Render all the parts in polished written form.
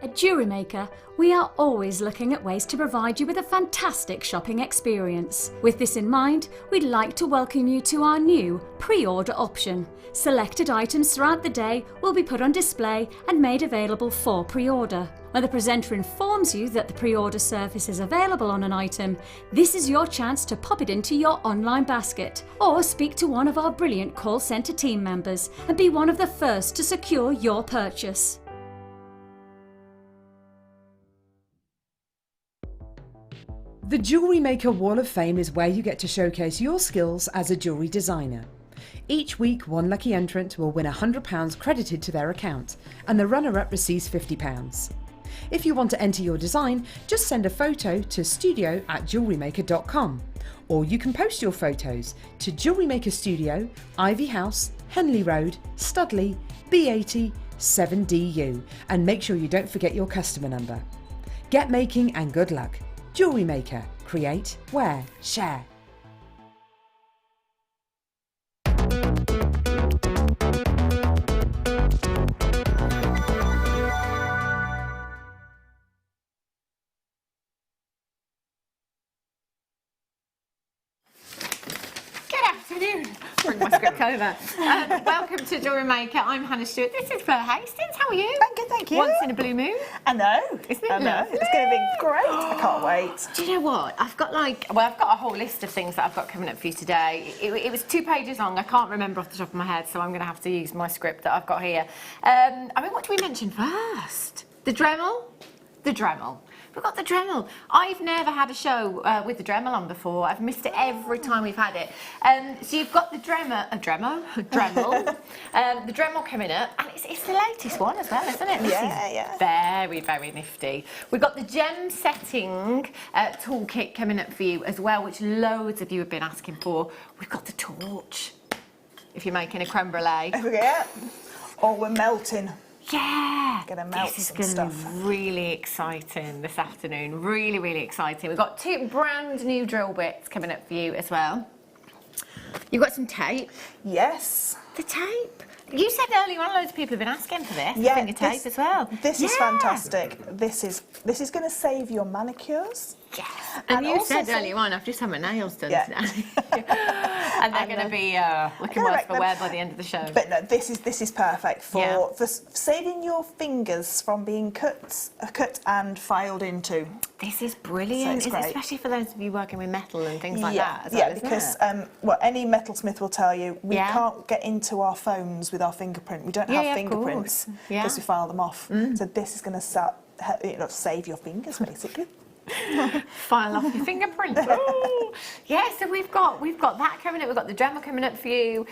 At Jewellery Maker, we are always looking at ways to provide you with a fantastic shopping experience. With this in mind, we'd like to welcome you to our new pre-order option. Selected items throughout the day will be put on display and made available for pre-order. When the presenter informs you that the pre-order service is available on an item, this is your chance to pop it into your online basket or speak to one of our brilliant call centre team members and be one of the first to secure your purchase. The Jewellery Maker Wall of Fame is where you get to showcase your skills as a jewellery designer. Each week, one lucky entrant will win £100 credited to their account, and the runner-up receives £50. If you want to enter your design, just send a photo to studio@jewellerymaker.com, or you can post your photos to Jewellery Maker Studio, Ivy House, Henley Road, Studley, B80 7DU, and make sure you don't forget your customer number. Get making and good luck. Jewellery Maker. Create, wear, share. Bring my script over. Welcome to Jewellery Maker. I'm Hannah Stuart. This is Fluer Hastings. How are you? I'm good, thank you. Once in a blue moon. I know. Isn't it I know. lovely? It's going to be great. I can't wait. Do you know what? I've got a whole list of things that I've got coming up for you today. It was 2 pages long. I can't remember off the top of my head, so I'm going to have to use my script that I've got here. What do we mention first? The Dremel? The Dremel. We've got the Dremel. I've never had a show with the Dremel on before. I've missed it every time we've had it. So you've got the Dremel, the Dremel coming up, and it's the latest one as well, isn't it? This is very, very nifty. We've got the gem setting toolkit coming up for you as well, which loads of you have been asking for. We've got the torch, if you're making a creme brulee. Yeah. Or we're melting. Yeah, Gonna melt this is some going to stuff. be really exciting this afternoon. Really, really exciting. We've got 2 brand new drill bits coming up for you as well. You've got some tape. Yes. The tape. You said earlier on loads of people have been asking for this. Yeah, finger tape as well. This is fantastic. This is going to save your manicures. Yes. And you said earlier on, I've just had my nails done today. And they're going to be looking worse for wear by the end of the show. But no, this is perfect for saving your fingers from being cut and filed into. This is brilliant, So it's great. especially for those of you working with metal and things like that. As Yeah, well, isn't because it? any metalsmith will tell you we can't get into our phones with our fingerprint. We don't have fingerprints because we file them off. So this is going to save your fingers basically. File off your fingerprint. Ooh. Yeah, so we've got that coming up. We've got the Dremel coming up for you.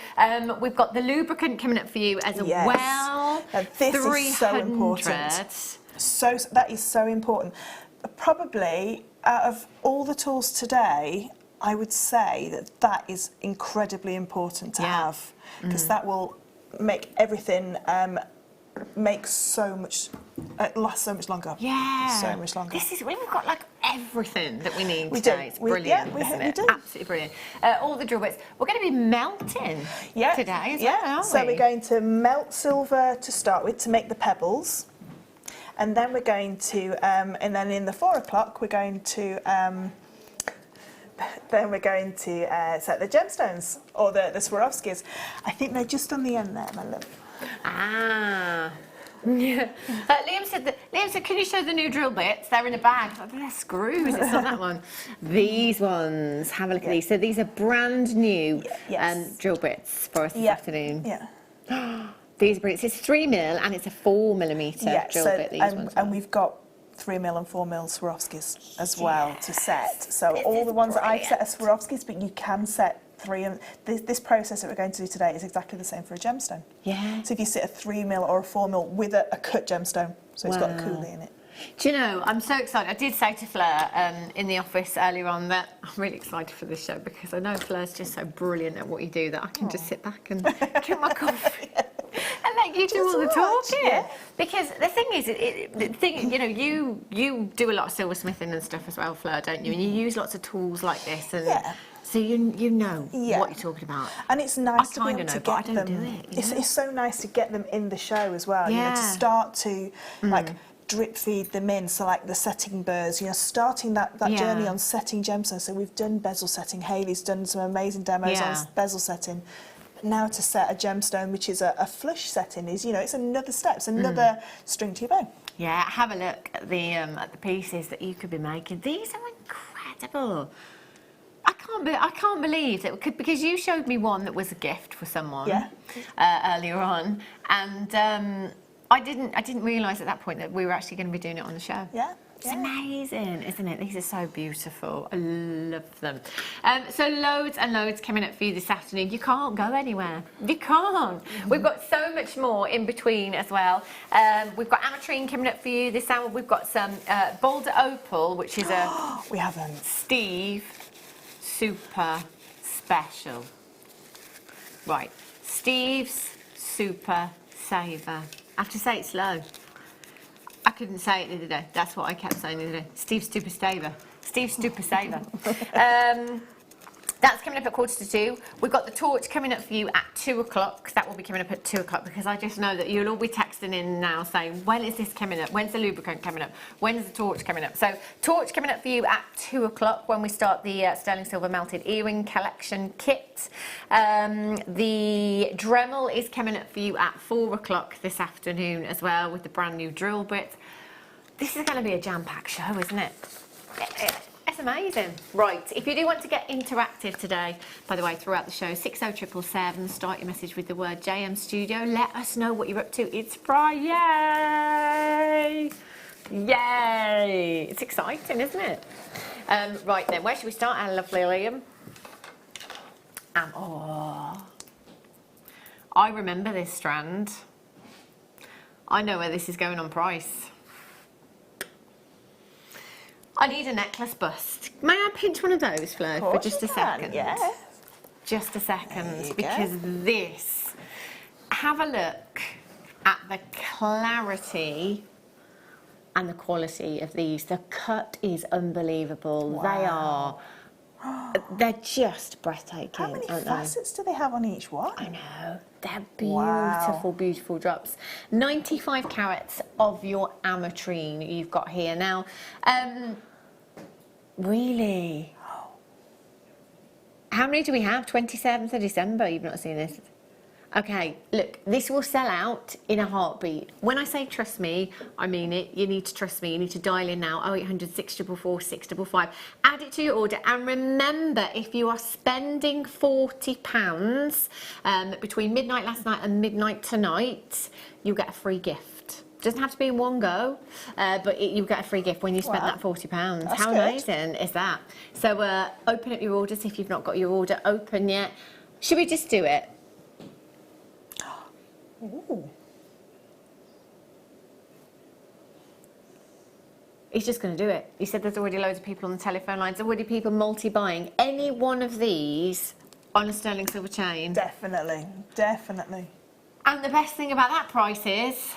We've got the lubricant coming up for you as well. This is so important. So that is so important. Probably out of all the tools today, I would say that is incredibly important to have, because that will make everything last so much longer. Yeah, so much longer. We've got like everything that we need today. It's brilliant, isn't it? Absolutely brilliant. All the drill bits. We're going to be melting today as well, aren't we? So we're going to melt silver to start with to make the pebbles, and then we're going to, and then in the 4 o'clock we're going to. Then we're going to set the gemstones, or the Swarovskis. I think they're just on the end there, my love. Ah. Yeah. Liam said, can you show the new drill bits? They're in a bag. I think they're screws. It's not that one. These ones. Have a look at these. So these are brand new drill bits for us this afternoon. Yeah. These are brilliant. It's 3mm and it's a 4mm drill bit. These ones. And we've got 3mm and 4mm Swarovskis as well to set. So all the ones that I've set are Swarovskis, but you can set 3. And this process that we're going to do today is exactly the same for a gemstone. Yeah. So if you set a 3mm or a 4mm with a cut gemstone, so it's got a coulis in it. Do you know, I'm so excited. I did say to Fleur in the office earlier on that I'm really excited for this show, because I know Fleur's just so brilliant at what you do that I can just sit back and drink my coffee. And let you do all the talking. Because the thing is, you do a lot of silversmithing and stuff as well, Fleur, don't you? And you use lots of tools like this, and so you know what you're talking about. And it's nice to be able to but get I don't them. do it. It's so nice to get them in the show as well. You know, to start to like drip feed them in, so like the setting burrs, you know, starting that journey on setting gemstones. So we've done bezel setting. Hayley's done some amazing demos on bezel setting. But now to set a gemstone, which is a flush setting, is, you know, it's another step, it's another string to your bow. Yeah, have a look at the pieces that you could be making. These are incredible. I can't believe that, because you showed me one that was a gift for someone earlier on, and I didn't realise at that point that we were actually going to be doing it on the show. Yeah. It's amazing, isn't it? These are so beautiful. I love them. So loads and loads coming up for you this afternoon. You can't go anywhere. You can't. We've got so much more in between as well. We've got ametrine coming up for you this hour. We've got some Boulder Opal, which is a We haven't. Steve Super Special. Right, Steve's Super Saver. I have to say it slow. I couldn't say it the other day. That's what I kept saying the other day. Steve's Super Saver. Steve's Super Saver. That's coming up at 1:45. We've got the torch coming up for you at 2 o'clock. That will be coming up at 2 o'clock, because I just know that you'll all be texting in now saying, when is this coming up? When's the lubricant coming up? When's the torch coming up? So torch coming up for you at 2 o'clock when we start the sterling silver melted earring collection kit. The Dremel is coming up for you at 4 o'clock this afternoon as well, with the brand new drill bit. This is going to be a jam-packed show, isn't it? It's amazing. Right, if you do want to get interactive today, by the way, throughout the show, 60777, start your message with the word JM Studio. Let us know what you're up to. It's Friday. Yay! It's exciting, isn't it? Right then, where should we start, our lovely Liam? I remember this strand. I know where this is going on price. I need a necklace bust. May I pinch one of those, Fleur, for just a second? Yeah. Just a second, because this, have a look at the clarity and the quality of these. The cut is unbelievable. Wow. They're just breathtaking. How many aren't facets do they have on each one? I know. They're beautiful, beautiful drops. 95 carats of your ametrine you've got here. Now, really? How many do we have? 27th of December. You've not seen this. Okay, look, this will sell out in a heartbeat. When I say trust me, I mean it. You need to trust me. You need to dial in now, 0800 644 655. Add it to your order. And remember, if you are spending £40 between midnight last night and midnight tonight, you'll get a free gift. Doesn't have to be in one go, but you get a free gift when you spend that £40. How amazing is that? So open up your orders if you've not got your order open yet. Should we just do it? Ooh. He's just going to do it. He said there's already loads of people on the telephone lines, already people multi-buying. Any one of these on a sterling silver chain. Definitely, definitely. And the best thing about that price is,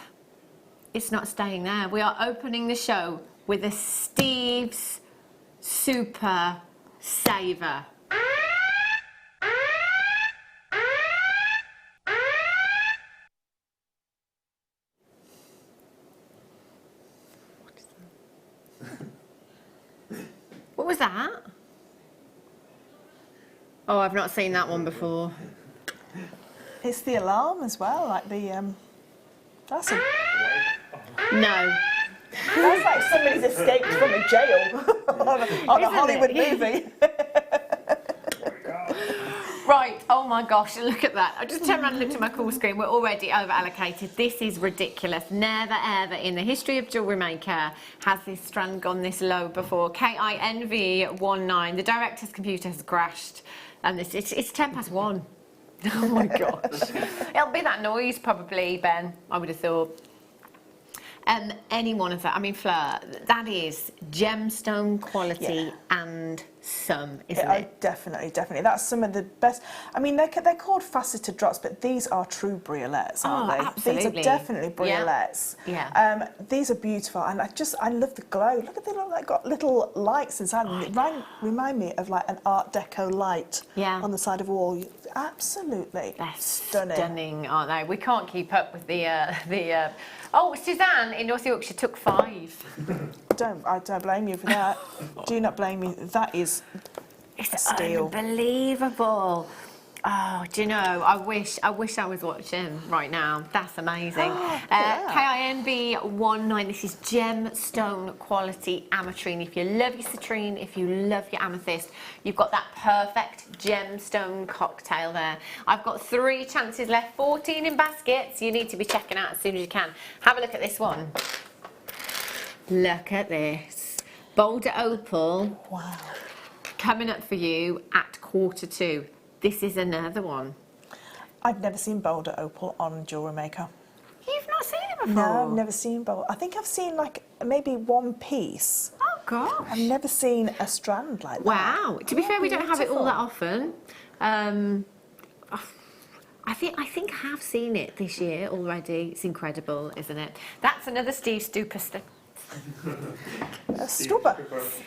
it's not staying there. We are opening the show with a Steve's Super Saver. What was that? Oh, I've not seen that one before. It's the alarm as well, like the that's a No. that's like somebody's escaped from a jail on a Hollywood movie. Right, oh my gosh, look at that. I just turned around and looked at my call screen. We're already over allocated. This is ridiculous. Never ever in the history of Jewellery Maker has this strand gone this low before. KINV19. The director's computer has crashed. And it's 1:10. Oh my gosh. It'll be that noise probably, Ben, I would have thought. Any one of that, I mean, Fleur, that is gemstone quality and some, isn't it? Definitely, definitely. That's some of the best. I mean, they're called faceted drops, but these are true briolets, aren't they? Absolutely. These are definitely briolets. Yeah. These are beautiful, and I love the glow. Look at them, like got little lights inside them. Remind me of like an Art Deco light on the side of a wall. Absolutely. They're stunning. stunning, aren't they? We can't keep up with the. Oh, Suzanne in North Yorkshire took 5. I don't blame you for that. Do not blame me. That is a steal. Unbelievable. Oh, do you know? I wish I was watching right now. That's amazing. KINB19. This is gemstone quality ametrine. If you love your citrine, if you love your amethyst, you've got that perfect gemstone cocktail there. I've got 3 chances left. 14 in baskets. You need to be checking out as soon as you can. Have a look at this one. Look at this. Boulder Opal. Wow. Coming up for you at 2:45. This is another one. I've never seen Boulder Opal on Jewellery Maker. You've not seen it before? No, I've never seen Boulder. I think I've seen like maybe one piece. Oh gosh. I've never seen a strand like that. Wow. To be fair, we don't have it all beautiful. that often. I think I have seen it this year already. It's incredible, isn't it? That's another Steve's Super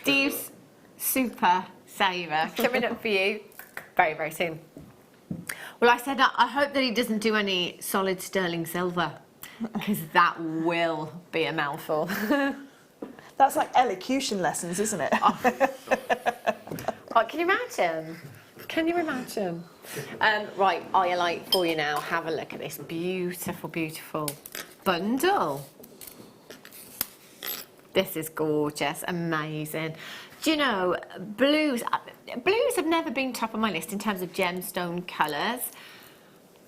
Steve's Super Saver coming up for you very, very soon. Well, I said I hope that he doesn't do any solid sterling silver, because that will be a mouthful. That's like elocution lessons, isn't it? Oh, can you imagine? Can you imagine? Right, iolite for you now. Have a look at this beautiful, beautiful bundle. This is gorgeous, amazing. Do you know, blues have never been top of my list in terms of gemstone colours,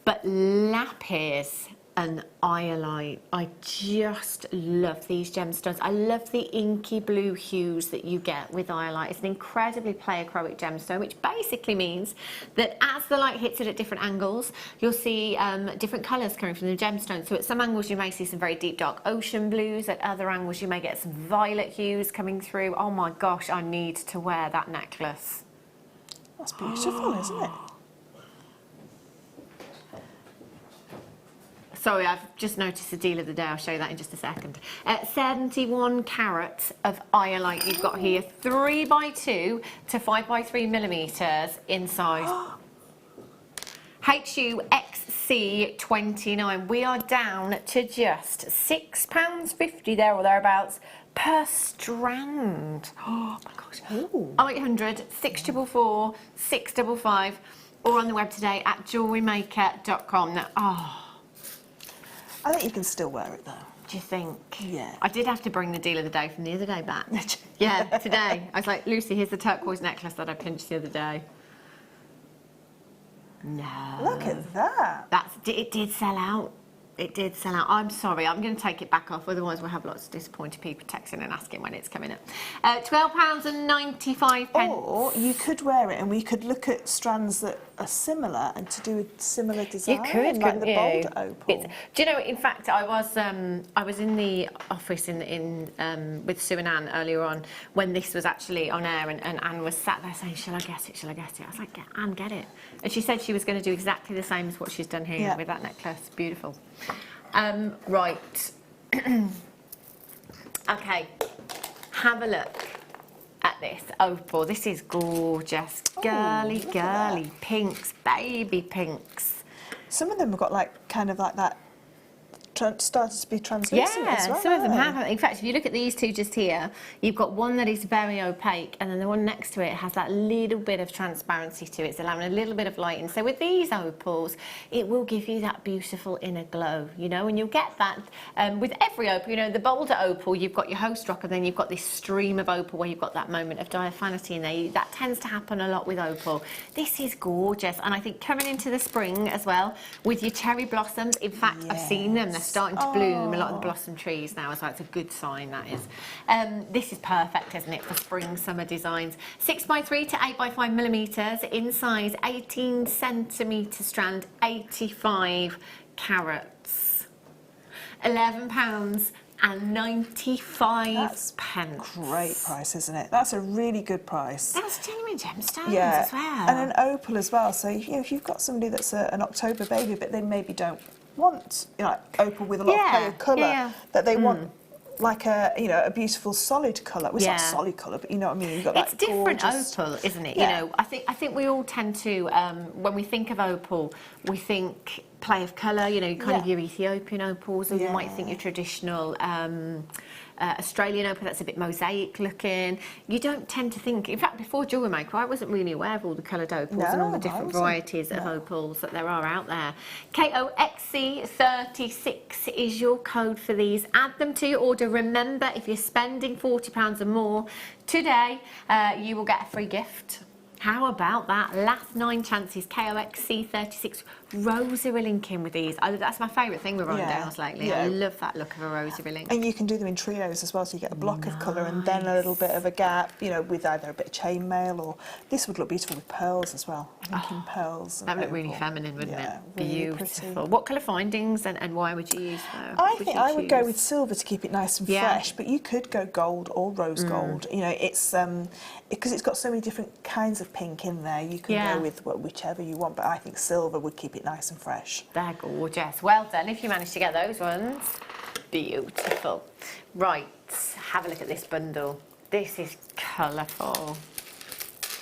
but lapis and iolite, I just love these gemstones. I love the inky blue hues that you get with iolite. It's an incredibly pleochroic gemstone, which basically means that as the light hits it at different angles, you'll see different colours coming from the gemstone. So at some angles you may see some very deep dark ocean blues, at other angles you may get some violet hues coming through. Oh my gosh, I need to wear that necklace. That's beautiful, isn't it? Sorry, I've just noticed the deal of the day. I'll show you that in just a second. 71 carats of iolite you've got here, 3x2 to 5x3 millimetres in size. HUXC29. We are down to just £6.50 there or thereabouts per strand. Oh my gosh. 0800 644 655 or on the web today at JewelleryMaker.com. Now, I think you can still wear it though. do you think? Yeah. I did have to bring the deal of the day from the other day back. Yeah, today. I was like, Lucy, here's the turquoise necklace that I pinched the other day. No. Look at that. It did sell out. It did sell out. I'm sorry, I'm going to take it back off, otherwise we'll have lots of disappointed people texting and asking when it's coming up. £12.95. Or you could wear it and we could look at strands that are similar and to do a similar design. You could, like the you? Boulder Opal. Do you know, in fact, I was in the office with Sue and Anne earlier on when this was actually on air, and Anne was sat there saying, shall I get it, shall I get it? I was like, Anne, get it. And she said she was going to do exactly the same as what she's done here with that necklace. Beautiful. Right. Okay. Have a look at this opal. This is gorgeous. Girly, girly pinks, baby pinks. Some of them have got like kind of like that started to be translucent as well. Some of them have. In fact, if you look at these two just here, you've got one that is very opaque, and then the one next to it has that little bit of transparency to it. It's allowing a little bit of light in. So with these opals, it will give you that beautiful inner glow, you know, and you'll get that with every opal. You know, the Boulder Opal, you've got your host rock, and then you've got this stream of opal where you've got that moment of diaphanity in there. That tends to happen a lot with opal. This is gorgeous, and I think coming into the spring as well, with your cherry blossoms, in fact, I've seen them. They're starting to bloom, a lot of the blossom trees now as well. It's a good sign, that is. This is perfect, isn't it, for spring, summer designs. 6x3 to 8x5 millimetres in size, 18 centimetre strand, 85 carats. £11.95. That's great price, isn't it? That's a really good price. That's genuine gemstones as well. And an opal as well. So if you've got somebody that's an October baby, but they maybe don't want, you know, like opal with a lot of colour, that they want like a beautiful solid colour. Well, it's not a solid colour, but you know what I mean. You've got it's that different gorgeous opal, isn't it? Yeah. You know, I think we all tend to when we think of opal, we think play of colour. You know, kind of your Ethiopian opals, or you might think your traditional Australian opal that's a bit mosaic looking. You don't tend to think. In fact, before Jewellery Maker, I wasn't really aware of all the coloured opals and all the different varieties of opals that there are out there. KOXC36 is your code for these. Add them to your order. Remember, if you're spending £40 or more today, you will get a free gift. How about that? Last 9 chances, KOXC36 rosary link in with these. That's my favourite thing with rondelles lately. I love that look of a rosary link. And you can do them in trios as well, so you get a block of colour and then a little bit of a gap, you know, with either a bit of chainmail, or this would look beautiful with pearls as well. I think in pearls. That would look really feminine, wouldn't it? Really Beautiful. pretty. What colour findings and why would you use though? I think I would go with silver to keep it nice and fresh, but you could go gold or rose gold. You know, it's because it's got so many different kinds of pink in there. You can go with whichever you want, but I think silver would keep it nice and fresh. They're gorgeous. Well done if you managed to get those ones. Beautiful. Right, have a look at this bundle. This is colourful.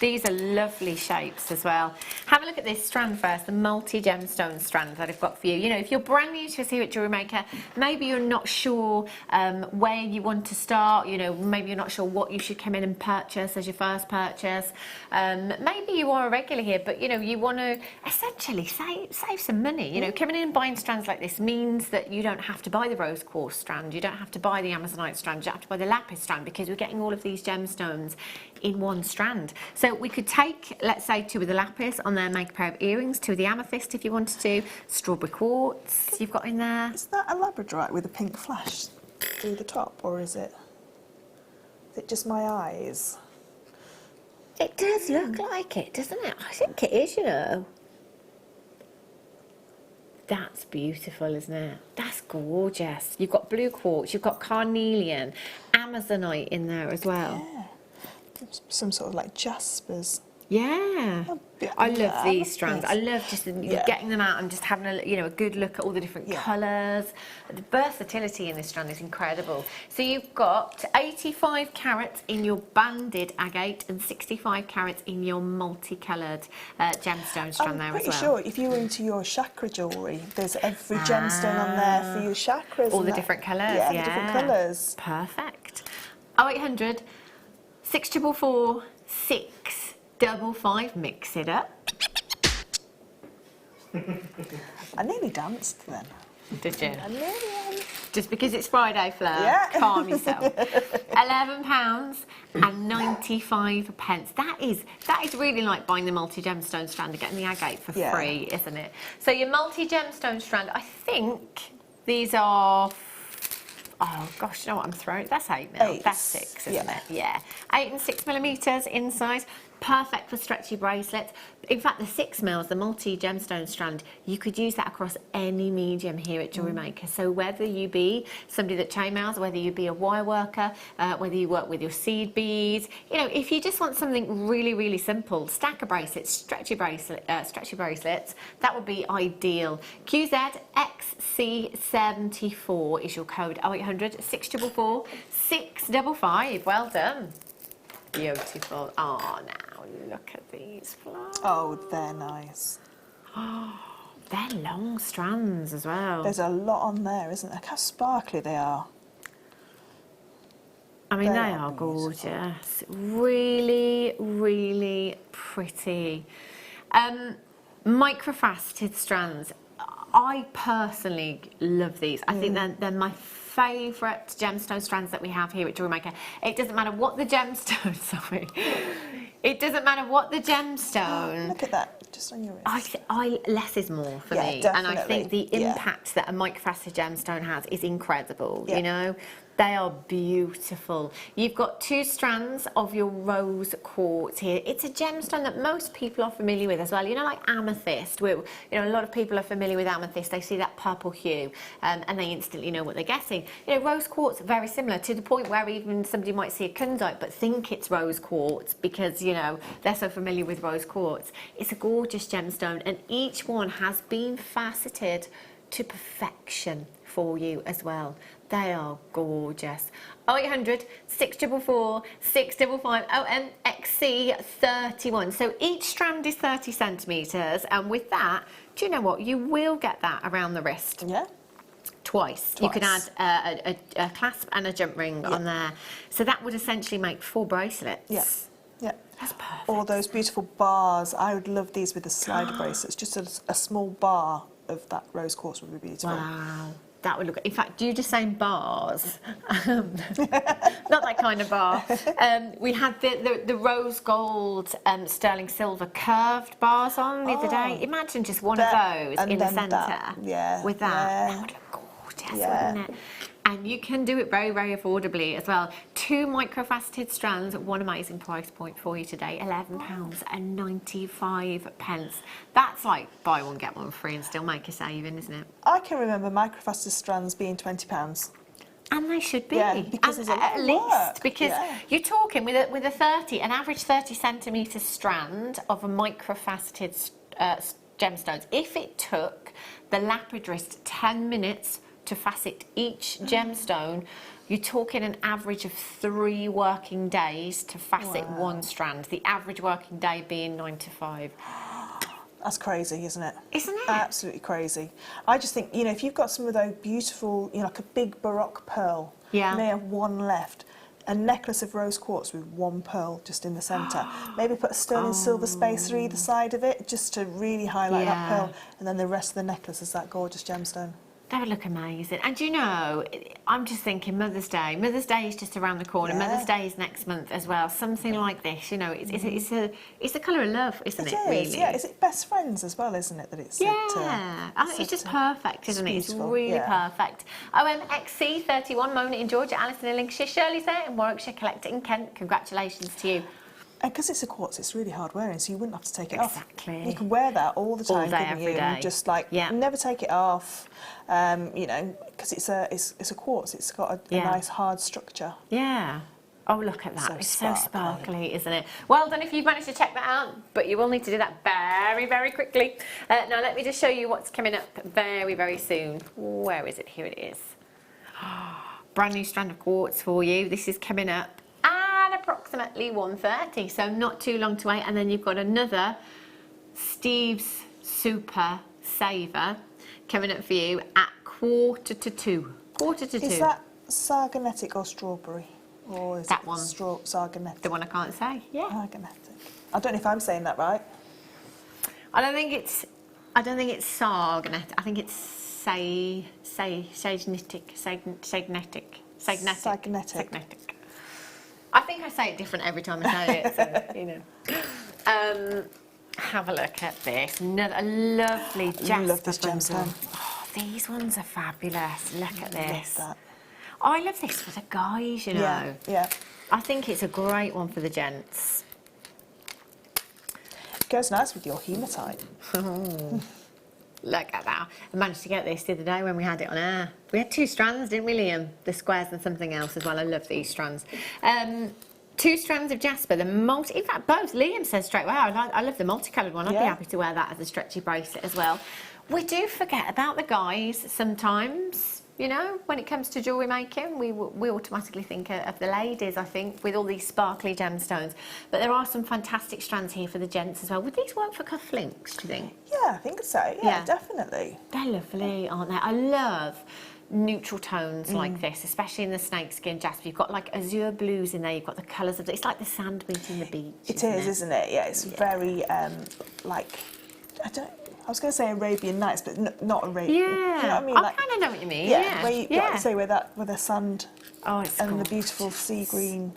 These are lovely shapes as well. Have a look at this strand first, the multi-gemstone strand that I've got for you. You know, if you're brand new to us here at Jewellery Maker, maybe you're not sure where you want to start, you know, maybe you're not sure what you should come in and purchase as your first purchase. Maybe you are a regular here, but, you know, you want to essentially save some money. You know, coming in and buying strands like this means that you don't have to buy the rose quartz strand, you don't have to buy the amazonite strand, you don't have to buy the lapis strand, because we're getting all of these gemstones in one strand. So we could take, let's say, 2 of the lapis on there, make a pair of earrings, 2 of the amethyst if you wanted to, strawberry quartz you've got in there. Is that a labradorite with a pink flash through the top, or is it just my eyes? It does look like it, doesn't it? I think it is, you know. That's beautiful, isn't it? That's gorgeous. You've got blue quartz, you've got carnelian, amazonite in there as well. Yeah. Some sort of like jaspers. Yeah, I love these strands. I love just getting them out and just having a good look at all the different colours. The versatility in this strand is incredible. So you've got 85 carats in your banded agate and 65 carats in your multicoloured gemstone strand there as well. I'm pretty sure if you were into your chakra jewellery, there's every gemstone on there for your chakras. All the different colours. Yeah, the different colours. Perfect. 0800 644 655. Mix it up. I nearly danced then. Did you? I nearly danced. Just because it's Friday, Fleur. Yeah. Calm yourself. £11.95. That is really like buying the multi-gemstone strand and getting the agate for free, isn't it? So your multi-gemstone strand, I think these are. Oh gosh, you know what I'm throwing? That's 8 mil. That's 6, isn't it? Yeah. 8 and 6 millimetres in size. Perfect for stretchy bracelets. In fact, the 6 mils, the multi-gemstone strand, you could use that across any medium here at Jewellery Maker. So whether you be somebody that chainmails, whether you be a wire worker, whether you work with your seed beads, you know, if you just want something really, really simple, stack of bracelets, stretchy bracelets, that would be ideal. QZXC74 is your code. 0800 644 655. Well done. Beautiful. Oh, now look at these flowers. Oh, they're nice. Oh, they're long strands as well. There's a lot on there, isn't there? Look how sparkly they are. I mean, they are gorgeous. Really, really pretty. Microfaceted strands. I personally love these. I think they're my favourite gemstone strands that we have here at Jewellery Maker. It doesn't matter what the gemstone, sorry. It doesn't matter what the gemstone. Look at that, just on your wrist. Less is more for me. Definitely. And I think the impact that a microfaceted gemstone has is incredible, you know? They are beautiful. You've got 2 strands of your rose quartz here. It's a gemstone that most people are familiar with as well. You know, like amethyst. You know, a lot of people are familiar with amethyst. They see that purple hue and they instantly know what they're getting. You know, rose quartz, very similar, to the point where even somebody might see a kunzite but think it's rose quartz because, you know, they're so familiar with rose quartz. It's a gorgeous gemstone, and each one has been faceted to perfection for you as well. They are gorgeous. 0800 644 655 OMXC31. So each strand is 30 centimetres, and with that, do you know what? You will get that around the wrist. Yeah. Twice. You could add a clasp and a jump ring on there. So that would essentially make 4 bracelets. Yeah. Yeah. That's perfect. Or those beautiful bars. I would love these with the slider bracelets. Just a small bar of that rose quartz would be beautiful. Wow. That would look... In fact, do you just saying bars? Not that kind of bar. We had the rose gold sterling silver curved bars on the other day. Imagine just one of those in the centre. With that. That would look gorgeous, wouldn't it? And you can do it very, very affordably as well. 2 microfaceted strands at one amazing price point for you today, £11.95. That's like buy one, get one free and still make a saving, isn't it? I can remember microfaceted strands being £20. And they should be. Yeah, because there's a lot at of least work. because you're talking with an average 30 centimetre strand of a microfaceted gemstones. If it took the lapidrist 10 minutes to facet each gemstone, you're talking an average of 3 working days to facet one strand. The average working day being 9 to 5. That's crazy, isn't it? Isn't it? Absolutely crazy. I just think, you know, if you've got some of those beautiful, you know, like a big Baroque pearl, you may have one left, a necklace of rose quartz with 1 pearl just in the centre. Maybe put a sterling silver spacer either side of it just to really highlight that pearl, and then the rest of the necklace is that gorgeous gemstone. That would look amazing. And you know, I'm just thinking Mother's Day. Mother's Day is just around the corner. Mother's Day is next month as well. Something like this, you know, it's a colour of love, isn't it? Really? Yeah. Is it best friends as well, isn't it? That it's it's just perfect, isn't it? It's really perfect. OMXC31, Mona in Georgia, Alison in Lincolnshire, Shirley's there in Warwickshire, Collector in Kent. Congratulations to you. And because it's a quartz, it's really hard wearing, so you wouldn't have to take it off. Exactly. You can wear that all the time, all day, every day. And just like never take it off. You know, because it's a quartz. It's got a nice hard structure. Yeah. Oh, look at that. It's so sparkly, isn't it? Well done if you've managed to check that out, but you will need to do that very, very quickly. Now, let me just show you what's coming up very, very soon. Where is it? Here it is. Brand new strand of quartz for you. This is coming up at approximately 1:30, so not too long to wait. And then you've got another Steve's Super Saver coming up for you at 1:45. 1:45. Is that sargonetic or strawberry? Or is that it one? Sargonetic. The one I can't say. Yeah. Sargonetic. I don't know if I'm saying that right. I don't think it's sargonetic. I think it's sagnetic. I think I say it different every time I say it, so, you know. Have a look at this. A lovely jasper. I love this gemstone. Oh, these ones are fabulous. Look at this. Love that. I love this for the guys, you know. Yeah. I think it's a great one for the gents. It goes nice with your hematite. Look at that. I managed to get this the other day when we had it on air. We had 2 strands, didn't we, Liam? The squares and something else as well. I love these strands. 2 strands of jasper, in fact, both. Liam says straight away, I love the multicoloured one. I'd be happy to wear that as a stretchy bracelet as well. We do forget about the guys sometimes. You know, when it comes to jewellery making, we automatically think of the ladies, I think, with all these sparkly gemstones. But there are some fantastic strands here for the gents as well. Would these work for cufflinks, do you think? Yeah, I think so. Yeah, definitely. They're lovely, aren't they? I love neutral tones like this, especially in the snakeskin jasper. You've got like azure blues in there. You've got the colours of it's like the sand meeting the beach. Isn't it? Yeah, it's very like I was going to say Arabian Nights, but not Arabian. Yeah, you know what I mean? I kind of know what you mean. Yeah, where you like to say where the sand and gorgeous. The beautiful sea green.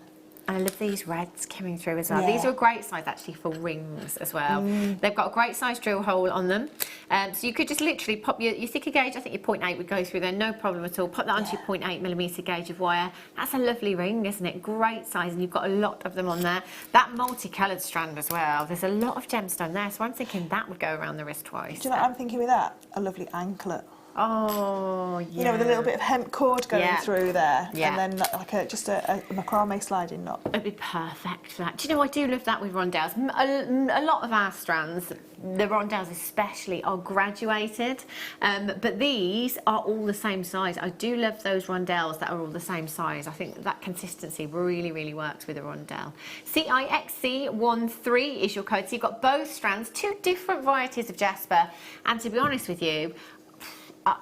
And I love these reds coming through as well. Yeah. These are a great size actually for rings as well. They've got a great size drill hole on them. So you could just literally pop your thicker gauge, I think your 0.8 would go through there, no problem at all. Pop that onto your 0.8mm gauge of wire. That's a lovely ring, isn't it? Great size, and you've got a lot of them on there. That multicoloured strand as well. There's a lot of gemstone there, so I'm thinking that would go around the wrist twice. Do you know what I'm thinking with that? A lovely anklet. Oh, yeah. You know, with a little bit of hemp cord going through there. Yeah. And then like just a macrame sliding knot. It'd be perfect for that. Do you know, I do love that with rondelles. A lot of our strands, the rondelles especially are graduated, but these are all the same size. I do love those rondelles that are all the same size. I think that consistency really, really works with a rondelle. CIXC13 is your code. So you've got both strands, 2 different varieties of jasper, and to be honest with you,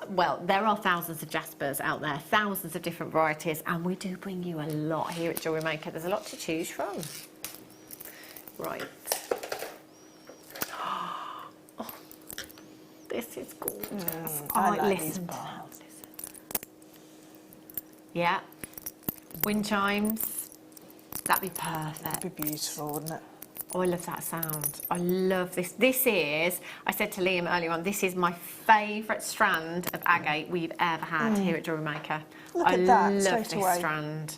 well, there are thousands of jaspers out there, thousands of different varieties, and we do bring you a lot here at Jewellery Maker. There's a lot to choose from. Right. Oh, this is gorgeous. I like these parts. Yeah. Wind chimes. That'd be perfect. That'd be beautiful, wouldn't it? Oh, I love that sound. I love this. This is, I said to Liam earlier on, this is my favourite strand of agate we've ever had here at Jewellery Maker. Look at that, love straight this away. strand.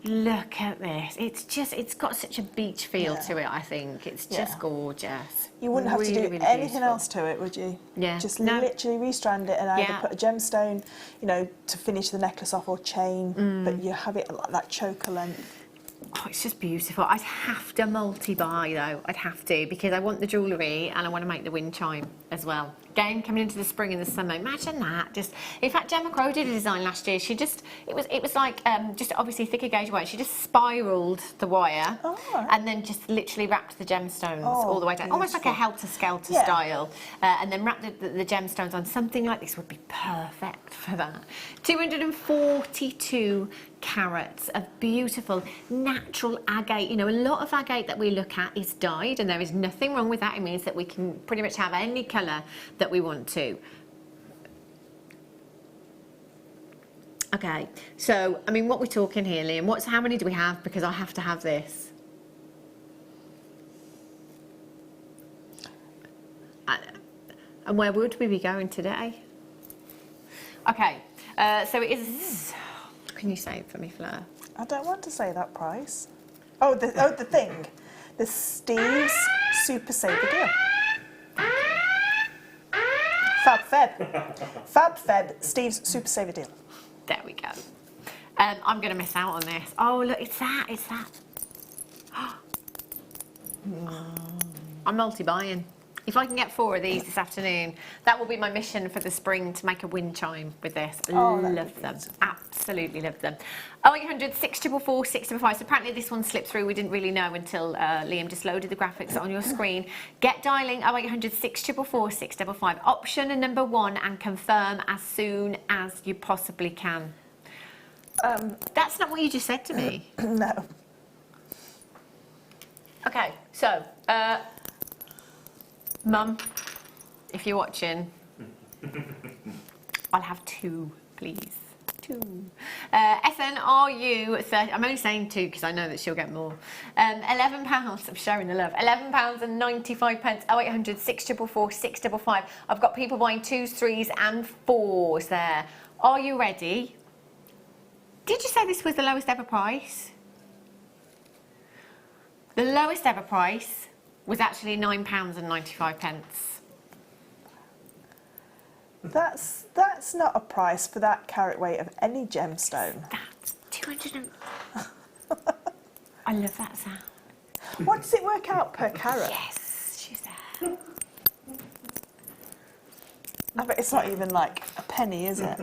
Look at this. It's got such a beach feel to it, I think. It's just gorgeous. You wouldn't have to do anything else to it, would you? Yeah. Just literally restrand it and either Yeah. put a gemstone, you know, to finish the necklace off or chain, but you have it like that choker length. Oh, it's just beautiful. I'd have to multi-buy though. I'd have to, because I want the jewellery and I want to make the wind chime as well. Again, coming into the spring and the summer, imagine that. Just, in fact, Gemma Crow did a design last year. She just, it was like just obviously thicker gauge wire. She just spiralled the wire and then just literally wrapped the gemstones all the way down, almost like a helter-skelter style, and then wrapped the gemstones on. Something like this would be perfect for that. 242 carats of beautiful natural agate. You know, a lot of agate that we look at is dyed, and there is nothing wrong with that. It means that we can pretty much have any colour that we want to. Okay, so I mean, what we're talking here, Liam? How many do we have? Because I have to have this. And where would we be going today? Okay, so it is. Can you say it for me, Fleur? I don't want to say that price. Oh, the thing. The Steve's Super Saver Deal. Fab Feb, Steve's Super Saver Deal. There we go. I'm going to miss out on this. Oh, look, it's that. I'm multi-buying. If I can get 4 of these this afternoon, that will be my mission for the spring, to make a wind chime with this. Love them. Absolutely love them. 0800 644 655. So apparently this one slipped through. We didn't really know until Liam just loaded the graphics on your screen. Get dialing 0800 644 655. Option number 1 and confirm as soon as you possibly can. That's not what you just said to me. No. Okay, so... Mum, if you're watching, I'll have 2, please. 2. SNRU 30. I'm only saying 2 because I know that she'll get more. £11. I'm showing the love. £11 and 95 pence. 0800 644 655. I've got people buying 2s, 3s, and 4s there. Are you ready? Did you say this was the lowest ever price? The lowest ever price was actually £9 and 95 pence. That's not a price for that carat weight of any gemstone. That's 200 and... I love that sound. What does it work out per carat? Yes, she's there. I bet it's not even like a penny, is it?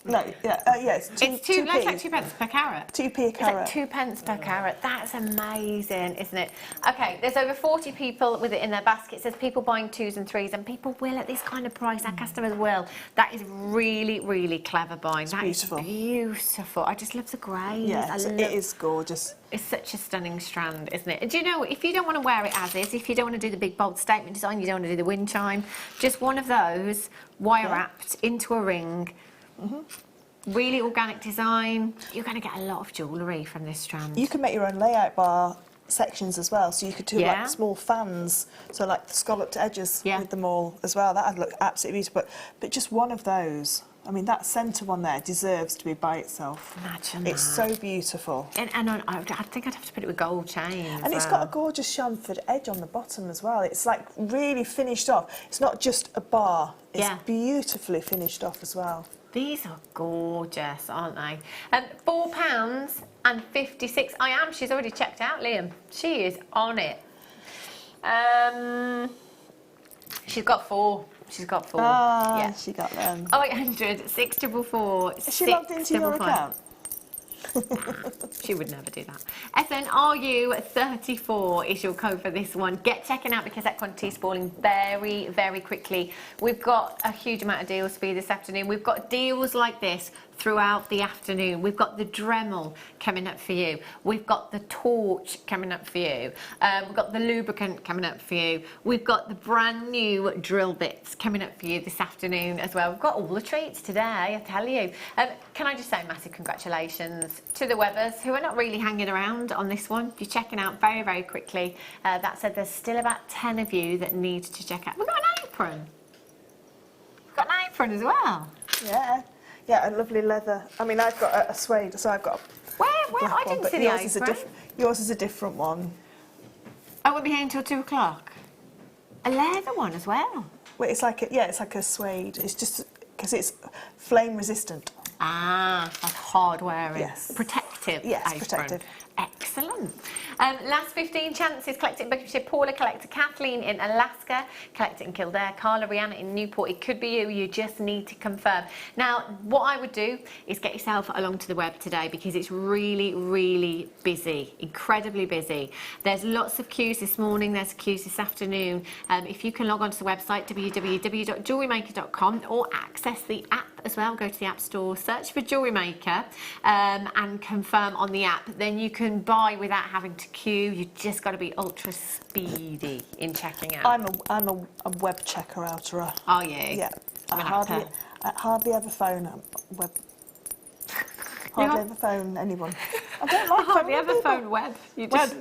No, it's 2p. Let's like 2 pence per carat. 2p a carat. It's like 2 pence per carat. That's amazing, isn't it? Okay, there's over 40 people with it in their basket. It says people buying 2s and 3s, and people will at this kind of price. Our customers will. That is really, really clever buying. It's that beautiful. Is beautiful. I just love the greys. Yeah, it is gorgeous. It's such a stunning strand, isn't it? Do you know, if you don't want to wear it as is, if you don't want to do the big bold statement design, you don't want to do the wind chime, just one of those wire wrapped into a ring. Really organic design. You're going to get a lot of jewellery from this strand. You can make your own layout bar sections as well, so you could do like small fans, so like the scalloped edges with them all as well. That would look absolutely beautiful. But just one of those, I mean, that centre one there deserves to be by itself. Imagine it's that. so beautiful. And I think I'd have to put it with gold chains. And it's got a gorgeous chamfered edge on the bottom as well. It's like really finished off. It's not just a bar. It's beautifully finished off as well. These are gorgeous, aren't they? £4 and 56. She's already checked out, Liam. She is on it. She's got 4. She's got 4. Ah, yeah. she got them. 0800 644 Is she logged into your 655. account? She would never do that. SNRU34 is your code for this one. Get checking out because that quantity is falling very, very quickly. We've got a huge amount of deals for you this afternoon. We've got deals like this throughout the afternoon. We've got the Dremel coming up for you. We've got the torch coming up for you. We've got the lubricant coming up for you. We've got the brand new drill bits coming up for you this afternoon as well. We've got all the treats today, I tell you. Can I just say massive congratulations to the Webbers who are not really hanging around on this one. You're checking out very, very quickly. That said, there's still about 10 of you that need to check out. We've got an apron. We've got an apron as well. Yeah. Yeah, a lovely leather. I mean, I've got a suede, so I've got Where? black I didn't one, see but the yours apron. yours is a different one. Oh, we'll be here until 2 o'clock. A leather one as well. Well, it's like it's like a suede. It's just because it's flame resistant. Ah, like hard wearing. Yes. Protective. Yes, apron. protective. Excellent. Last 15 chances. Collect it in Buckinghamshire. Paula, collect it. Kathleen in Alaska. Collect it in Kildare. Carla, Rihanna in Newport. It could be you. You just need to confirm. Now, what I would do is get yourself along to the web today because it's really, really busy. Incredibly busy. There's lots of queues this morning. There's queues this afternoon. If you can log on to the website, www.jewellerymaker.com, or access the app as well. Go to the App Store, search for Jewellery Maker and confirm on the app. Then you can buy without having to queue. You just got to be ultra speedy in checking out. I'm a web checker outerer. Are you? Yeah. I'm I gonna have hardly ever phone web. Hardly ever phone anyone. I don't like hardly phoning ever people. phone web. You just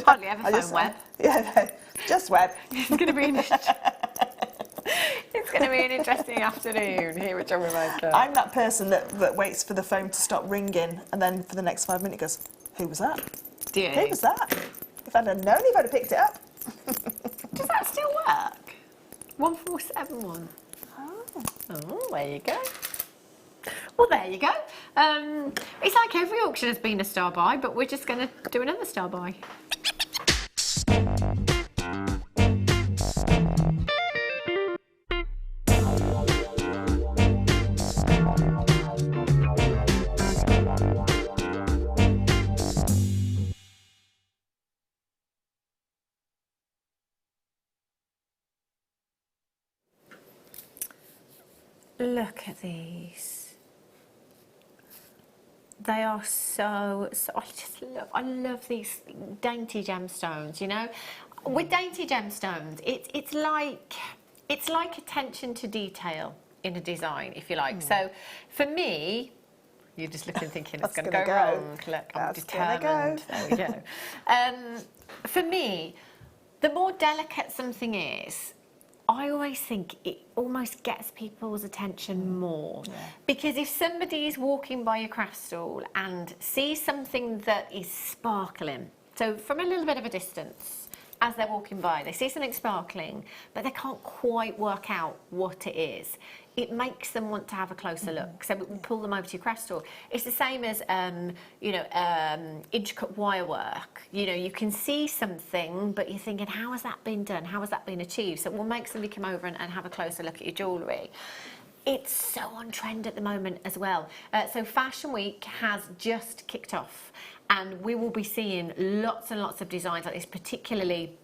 hardly ever phone web. Yeah, no, just web. It's going to be it's going to be an interesting afternoon here at Jewellery Maker. I'm that person that waits for the phone to stop ringing and then for the next 5 minutes goes, who was that? Do you? Who was that? If I'd have known, if I'd have picked it up. Does that still work? 1471. Oh, there you go. Well, there you go. It's like every auction has been a star buy, but we're just going to do another star buy. Look at these. They are so I love these dainty gemstones, you know. With dainty gemstones, it's like attention to detail in a design, if you like. So for me, you're just looking thinking it's going to go wrong. Look, I'm determined. There we go. For me, the more delicate something is, I always think it almost gets people's attention more. Yeah. Because if somebody is walking by your craft stall and sees something that is sparkling, so from a little bit of a distance, as they're walking by, they see something sparkling, but they can't quite work out what it is. It makes them want to have a closer look. So we pull them over to your craft store. It's the same as, intricate wire work. You know, you can see something, but you're thinking, how has that been done? How has that been achieved? So it will make somebody come over and have a closer look at your jewellery. It's so on trend at the moment as well. So Fashion Week has just kicked off, and we will be seeing lots and lots of designs like this, particularly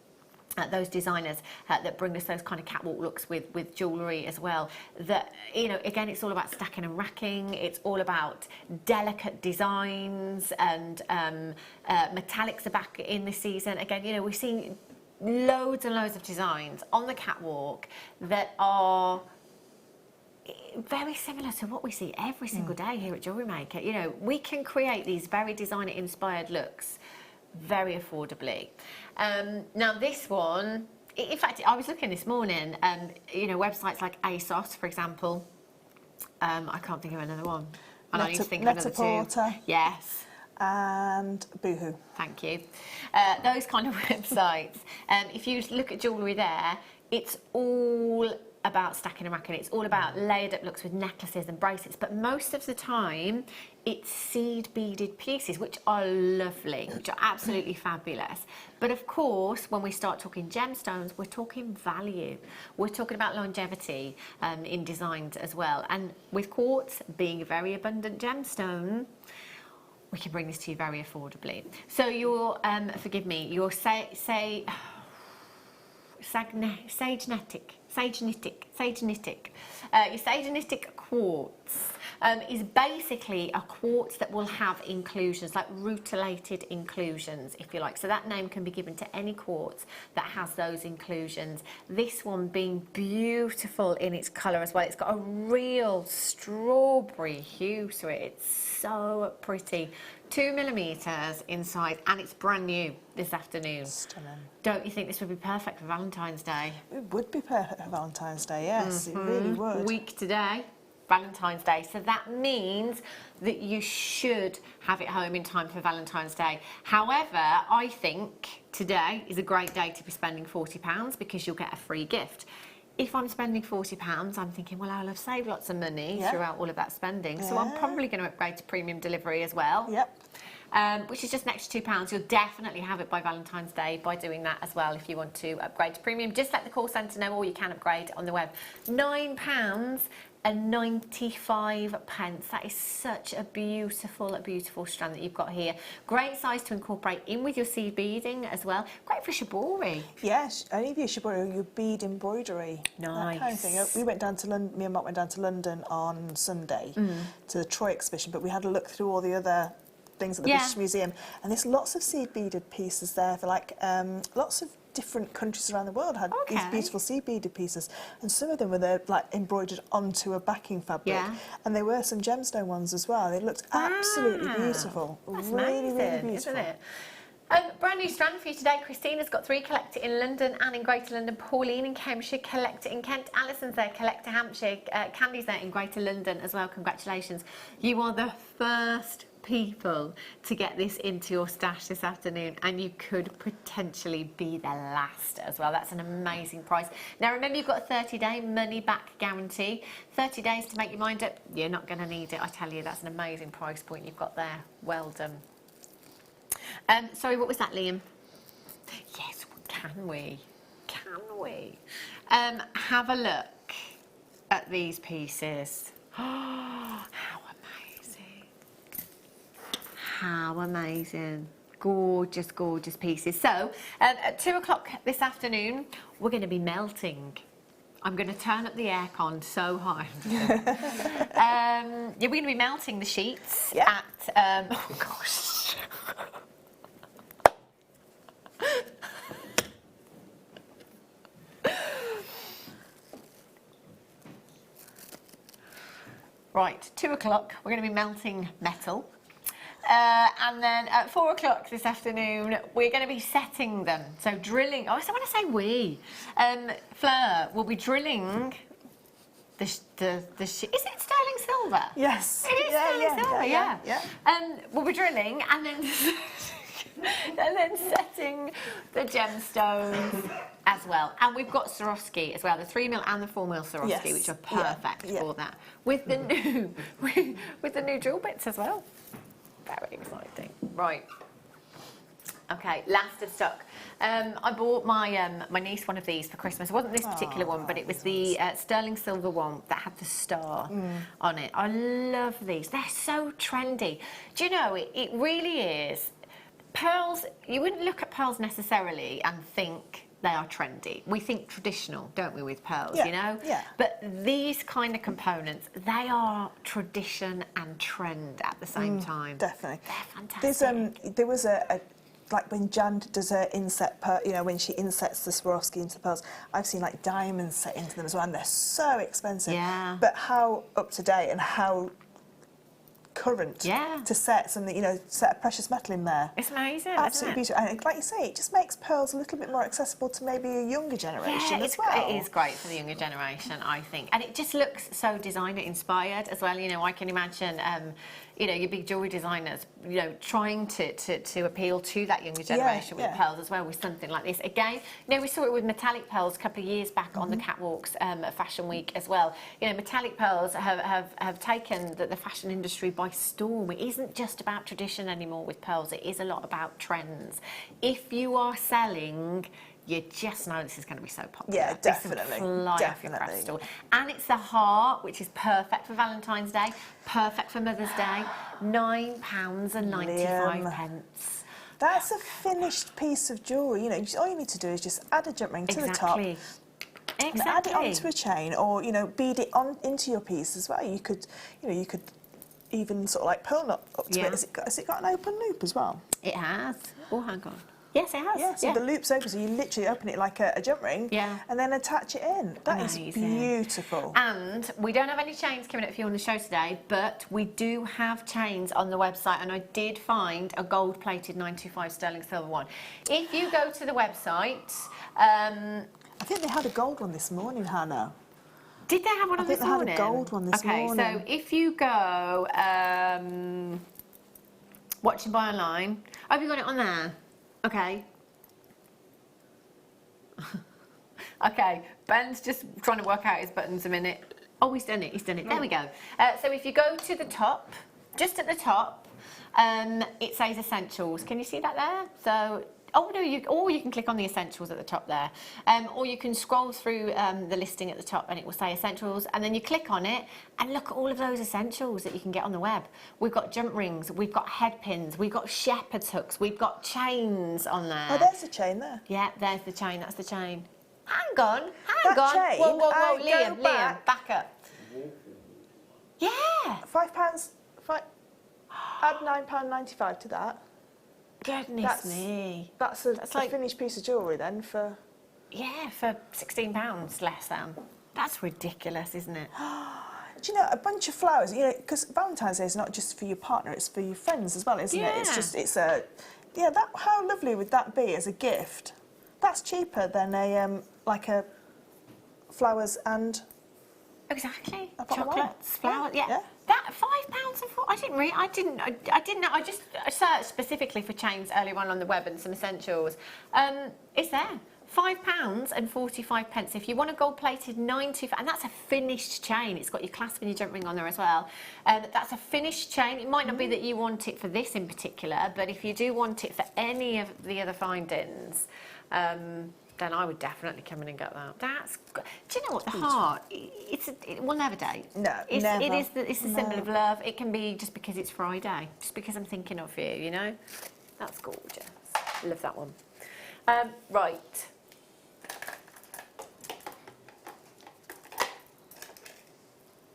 those designers that bring us those kind of catwalk looks with jewellery as well. That, you know, again, it's all about stacking and racking. It's all about delicate designs, and metallics are back in this season. Again, you know, we've seen loads and loads of designs on the catwalk that are very similar to what we see every single day here at Jewellery Maker. You know, we can create these very designer-inspired looks very affordably. Now this one, in fact, I was looking this morning, you know, websites like ASOS, for example. I can't think of another one. And I need to think of another two. Yes. And Boohoo. Thank you. Those kind of websites. If you look at jewellery there, it's all about stacking and racking. It's all about layered up looks with necklaces and bracelets, but most of the time it's seed beaded pieces, which are lovely, which are absolutely fabulous. But of course, when we start talking gemstones, we're talking value. We're talking about longevity in designs as well. And with quartz being a very abundant gemstone, we can bring this to you very affordably. So your, forgive me, your sagenitic quartz is basically a quartz that will have inclusions, like rutilated inclusions, if you like. So that name can be given to any quartz that has those inclusions. This one being beautiful in its colour as well. It's got a real strawberry hue to it. It's so pretty. 2 millimeters inside, and it's brand new this afternoon. Stunning. Don't you think this would be perfect for Valentine's Day? It would be perfect for Valentine's Day, yes, it really would. Week today, Valentine's Day. So that means that you should have it home in time for Valentine's Day. However, I think today is a great day to be spending £40 because you'll get a free gift. If I'm spending £40, I'm thinking, well, I'll have saved lots of money throughout all of that spending. So I'm probably going to upgrade to premium delivery as well. Yep. Which is just an extra £2. You'll definitely have it by Valentine's Day by doing that as well if you want to upgrade to premium. Just let the call centre know, or you can upgrade on the web. £9.95. That is such a beautiful strand that you've got here. Great size to incorporate in with your seed beading as well. Great for shibori. Yes, any of your shibori, your bead embroidery. Nice. That kind of thing. We went down to London, me and Mark went down to London on Sunday to the Troy exhibition, but we had a look through all the other things at the British Museum, and there's lots of seed beaded pieces there for like lots of different countries around the world had these beautiful seed beaded pieces, and some of them were like embroidered onto a backing fabric, and there were some gemstone ones as well. It looked absolutely beautiful. That's really amazing, beautiful, isn't it? Brand new strand for you today. Christina's got 3, collect it in London and in Greater London. Pauline in Cambridgeshire, collect it in Kent. Alison's there, collect to Hampshire. Candy's there in Greater London as well. Congratulations. You are the first people to get this into your stash this afternoon, and you could potentially be the last as well. That's an amazing price. Now remember, you've got a 30-day money back guarantee. 30 days to make your mind up. You're not going to need it, I tell you. That's an amazing price point you've got there. Well done. Sorry, what was that, Liam? Yes, can we? Can we? Have a look at these pieces. Oh, how amazing. How amazing. Gorgeous, gorgeous pieces. So, at 2 o'clock this afternoon, we're going to be melting. I'm going to turn up the aircon so high. We're going to be melting the sheets at... oh, gosh. Right, 2 o'clock, we're going to be melting metal. And then at 4 o'clock this afternoon, we're going to be setting them. So drilling, I want to say we. Fleur will be drilling the is it sterling silver? Yes. It is sterling silver, yeah. We'll be drilling and then... and then setting the gemstones as well. And we've got Swarovski as well, the 3mm and the 4mm Swarovski, which are perfect for that. With the new with the new drill bits as well. Very exciting. Right. Okay, last of stock. I bought my my niece one of these for Christmas. It wasn't this particular one, but it was the sterling silver one that had the star on it. I love these. They're so trendy. Do you know, it really is. Pearls, you wouldn't look at pearls necessarily and think they are trendy. We think traditional, don't we, with pearls, you know? Yeah. But these kind of components, they are tradition and trend at the same time. Definitely. They're fantastic. There was a like when Jan does her inset, you know, when she insets the Swarovski into the pearls, I've seen like diamonds set into them as well, and they're so expensive. Yeah. But how up to date and how current to set something, you know, set a precious metal in there. It's amazing. Absolutely beautiful. And like you say, it just makes pearls a little bit more accessible to maybe a younger generation as well. It is great for the younger generation, I think. And it just looks so designer inspired as well. You know, I can imagine, you know, your big jewellery designers, you know, trying to appeal to that younger generation with pearls as well with something like this. Again, you know, we saw it with metallic pearls a couple of years back on the catwalks at Fashion Week as well. You know, metallic pearls have taken the fashion industry by storm. It isn't just about tradition anymore with pearls. It is a lot about trends. If you are selling, you just know this is going to be so popular. Yeah, definitely. This will fly off your crystal. And it's the heart, which is perfect for Valentine's Day, perfect for Mother's Day. £9.95. That's a finished piece of jewellery. You know, all you need to do is just add a jump ring to the top. And add it onto a chain, or, you know, bead it on into your piece as well. You could, you know, you could even sort of like pearl knot up to it. Has it got an open loop as well? It has. Oh, hang on. Yes, it has. Yeah, so the loop's open, so you literally open it like a jump ring and then attach it in. That is beautiful. And we don't have any chains coming up for you on the show today, but we do have chains on the website, and I did find a gold-plated 925 sterling silver one. If you go to the website... I think they had a gold one this morning, Hannah. Did they have one on this morning? I think they had a gold one this morning. Okay, so if you go... watch and buy online... Oh, have you got it on there? Okay. Okay, Ben's just trying to work out his buttons a minute. Oh, he's done it, There we go. So if you go to the top, just at the top, it says Essentials. Can you see that there? So, oh no, or you can click on the Essentials at the top there. Or you can scroll through the listing at the top and it will say Essentials, and then you click on it and look at all of those essentials that you can get on the web. We've got jump rings, we've got head pins, we've got shepherd's hooks, we've got chains on there. Oh, there's the chain there. Yeah, there's the chain, that's the chain. Hang on. Chain, whoa, Liam, back up. Yeah. £5, add £9.95 to that. Goodness me. That's a finished piece of jewellery then for... Yeah, for £16 less than. That's ridiculous, isn't it? Do you know, a bunch of flowers, you know, because Valentine's Day is not just for your partner, it's for your friends as well, isn't it? It's just, how lovely would that be as a gift? That's cheaper than like a flowers and... Exactly. Chocolates, flowers, yeah. That £5 and I didn't know. I just searched specifically for chains earlier on the web and some essentials. It's there. £5.45. If you want a gold-plated 90, and that's a finished chain. It's got your clasp and your jump ring on there as well. That's a finished chain. It might not be that you want it for this in particular, but if you do want it for any of the other findings, then I would definitely come in and get that. Do you know what? The heart, it will never date. No, never. It's the symbol of love. It can be just because it's Friday, just because I'm thinking of you, you know? That's gorgeous. Love that one. Right.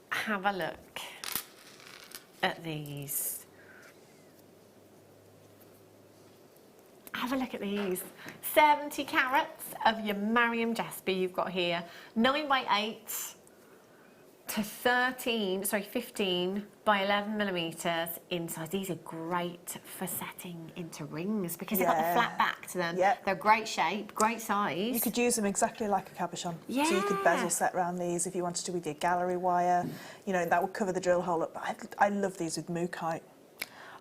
Have a look at these. Have a look at these. 70 carats of your Mariam Jasper you've got here. 9x8 to 15 by 11 millimetres in size. These are great for setting into rings because they've got the flat back to them. Yep. They're great shape, great size. You could use them exactly like a cabochon. Yeah. So you could bezel set around these if you wanted to with your gallery wire. You know, that would cover the drill hole up. I love these with mookaite.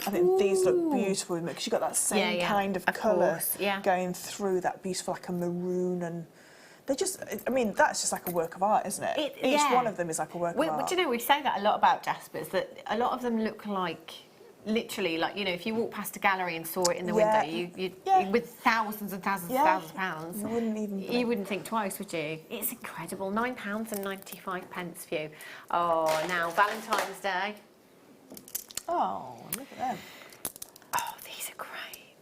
I think these look beautiful because you've got that same kind of colour going through that beautiful, like a maroon, and they just, I mean, that's just like a work of art, isn't it? Each one of them is like a work of art. Do you know, we say that a lot about Jaspers, that a lot of them look like, literally, like, you know, if you walk past a gallery and saw it in the window, you with thousands and thousands and thousands of pounds, you wouldn't think twice, would you? It's incredible. £9.95 for you. Oh, now, Valentine's Day. Oh, look at them. Oh, these are great.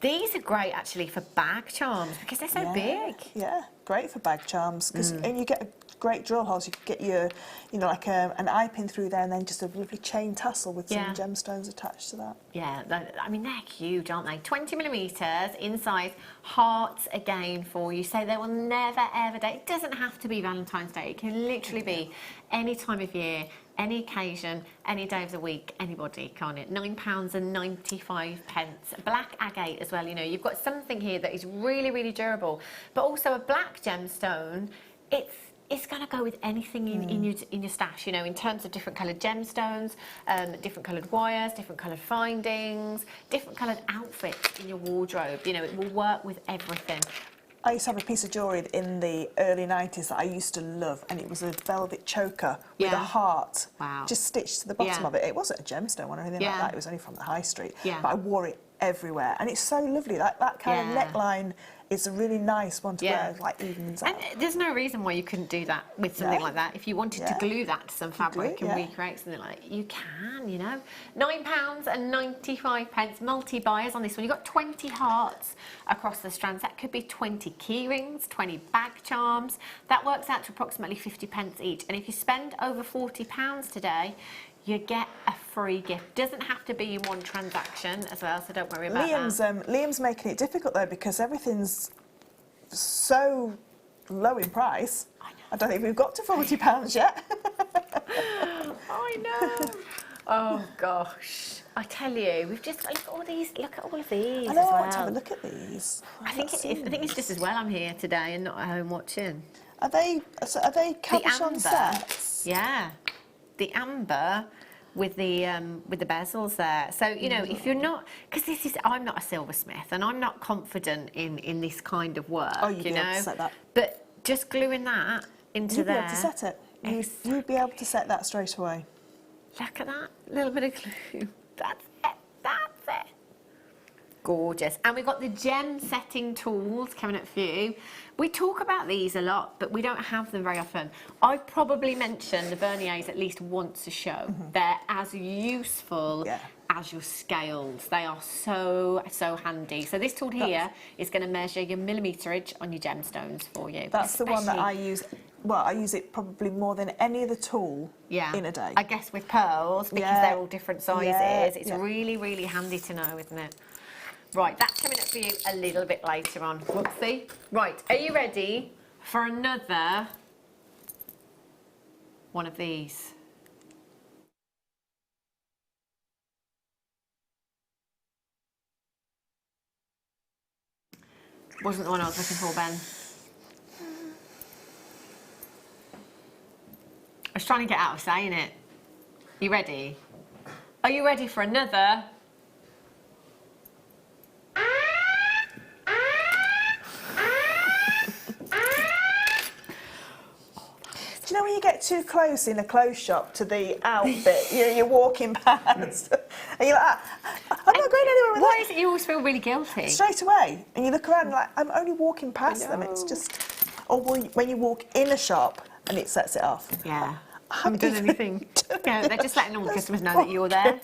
These are great, actually, for bag charms, because they're so big. Yeah, great for bag charms, and you get a great drill holes. You could get your, you know, like an eye pin through there, and then just a lovely chain tassel with some gemstones attached to that. Yeah, I mean, they're huge, aren't they? 20 millimetres in size, hearts again for you. So they will never, ever date. It doesn't have to be Valentine's Day. It can literally be any time of year, any occasion, any day of the week, anybody, can't it? £9.95. Black agate as well, you know. You've got something here that is really, really durable, but also a black gemstone. it's going to go with anything in your stash, you know, in terms of different coloured gemstones, different coloured wires, different coloured findings, different coloured outfits in your wardrobe. You know, it will work with everything. I used to have a piece of jewellery in the early 90s that I used to love, and it was a velvet choker with a heart just stitched to the bottom of it. It wasn't a gemstone one or anything like that, it was only from the high street, but I wore it everywhere, and it's so lovely. That kind of neckline is a really nice one to wear, like evens out. And there's no reason why you couldn't do that with something like that. If you wanted to glue that to some fabric and recreate something like that, you can, you know. £9.95, multi-buyers on this one. You've got 20 hearts across the strands. That could be 20 key rings, 20 bag charms. That works out to approximately 50p each. And if you spend over £40 today, you get a free gift. Doesn't have to be in one transaction as well, so don't worry about that. Liam's making it difficult though, because everything's so low in price. I don't think we've got to £40 yet. I know. Oh gosh. I tell you, we've just look at all these. Look at all of these. I know. As well. I want to have a look at these. I think it's just as well I'm here today and not at home watching. Are they cabochon sets? Yeah. The amber with the bezels there. So you know, if you're not, because I'm not a silversmith and I'm not confident in this kind of work. Oh, you'd be able to set that. But just gluing that into there. You'd be able to set it. You'd be able to set that straight away. Look at that little bit of glue. That's it. That's it. Gorgeous. And we've got the gem setting tools coming up for you. We talk about these a lot, but we don't have them very often. I probably mention the verniers at least once a show. They're as useful as your scales. They are so handy. So this tool here is going to measure your millimeterage on your gemstones for you. That's the one that I use. Well, I use it probably more than any other tool in a day. I guess with pearls, because they're all different sizes, it's really, really handy to know, isn't it? Right, that's coming up for you a little bit later on. Whoopsie. Right, are you ready for another one of these? Wasn't the one I was looking for, Ben. I was trying to get out of saying it. You ready? Are you ready for another? Do you know when you get too close in a clothes shop to the outfit, you're walking past, and you're like, I'm not going anywhere with Why that. is it you always feel really guilty? Straight away, and you look around like, I'm only walking past them. It's just, or when you walk in a shop and it sets it off. Yeah. I haven't done anything. Yeah, they're just letting all the customers know that you're there.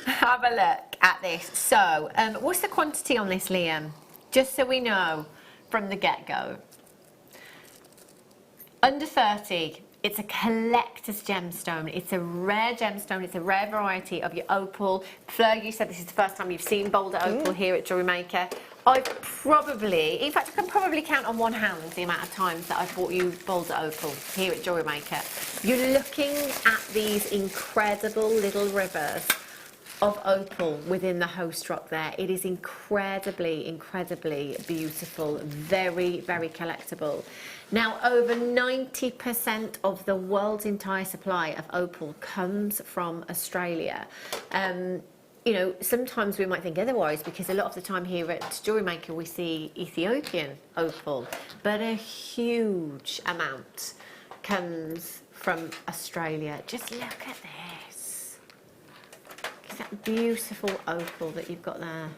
Have a look at this. So, what's the quantity on this, Liam? Just so we know from the get-go. Under 30, it's a collector's gemstone. It's a rare gemstone. It's a rare variety of your opal. Fleur, you said this is the first time you've seen boulder opal here at Jewellery Maker. I've probably, in fact, I can probably count on one hand the amount of times that I've bought you boulder opal here at Jewellery Maker. You're looking at these incredible little rivers of opal within the host rock there. It is incredibly, incredibly beautiful, very, very collectible. Now, over 90% of the world's entire supply of opal comes from Australia. You know, sometimes we might think otherwise, because a lot of the time here at Jewellery Maker we see Ethiopian opal, but a huge amount comes from Australia. Just look at this. Is that beautiful opal that you've got there?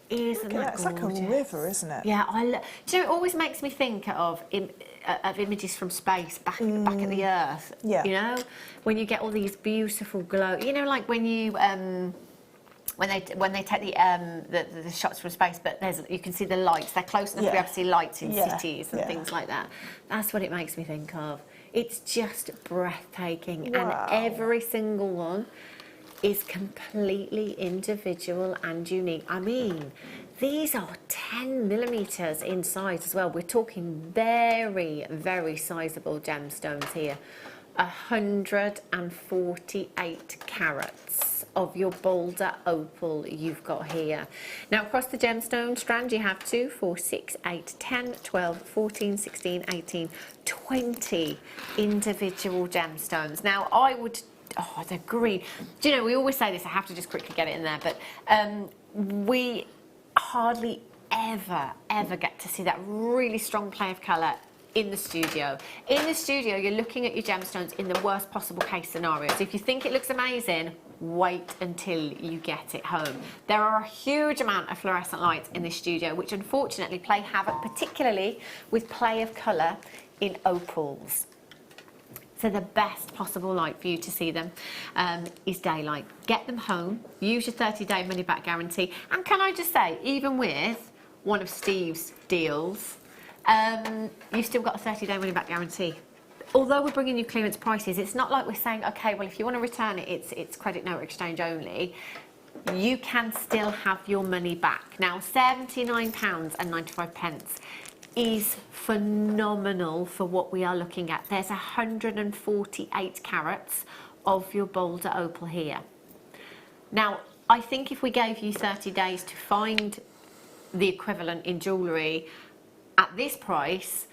Isn't that It's gorgeous? like a river, isn't it? Yeah, do you know, it always makes me think of images from space back at the Earth. Yeah. You know, when you get all these beautiful glow. You know, like when you when they take the shots from space, but you can see the lights. They're close enough to be able to see lights in cities and things like that. That's what it makes me think of. It's just breathtaking, and every single one is completely individual and unique. I mean, these are 10 millimeters in size as well. We're talking very, very sizable gemstones here. 148 carats of your bolder opal you've got here. Now across the gemstone strand you have 2, 4, 6, 8, 10, 12, 14, 16, 18, 20 individual gemstones. Now I would, oh, they're green. Do you know, we always say this, I have to just quickly get it in there, but we hardly ever get to see that really strong play of colour in the studio. In the studio, you're looking at your gemstones in the worst possible case scenario. So if you think it looks amazing, wait until you get it home. There are a huge amount of fluorescent lights in this studio, which unfortunately play havoc, particularly with play of colour in opals. So the best possible light for you to see them is daylight. Get them home, use your 30-day money-back guarantee, and can I just say, even with one of Steve's deals, you've still got a 30-day money-back guarantee. Although we're bringing you clearance prices, it's not like we're saying, okay, well, if you want to return it, it's credit note exchange only. You can still have your money back. Now, £79.95 is phenomenal for what we are looking at. There's 148 carats of your bolder opal here. Now, I think if we gave you 30 days to find the equivalent in jewellery at this price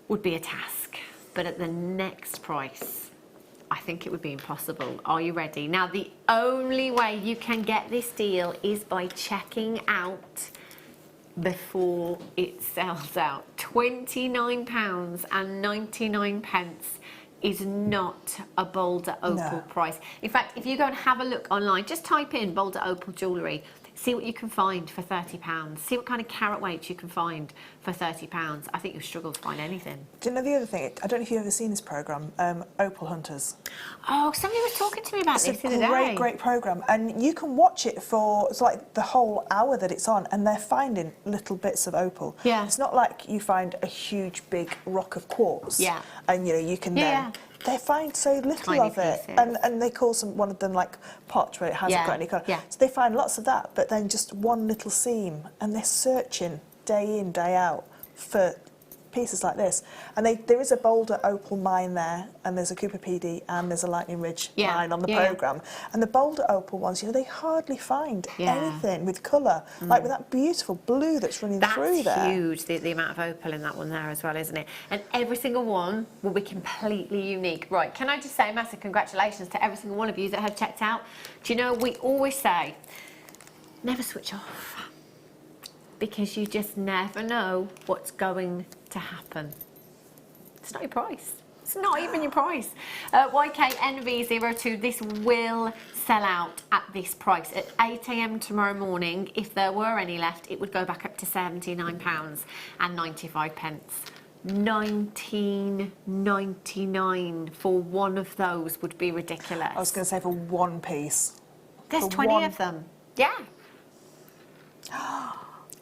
would be a task, but at the next price I think it would be impossible. Are you ready? Now the only way you can get this deal is by checking out before it sells out. £29.99 is not a bolder opal price. In fact, if you go and have a look online, just type in bolder opal jewellery, see what you can find for £30. See what kind of carat weights you can find for £30. I think you'll struggle to find anything. Do you know the other thing? I don't know if you've ever seen this programme, Opal Hunters. Oh, somebody was talking to me about this the other day. It's a great programme, and you can watch it for, it's like the whole hour that it's on, and they're finding little bits of opal. Yeah. It's not like you find a huge big rock of quartz. Yeah. And, you know, you can then... They find so little Tiny of it, pieces. and they call one of them like pot where it hasn't got any colour. Yeah. So they find lots of that, but then just one little seam, and they're searching day in, day out for pieces like this. And there is a bolder opal mine there, and there's a Cooper PD, and there's a Lightning Ridge mine on the programme. And the bolder opal ones, you know, they hardly find anything with colour, like with that beautiful blue that's running through there. That's huge, the amount of opal in that one there as well, isn't it? And every single one will be completely unique. Right, can I just say massive congratulations to every single one of you that have checked out. Do you know, we always say, never switch off, because you just never know what's going to happen. It's not your price. It's not even your price. YKNV02, this will sell out at this price. At 8 AM tomorrow morning, if there were any left, it would go back up to £79.95. £19.99 for one of those would be ridiculous. I was going to say for one piece. There's for 20 of them. Yeah.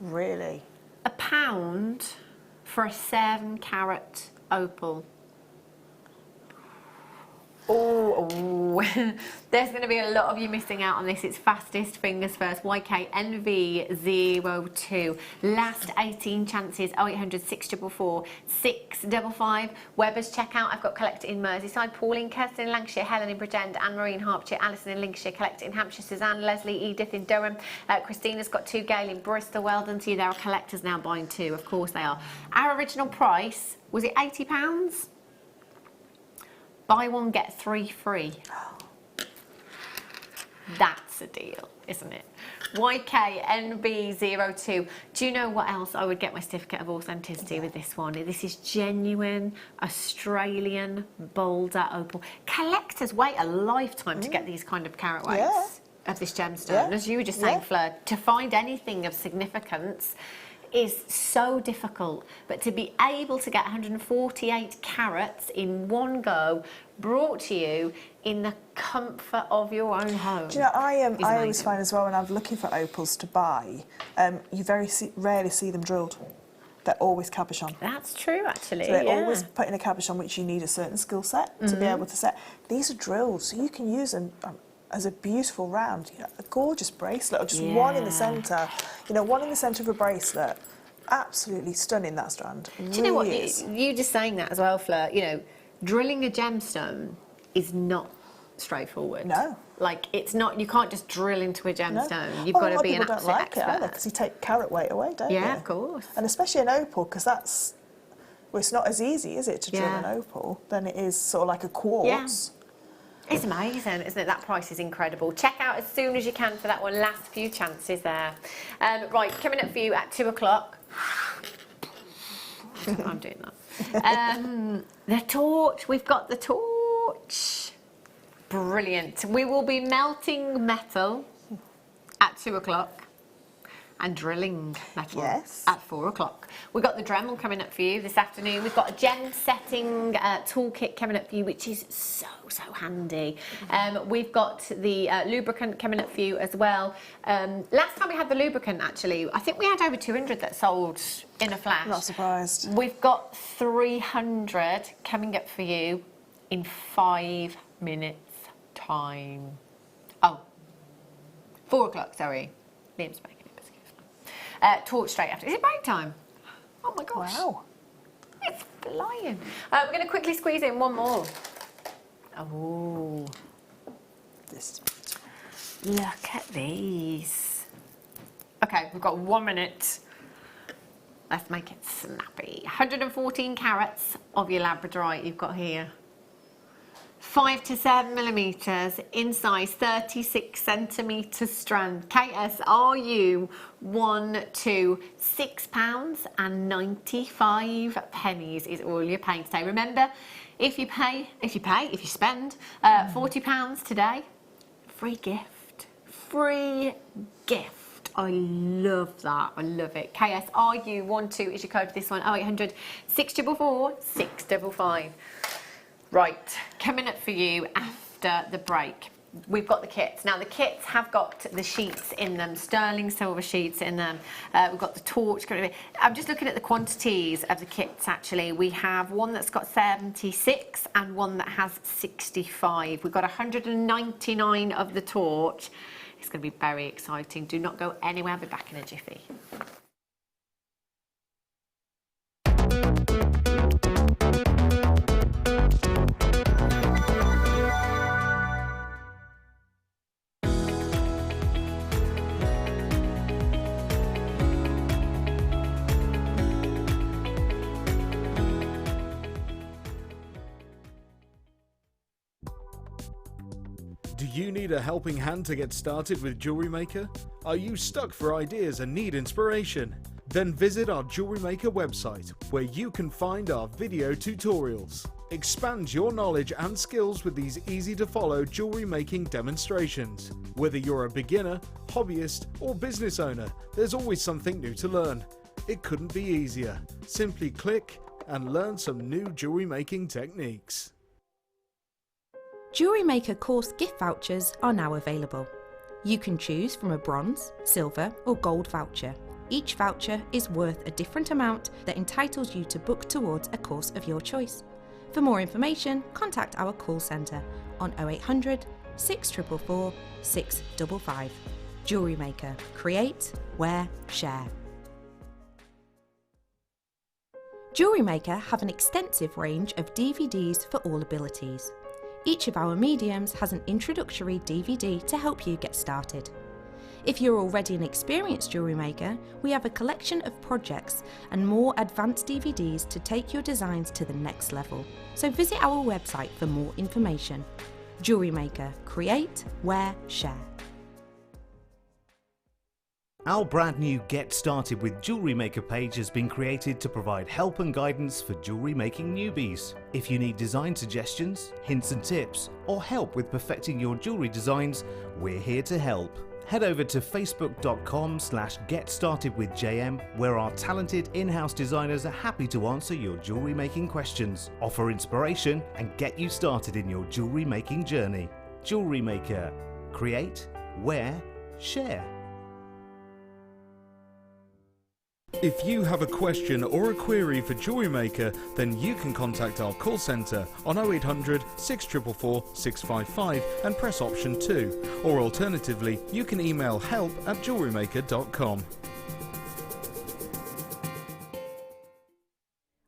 Really? £1 for a 7-carat opal. Oh, there's going to be a lot of you missing out on this. It's fastest fingers first. YKNV02. Last 18 chances. 0800 644 655. Weber's checkout. I've got Collect in Merseyside. Pauline, Kirsten in Lancashire. Helen in Bridgend. Anne-Marie in Hertfordshire. Alison in Lincolnshire. Collect in Hampshire. Suzanne, Leslie, Edith in Durham. Christina's got 2. Gail in Bristol. Well done to you. There are collectors now buying 2. Of course they are. Our original price, was it £80? Buy one, get 3 free. That's a deal, isn't it? YKNB02. Do you know what else I would get my certificate of authenticity with this one? This is genuine Australian bolder opal. Collectors wait a lifetime to get these kind of carat weights of this gemstone. As you were just saying, Fleur, to find anything of significance is so difficult, but to be able to get 148 carats in one go brought to you in the comfort of your own home. Do you know, I always find as well when I'm looking for opals to buy, you rarely see them drilled. They're always cabochon. That's true, actually. So they're always put in a cabochon, which you need a certain skill set to be able to set. These are drilled, so you can use them as a beautiful round, you know, a gorgeous bracelet, or just one in the centre. You know, one in the centre of a bracelet. Absolutely stunning, that strand. Do you know what? You just saying that as well, Fleur, you know, drilling a gemstone is not straightforward. No. Like, it's not, you can't just drill into a gemstone. You've got to be an absolute don't like expert. it either, because you take carat weight away, don't you? Yeah, of course. And especially an opal, because that's, well, it's not as easy, is it, to drill an opal than it is sort of like a quartz. It's amazing, isn't it? That price is incredible. Check out as soon as you can for that one. Last few chances there. Right, coming up for you at 2 o'clock. I'm doing that. The torch. We've got the torch. Brilliant. We will be melting metal at 2 o'clock and drilling metal at 4 o'clock. We've got the Dremel coming up for you this afternoon. We've got a gem setting toolkit coming up for you, which is so handy. We've got the lubricant coming up for you as well. Last time we had the lubricant, actually, I think we had over 200 that sold in a flash. Not surprised. We've got 300 coming up for you in 5 minutes time. Oh, 4 o'clock, sorry. Liam's making it biscuits. Torch straight after. Is it break time? Oh my gosh. Wow. It's flying. We're going to quickly squeeze in one more. Oh. This is beautiful. Look at these. Okay, we've got 1 minute. Let's make it snappy. 114 carats of your labradorite you've got here. 5 to 7 millimeters in size, 36 centimeter strand. KSRU 1 to £6 and 95 pennies is all you're paying today. Remember, if you spend £40 today, free gift. Free gift. I love that. I love it. KSRU12 is your code for this one. 0800 644 655. Right, coming up for you after the break, we've got the kits. Now, the kits have got the sheets in them, sterling silver sheets in them. We've got the torch. I'm just looking at the quantities of the kits, actually. We have one that's got 76 and one that has 65. We've got 199 of the torch. It's going to be very exciting. Do not go anywhere. I'll be back in a jiffy. Do you need a helping hand to get started with Jewellery Maker? Are you stuck for ideas and need inspiration? Then visit our Jewellery Maker website, where you can find our video tutorials. Expand your knowledge and skills with these easy-to-follow jewellery making demonstrations. Whether you're a beginner, hobbyist, or business owner, there's always something new to learn. It couldn't be easier. Simply click and learn some new jewellery making techniques. Jewellery Maker course gift vouchers are now available. You can choose from a bronze, silver or gold voucher. Each voucher is worth a different amount that entitles you to book towards a course of your choice. For more information, contact our call centre on 0800 644 655. Jewellery Maker. Create, wear, share. Jewellery Maker have an extensive range of DVDs for all abilities. Each of our mediums has an introductory DVD to help you get started. If you're already an experienced jewellery maker, we have a collection of projects and more advanced DVDs to take your designs to the next level. So visit our website for more information. Jewellery Maker. Create, wear, share. Our brand new Get Started with Jewellery Maker page has been created to provide help and guidance for jewellery making newbies. If you need design suggestions, hints and tips, or help with perfecting your jewellery designs, we're here to help. Head over to facebook.com/getstartedwithjm, where our talented in-house designers are happy to answer your jewellery making questions, offer inspiration, and get you started in your jewellery making journey. Jewellery Maker. Create, wear, share. If you have a question or a query for Jewellery Maker, then you can contact our call centre on 0800 644 655 and press option 2, or alternatively you can email help@jewellerymaker.com.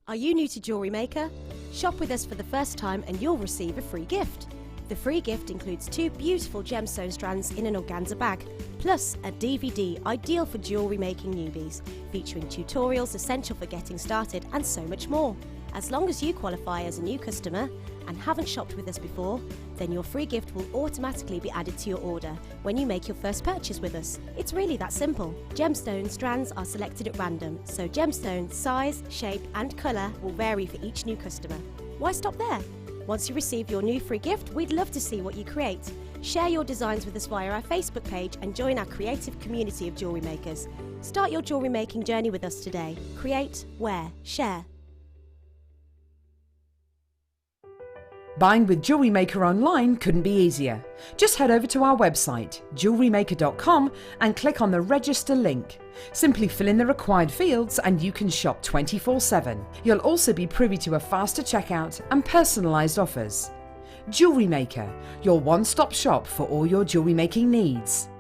Are you new to Jewellery Maker? Shop with us for the first time and you'll receive a free gift. The free gift includes 2 beautiful gemstone strands in an organza bag, plus a DVD ideal for jewellery making newbies, featuring tutorials essential for getting started and so much more. As long as you qualify as a new customer and haven't shopped with us before, then your free gift will automatically be added to your order when you make your first purchase with us. It's really that simple. Gemstone strands are selected at random, so gemstone size, shape and colour will vary for each new customer. Why stop there? Once you receive your new free gift, we'd love to see what you create. Share your designs with us via our Facebook page and join our creative community of jewellery makers. Start your jewellery making journey with us today. Create, wear, share. Buying with Jewellery Maker online couldn't be easier. Just head over to our website, JewelleryMaker.com, and click on the register link. Simply fill in the required fields and you can shop 24/7. You'll also be privy to a faster checkout and personalised offers. Jewellery Maker, your one-stop shop for all your jewellery making needs.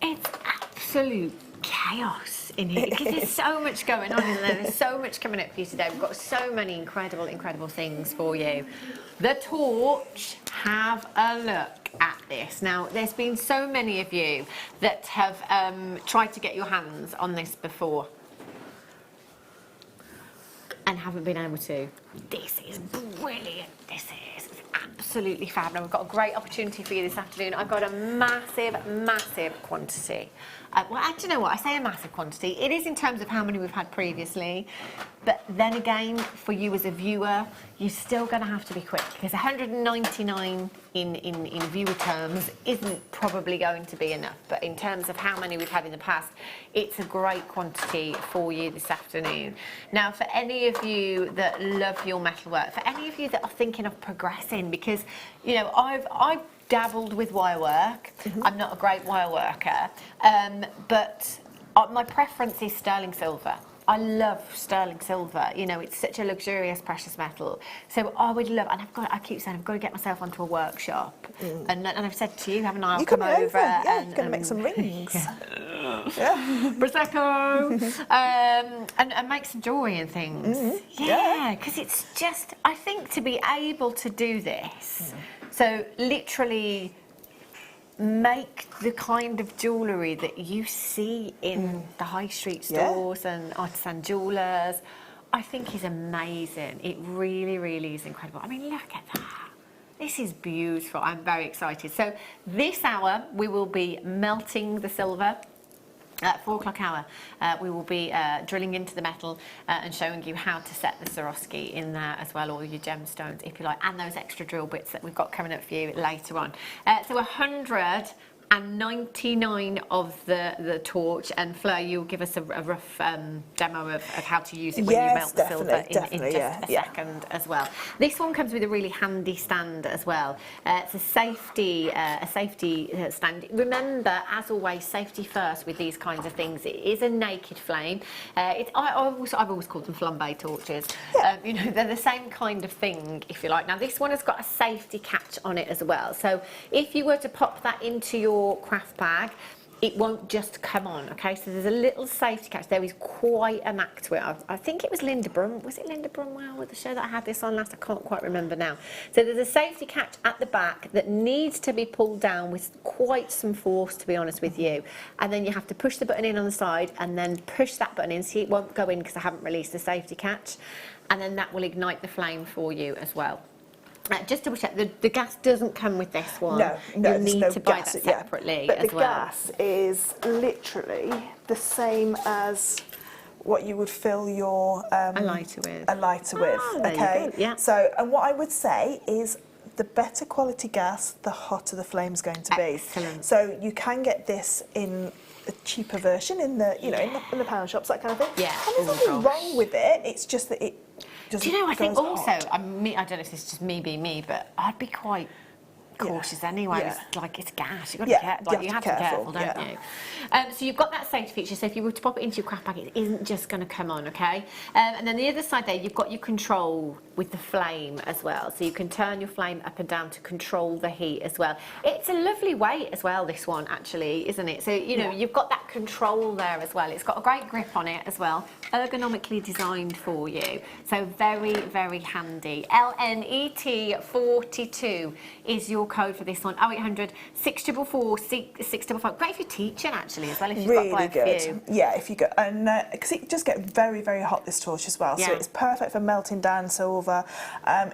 It's absolute chaos in here because there's so much going on in there. There's so much coming up for you today. We've got so many incredible things for you. The torch, have a look at this. Now, there's been so many of you that have tried to get your hands on this before and haven't been able to. This is brilliant. This is absolutely fab. Now, we've got a great opportunity for you this afternoon. I've got a massive quantity. Well, do you know what? I say a massive quantity. It is in terms of how many we've had previously. But then again, for you as a viewer, you're still going to have to be quick because 199 in viewer terms isn't probably going to be enough. But in terms of how many we've had in the past, it's a great quantity for you this afternoon. Now, for any of you that love your metalwork, for any of you that are thinking of progressing, because, you know, I've dabbled with wire work. I'm not a great wire worker, but my preference is sterling silver. I love sterling silver. You know, it's such a luxurious precious metal. So I would love, and I keep saying I've got to get myself onto a workshop. And I've said to you, haven't I? I'll come over. Yeah, you're going to make some rings. Yeah. Prosecco. And make some jewellery and things. Yeah, because it's just, I think to be able to do this, so literally make the kind of jewellery that you see in the high street stores and artisan jewellers, I think is amazing. It really is incredible. I mean, look at that. This is beautiful. I'm very excited. So this hour, we will be melting the silver. At 4 o'clock hour, we will be drilling into the metal and showing you how to set the Swarovski in there as well, all your gemstones, if you like, and those extra drill bits that we've got coming up for you later on. So 199 of the torch, and Fleur, you'll give us a rough demo of how to use it when you melt the silver in just a second as well. This one comes with a really handy stand as well. It's a safety stand. Remember, as always, safety first with these kinds of things. It is a naked flame. I've always called them flambe torches. You know, they're the same kind of thing, if you like. Now, this one has got a safety catch on it as well. So if you were to pop that into your craft bag, it won't just come on, okay? So there's a little safety catch. There is quite a knack to it. I think it was Linda Brum. Was it Linda Brumwell with the show that I had this on last? I can't quite remember now. So there's a safety catch at the back that needs to be pulled down with quite some force, to be honest with you. And then you have to push the button in on the side and then push that button in. See, it won't go in because I haven't released the safety catch. And then that will ignite the flame for you as well. Just to check, the gas doesn't come with this one. No, you need to buy that separately but as the well. gas is literally the same as what you would fill your a lighter with. Okay. There you go. Yeah. So, and what I would say is, the better quality gas, the hotter the flame's going to be. Excellent. So you can get this in a cheaper version in the in the pound shops, that kind of thing. Yeah. And there's nothing wrong with it. It's just that it. Do you know, I think also, I don't know if this is just me being me, but I'd be quite cautious anyway. Yeah. It's like it's gas. You've got Yeah, to be you have to be careful, don't yeah. you? So you've got that safety feature. So if you were to pop it into your craft bag, it isn't just going to come on, okay? And then the other side there, you've got your control with the flame as well. So you can turn your flame up and down to control the heat as well. It's a lovely weight as well, this one, actually, isn't it? So, you know, you've got that control there as well. It's got a great grip on it as well, ergonomically designed for you. So very, very handy. LNET42 is your code for this one. 0800 644 655. Great if you're teaching, actually, as well, if you've Really got quite a few. Yeah, if you go, and because it does get very, very hot, this torch as well. So it's perfect for melting down silver.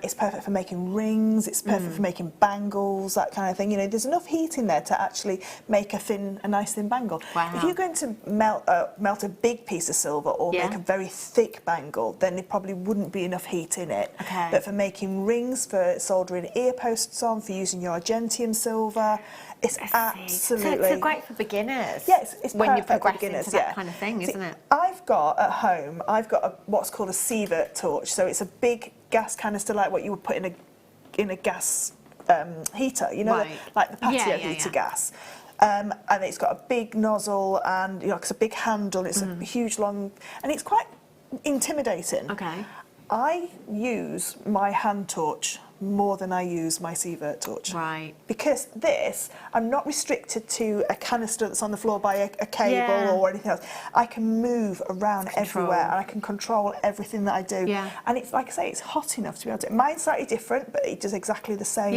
It's perfect for making rings. It's perfect for making bangles, that kind of thing. You know, there's enough heat in there to actually make a nice thin bangle. Wow. If you're going to melt a big piece of silver or make a very thick bangle, then there probably wouldn't be enough heat in it. Okay. But for making rings, for soldering ear posts on, for using your Argentium silver, it's absolutely... So it's great for beginners. Yes, it's when you're perfect for progressing beginners, to that kind of thing, isn't it? I've got at home, what's called a sievert torch. So it's a big gas canister, like what you would put in a gas heater, you know, like the patio heater gas. And it's got a big nozzle and, you know, it's a big handle. It's a huge long, and it's quite intimidating. Okay. I use my hand torch more than I use my sievert torch. Right. Because I'm not restricted to a canister that's on the floor by a cable or anything else. I can move around everywhere and I can control everything that I do. Yeah. And it's, like I say, it's hot enough to be able to... Mine's slightly different, but it does exactly the same...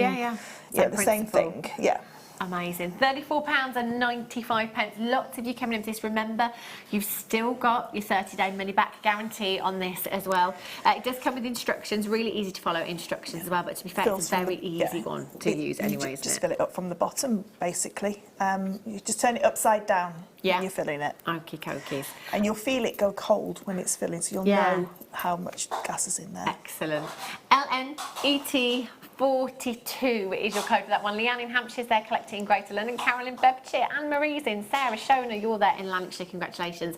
the same thing. Yeah. Amazing. £34.95. Lots of you coming into this. Remember, you've still got your 30-day money-back guarantee on this as well. It does come with instructions, really easy to follow instructions as well, but to be fair, it's a very easy one to use anyway, isn't it? Just fill it up from the bottom, basically. You just turn it upside down when you're filling it. Okie dokies. And you'll feel it go cold when it's filling, so you'll know how much gas is in there. Excellent. LNET 42 is your code for that one. Leanne in Hampshire's there collecting Greater London. Carolyn Bedfordshire. Anne Marie's in. Sarah Shona, you're there in Lanarkshire. Congratulations.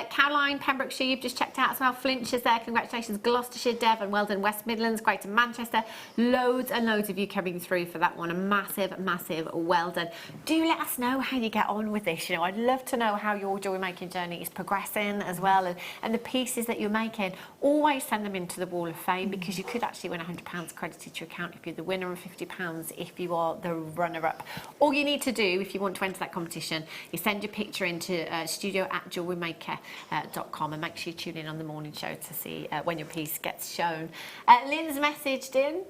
Caroline, Pembrokeshire, you've just checked out as well. Flintshire there. Congratulations. Gloucestershire, Devon, Weldon, West Midlands, Greater Manchester. Loads and loads of you coming through for that one. A massive, massive well done. Do let us know how you get on with this. You know, I'd love to know how your jewellery making journey is progressing as well, and the pieces that you're making. Always send them into the Wall of Fame, because you could actually win £100 credited to your account if you're the winner, and £50 if you are the runner-up. All you need to do if you want to enter that competition is send your picture into studio@JewelleryMaker.com, and make sure you tune in on the morning show to see when your piece gets shown. Lynn's messaged in.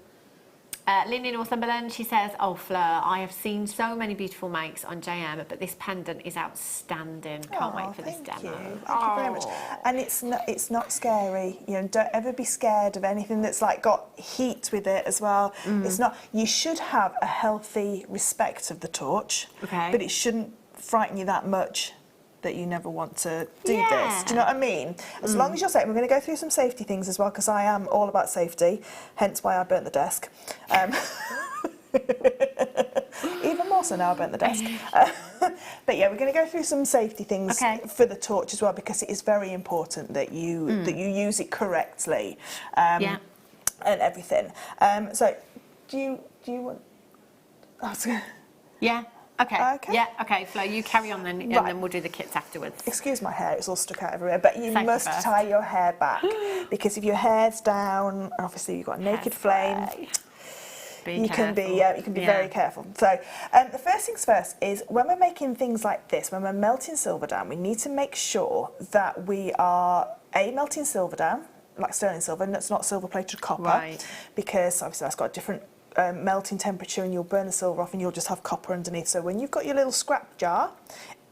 Lynn in Northumberland, she says, "Oh, Fleur, I have seen so many beautiful makes on JM, but this pendant is outstanding. Can't wait for this demo." Thank you very much. And it's not scary. You know, don't ever be scared of anything that's like got heat with it as well. It's not. You should have a healthy respect of the torch, but it shouldn't frighten you that much that you never want to do this. Do you know what I mean? As long as you're safe. We're going to go through some safety things as well, because I am all about safety, hence why I burnt the desk. Even more so now I burnt the desk. But yeah, we're going to go through some safety things for the torch as well, because it is very important that you use it correctly and everything. So do you want... Yeah. Okay. Yeah, okay, Flo, you carry on then, and then we'll do the kits afterwards. Excuse my hair, it's all stuck out everywhere, but you must first. tie your hair back, because if your hair's down, and obviously you've got a naked flame, you can be very careful. So the first things first is, when we're making things like this, when we're melting silver down, we need to make sure that we are melting silver down, like sterling silver, and it's not silver plated copper, because obviously that's got a different melting temperature, and you'll burn the silver off and you'll just have copper underneath. So when you've got your little scrap jar,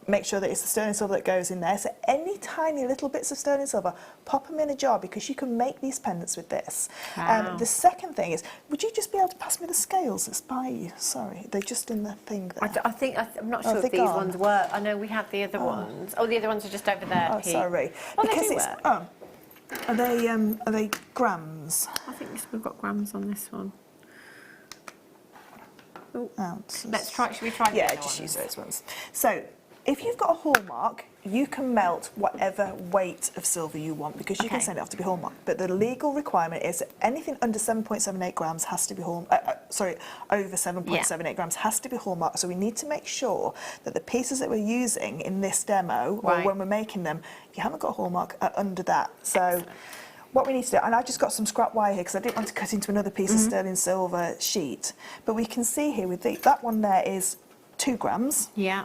make sure that it's the sterling silver that goes in there. So any tiny little bits of sterling silver, pop them in a jar, because you can make these pendants with this. The second thing is, would you just be able to pass me the scales that's by you? Sorry, they're just in the thing there. I'm not sure if these ones work. I know we have the other ones. Oh, the other ones are just over there, Pete. Sorry. Oh, because they do work. Are they grams? I think we've got grams on this one. Ounces. Let's try. Should we try? Yeah, just use those ones. So if you've got a hallmark, you can melt whatever weight of silver you want because you can send it off to be hallmark. But the legal requirement is that anything under 7.78 grams has to be over 7.78 grams has to be hallmark. So we need to make sure that the pieces that we're using in this demo or when we're making them, if you haven't got a hallmark, are under that. So what we need to do, and I've just got some scrap wire here because I didn't want to cut into another piece of sterling silver sheet. But we can see here with that one there is 2 grams. Yeah.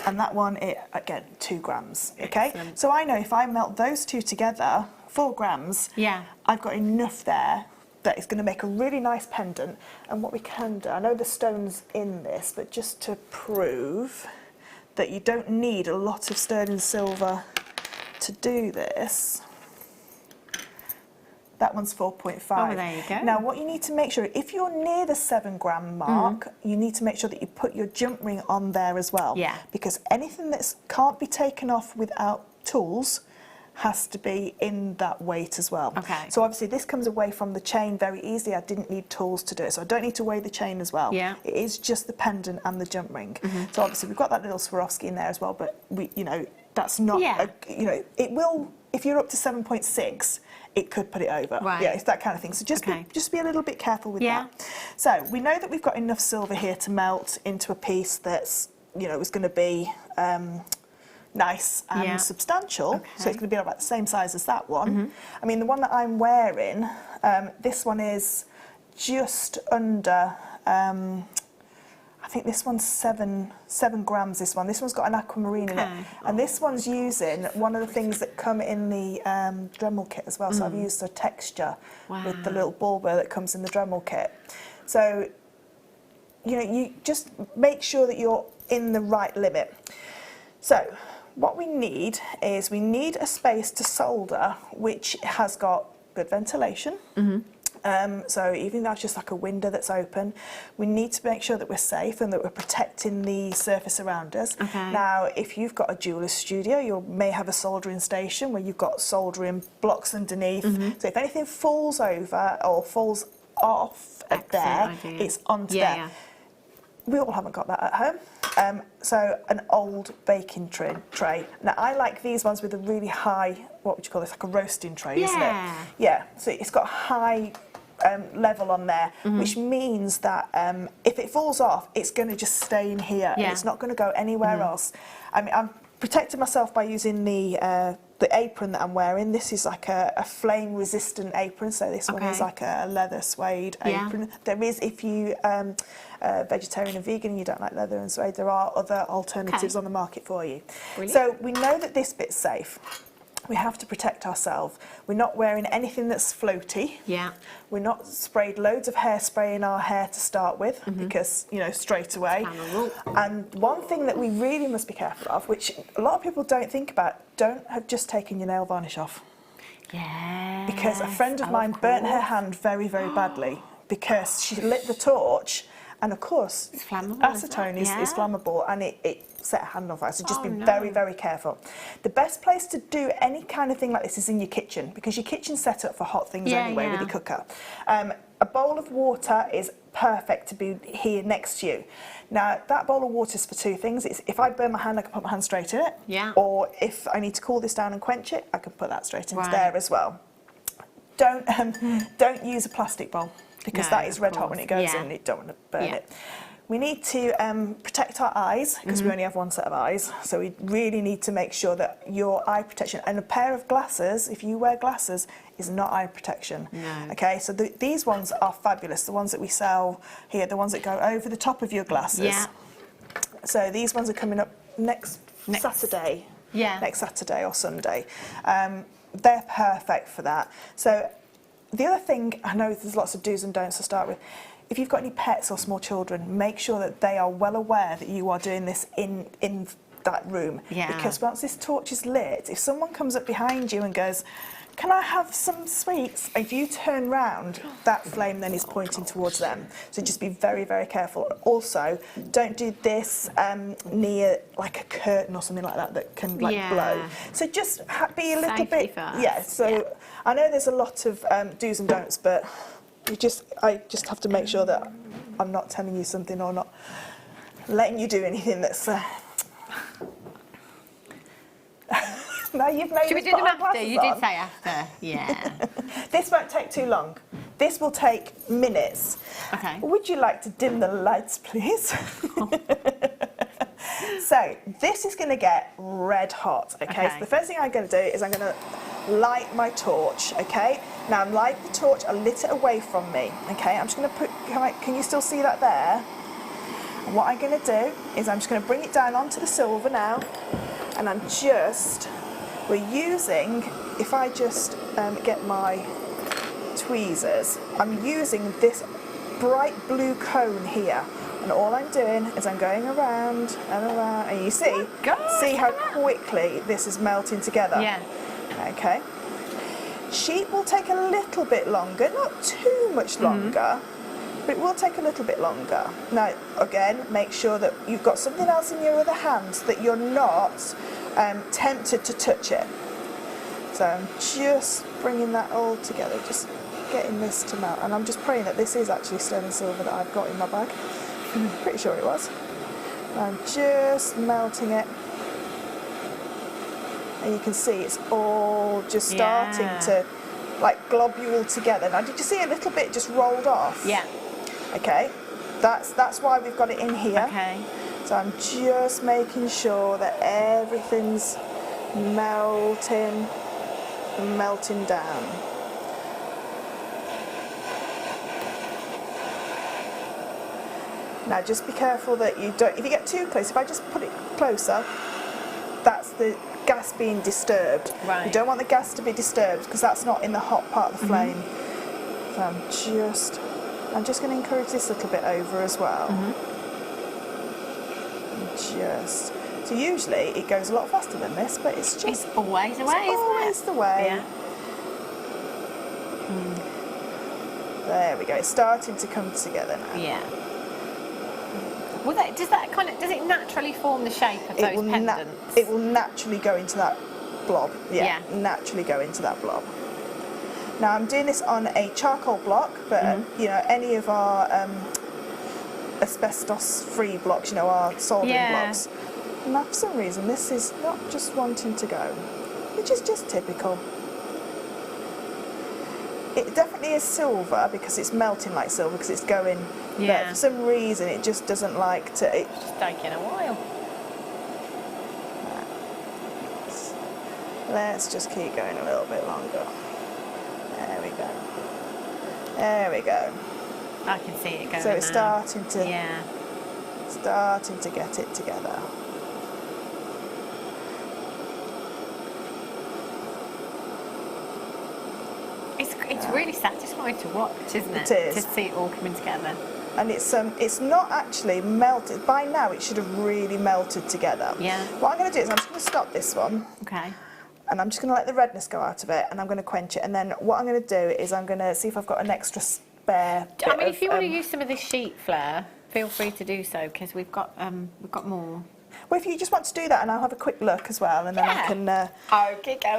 And that one, again, 2 grams, okay? Excellent. So I know if I melt those two together, 4 grams, I've got enough there that it's going to make a really nice pendant. And what we can do, I know the stone's in this, but just to prove that you don't need a lot of sterling silver to do this, that one's 4.5. Oh, there you go. Now, what you need to make sure, if you're near the 7 gram mark, you need to make sure that you put your jump ring on there as well. Yeah. Because anything that can't be taken off without tools has to be in that weight as well. Okay. So obviously this comes away from the chain very easily. I didn't need tools to do it, so I don't need to weigh the chain as well. Yeah. It is just the pendant and the jump ring. So obviously we've got that little Swarovski in there as well, but we, you know, that's not, it will, if you're up to 7.6, it could put it over. Right. Yeah, it's that kind of thing. So just be a little bit careful with that. So we know that we've got enough silver here to melt into a piece that's, you know, is going to be nice and substantial. So it's going to be about the same size as that one. I mean, the one that I'm wearing, this one is just under, I think this one's 7 grams, this one. This one's got an aquamarine in it. And this one's using one of the things that come in the Dremel kit as well. So I've used the texture with the little ball bear that comes in the Dremel kit. So, you know, you just make sure that you're in the right limit. So what we need is we need a space to solder which has got good ventilation. So even though it's just like a window that's open, we need to make sure that we're safe and that we're protecting the surface around us. Now, if you've got a jeweller's studio, you may have a soldering station where you've got soldering blocks underneath. So if anything falls over or falls off it's onto there. We all haven't got that at home. So an old baking tray. Now, I like these ones with a really high, what would you call this, like a roasting tray, isn't it? Yeah, so it's got high level on there, which means that if it falls off, it's going to just stay in here and it's not going to go anywhere else. I mean, I'm protecting myself by using the apron that I'm wearing. This is like a flame resistant apron, so this one is like a leather suede apron. There is, if you vegetarian and vegan and you don't like leather and suede, there are other alternatives on the market for you. So we know that this bit's safe. We have to protect ourselves. We're not wearing anything that's floaty. We're not sprayed loads of hairspray in our hair to start with because, you know, straight away. And one thing that we really must be careful of, which a lot of people don't think about, don't have just taken your nail varnish off. Because a friend of mine burnt her hand very, very badly because she lit the torch and of course it's flammable, acetone is flammable and it set her hand on fire, so just be very, very careful. The best place to do any kind of thing like this is in your kitchen because your kitchen's set up for hot things anyway with your cooker. A bowl of water is perfect to be here next to you. Now, that bowl of water is for 2 things. It's if I burn my hand, I can put my hand straight in it. Or if I need to cool this down and quench it, I can put that straight into there as well. Don't use a plastic bowl because that is red hot when it goes in and you don't want to burn it. We need to protect our eyes because we only have one set of eyes, so we really need to make sure that your eye protection, and a pair of glasses, if you wear glasses, is not eye protection. Okay, so these ones are fabulous, the ones that we sell here, the ones that go over the top of your glasses. So these ones are coming up next Saturday. Next Saturday or Sunday. They're perfect for that. So the other thing, I know there's lots of do's and don'ts to start with. If you've got any pets or small children, make sure that they are well aware that you are doing this in that room. Because once this torch is lit, if someone comes up behind you and goes, "Can I have some sweets?" If you turn round, that flame then is pointing towards them. So just be very, very careful. Also, don't do this near like a curtain or something like that can like blow. So just be a little bit. So I know there's a lot of do's and don'ts, but I just have to make sure that I'm not telling you something or not letting you do anything that's... No, you've made Should we us do put them our after? glasses You did on. say after. Yeah. This won't take too long. This will take minutes. Okay. Would you like to dim the lights, please? So, this is going to get red hot, okay? So the first thing I'm going to do is I'm going to light my torch, okay? Now, I'm lighting the torch, I lit it away from me, okay? I'm just going to put, can you still see that there? And what I'm going to do is I'm just going to bring it down onto the silver now, and we're using, if I just get my tweezers, I'm using this bright blue cone here. And all I'm doing is I'm going around and around, and you see how quickly this is melting together. Yeah. Okay. Sheet will take a little bit longer, not too much longer, but it will take a little bit longer. Now, again, make sure that you've got something else in your other hand so that you're not tempted to touch it. So I'm just bringing that all together, just getting this to melt. And I'm just praying that this is actually sterling silver that I've got in my bag. I'm pretty sure it was. I'm just melting it. And you can see it's all just starting to like globule together. Now, did you see a little bit just rolled off? Yeah. Okay. That's why we've got it in here. Okay. So I'm just making sure that everything's melting down. Now just be careful that you don't, if you get too close, if I just put it closer, that's the gas being disturbed. Right. You don't want the gas to be disturbed because that's not in the hot part of the flame. So I'm just going to encourage this a little bit over as well. So usually it goes a lot faster than this, but it's always the way, isn't it? always the way. Yeah. There we go. It's starting to come together now. Yeah. Well, does it naturally form the shape of those pendants? It will naturally go into that blob. Yeah, naturally go into that blob. Now I'm doing this on a charcoal block, but you know, any of our asbestos-free blocks, you know, our soldering blocks. And for some reason, this is not just wanting to go, which is just typical. It definitely is silver because it's melting like silver because it's going. Yeah. But for some reason, it just doesn't like to. It's just taking a while. Let's just keep going a little bit longer. There we go. There we go. I can see it going. So it's now. starting to get it together. It's really satisfying to watch, isn't it? It is. To see it all coming together. And it's not actually melted. By now it should have really melted together. Yeah. What I'm going to do is I'm just going to stop this one. Okay. And I'm just going to let the redness go out of it, and I'm going to quench it. And then what I'm going to do is I'm going to see if I've got an extra spare bit I mean, if you want to of, use some of this sheet, Fleur, feel free to do so because we've got more. Well, if you just want to do that, and I'll have a quick look as well, and then I can.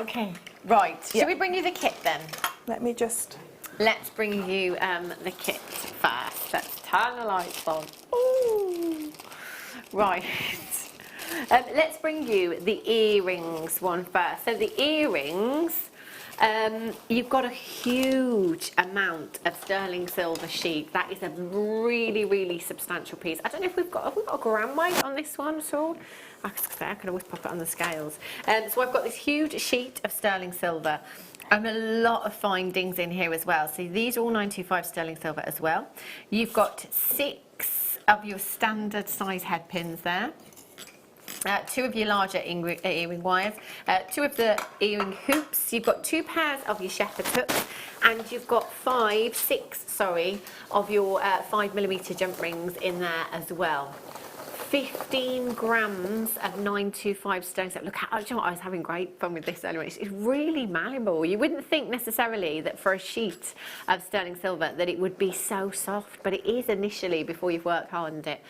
Okay. Right. Should we bring you the kit then? Let me just. Let's bring you the kit first. Let's turn the lights on. Ooh. Right. Let's bring you the earrings one first. So the earrings, you've got a huge amount of sterling silver sheet. That is a really, really substantial piece. I don't know if we've got a gram weight on this one at all. I can always pop it on the scales. So I've got this huge sheet of sterling silver. And a lot of findings in here as well. So these are all 925 sterling silver as well. You've got 6 of your standard size head pins there. 2 of your larger earring wires, 2 of the earring hoops, you've got 2 pairs of your shepherd's hooks, and you've got 6 of your 5mm jump rings in there as well. 15 grams of 925 sterling silver. Look, you know what, I was having great fun with this earlier. It's really malleable. You wouldn't think necessarily that for a sheet of sterling silver that it would be so soft, but it is initially before you've worked hard on it.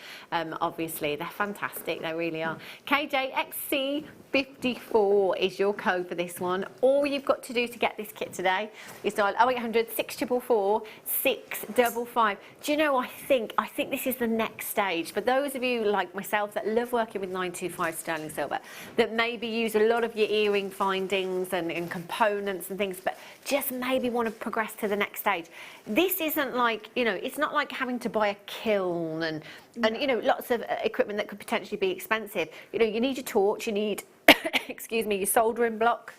Obviously, they're fantastic. They really are. KJXC54 is your code for this one. All you've got to do to get this kit today is dial 0800 644 655. Do you know, I think this is the next stage. For those of you like like myself that love working with 925 sterling silver, that maybe use a lot of your earring findings and components and things, but just maybe want to progress to the next stage. This isn't like, you know, it's not like having to buy a kiln and you know, lots of equipment that could potentially be expensive. You know, you need your torch, you need, excuse me, your soldering block.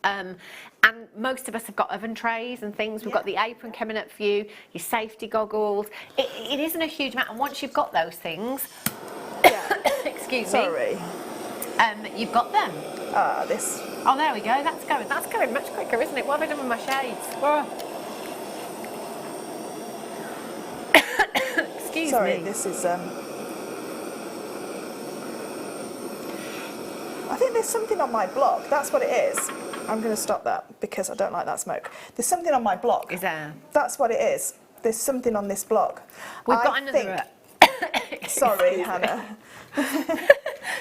And most of us have got oven trays and things. We've got the apron coming up for you, your safety goggles. It isn't a huge amount, and once you've got those things, excuse me. Sorry. You've got them. This. Oh, there we go. That's going much quicker, isn't it? What have I done with my shades? Excuse Sorry, me. this is. I think there's something on my block. That's what it is. I'm going to stop that because I don't like that smoke. There's something on my block. Is there? That's what it is. There's something on this block. We've got another. Sorry, Hannah.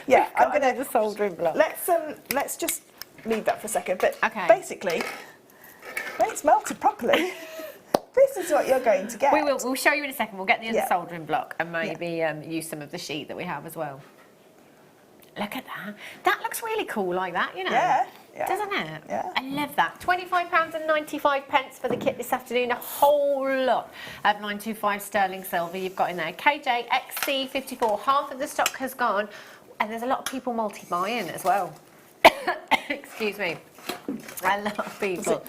Yeah, I'm going to the soldering block. Let's just leave that for a second. But Okay. basically, when it's melted properly, this is what you're going to get. We'll show you in a second. We'll get the other Yeah. soldering block and maybe use some of the sheet that we have as well. Look at that. That looks really cool like that, you know. Yeah. Doesn't it? Yeah. I love that. £25.95 for the kit this afternoon. A whole lot of 925 sterling silver you've got in there. KJ XC54. Half of the stock has gone, and there's a lot of people multi-buying as well. Excuse me. A lot of people.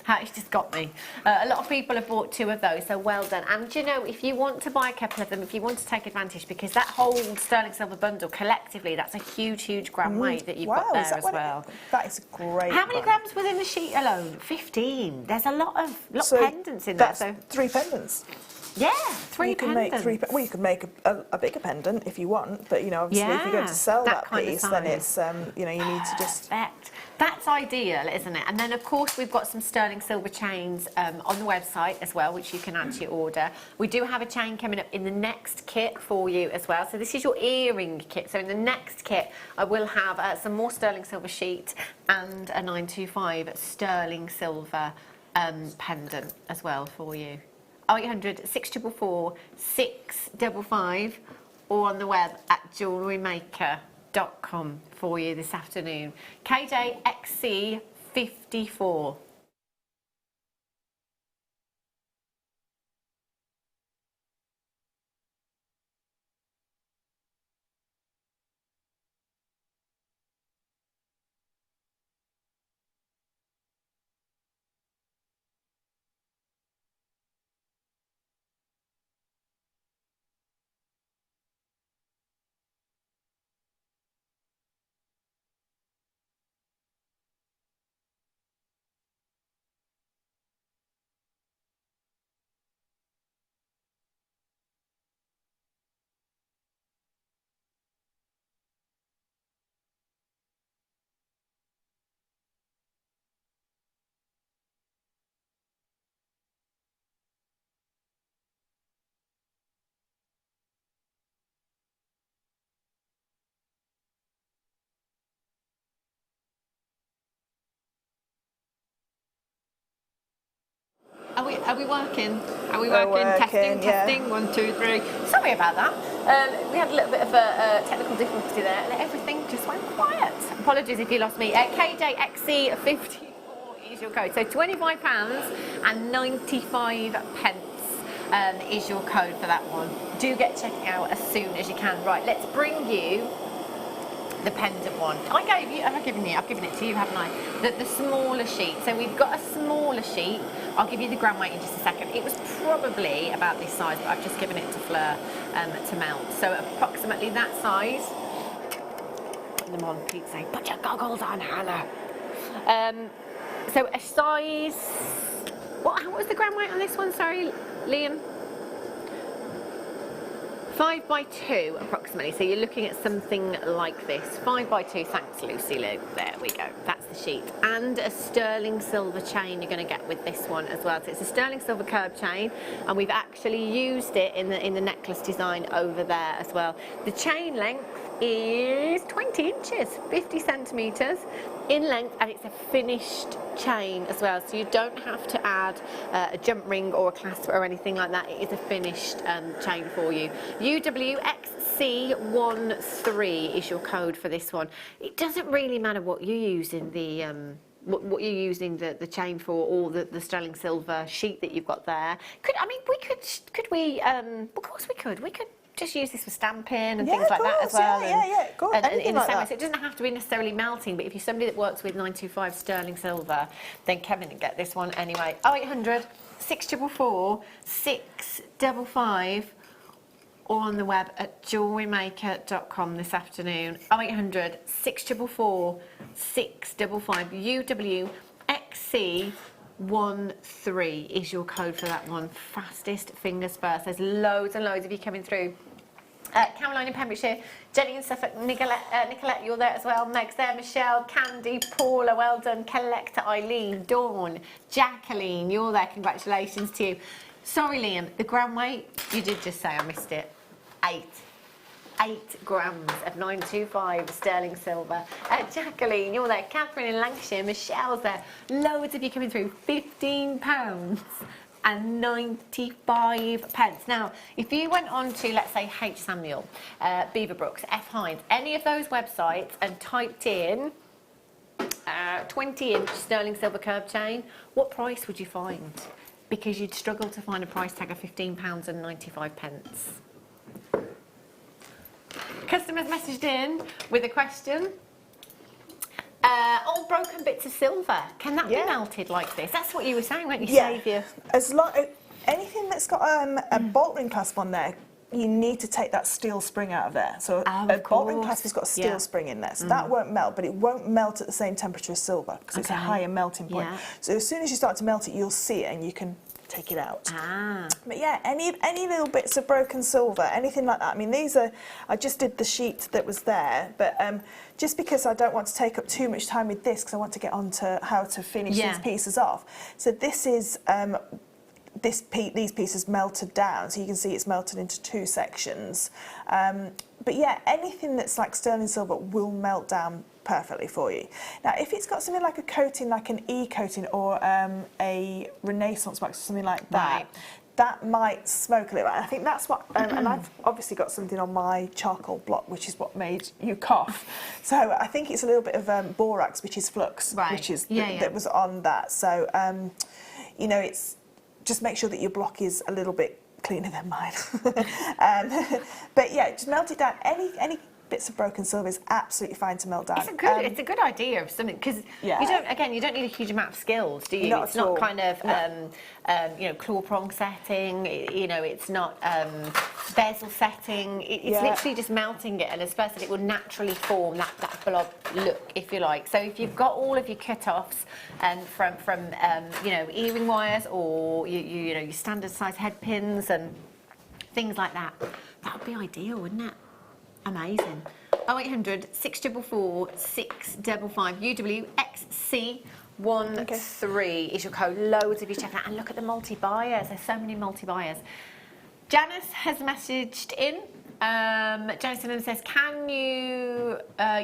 It's just got me. A lot of people have bought 2 of those, so well done. And you know, if you want to buy a couple of them, if you want to take advantage, because that whole sterling silver bundle collectively, that's a huge, huge gram weight that you've got there as well. That is great. How many grams within the sheet alone? 15. There's a lot of pendants in there. That's So 3 pendants. yeah, 3 You can pendants. make well, you could make a bigger pendant if you want, but you know, obviously, if you're going to sell that kind of piece, then size. it's you know, you need to just. Perfect. That's ideal, isn't it? And then, of course, we've got some sterling silver chains on the website as well, which you can add to your order. We do have a chain coming up in the next kit for you as well. So this is your earring kit. So in the next kit, I will have some more sterling silver sheet and a 925 sterling silver pendant as well for you. 0800 644 655 or on the web at JewelleryMaker.com for you this afternoon. KJ XC54. Are we working? Are we working? Testing, yeah. testing. 1, 2, 3. Sorry about that. We had a little bit of a technical difficulty there. Everything just went quiet. Apologies if you lost me. KJXC54 is your code. So £25.95 is your code for that one. Do get checking out as soon as you can. Right, let's bring you the pendant one. I've given it to you, haven't I? The smaller sheet. So we've got a smaller sheet. I'll give you the gram weight in just a second. It was probably about this size, but I've just given it to Fleur to melt. So approximately that size. Put them on, Pete saying, put your goggles on, Hannah. So a size. What was the gram weight on this one? Sorry, Liam. 5 by 2 approximately, so you're looking at something like this. 5 by 2, thanks Lucy Lou. There we go, that's the sheet. And a sterling silver chain you're going to get with this one as well. So it's a sterling silver curb chain, and we've actually used it in the necklace design over there as well. The chain length is 20 inches, 50 centimetres in length, and it's a finished chain as well, so you don't have to add a jump ring or a clasp or anything like that. It is a finished chain for you. UWX XC13 is your code for this one. It doesn't really matter what you're using the what you're using the chain for, or the sterling silver sheet that you've got there. Could we? Of course we could. We could just use this for stamping and things like that as well. Yeah, of course. And in the like same way, that. so it doesn't have to be necessarily melting, but if you're somebody that works with 925 sterling silver, then Kevin can get this one anyway. 0800 644 655, or on the web at JewelleryMaker.com this afternoon. 0800 644 655 UWXC13 is your code for that one. Fastest fingers first. There's loads and loads of you coming through. Caroline in Pembrokeshire, Jenny in Suffolk, Nicolette, you're there as well. Meg's there, Michelle, Candy, Paula, well done. Collector, Eileen, Dawn, Jacqueline, you're there. Congratulations to you. Sorry, Liam, the gram weight, you did just say, I missed it. 8 grams of 925 sterling silver. Jacqueline, you're there. Catherine in Lancashire, Michelle's there. Loads of you coming through. £15 and 95 pence. Now, if you went on to, let's say, H. Samuel, Beaverbrooks, F. Hines, any of those websites, and typed in 20-inch sterling silver curved chain, what price would you find? Because you'd struggle to find a price tag of £15 and 95 pence. Customers messaged in with a question. Old broken bits of silver, can that be melted like this? That's what you were saying, weren't you, Saviour? As long anything that's got a bolt ring clasp on there, you need to take that steel spring out of there. So a bolt ring clasp has got a steel spring in there, so that won't melt, but it won't melt at the same temperature as silver because it's a higher melting point. So as soon as you start to melt it, you'll see it and you can take it out. But yeah, any little bits of broken silver, anything like that. I mean, these are, I just did the sheet that was there, but just because I don't want to take up too much time with this, because I want to get on to how to finish these pieces off. So this is these pieces melted down, so you can see it's melted into 2 sections. But yeah, anything that's like sterling silver will melt down perfectly for you. Now, if it's got something like a coating, like an E coating or a Renaissance wax, something like that, that might smoke a little. I think that's what, and I've obviously got something on my charcoal block, which is what made you cough. So I think it's a little bit of borax, which is flux, which is that was on that. So, you know, it's just make sure that your block is a little bit cleaner than mine. But yeah, just melt it down. Any bits of broken silver is absolutely fine to melt down. It's a good idea of something, because you don't need a huge amount of skills, do you? It's not kind of you know, claw prong setting. You know, it's not bezel setting. It's literally just melting it, and as first it will naturally form that blob look, if you like. So if you've got all of your cut-offs from you know, earring wires, or you know, your standard size head pins and things like that, that would be ideal, wouldn't it? Amazing. 0800 644 655 UWXC13 is your code. Loads of you check out, and look at the multi-buyers. There's so many multi-buyers. Janice has messaged in. Janice says, can you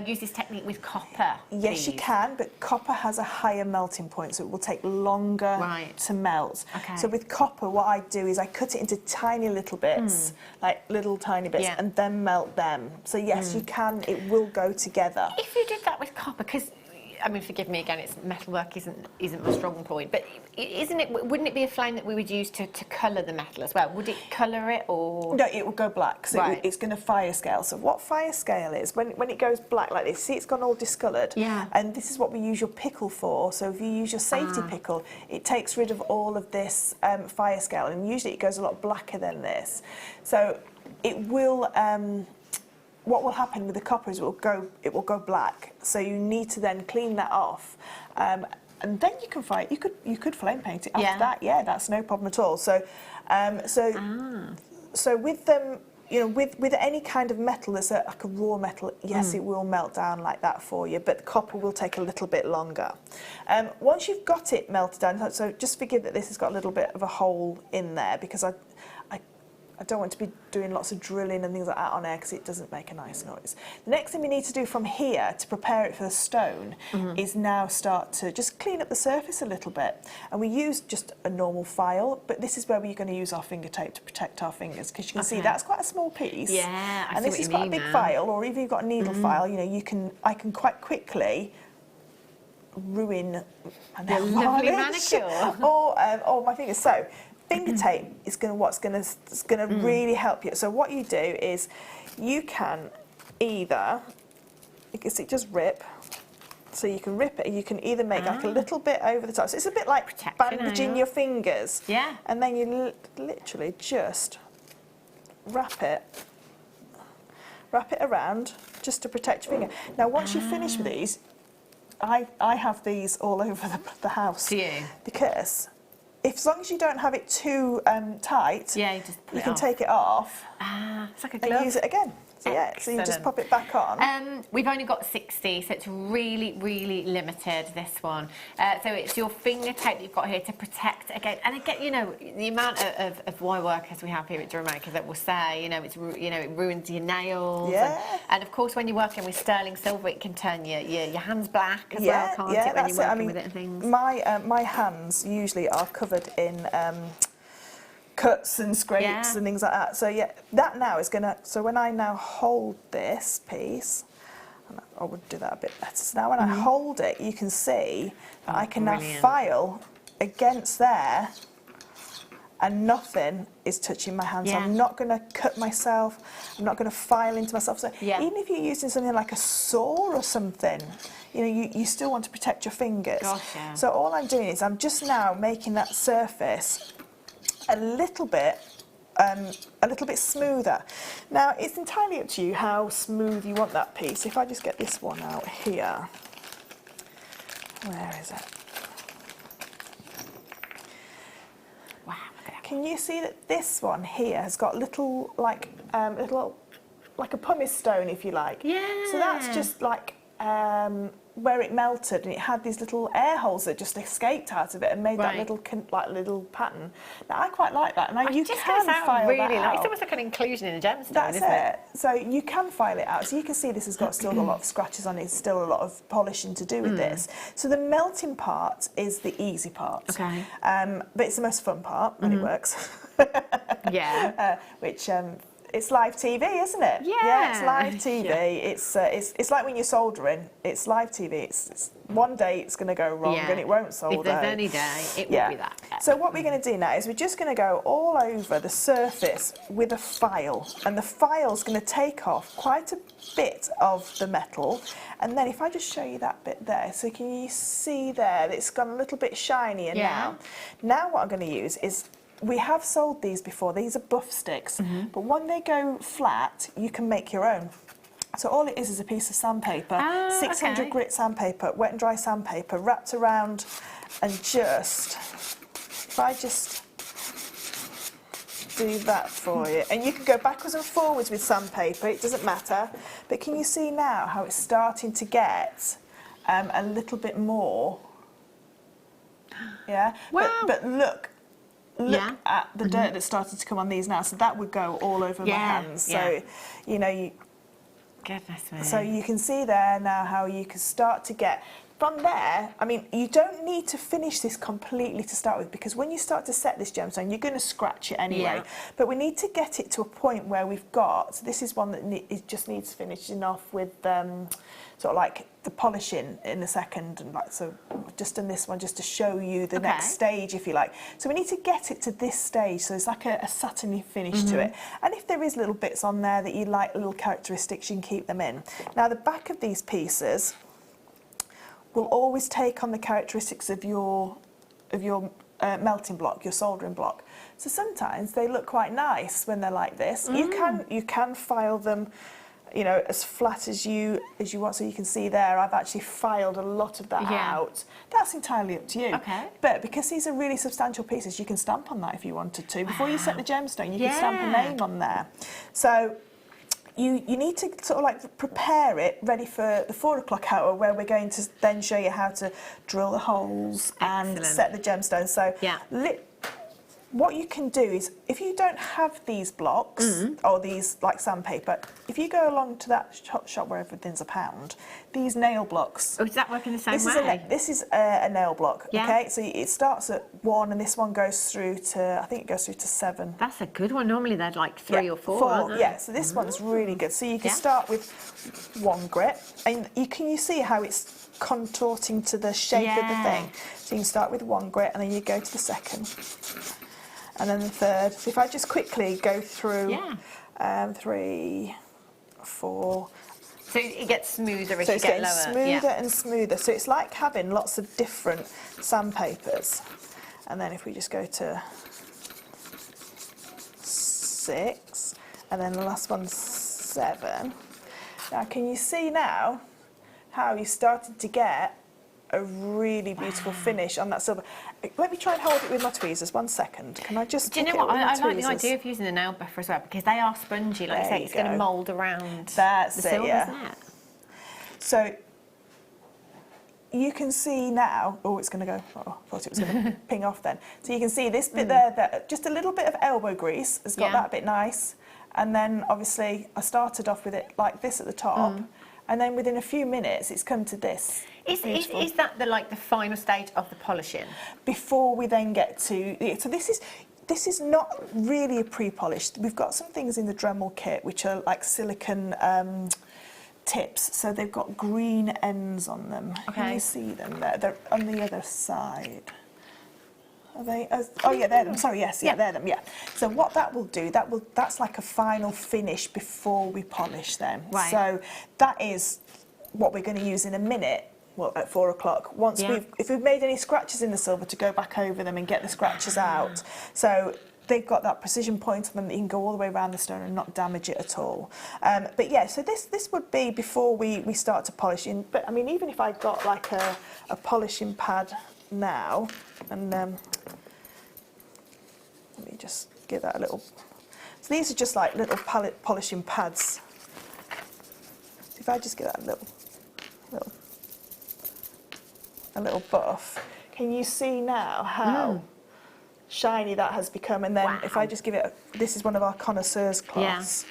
use this technique with copper? Yes, you can, but copper has a higher melting point, so it will take longer to melt. So with copper, what I do is I cut it into tiny little bits, like little tiny bits, and then melt them. So yes, you can, it will go together. If you did that with copper, because, I mean, forgive me again, it's metalwork isn't my strong point, but wouldn't it be a flame that we would use to colour the metal as well? Would it colour it, or...? No, it will go black, so it's going to fire scale. So what fire scale is, when it goes black like this, see it's gone all discoloured? And this is what we use your pickle for. So if you use your safety pickle, it takes rid of all of this fire scale, and usually it goes a lot blacker than this. So it will... what will happen with the copper is it will go black. So you need to then clean that off, and then you can fire. You could flame paint it after that. Yeah, that's no problem at all. So, so with them, you know, with any kind of metal that's like a raw metal, yes, it will melt down like that for you. But copper will take a little bit longer. Once you've got it melted down, so just forgive that this has got a little bit of a hole in there, because I I don't want to be doing lots of drilling and things like that on air because it doesn't make a nice noise. The next thing we need to do from here to prepare it for the stone is now start to just clean up the surface a little bit. And we use just a normal file, but this is where we're going to use our finger tape to protect our fingers, because you can see that's quite a small piece. Yeah, I and see this what is you quite a mean big now. file, or even if you've got a needle file, you know, I can quite quickly ruin my nail lovely varnish manicure. or my fingers. So finger tape is what's going to really help you. So what you do is you can either, you can see, just rip. So you can rip it. You can either make like a little bit over the top. So it's a bit like bandaging your fingers. Yeah. And then you literally just wrap it around just to protect your finger. Now once you've finished with these, I have these all over the house. Do you? Because as long as you don't have it too tight, Yeah, you just put you it can off. take it off It's like a and glove. use it again. So yeah, so you just Excellent. pop it back on. We've only got 60, so it's really, really limited, this one. So it's your finger tape that you've got here to protect again. And again, you know, the amount of wire workers we have here at Jewellery Maker that will say, you know, it ruins your nails. Yeah. And of course, when you're working with sterling silver, it can turn your hands black as Yeah, well, can't yeah, it, when you're that's it. I working mean, with it and things? my hands usually are covered in cuts and scrapes and things like that. So yeah, that now is gonna. So when I now hold this piece, and I would do that a bit better. So now when I hold it, you can see that I can now file against there, and nothing is touching my hands. So I'm not going to cut myself. I'm not going to file into myself. So even if you're using something like a saw or something, you know, you still want to protect your fingers. Gosh, yeah. So all I'm doing is I'm just now making that surface a little bit smoother. Now it's entirely up to you how smooth you want that piece. If I just get this one out here, where is it? Wow, look at that. Can you see that this one here has got little like a pumice stone, if you like? Yeah. So that's just like where it melted, and it had these little air holes that just escaped out of it and made that little pattern. Now I quite like that. Now you can file really that out. It's almost like an inclusion in a gemstone, That's isn't it. So you can file it out. So you can see this has still got a lot of scratches on it. It's still a lot of polishing to do with this. So the melting part is the easy part. Okay. But it's the most fun part when it works. Yeah. Which it's live TV, isn't it? Yeah. It's live TV. Yeah. It's like when you're soldering. It's live TV. It's one day it's going to go wrong and it won't solder. If there's any day, it will be that. So what we're going to do now is we're just going to go all over the surface with a file, and the file's going to take off quite a bit of the metal. And then if I just show you that bit there, so can you see there that it's gone a little bit shinier now? Now what I'm going to use is, we have sold these before. These are buff sticks, but when they go flat, you can make your own. So all it is a piece of sandpaper, 600 grit sandpaper, wet and dry sandpaper, wrapped around, and just, if I just do that for you, and you can go backwards and forwards with sandpaper, it doesn't matter. But can you see now how it's starting to get a little bit more? Yeah. Wow. But look at the dirt that's started to come on these now. So that would go all over my hands. So, you know, Goodness me. so you can see there now how you can start to get, from there, I mean, you don't need to finish this completely to start with, because when you start to set this gemstone, you're going to scratch it anyway. But we need to get it to a point where we've got, so this is one that it just needs finishing off with sort of like the polishing in a second, and like, so I've just done this one just to show you the next stage, if you like. So we need to get it to this stage, so it's like a satiny finish to it. And if there is little bits on there that you like, little characteristics, you can keep them in. Now the back of these pieces will always take on the characteristics of your melting block, your soldering block. So sometimes they look quite nice when they're like this. You can file them, you know, as flat as you want. So you can see there, I've actually filed a lot of that out. That's entirely up to you. Okay. But because these are really substantial pieces, you can stamp on that if you wanted to. Before you set the gemstone, you can stamp a name on there. So you need to sort of like prepare it ready for the 4 o'clock hour, where we're going to then show you how to drill the holes and set the gemstone. So what you can do is, if you don't have these blocks or these like sandpaper, if you go along to that shop where everything's £1, these nail blocks. Oh, does that work in the same way? This is a nail block, Yeah. okay? So it starts at 1 and this one goes through to, I think it goes through to 7. That's a good one. Normally they're like 3 or 4. Aren't they? Yeah, so this one's really good. So you can start with 1 grit, and you see how it's contorting to the shape of the thing. So you can start with 1 grit, and then you go to the second. And then the third. So if I just quickly go through 3, 4. So it gets smoother as So you it's get getting lower. smoother and smoother. So it's like having lots of different sandpapers. And then if we just go to 6, and then the last one's 7. Now can you see now how you started to get a really beautiful finish on that silver? Let me try and hold it with my tweezers. 1 second. Can I just? Do you know what? I like the idea of using the nail buffer as well, because they are spongy. Like you say, it's going to mould around the silver, isn't it? So you can see now. Oh, it's going to go. Oh, I thought it was going to ping off then. So you can see this bit there. That just a little bit of elbow grease has got that bit nice. And then obviously I started off with it like this at the top. And then within a few minutes, it's come to this. Is that the final stage of the polishing? Before we then get to... So this is not really a pre-polished. We've got some things in the Dremel kit which are like silicone tips. So they've got green ends on them. Okay. Can you see them there? They're on the other side. Are they? Oh yeah, they're them. Sorry, yes, they're them. Yeah. So what that will do, that's like a final finish before we polish them. Right. So that is what we're going to use in a minute. Well, at 4 o'clock. Once if we've made any scratches in the silver, to go back over them and get the scratches out. So they've got that precision point on them that you can go all the way around the stone and not damage it at all. But yeah, so this would be before we start to polish. But I mean, even if I got like a polishing pad now, and let me just give that a little. So these are just like little polishing pads. If I just give that a little buff, can you see now how shiny that has become? And then if I just give it, this is one of our connoisseurs cloths.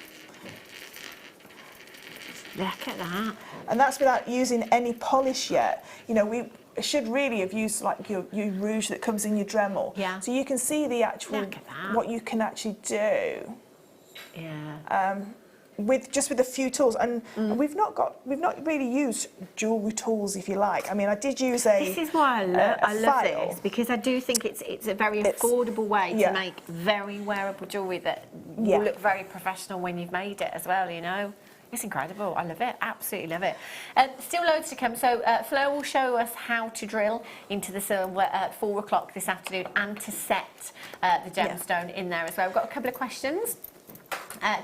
Yeah. Look at that. And that's without using any polish yet. You know, we should really have used like your rouge that comes in your Dremel. Yeah. So you can see the actual what you can actually do. Yeah. With a few tools, and we've not really used jewellery tools, if you like. I mean, I did use a. This is why I love this, because I do think it's a very affordable way to make very wearable jewellery that will look very professional when you've made it as well. You know. It's incredible. I love it. Absolutely love it. Still loads to come. So Fleur will show us how to drill into the silver at 4 o'clock this afternoon, and to set the gemstone in there as well. We've got a couple of questions.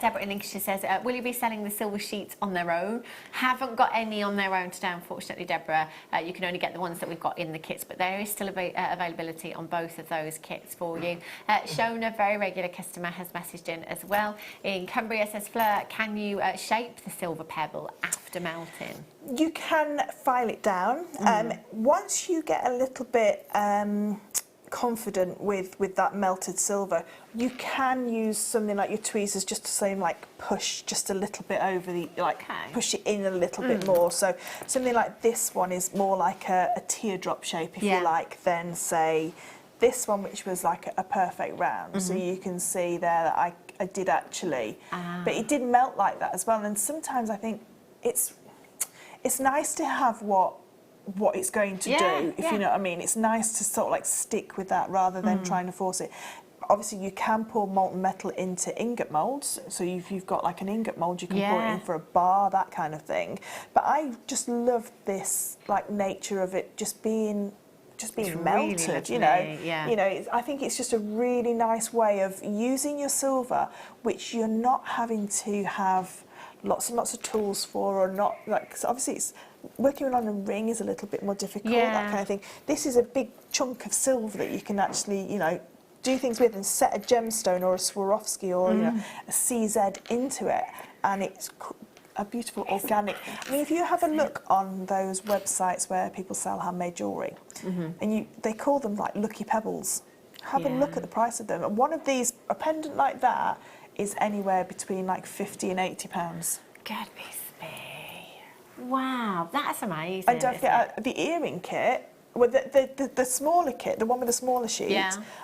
Deborah in Lincolnshire says, will you be selling the silver sheets on their own? Haven't got any on their own today, unfortunately, Deborah. You can only get the ones that we've got in the kits, but there is still availability on both of those kits for you. Shona, very regular customer, has messaged in as well. In Cumbria says, Fleur, can you shape the silver pebble after melting? You can file it down. Once you get a little bit confident with that melted silver, you can use something like your tweezers just to say like push just a little bit over the push it in a little bit more. So something like this one is more like a teardrop shape, if you like, than say this one, which was like a perfect round. So you can see there that I did actually, but it did melt like that as well. And sometimes I think it's nice to have what it's going to do, if you know what I mean. It's nice to sort of like stick with that rather than trying to force it. Obviously, you can pour molten metal into ingot moulds, so if you've got like an ingot mould, you can pour it in for a bar, that kind of thing. But I just love this like nature of it just being melted, you know. You know, I think it's just a really nice way of using your silver, which you're not having to have lots and lots of tools for, or not like. So obviously, it's working on a ring is a little bit more difficult, that kind of thing. This is a big chunk of silver that you can actually, you know, do things with and set a gemstone or a Swarovski or you know, a CZ into it, and it's a beautiful organic. I mean, if you have a look on those websites where people sell handmade jewellery, and they call them like lucky pebbles. Have a look at the price of them. And one of these, a pendant like that, is anywhere between like £50 and £80. Goodness me. Wow, that's amazing. And don't forget the earring kit. Well, the smaller kit, the one with the smaller sheet,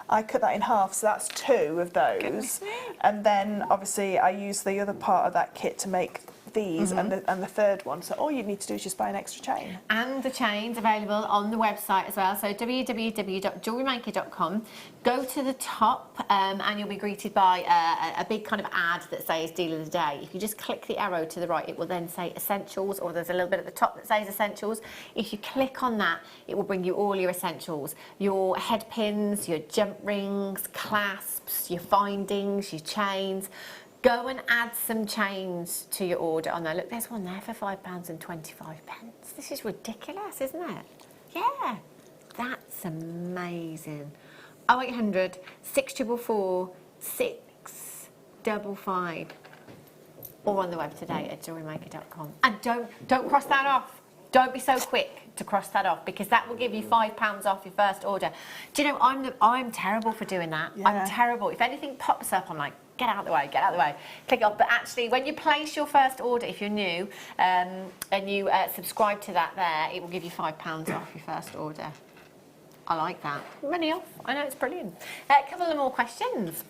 I cut that in half, so that's 2 of those. And then obviously I use the other part of that kit to make these and the third one. So all you need to do is just buy an extra chain. And the chain's available on the website as well. So www.JewelleryMaker.com. Go to the top and you'll be greeted by a big kind of ad that says Deal of the Day. If you just click the arrow to the right, it will then say Essentials, or there's a little bit at the top that says Essentials. If you click on that, it will bring you all your essentials. Your head pins, your jump rings, clasps, your findings, your chains. Go and add some chains to your order on there. Look, there's one there for £5.25. This is ridiculous, isn't it? Yeah, that's amazing. 0800 644 655, or on the web today at JewelleryMaker.com. And don't cross that off. Don't be so quick to cross that off, because that will give you £5 off your first order. Do you know, I'm terrible for doing that. Yeah. I'm terrible. If anything pops up, I'm like, get out of the way, get out of the way. Click off. But actually, when you place your first order, if you're new, and you subscribe to that there, it will give you £5 off your first order. I like that. Money off. I know, it's brilliant. A couple of more questions.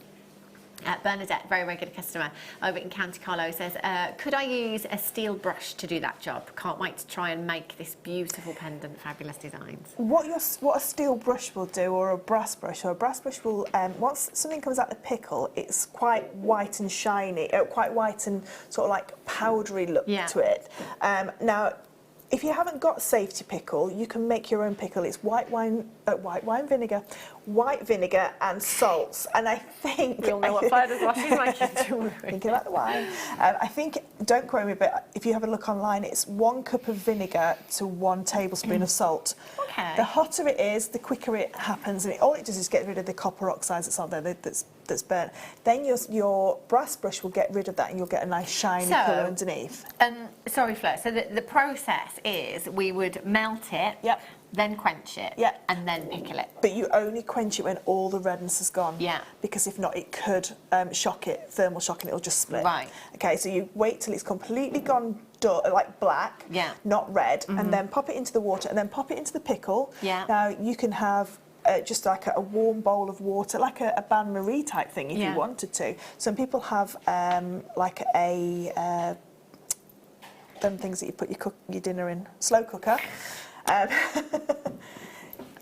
Bernadette, very regular customer over in County Carlo, says, could I use a steel brush to do that job? Can't wait to try and make this beautiful pendant. Fabulous designs. What a steel brush will do, or a brass brush, will, once something comes out the pickle, it's quite white and shiny, quite white and sort of like powdery look to it. Now, if you haven't got safety pickle, you can make your own pickle. It's white vinegar and salts. And I think you'll know what Fleur wash is making. Thinking about the wine. I think, don't quote me, but if you have a look online, it's 1 cup of vinegar to 1 tablespoon of salt. Okay. The hotter it is, the quicker it happens, and all it does is get rid of the copper oxides that's on there that's burnt. Then your brass brush will get rid of that, and you'll get a nice shiny colour underneath. Sorry, Fleur. So the process is we would melt it. Yep. Then quench it, and then pickle it. But you only quench it when all the redness is gone. Yeah. Because if not, it could shock it, thermal shock, and it'll just split. Right. Okay, so you wait till it's completely gone like black, not red, and then pop it into the water, and then pop it into the pickle. Yeah. Now, you can have just like a warm bowl of water, like a bain-marie type thing if you wanted to. Some people have like them things that you put your dinner in, slow cooker.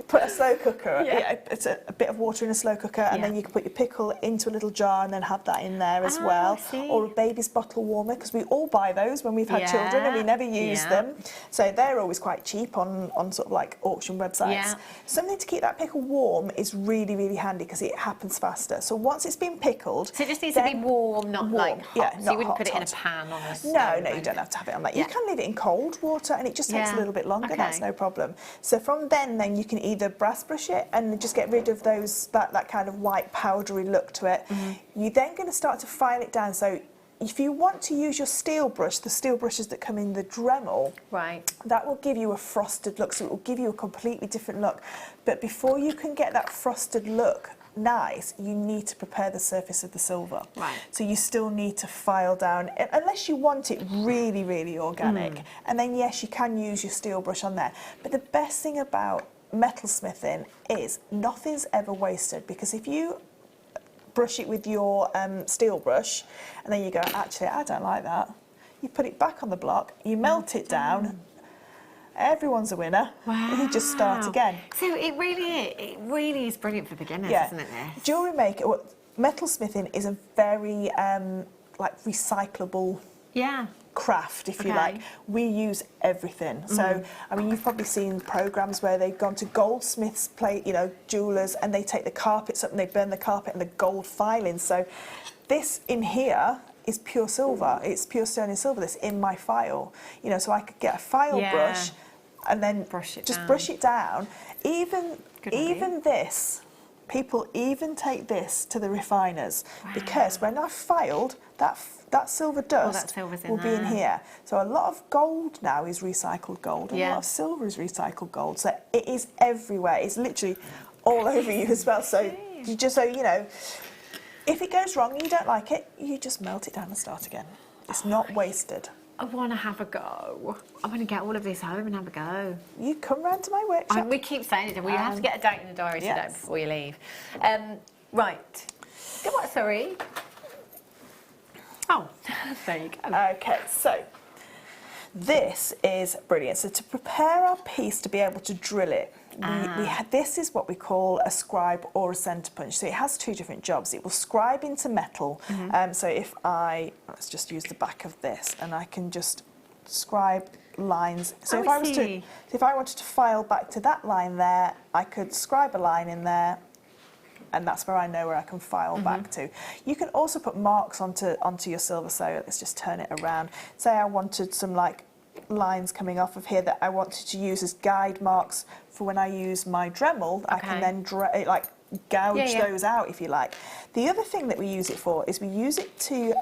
Put a slow cooker, it's a bit of water in a slow cooker, and then you can put your pickle into a little jar and then have that in there as well. Or a baby's bottle warmer, because we all buy those when we've had children and we never use them. So they're always quite cheap on sort of like auction websites. Something to keep that pickle warm is really, really handy, because it happens faster. So once it's been pickled... So it just needs to be warm, not like hot. So you wouldn't put it in a pan on a stove? No, you don't have to have it on that. You can leave it in cold water, and it just takes a little bit longer, that's no problem. So from then you can either brass brush it and just get rid of that kind of white powdery look to it. You're then going to start to file it down. So if you want to use your steel brush, the steel brushes that come in the Dremel, that will give you a frosted look, so it will give you a completely different look. But before you can get that frosted look nice, you need to prepare the surface of the silver. So you still need to file down, unless you want it really, really organic. And then yes, you can use your steel brush on there. But the best thing about metalsmithing is nothing's ever wasted, because if you brush it with your steel brush and then you go, actually I don't like that, you put it back on the block, you melt it down, everyone's a winner. You just start again. So it really is brilliant for beginners, isn't it? Jewellery maker, metalsmithing is a very like recyclable craft, if you like. We use everything. So I mean, you've probably seen programs where they've gone to goldsmiths, jewelers, and they take the carpets up and they burn the carpet and the gold filings. So this in here is pure silver. It's pure sterling silver that's in my file. So I could get a file brush and then brush it down. Even this, people even take this to the refiners, because when I've filed, that silver dust will be in here. So a lot of gold now is recycled gold, and a lot of silver is recycled gold. So it is everywhere. It's literally all over you as well. So You just, so, you know, if it goes wrong and you don't like it, you just melt it down and start again. It's not wasted. I want to have a go. I want to get all of this home and have a go. You come round to my workshop. We keep saying it, and we have to get a date in the diary today before you leave. Right. Go what, sorry? Oh, there you go. Okay, so this is brilliant. So to prepare our piece to be able to drill it, this is what we call a scribe or a centre punch. So it has two different jobs. It will scribe into metal. So if let's just use the back of this, and I can just scribe lines. So if I wanted to file back to that line there, I could scribe a line in there, and that's where I know where I can file back to. You can also put marks onto your silver. So let's just turn it around. Say I wanted some like lines coming off of here that I wanted to use as guide marks for when I use my Dremel. I can then gouge those out if you like. The other thing that we use it for is we use it to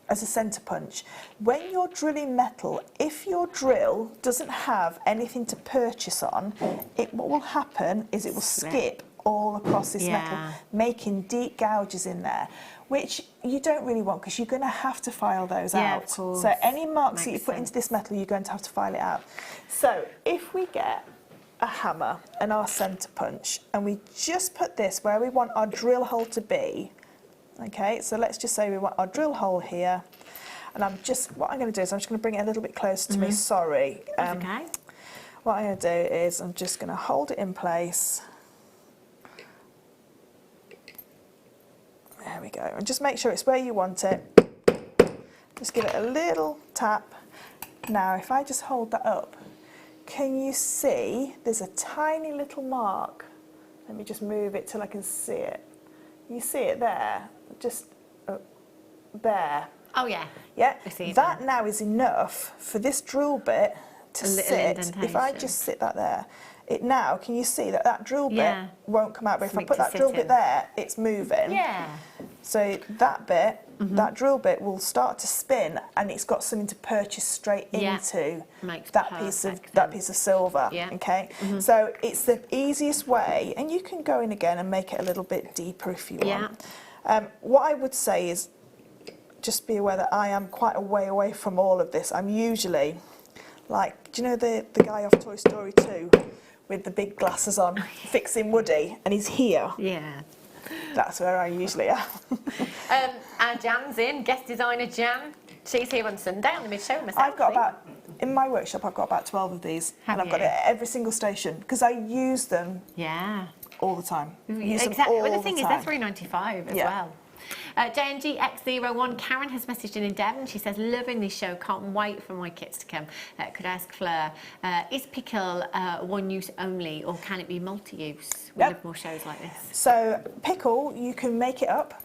as a centre punch. When you're drilling metal, if your drill doesn't have anything to purchase on, what will happen is it will skip all across this metal, making deep gouges in there, which you don't really want because you're going to have to file those out. Of course. So any marks that you put into this metal, you're going to have to file it out. So if we get a hammer and our centre punch, and we just put this where we want our drill hole to be, okay, so let's just say we want our drill hole here, and what I'm going to do is I'm just going to bring it a little bit closer to me, sorry. Okay. What I'm going to do is I'm just going to hold it in place. There we go, and just make sure it's where you want it. Just give it a little tap. Now, if I just hold that up, can you see there's a tiny little mark? Let me just move it till I can see it. You see it there? Just there. Oh, yeah. Yeah, I see that now is enough for this drill bit to sit. If I indentation. just sit that there, now, can you see that drill bit won't come out? But if I put that drill bit there, it's moving. Yeah. So that bit, that drill bit will start to spin, and it's got something to purchase straight into that piece of silver. Yeah. Okay. So it's the easiest way, and you can go in again and make it a little bit deeper if you want. What I would say is, just be aware that I am quite a way away from all of this. I'm usually like, do you know the guy off Toy Story 2? With the big glasses on, fixing Woody, and he's here. Yeah. That's where I usually am. Our Jan's in, guest designer Jan. She's here on Sunday on the mid-show myself. In my workshop, I've got about 12 of these. I've got it at every single station, because I use them all the time. Exactly. Well, the thing is, they're £3.95 as well. JNGX01, Karen has messaged in Devon. She says, loving this show, can't wait for my kits to come. Could I ask Fleur, is pickle one use only, or can it be multi-use? We love more shows like this. So pickle, you can make it up.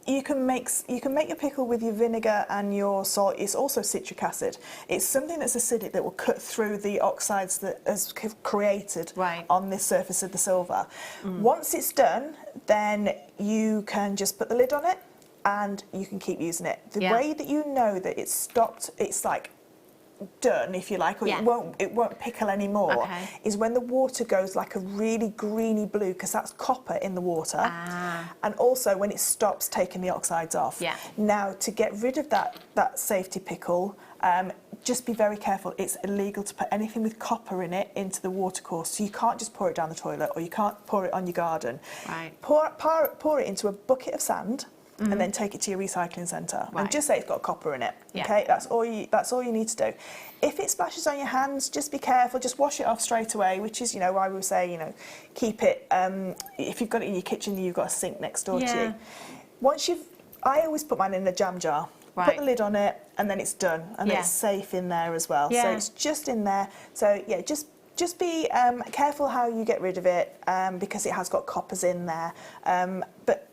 You can make your pickle with your vinegar and your salt. It's also citric acid. It's something that's acidic that will cut through the oxides that has created on this surface of the silver. Once it's done, then you can just put the lid on it and you can keep using it. The way that you know that it's stopped, it's like done, if you like, or it won't pickle anymore, is when the water goes like a really greeny blue, because that's copper in the water, and also when it stops taking the oxides off. Now, to get rid of that safety pickle, just be very careful. It's illegal to put anything with copper in it into the water course, so you can't just pour it down the toilet, or you can't pour it on your garden. Pour it into a bucket of sand, and then take it to your recycling centre, and just say it's got copper in it. Okay, that's all you need to do. If it splashes on your hands, just be careful. Just wash it off straight away. Which is, I would say, keep it. If you've got it in your kitchen, you've got a sink next door to you. I always put mine in a jam jar. Put the lid on it, and then it's done, and it's safe in there as well. So it's just in there. So just be careful how you get rid of it, because it has got coppers in there. But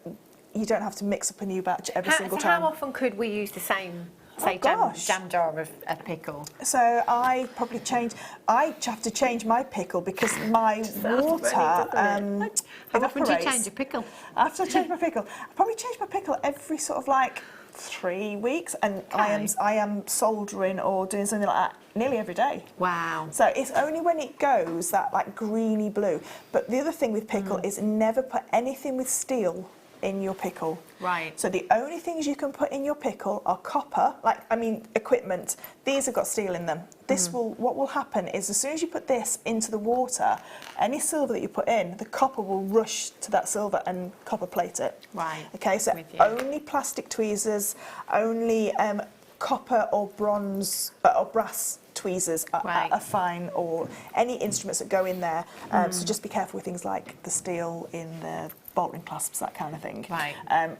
you don't have to mix up a new batch every single time. How often could we use the same, say, jam jar of a pickle? So I have to change my pickle because my water How often do you change a pickle? I have to change my pickle. I probably change my pickle every sort of like 3 weeks, and I am soldering or doing something like that nearly every day. Wow. So it's only when it goes that like greeny blue. But the other thing with pickle is never put anything with steel in your pickle. Right. So the only things you can put in your pickle are copper, equipment. These have got steel in them. This what will happen is as soon as you put this into the water, any silver that you put in, the copper will rush to that silver and copper plate it. Right. Okay, so only plastic tweezers, only copper or bronze or brass tweezers are fine, or any instruments that go in there. So just be careful with things like the steel in the bolt ring clasps, that kind of thing. Right.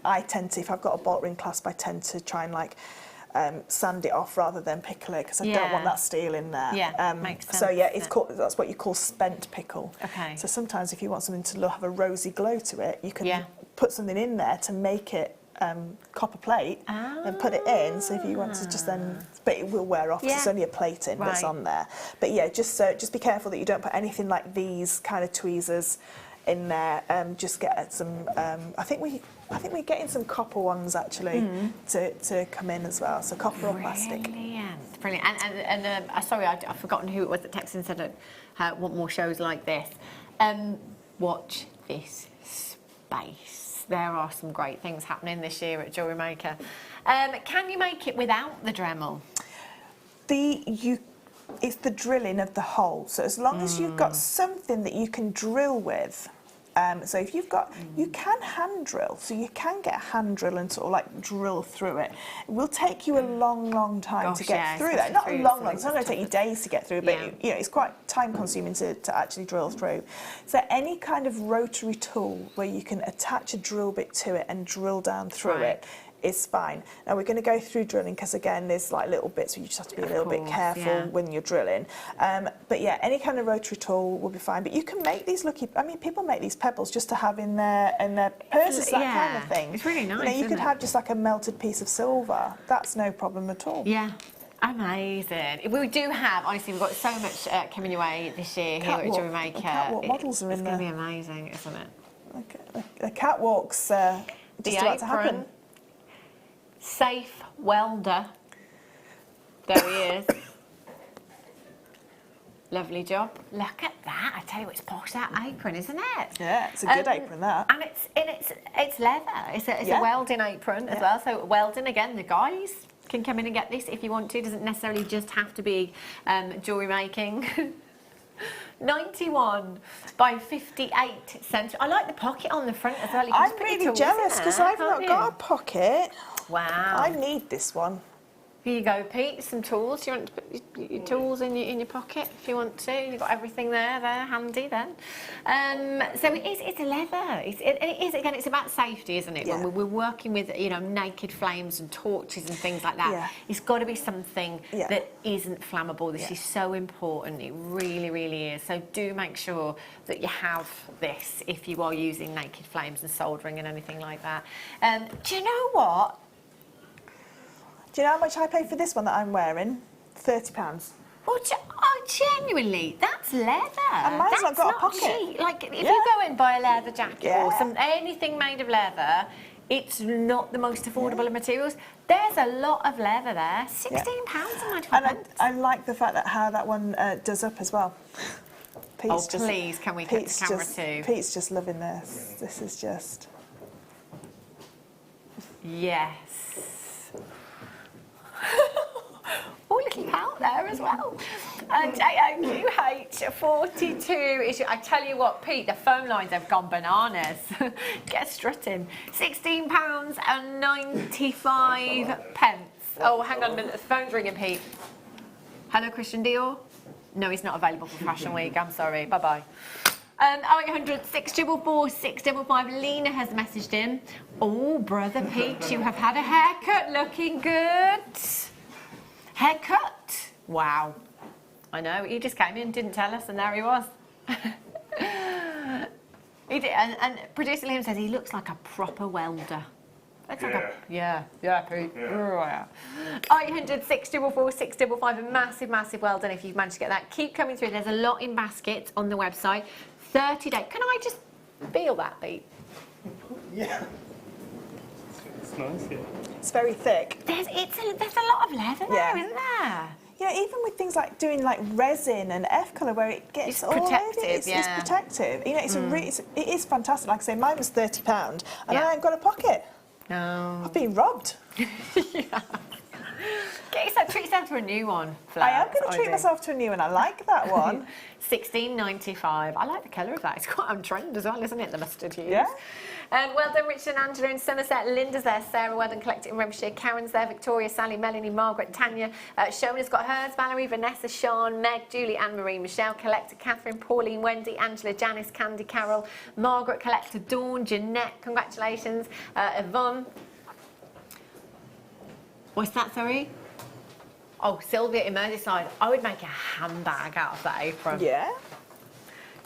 I tend to, if I've got a bolt ring clasp, I tend to try and sand it off rather than pickle it, because I don't want that steel in there. Yeah, makes sense. So yeah, it's called, that's what you call spent pickle. Okay. So sometimes if you want something to have a rosy glow to it, you can put something in there to make it copper plate and put it in. So if you want to just then, but it will wear off because it's only a plating that's on there. But yeah, just be careful that you don't put anything like these kind of tweezers in there. Just get some. I think we're getting some copper ones actually to come in as well. So copper or plastic. Brilliant. And sorry, I've forgotten who it was that texted and said I want more shows like this. Watch this space. There are some great things happening this year at Jewellery Maker. Can you make it without the Dremel? It's the drilling of the hole. So as long as you've got something that you can drill with. So if you've got, you can hand drill. So you can get a hand drill and sort of like drill through it. It will take you a long time to get through that. Not a long. It's not going to take you days to get through, but you know, it's quite time consuming to actually drill through. So any kind of rotary tool where you can attach a drill bit to it and drill down through it is fine. Now we're going to go through drilling because again there's like little bits where you just have to be a little bit careful when you're drilling. But yeah, any kind of rotary tool will be fine. But you can make these people make these pebbles just to have in their purses, that kind of thing. It's really nice. You could have just like a melted piece of silver. That's no problem at all. Yeah. Amazing. We do have, honestly, we've got so much coming your way this year here at Jewellery Maker. Catwalk models are in there. It's going to be amazing, isn't it? Okay. The catwalk's just about to happen. Safe welder. There he is. Lovely job. Look at that. I tell you, it's posh, that apron, isn't it? Yeah, it's a good apron, that. And it's leather. It's a welding apron as well. So welding, again, the guys can come in and get this if you want to. It doesn't necessarily just have to be jewellery making. 91 by 58 centimetres. I like the pocket on the front as well. I'm really jealous because I've not got a pocket. Wow. I need this one. Here you go, Pete. Some tools. You want to put your tools in your pocket if you want to. You've got everything there handy then. So it's a leather. It is again. It's about safety, isn't it? Yeah. When we're working with naked flames and torches and things like that, it's got to be something that isn't flammable. This is so important. It really, really is. So do make sure that you have this if you are using naked flames and soldering and anything like that. Do you know what? Do you know how much I paid for this one that I'm wearing? £30. Well, genuinely, that's leather. And mine's not got a pocket. Cheap. Like, if you go and buy a leather jacket or anything made of leather, it's not the most affordable of materials. There's a lot of leather there. £16.95. And I like the fact that how that one does up as well. Pete's please, can we get the camera too? Pete's just loving this. This is just... Yes. Oh, little out there as well. JOQH42. I tell you what, Pete, the phone lines have gone bananas. Get strutting. £16.95. Oh, hang on a minute. The phone's ringing, Pete. Hello, Christian Dior? No, he's not available for Fashion Week. I'm sorry. Bye-bye. 0800 644 655. Lena has messaged in. Oh, brother Pete, you have had a haircut, looking good. Haircut? Wow. I know, he just came in, didn't tell us, and there he was. He did, and producer Liam says he looks like a proper welder. Looks like a, Pete. Yeah. 800 644 655. A massive well done if you've managed to get that. Keep coming through. There's a lot in baskets on the website. 30 days. Can I just feel that, Pete? Yeah. It's nice, yeah. It's very thick. There's a lot of leather there, isn't there? Yeah, even with things like doing like resin and F colour where it gets It's all over protective, it, it's protective. You know, it is fantastic. Like I say, mine was £30 and I haven't got a pocket. No. I've been robbed. Treat yourself to a new one, Fleur. I am going to treat myself to a new one. I like that one. $16.95. I like the colour of that. It's quite on trend as well, isn't it? The mustard hue. Yeah. Well done, Richard and Angela in Somerset. Linda's there. Sarah Worthing Collected in Renfrewshire. Karen's there. Victoria, Sally, Melanie, Margaret, Tanya. Shona's got hers. Valerie, Vanessa, Sean, Meg, Julie, Anne-Marie, Michelle Collector, Catherine, Pauline, Wendy, Angela, Janice, Candy, Carol, Margaret Collector, Dawn, Jeanette. Congratulations. Yvonne. What's that, sorry? Oh, Sylvia in Merseyside. I would make a handbag out of that apron. Yeah.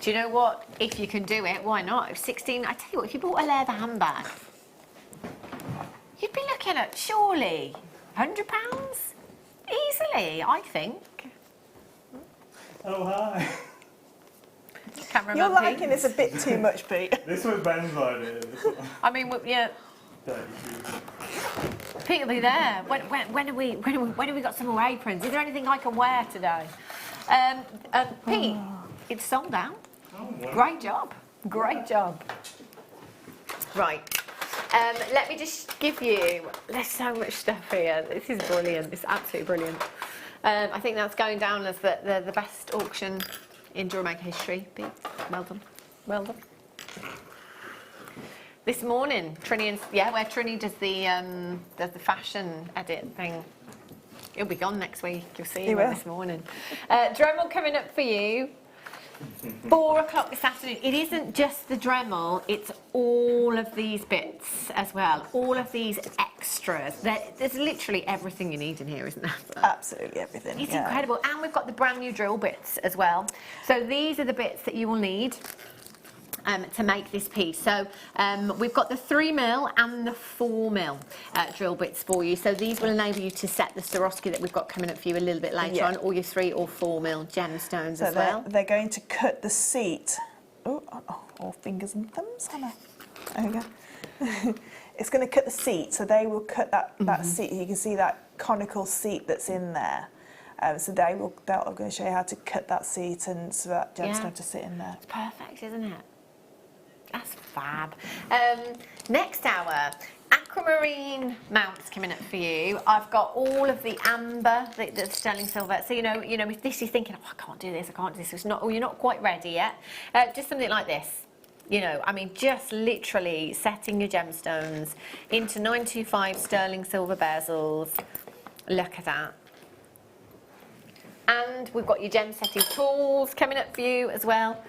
Do you know what? If you can do it, why not? If 16, I tell you what, if you bought a leather handbag, you'd be looking at, surely, £100? Easily, I think. Oh, hi. Cameraman You're Pete. liking this a bit too much, Pete. This was Ben's idea. I mean, yeah. Pete will be there. When have we got some more aprons? Is there anything I can wear today? Pete, it's sold out. Oh, wow. Great job. Great job. Right. Let me just give you... There's so much stuff here. This is brilliant. It's absolutely brilliant. I think that's going down as the best auction in Jewellery Maker history. Pete, well done. Well done. This morning, Trini where Trini does the fashion edit thing. It'll be gone next week. You'll see him this morning. Dremel coming up for you. 4 o'clock this afternoon. It isn't just the Dremel, it's all of these bits as well. All of these extras. There's literally everything you need in here, isn't there? Absolutely everything. It's incredible. And we've got the brand new drill bits as well. So these are the bits that you will need to make this piece. So we've got the 3mm and the 4mm drill bits for you. So these will enable you to set the Swarovski that we've got coming up for you a little bit later on, or your 3 or 4mm gemstones as well. They're going to cut the seat. Oh, fingers and thumbs, Hannah. There we go. It's going to cut the seat, so they will cut that seat. You can see that conical seat that's in there. So they're going to show you how to cut that seat and so that gemstone to sit in there. It's perfect, isn't it? That's fab. Next hour, aquamarine mounts coming up for you. I've got all of the amber, the sterling silver. So you know, if this is thinking, oh, I can't do this, it's not. Oh, you're not quite ready yet. Just something like this. You know, I mean, just literally setting your gemstones into 925 sterling silver bezels. Look at that. And we've got your gem setting tools coming up for you as well.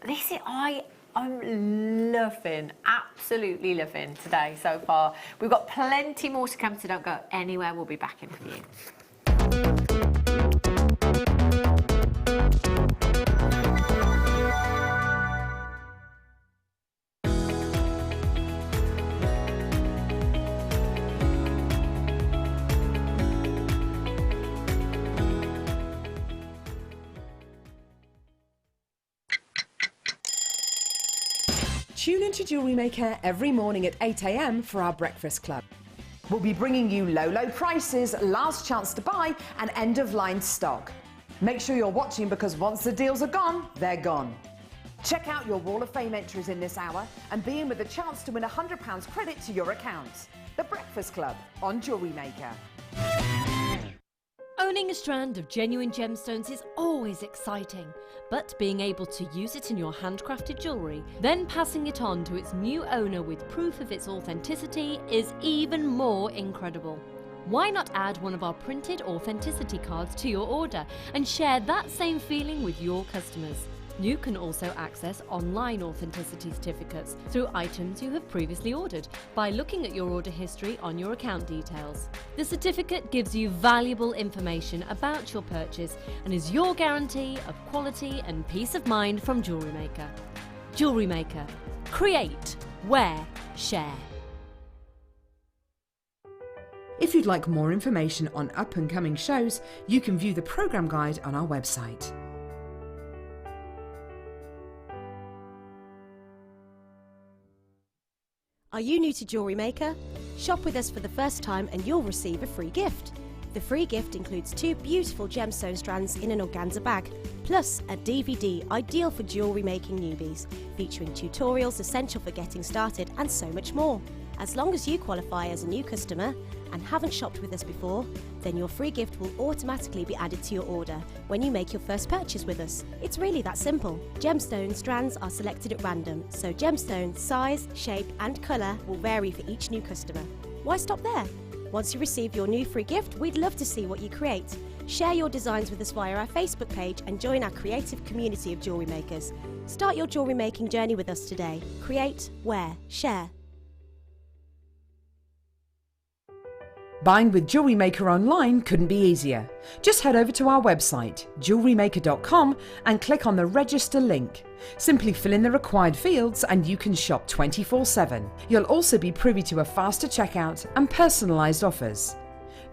This is, I'm loving, absolutely loving today so far. We've got plenty more to come, so don't go anywhere. We'll be back in for you. Tune into Jewellery Maker every morning at 8 a.m. for our breakfast club. We'll be bringing you low prices, last chance to buy, and end-of-line stock. Make sure you're watching because once the deals are gone, they're gone. Check out your Wall of Fame entries in this hour and be in with a chance to win £100 credit to your account. The Breakfast Club on Jewellery Maker. Owning a strand of genuine gemstones is always exciting, but being able to use it in your handcrafted jewellery, then passing it on to its new owner with proof of its authenticity is even more incredible. Why not add one of our printed authenticity cards to your order and share that same feeling with your customers? You can also access online authenticity certificates through items you have previously ordered by looking at your order history on your account details. The certificate gives you valuable information about your purchase and is your guarantee of quality and peace of mind from Jewellery Maker. Jewellery Maker. Create, wear, share. If you'd like more information on up-and-coming shows, you can view the programme guide on our website. Are you new to Jewellery Maker? Shop with us for the first time and you'll receive a free gift. The free gift includes 2 beautiful gemstone strands in an organza bag, plus a DVD ideal for jewellery making newbies, featuring tutorials essential for getting started and so much more. As long as you qualify as a new customer and haven't shopped with us before, then your free gift will automatically be added to your order when you make your first purchase with us. It's really that simple. Gemstone strands are selected at random, so gemstone size, shape and colour will vary for each new customer. Why stop there? Once you receive your new free gift, we'd love to see what you create. Share your designs with us via our Facebook page and join our creative community of jewellery makers. Start your jewellery making journey with us today. Create, wear, share. Buying with Jewellery Maker online couldn't be easier. Just head over to our website, JewelleryMaker.com, and click on the register link. Simply fill in the required fields and you can shop 24/7. You'll also be privy to a faster checkout and personalised offers.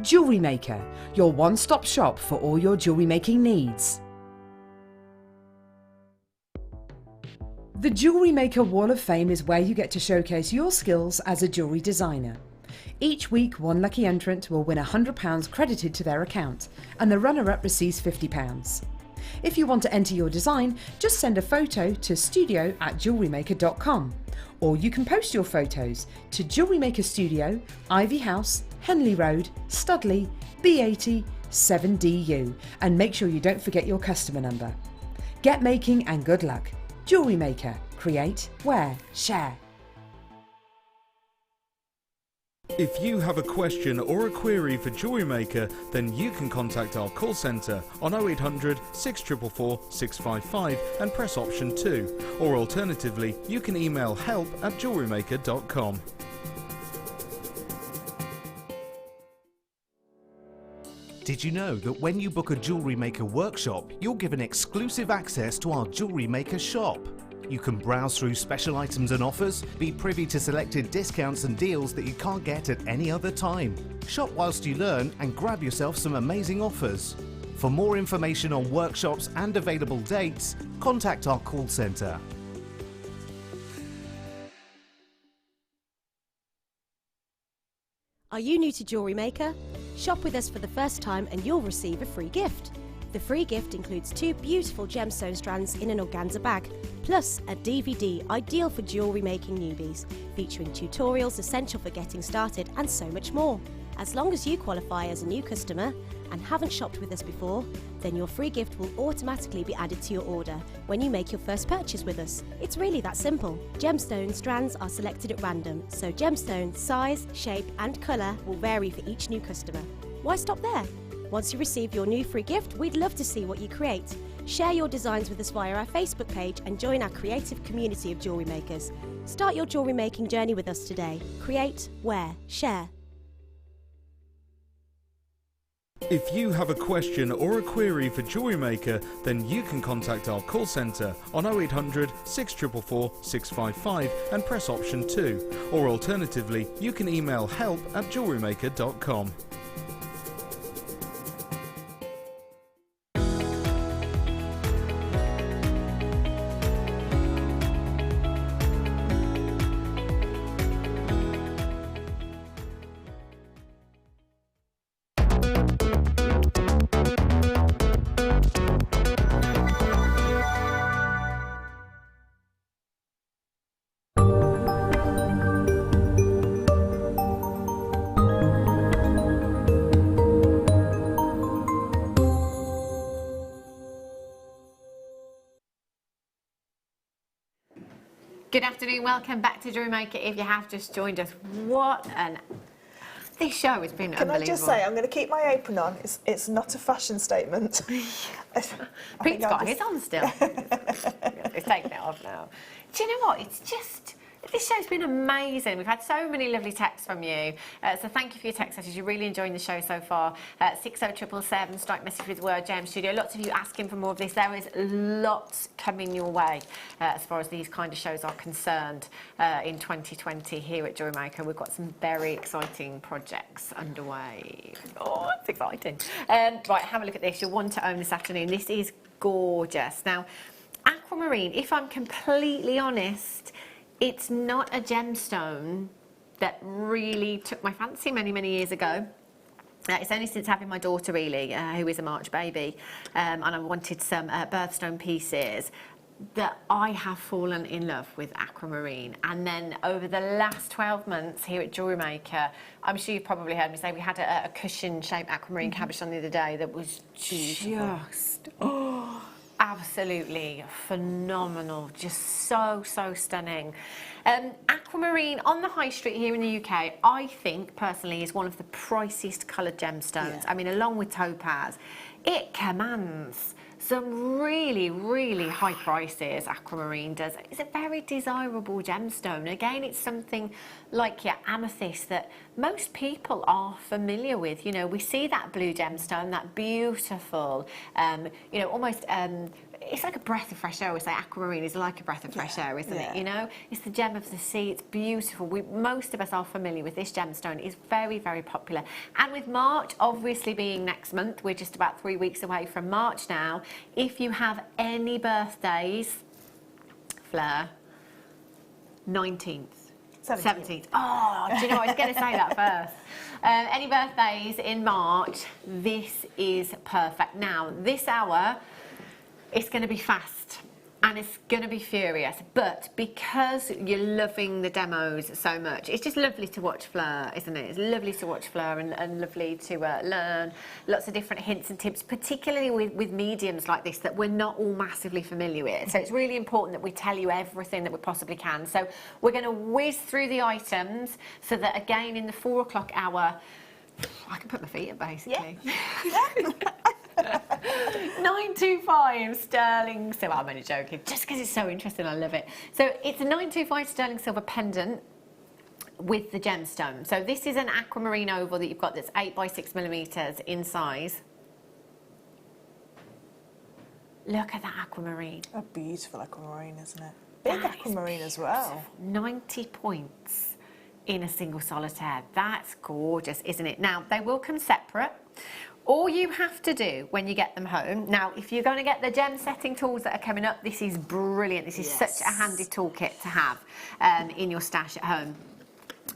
Jewellery Maker, your one-stop shop for all your jewellery making needs. The Jewellery Maker Wall of Fame is where you get to showcase your skills as a jewellery designer. Each week, one lucky entrant will win £100 credited to their account, and the runner-up receives £50. If you want to enter your design, just send a photo to studio@jewellerymaker.com, or you can post your photos to Jewellery Maker Studio, Ivy House, Henley Road, Studley, B80 7DU, and make sure you don't forget your customer number. Get making and good luck. Jewellery Maker. Create, wear, share. If you have a question or a query for Jewellery Maker, then you can contact our call centre on 0800 644 655 and press option 2, or alternatively you can email help@jewellerymaker.com. Did you know that when you book a Jewellery Maker workshop, you're given exclusive access to our Jewellery Maker shop? You can browse through special items and offers, be privy to selected discounts and deals that you can't get at any other time. Shop whilst you learn and grab yourself some amazing offers. For more information on workshops and available dates, contact our call centre. Are you new to Jewellery Maker? Shop with us for the first time and you'll receive a free gift. The free gift includes 2 beautiful gemstone strands in an organza bag, plus a DVD ideal for jewellery making newbies, featuring tutorials essential for getting started and so much more. As long as you qualify as a new customer and haven't shopped with us before, then your free gift will automatically be added to your order when you make your first purchase with us. It's really that simple. Gemstone strands are selected at random, so gemstone size, shape and colour will vary for each new customer. Why stop there? Once you receive your new free gift, we'd love to see what you create. Share your designs with us via our Facebook page and join our creative community of jewellery makers. Start your jewellery making journey with us today. Create, wear, share. If you have a question or a query for Jewellery Maker, then you can contact our call centre on 0800 644 655 and press option 2, or alternatively you can email help@jewellerymaker.com. Good afternoon, welcome back to Jewellery Maker. If you have just joined us, this show has been unbelievable. Can I just say, I'm going to keep my apron on. It's not a fashion statement. Pete's got his on still. He's taking it off now. Do you know what? It's just... This show's been amazing. We've had so many lovely texts from you. So thank you for your text messages. You're really enjoying the show so far. 60777, strike message with word Jam Studio. Lots of you asking for more of this. There is lots coming your way as far as these kind of shows are concerned in 2020 here at Jewellery Maker. We've got some very exciting projects underway. Oh, it's exciting. Right, have a look at this. You'll want to own this afternoon. This is gorgeous. Now, aquamarine, if I'm completely honest, it's not a gemstone that really took my fancy many, many years ago. It's only since having my daughter, really, who is a March baby, and I wanted some birthstone pieces, that I have fallen in love with aquamarine. And then over the last 12 months here at Jewellery Maker, I'm sure you've probably heard me say we had a cushion-shaped aquamarine cabochon on the other day that was just absolutely phenomenal, just so stunning. Aquamarine on the high street here in the UK, I think personally is one of the priciest coloured gemstones. I mean, along with topaz, it commands some really high prices. Aquamarine does. It's a very desirable gemstone. Again, it's something like your amethyst that most people are familiar with. You know, we see that blue gemstone, that beautiful, you know, almost it's like a breath of fresh air. We say aquamarine is like a breath of fresh air, isn't it? You know, it's the gem of the sea. It's beautiful. Most of us are familiar with this gemstone. It's very popular. And with March obviously being next month, we're just about 3 weeks away from March now. If you have any birthdays, Fleur, 19th. 17th. Oh, do you know, I was going to say that first. Any birthdays in March, this is perfect. Now, this hour, it's going to be fast and it's going to be furious, but because you're loving the demos so much, it's just lovely to watch Fleur, isn't it? It's lovely to watch Fleur and lovely to learn lots of different hints and tips, particularly with mediums like this that we're not all massively familiar with. So it's really important that we tell you everything that we possibly can. So we're going to whiz through the items so that again in the 4 o'clock hour, I can put my feet up basically. Yeah. 925 sterling silver. I'm only joking, just because it's so interesting. I love it. So it's a 925 sterling silver pendant with the gemstone. So this is an aquamarine oval that you've got that's 8 by 6 millimeters in size. Look at that aquamarine. A beautiful aquamarine, isn't it? Big aquamarine as well. 90 points in a single solitaire. That's gorgeous, isn't it? Now, they will come separate. All you have to do when you get them home, now if you're going to get the gem setting tools that are coming up, this is brilliant. This is such a handy toolkit to have in your stash at home.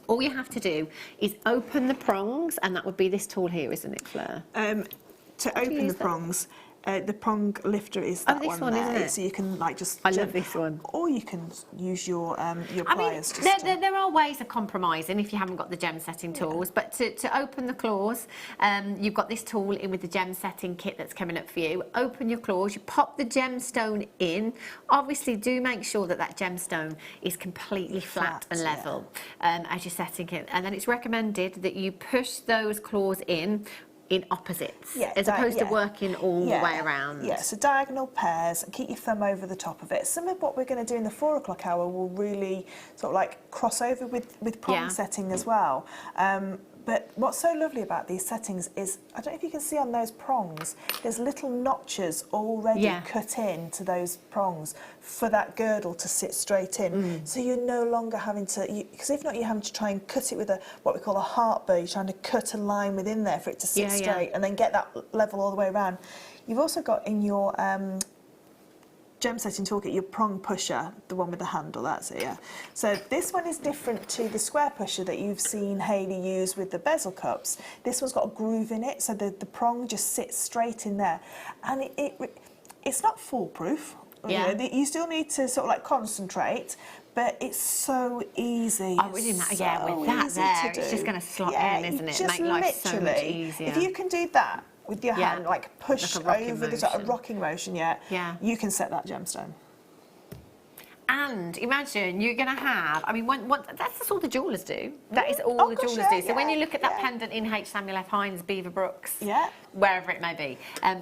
All you have to do is open the prongs, and that would be this tool here, isn't it, Fleur? To open the prongs, the prong lifter is that this one there, isn't it? so you can like just. I love this one. Or you can use your pliers. I mean, there are ways of compromising if you haven't got the gem setting tools. But to open the claws, you've got this tool in with the gem setting kit that's coming up for you. Open your claws, you pop the gemstone in. Obviously, do make sure that that gemstone is completely flat and level as you're setting it. And then it's recommended that you push those claws in opposites, as opposed to working all the way around. Yeah, so diagonal pairs, and keep your thumb over the top of it. Some of what we're going to do in the 4 o'clock hour will really sort of like cross over with prong setting as well. But what's so lovely about these settings is, I don't know if you can see on those prongs, there's little notches already cut in to those prongs for that girdle to sit straight in. So you're no longer having to, because if not, you're having to try and cut it with what we call a heart bow. You're trying to cut a line within there for it to sit straight and then get that level all the way around. You've also got in your gem setting toolkit, your prong pusher, the one with the handle, that's it, So this one is different to the square pusher that you've seen Hayley use with the bezel cups. This one's got a groove in it, so the prong just sits straight in there. And it's not foolproof. You know, you still need to sort of like concentrate, but it's so easy. I really with that there, it's just going to slot in, isn't it? Make life so much easier. If you can do that with your hand, like push like over the top, a rocking motion, you can set that gemstone. And imagine you're going to have, I mean, that's all the jewellers do. That is all the jewellers do. So when you look at that pendant in H. Samuel F. Hines, Beaver Brooks, wherever it may be,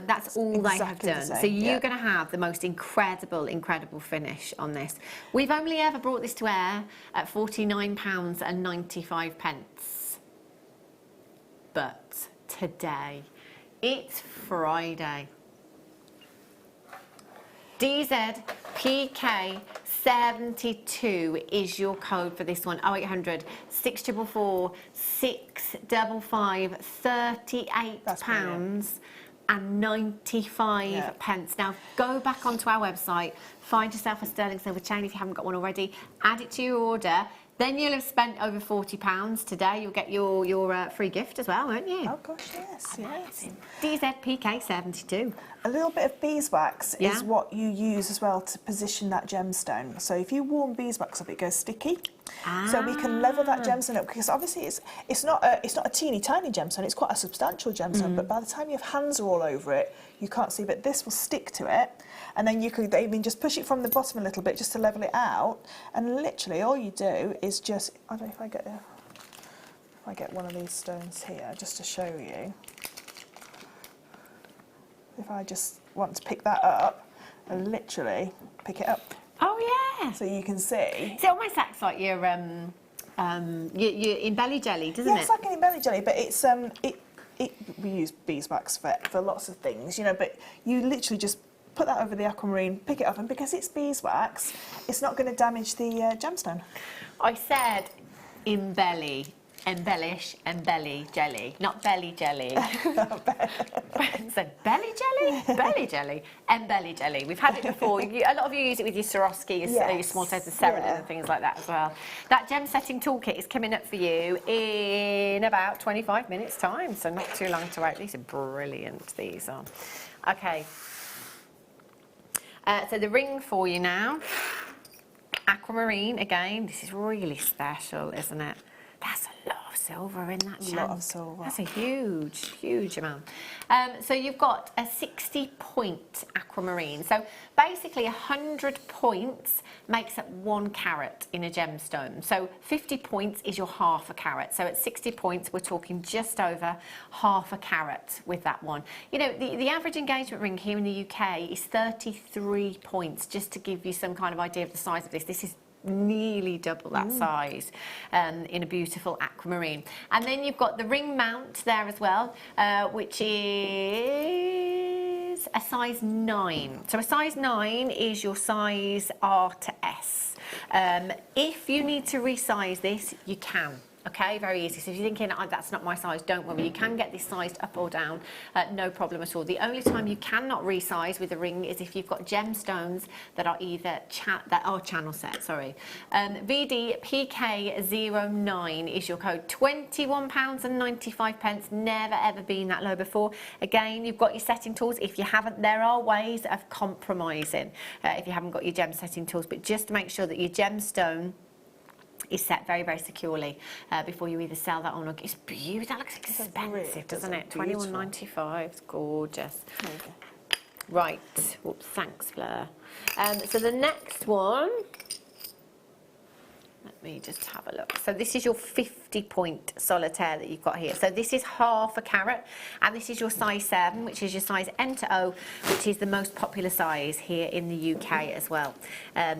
that's all they have done. So you're going to have the most incredible finish on this. We've only ever brought this to air at £49.95. But today, it's Friday. DZPK72 is your code for this one. 0800 644 655, £38.95. Now go back onto our website, find yourself a sterling silver chain if you haven't got one already, add it to your order. Then you'll have spent over £40 today. You'll get your free gift as well, won't you? Oh gosh, yes, yes. DZPK72. A little bit of beeswax is what you use as well to position that gemstone. So if you warm beeswax up, it goes sticky. So we can level that gemstone up, because obviously it's not a teeny tiny gemstone. It's quite a substantial gemstone. But by the time your hands are all over it, you can't see. But this will stick to it, and then you could even just push it from the bottom a little bit just to level it out. And literally, all you do is just, I don't know if I get one of these stones here just to show you. If I just want to pick that up, I literally pick it up. Oh yeah. So you can see. So it almost acts like your embelly jelly, doesn't it? Yeah, it's like an embelly jelly, but it's we use beeswax for lots of things, you know. But you literally just put that over the aquamarine, pick it up, and because it's beeswax, it's not going to damage the gemstone. I said embellish, embelly jelly, not belly jelly. So belly jelly, belly jelly, embelly jelly. We've had it before. A lot of you use it with your Swarovski, your small sets of cerulean and things like that as well. That gem setting toolkit is coming up for you in about 25 minutes time, so not too long to wait. These are brilliant, these are. Okay. So the ring for you now. Aquamarine again. This is really special, isn't it? That's a lot of silver in that gem. A lot of silver. That's a huge, huge amount. So you've got a 60-point aquamarine. So basically 100 points makes up 1 carat in a gemstone. So 50 points is your half a carat. So at 60 points, we're talking just over half a carat with that one. You know, the average engagement ring here in the UK is 33 points, just to give you some kind of idea of the size of this. This is nearly double that size in a beautiful aquamarine. And then you've got the ring mount there as well, which is a size 9. So a size 9 is your size R to S. If you need to resize this, you can. Okay, very easy. So if you're thinking, oh, that's not my size, don't worry. You can get this sized up or down, no problem at all. The only time you cannot resize with a ring is if you've got gemstones that are either channel set. Sorry. VDPK09 is your code. £21.95. Never ever been that low before. Again, you've got your setting tools. If you haven't, there are ways of compromising if you haven't got your gem setting tools. But just to make sure that your gemstone is set very, very securely before you either sell that or not. It's beautiful. That looks expensive, doesn't it? £21.95. It's gorgeous. Right. Whoops. Thanks, Fleur. So the next one. Let me just have a look. So this is your 50-point solitaire that you've got here. So this is half a carat, and this is your size 7, which is your size N to O, which is the most popular size here in the UK as well,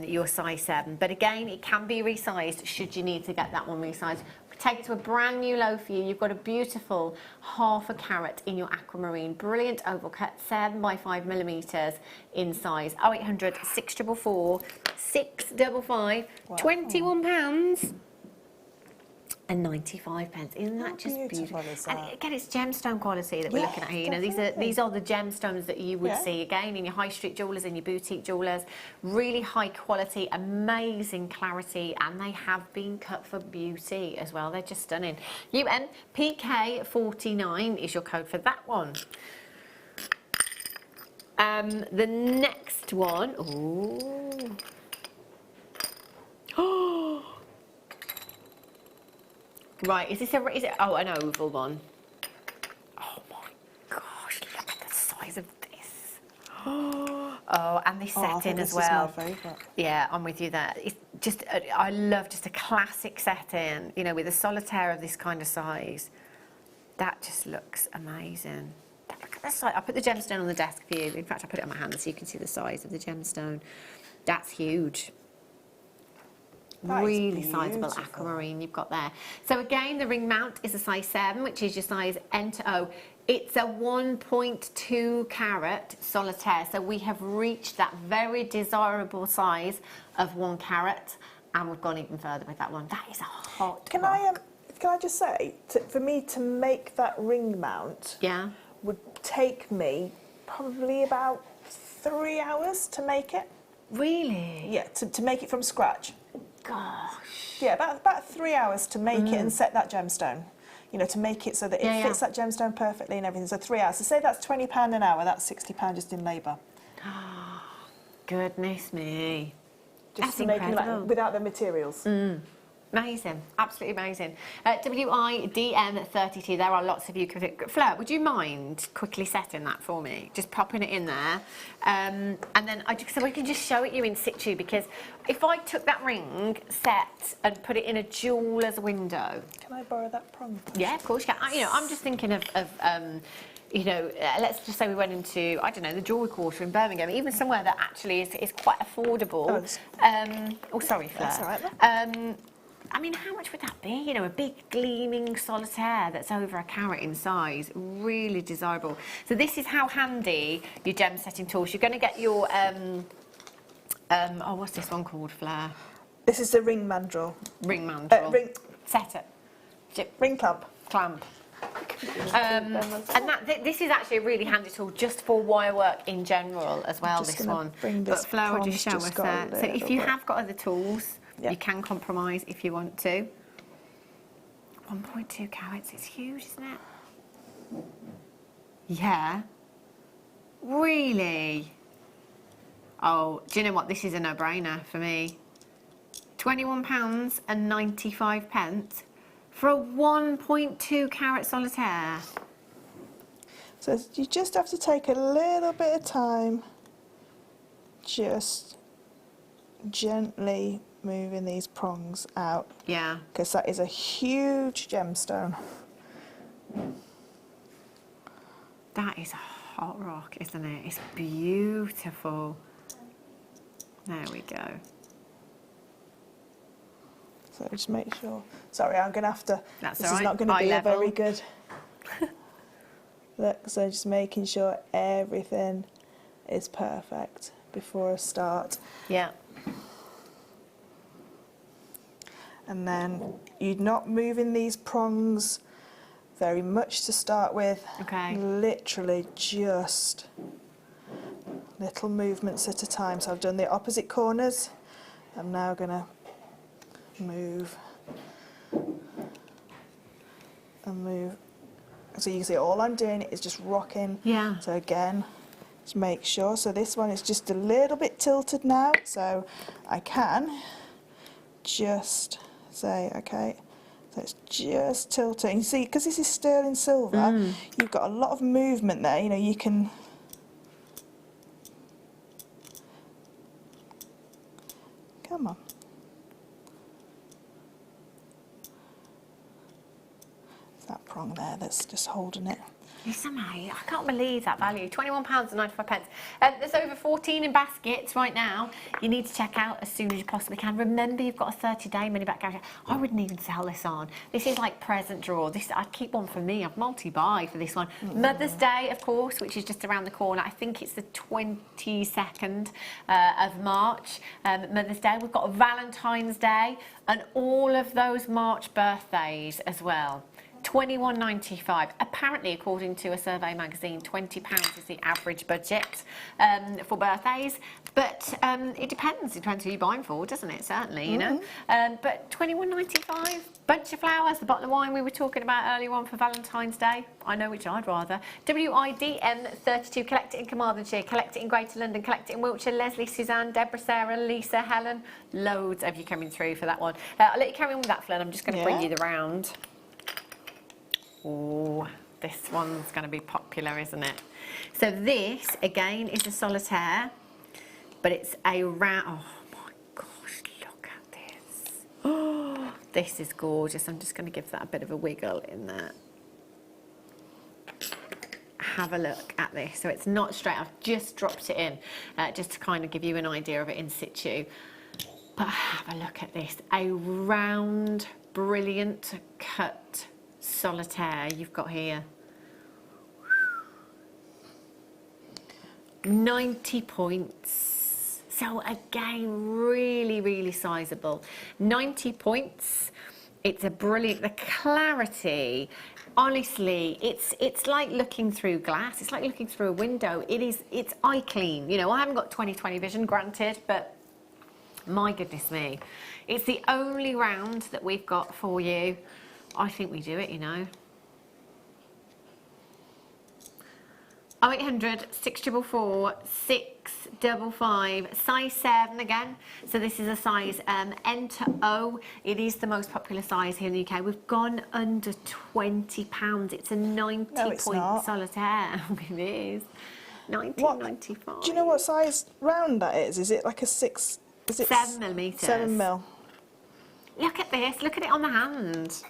your size 7. But again, it can be resized should you need to get that one resized. Take it to a brand new low for you. You've got a beautiful half a carat in your aquamarine. Brilliant oval cut, 7 by 5 millimeters in size. 0800 644 655. Wow. £21.95. Isn't that just beautiful? And again, it's gemstone quality that we're looking at here. You know, these are the gemstones that you would see again in your high street jewellers, in your boutique jewellers. Really high quality, amazing clarity, and they have been cut for beauty as well. They're just stunning. UNPK49 is your code for that one. The next one. Ooh. Oh. Right, is it an oval one? Oh my gosh, look at the size of this. Oh, and the setting as well. This is my favourite. Yeah, I'm with you there. It's just, I love just a classic setting, you know, with a solitaire of this kind of size. That just looks amazing. Look at the size. I put the gemstone on the desk for you. In fact, I put it on my hand so you can see the size of the gemstone. That's huge. Really sizable aquamarine you've got there. So again, the ring mount is a size 7, which is your size N to O. It's a 1.2 carat solitaire. So we have reached that very desirable size of 1 carat, and we've gone even further with that one. That is a hot Can I just say, for me to make that ring mount would take me probably about 3 hours to make it. Really? Yeah, to make it from scratch. gosh. Yeah, about 3 hours to make it and set that gemstone. You know, to make it so that it fits that gemstone perfectly and everything. So 3 hours. So say that's £20 an hour, that's £60 just in labour. Goodness me. Just That's to make it incredible. without the materials. Amazing, absolutely amazing. WIDM32, there are lots of you. Fleur, would you mind quickly setting that for me? Just popping it in there. And then so we can just show it you in situ, because if I took that ring set and put it in a jeweller's window. Can I borrow that prong? Yeah, of course you can. You know, I'm just thinking of you know, let's just say we went into, I don't know, the Jewellery Quarter in Birmingham, even somewhere that actually is quite affordable. Oh, sorry, Fleur. That's all right. I mean, how much would that be? You know, a big gleaming solitaire that's over a carat in size, really desirable. So this is how handy your gem setting tools. You're going to get your, oh, what's this one called, Fleur? This is the ring mandrel. Ring mandrel. Ring Setter. ring clamp. Clamp. And this is actually a really handy tool just for wire work in general as well, this one. But Fleur will just show us there. So if you have got other tools, you can compromise if you want to. 1.2 carats, it's huge, isn't it? Yeah. Really? Oh, do you know what? This is a no-brainer for me. £21.95 for a 1.2 carat solitaire. So you just have to take a little bit of time, just gently moving these prongs out. Yeah. Because that is a huge gemstone. That is a hot rock, isn't it? It's beautiful. There we go. So just make sure. Sorry, I'm going to have to. That's this all is right. not going to be Eye a very level. good. Look, so just making sure everything is perfect before I start. Yeah. And then you're not moving these prongs very much to start with. Okay. Literally just little movements at a time. So I've done the opposite corners. I'm now going to move and move. So you can see all I'm doing is just rocking. Yeah. So again, just make sure. So this one is just a little bit tilted now. So I can just say, okay, so it's just tilting. You see, because this is sterling silver, you've got a lot of movement there. You know, you can. Come on. It's that prong there that's just holding it. Listen, mate, I can't believe that value. £21.95. There's over 14 in baskets right now. You need to check out as soon as you possibly can. Remember, you've got a 30-day money-back guarantee. I wouldn't even sell this on. This is like present draw. This I'd keep one for me. I'd multi-buy for this one. Mother's Day, of course, which is just around the corner. I think it's the 22nd of March. Mother's Day. We've got a Valentine's Day and all of those March birthdays as well. £21.95. Apparently, according to a survey magazine, £20 is the average budget for birthdays. But it depends. It depends who you're buying for, doesn't it? Certainly, you know. But £21.95, bunch of flowers, the bottle of wine we were talking about earlier on for Valentine's Day. I know which I'd rather. WIDM32. Collect it in Carmarthenshire, collect it in Greater London, collect it in Wiltshire. Leslie, Suzanne, Deborah, Sarah, Lisa, Helen. Loads of you coming through for that one. I'll let you carry on with that, Fleur. I'm just going to bring you the round. Oh, this one's going to be popular, isn't it? So this, again, is a solitaire, but it's a round... Oh, my gosh, look at this. Oh, this is gorgeous. I'm just going to give that a bit of a wiggle in there. Have a look at this. So it's not straight. I've just dropped it in, just to kind of give you an idea of it in situ. But have a look at this. A round, brilliant cut solitaire you've got here. 90 points. So again, really, really sizable. 90 points. It's a brilliant, the clarity, honestly, it's like looking through glass. It's like looking through a window. It's eye clean. You know, I haven't got 20/20 vision, granted, but My goodness me. It's the only round that we've got for you. I think we do it, you know. 0800 644 655, size 7 again. So this is a size N to O. It is the most popular size here in the UK. We've gone under £20. It's a 90-point solitaire. It is. 19.95. Do you know what size round that is? Is it like a 6? Is it 7 millimetres. 7 mil. Look at this. Look at it on the hand.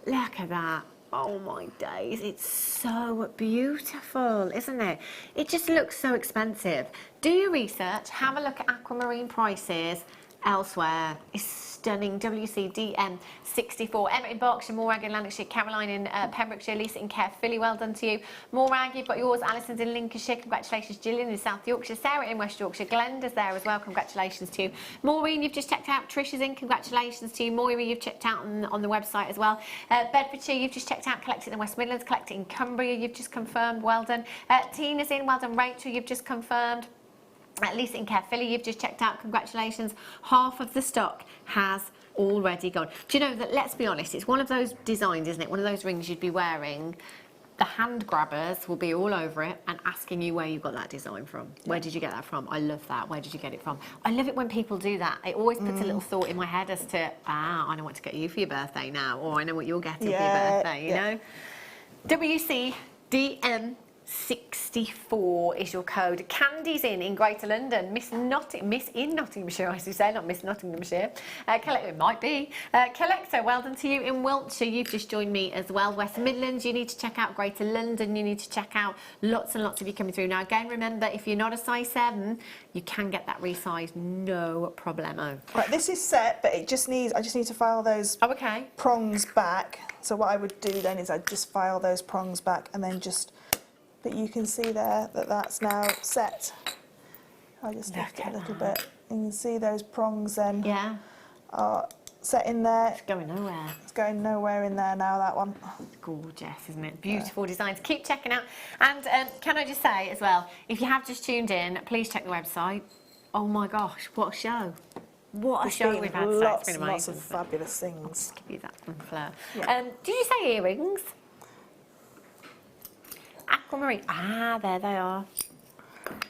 Look at that. Oh my days, it's so beautiful, isn't it? It just looks so expensive. Do your research, have a look at aquamarine prices elsewhere. It's stunning. WCDM 64. Emma in Berkshire, Morag in Lanarkshire, Caroline in Pembrokeshire, Lisa in Carefully, well done to you. Morag, you've got yours. Alison's in Lincolnshire, congratulations. Gillian in South Yorkshire, Sarah in West Yorkshire, Glenda's there as well, congratulations to you. Maureen, you've just checked out. Trish is in, congratulations to you. Moira, you've checked out on the website as well. Bedfordshire, you've just checked out. Collect it in the West Midlands, collect it in Cumbria, you've just confirmed, well done. Tina's in, well done. Rachel, you've just confirmed. At least in Carefully, you've just checked out. Congratulations. Half of the stock has already gone. Do you know that, let's be honest, it's one of those designs, isn't it? One of those rings you'd be wearing. The hand grabbers will be all over it and asking you where you got that design from. Yeah. Where did you get that from? I love that. Where did you get it from? I love it when people do that. It always puts a little thought in my head as to, I know what to get you for your birthday now, or I know what you're getting for your birthday, you know? WCDM 64 is your code. Candy's in Greater London. Miss in Nottinghamshire, I should say, not Miss Nottinghamshire. It might be. Collector, well done to you in Wiltshire. You've just joined me as well. West Midlands, you need to check out Greater London. You need to check out lots and lots of you coming through. Now, again, remember, if you're not a size 7, you can get that resized, no problemo. Right, this is set, but I just need to file those prongs back. So what I would do then is I'd just file those prongs back and then just... But you can see there that that's now set. I'll just lift it a little bit. You can see those prongs then are set in there. It's going nowhere. It's going nowhere in there now, that one. It's gorgeous, isn't it? Beautiful designs. Keep checking out. And can I just say as well, if you have just tuned in, please check the website. Oh my gosh, what a show. What a show we've had today. It's been amazing. Lots of fabulous things. I'll just give you that from Fleur. Yeah. Did you say earrings? Aquamarine. Ah, there they are.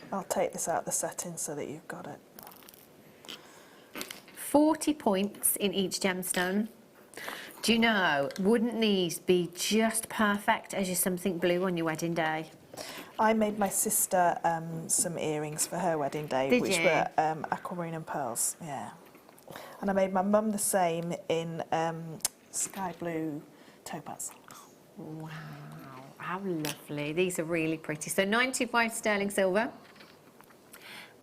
I'll take this out of the settings so that you've got it. 40 points in each gemstone. Do you know, wouldn't these be just perfect as your something blue on your wedding day? I made my sister some earrings for her wedding day, Did which you? were aquamarine and pearls. Yeah. And I made my mum the same in sky blue topaz. Wow. How lovely. These are really pretty. So 925 sterling silver.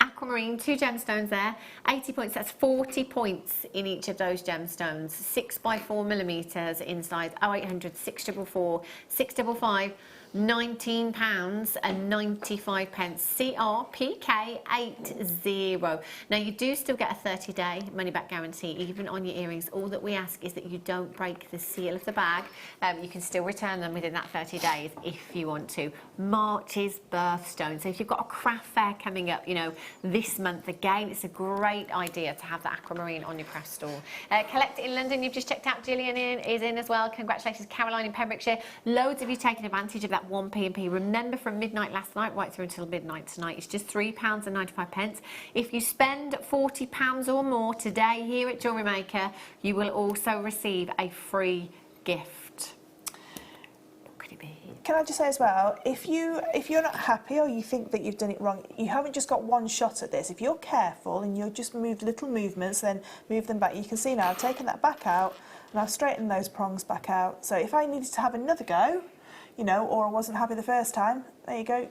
Aquamarine, 2 gemstones there. 80 points. That's 40 points in each of those gemstones. 6 by 4 millimetres in size. 0800 644 655. £19 and 95 pence. CRPK80. Now you do still get a 30-day money-back guarantee even on your earrings. All that we ask is that you don't break the seal of the bag. You can still return them within that 30 days if you want to. March's birthstone. So if you've got a craft fair coming up, you know, this month again, it's a great idea to have the aquamarine on your craft store. Collect it in London. You've just checked out. Gillian is in as well. Congratulations, Caroline in Pembrokeshire. Loads of you taking advantage of that 1p&p. Remember, from midnight last night right through until midnight tonight, it's just £3 and 95 pence. If you spend £40 or more today here at Jewellery Maker, you will also receive a free gift. What could it be? Can I just say as well, if you're not happy or you think that you've done it wrong, you haven't just got one shot at this. If you're careful and you'll just move little movements, then move them back. You can see now I've taken that back out and I've straightened those prongs back out. So if I needed to have another go, you know, or I wasn't happy the first time, there you go.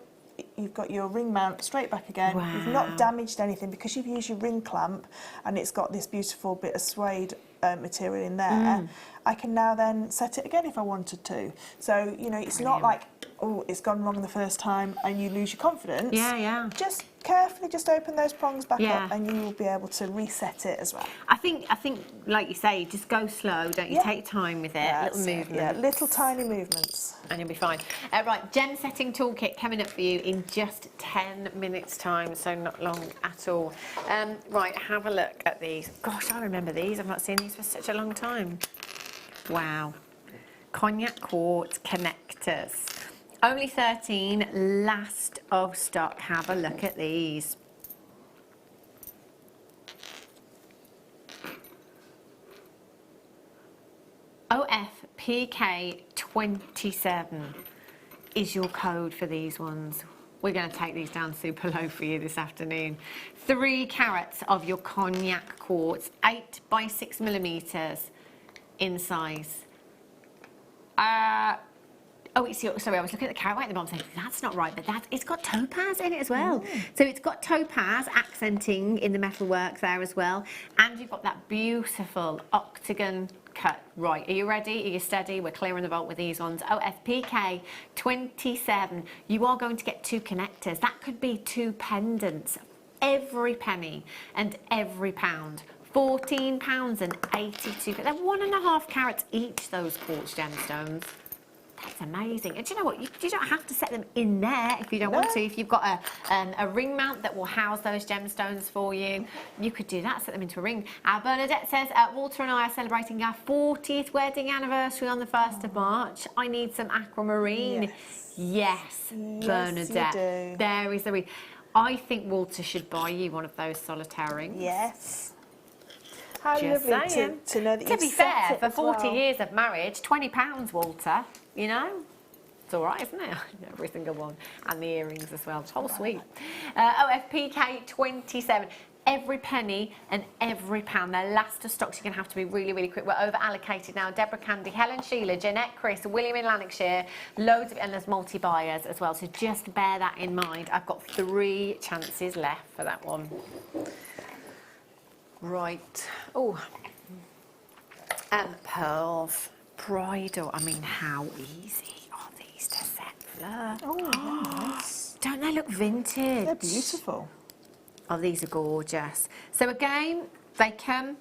You've got your ring mount straight back again. Wow. You've not damaged anything because you've used your ring clamp and it's got this beautiful bit of suede material in there. I can now then set it again if I wanted to. So, you know, it's not like oh, it's gone wrong the first time and you lose your confidence, Yeah. just carefully just open those prongs back Yeah. up and you will be able to reset it as well. I think, like you say, just go slow, don't you? Yeah. Take time with it, That's little it, movements. yeah, little tiny movements. And you'll be fine. Right, gem setting toolkit coming up for you in just 10 minutes time, so not long at all. Right, have a look at these. Gosh, I remember these. I've not seen these for such a long time. Wow. Cognac quartz connectors. Only 13, last of stock. Have a look at these. OFPK27 is your code for these ones. We're going to take these down super low for you this afternoon. 3 carats of your cognac quartz, 8 by 6 millimeters in size. Sorry, I was looking at the carat weight at the bottom saying, that's not right, but it's got topaz in it as well. So it's got topaz accenting in the metalwork there as well. And you've got that beautiful octagon cut. Right, are you ready? Are you steady? We're clearing the vault with these ones. OFPK 27. You are going to get 2 connectors. That could be 2 pendants. Every penny and every pound. £14 and 82. They're 1.5 carats each, those quartz gemstones. That's amazing. And do you know what? You don't have to set them in there if you don't want to. If you've got a ring mount that will house those gemstones for you, you could do that, set them into a ring. Bernadette says, Walter and I are celebrating our 40th wedding anniversary on the 1st of March. I need some aquamarine. Yes, Bernadette. You do. There is the ring. I think Walter should buy you one of those solitaire rings. Yes. How Just lovely saying. to know that To you've be set fair, it for as 40 well. years of marriage, £20, Walter, you know? It's all right, isn't it? Every single one. And the earrings as well. Whole suite. OFPK 27. Every penny and every pound. They're last of stock, so you're going to have to be really, really quick. We're over allocated now. Deborah Candy, Helen Sheila, Jeanette Chris, William in Lanarkshire, loads of, and there's multi-buyers as well. So just bear that in mind. I've got 3 chances left for that one. Right. Oh. Pearls. Bridal. I mean, how easy are these to set, Fleur? Oh, nice. Don't they look vintage? They're beautiful. Oh, these are gorgeous. So again, they come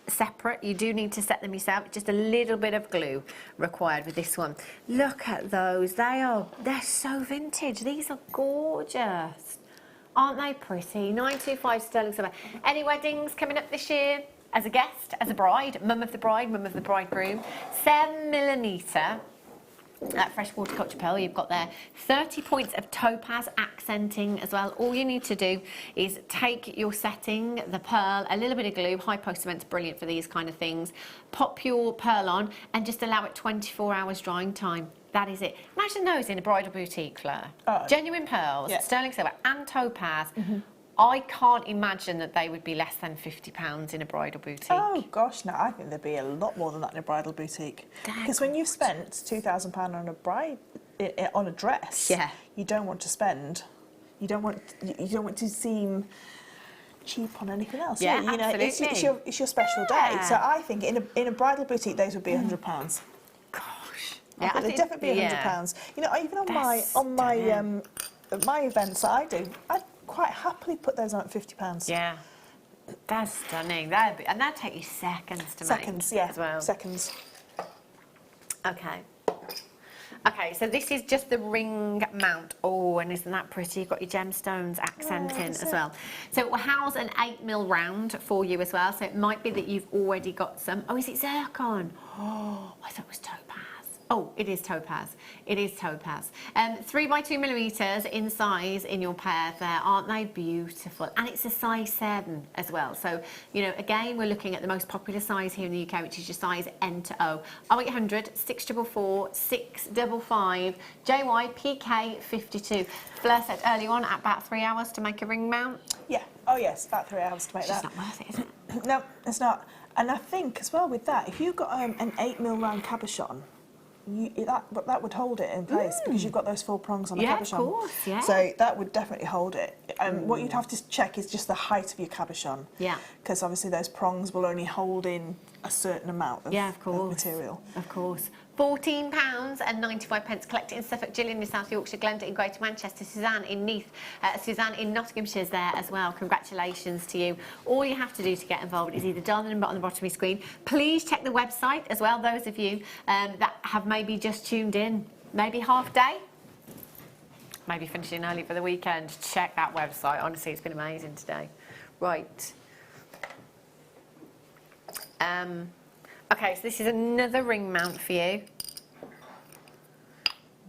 separate. You do need to set them yourself. Just a little bit of glue required with this one. Look at those. They're so vintage. These are gorgeous. Aren't they pretty? 925 sterling silver. Any weddings coming up this year? As a guest, as a bride, mum of the bride, mum of the bridegroom. 7mm. That freshwater culture pearl you've got there. 30 points of topaz accenting as well. All you need to do is take your setting, the pearl, a little bit of glue. High post cement's brilliant for these kind of things. Pop your pearl on and just allow it 24 hours drying time. That is it. Imagine those in a bridal boutique, Fleur. Oh. Genuine pearls, Yeah. sterling silver and topaz. I can't imagine that they would be less than £50 in a bridal boutique. Oh gosh, no, I think there'd be a lot more than that in a bridal boutique. Because when you've spent £2,000 on a bride on a dress, Yeah. you don't want to spend. You don't want to seem cheap on anything else. Yeah, you know, it's absolutely. your special day. So I think in a bridal boutique those would be £100. Gosh. I think they'd definitely be £100. You know, even on my events that I do, I'd quite happily put those on at £50. Yeah. That's stunning. And that'd take you seconds to make. Seconds, yeah. As well. Seconds. Okay. Okay, so this is just the ring mount. Oh, and isn't that pretty? You've got your gemstones accenting as well. So it will house an 8mm round for you as well. So it might be that you've already got some. Oh, is it zircon? Oh, I thought it was topaz. Oh, it is topaz. It is topaz. 3 by 2mm in size in your pair there. Aren't they beautiful? And it's a size 7 as well. So, you know, again, we're looking at the most popular size here in the UK, which is your size N to O. 0800 644 655 JYPK 52. Fleur said earlier on at about 3 hours to make a ring mount. Yeah. Oh yes, about 3 hours to make that. It's not worth it, is it? No, it's not. And I think as well with that, if you've got an 8mm round cabochon, that would hold it in place because you've got those 4 prongs on the cabochon. Yeah, of course, yeah. So that would definitely hold it. What you'd have to check is just the height of your cabochon. Yeah. Because obviously those prongs will only hold in a certain amount of, of course. material. Of course. £14.95. Collect it in Suffolk, Gillian in South Yorkshire, Glenda in Greater Manchester, Suzanne in Neath, Suzanne in Nottinghamshire's there as well. Congratulations to you. All you have to do to get involved is either dial the number on the bottom of your screen. Please check the website as well, those of you that have maybe just tuned in, maybe half day, maybe finishing early for the weekend. Check that website. Honestly, it's been amazing today. Right. Okay, so this is another ring mount for you.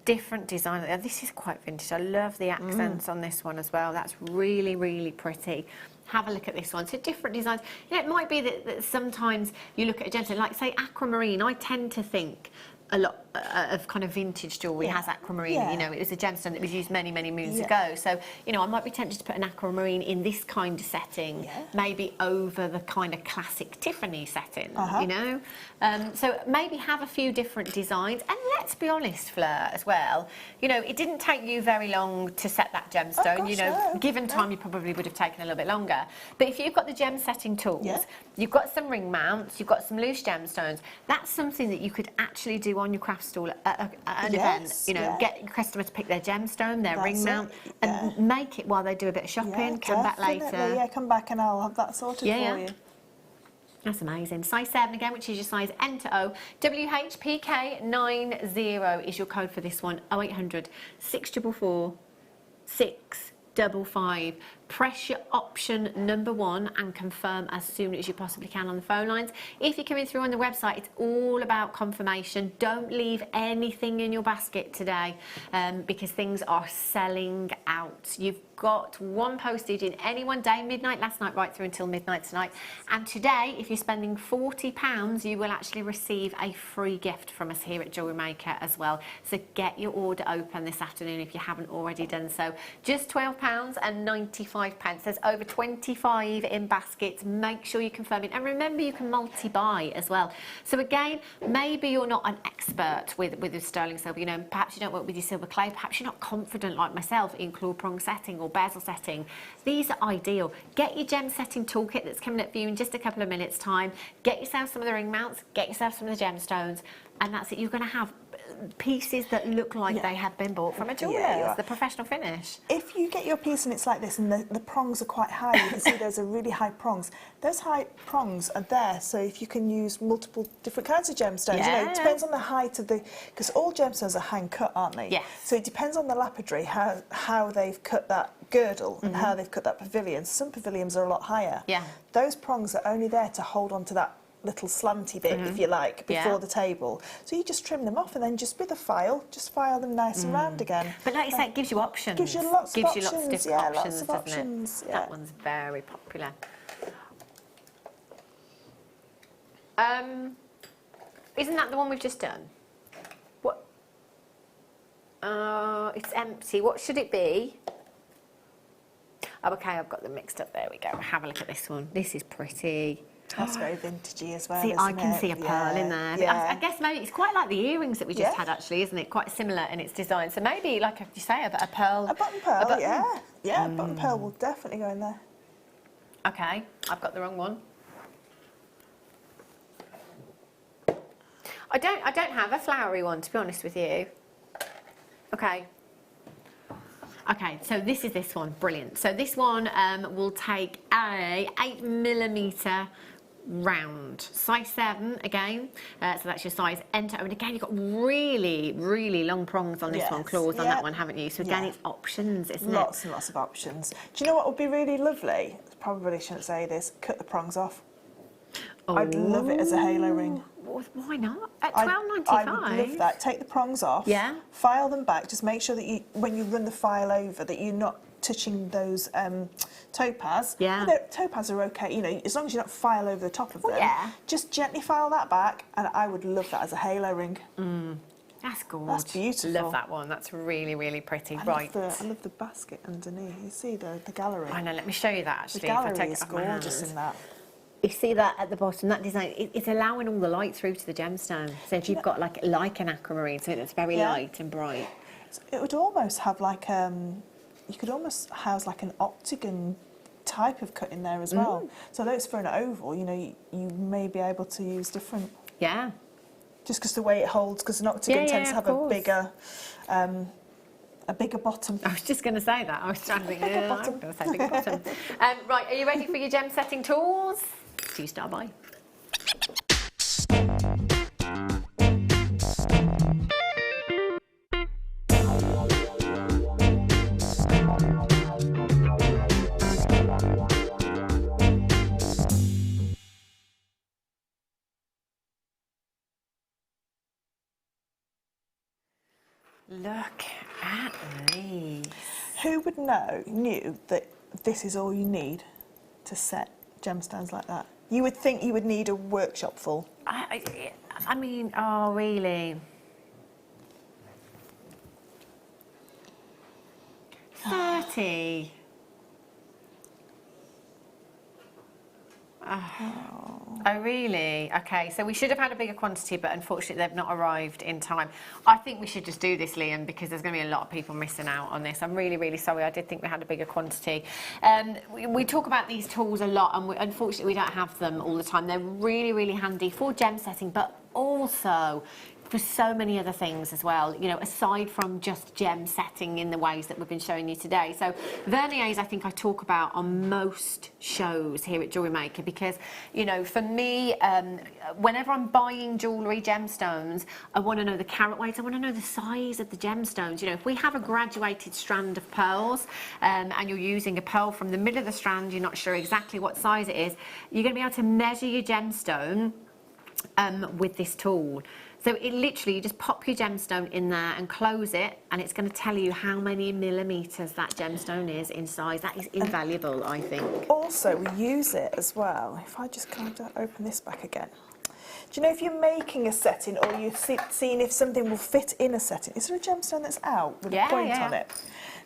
Different design. This is quite vintage. I love the accents on this one as well. That's really, really pretty. Have a look at this one. So different designs. You know, it might be that sometimes you look at a gemstone, like say aquamarine. I tend to think a lot of kind of vintage jewellery has aquamarine. You know, it was a gemstone that was used many, many moons ago. So, you know, I might be tempted to put an aquamarine in this kind of setting, maybe over the kind of classic Tiffany setting, you know. So maybe have a few different designs. And let's be honest, Fleur, as well, you know, it didn't take you very long to set that gemstone. You know, given time, you probably would have taken a little bit longer. But if you've got the gem setting tools, you've got some ring mounts, you've got some loose gemstones, that's something that you could actually do on your craft stall at an event. You know, get your customer to pick their gemstone, their ring mount, and make it while they do a bit of shopping. Come back later. Yeah, come back and I'll have that sorted for you. That's amazing. Size 7 again, which is your size N to O. WHPK90 is your code for this one. 0800 644 655. Press your option number 1 and confirm as soon as you possibly can on the phone lines. If you're coming through on the website, it's all about confirmation. Don't leave anything in your basket today because things are selling out. You've got one postage in any one day, midnight last night right through until midnight tonight. And today, if you're spending £40, you will actually receive a free gift from us here at Jewellery Maker as well. So get your order open this afternoon if you haven't already done so. Just £12.95. There's over 25 in baskets. Make sure you confirm it. And remember, you can multi-buy as well. So again, maybe you're not an expert with sterling silver. You know, perhaps you don't work with your silver clay. Perhaps you're not confident like myself in claw prong setting or bezel setting. These are ideal. Get your gem setting toolkit that's coming up for you in just a couple of minutes time. Get yourself some of the ring mounts. Get yourself some of the gemstones. And that's it. You're going to have pieces that look like they have been bought from a jeweller. It's the professional finish. If you get your piece and it's like this and the prongs are quite high, you can see those are really high prongs. Those high prongs are there so if you can use multiple different kinds of gemstones. You know, it depends on the height of the, because all gemstones are hand cut, aren't they? Yes. So it depends on the lapidary, how they've cut that girdle and how they've cut that pavilion. Some pavilions are a lot higher. Yeah. Those prongs are only there to hold on to that little slanty bit, if you like, before the table. So you just trim them off and then just with a file, just file them nice and round again. But like you say, it gives you options. Gives you lots of options. Lots of different options, lots of doesn't options. it? That one's very popular. Isn't that the one we've just done? What? It's empty. What should it be? Oh, okay, I've got them mixed up. There we go. Have a look at this one. This is pretty. That's very vintagey as well. See, I can it? see a pearl in there. I guess maybe it's quite like the earrings that we just had, actually, isn't it? Quite similar in its design. So maybe, like you say, a pearl. A button pearl, yeah, a button pearl will definitely go in there. Okay, I've got the wrong one. I don't have a flowery one, to be honest with you. Okay. Okay, so this is this one, brilliant. So this one will take a 8mm round, size 7 again. So that's your size enter. And again, you've got really, really long prongs on this one, claws on that one, haven't you? So again, it's options, isn't it? Lots and lots of options. Do you know what would be really lovely? Probably shouldn't say this. Cut the prongs off. I'd love it as a halo ring. Why not? At £12.95. I would love that. Take the prongs off. Yeah. File them back. Just make sure that you, when you run the file over, that you're not touching those topaz. Yeah. You know, topaz are okay. You know, as long as you don't file over the top of them. Yeah. Just gently file that back, and I would love that as a halo ring. That's gorgeous. That's beautiful. Love that one. That's really, really pretty. I love the basket underneath. You see the gallery. I know. Let me show you that actually. The gallery if I take is it off my gorgeous hands. in that. You see that at the bottom, that design, it's allowing all the light through to the gemstone. So if you've got like an aquamarine, so it's very light and bright. It would almost have like, you could almost house like an octagon type of cut in there as well. So although it's for an oval, you know, you may be able to use different just because the way it holds, because an octagon tends to have a bigger bottom. I was just going to say that. I was trying to think. I'm going to say bigger bottom. Right, are you ready for your gem setting tools? Do you start by? Look at these. Who would knew that this is all you need to set gemstones like that? You would think you would need a workshop full. I mean, oh, really? 30. Oh, really? Okay, so we should have had a bigger quantity, but unfortunately they've not arrived in time. I think we should just do this, Liam, because there's going to be a lot of people missing out on this. I'm really, really sorry. I did think we had a bigger quantity. We talk about these tools a lot, and unfortunately we don't have them all the time. They're really, really handy for gem setting, but also for so many other things as well, you know, aside from just gem setting in the ways that we've been showing you today. So verniers, I think I talk about on most shows here at Jewellery Maker, because, you know, for me, whenever I'm buying jewellery, gemstones, I want to know the carat weight, I want to know the size of the gemstones. You know, if we have a graduated strand of pearls, and you're using a pearl from the middle of the strand, you're not sure exactly what size it is, you're going to be able to measure your gemstone with this tool. So it literally, you just pop your gemstone in there and close it, and it's going to tell you how many millimetres that gemstone is in size. That is invaluable, I think. Also, we use it as well. If I just kind of open this back again. Do you know if you're making a setting, or you're seeing if something will fit in a setting, is there a gemstone that's out with a point on it?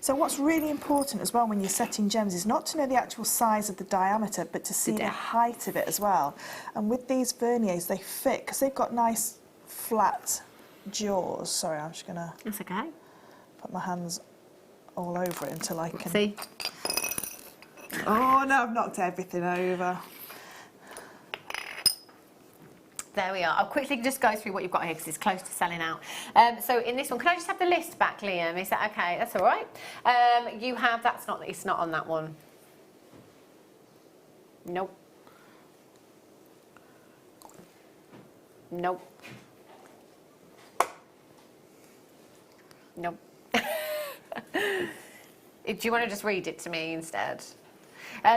So what's really important as well when you're setting gems is not to know the actual size of the diameter, but to see the height of it as well. And with these verniers, they fit, because they've got nice flat jaws. Sorry, I'm just going to put my hands all over it until I can... See? Oh, no, I've knocked everything over. There we are. I'll quickly just go through what you've got here because it's close to selling out. So in this one, can I just have the list back, Liam? Is that okay? That's all right. You have, it's not on that one. Nope. Nope. Nope. Do you want to just read it to me instead?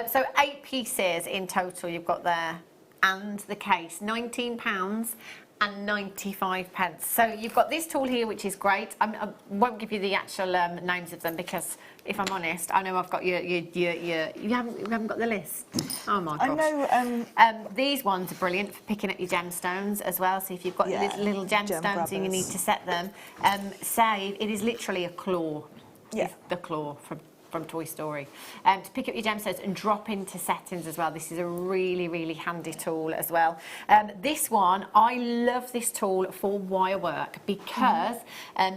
So 8 pieces in total you've got there, and the case, £19.95. So you've got this tool here, which is great. I won't give you the actual names of them because, if I'm honest, I know I've got you haven't got the list. Oh my gosh. I know. These ones are brilliant for picking up your gemstones as well. So if you've got little gemstones and you need to set them, say it is literally a claw. Yeah. The claw from Toy Story. To pick up your gemstones and drop into settings as well. This is a really, really handy tool as well. This one, I love this tool for wire work because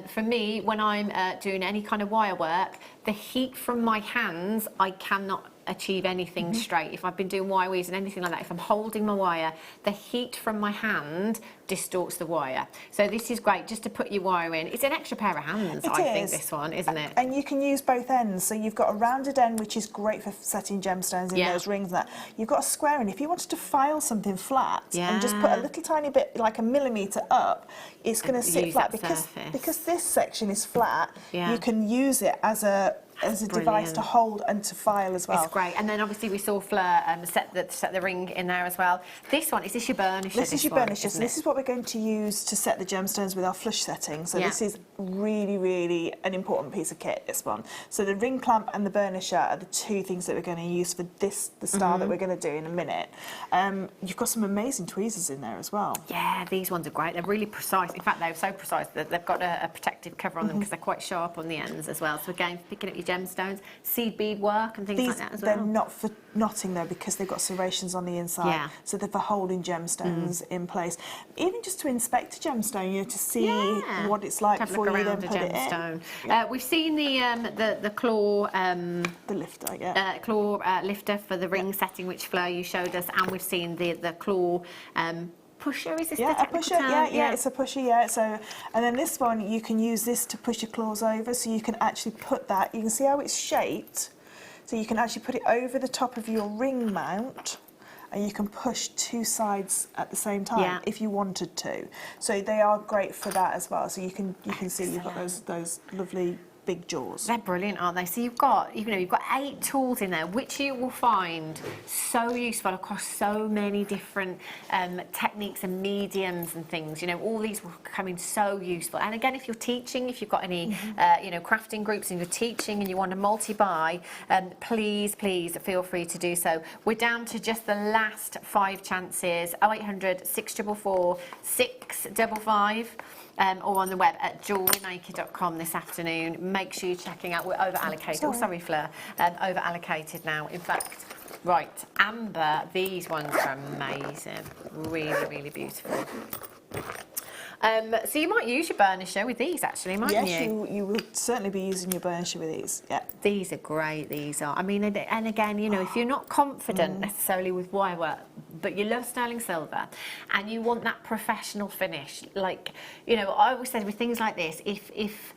for me, when I'm doing any kind of wire work, the heat from my hands, I cannot achieve anything straight. If I've been doing wire weaves and anything like that, if I'm holding my wire, the heat from my hand distorts the wire. So this is great just to put your wire in. It's an extra pair of hands, I think, this one, isn't it? And you can use both ends. So you've got a rounded end, which is great for setting gemstones in those rings and that. You've got a square end. If you wanted to file something flat and just put a little tiny bit, like a millimetre up, it's going to sit flat because this section is flat. You can use it as a device to hold and to file as well. It's great. And then obviously we saw Fleur set the ring in there as well. This one, is this your burnisher? This is your burnisher. So this is what we're going to use to set the gemstones with our flush setting. So this is really, really an important piece of kit, this one. So the ring clamp and the burnisher are the two things that we're going to use for the style that we're going to do in a minute. You've got some amazing tweezers in there as well. Yeah, these ones are great. They're really precise. In fact, they're so precise that they've got a protective cover on them because they're quite sharp on the ends as well. So again, picking up your gemstones, seed bead work and things like that as well. They're not for knotting though because they've got serrations on the inside, so they're for holding gemstones in place. Even just to inspect a gemstone, you know, to see what it's like before you then put it in. We've seen the claw, the lifter, claw lifter for the ring setting, which Fleur you showed us, and we've seen the claw pusher, is this Yeah, the a pusher. technical term? Yeah, it's a pusher. Yeah. So, and then this one, you can use this to push your claws over, so you can actually put that. You can see how it's shaped, so you can actually put it over the top of your ring mount, and you can push two sides at the same time if you wanted to. So they are great for that as well. So you can see you've got those lovely big jaws. They're brilliant, aren't they? So you've got 8 tools in there, which you will find so useful across so many different techniques and mediums and things. All these will come in so useful. And again, if you're teaching, if you've got any, crafting groups and you're teaching and you want to multi-buy, please feel free to do so. We're down to just the last 5 chances. 0800 644 655. Or on the web at JewelleryMaker.com this afternoon. Make sure you're checking out. We're over allocated. Oh, sorry, Fleur. Over allocated now. In fact, right, Amber, these ones are amazing. Really, really beautiful. So you might use your burnisher with these, actually, mightn't you? Yes, you will certainly be using your burnisher with these. Yeah. These are great. These are. I mean, and again, if you're not confident necessarily with wire work, but you love sterling silver, and you want that professional finish, like I always said with things like this, if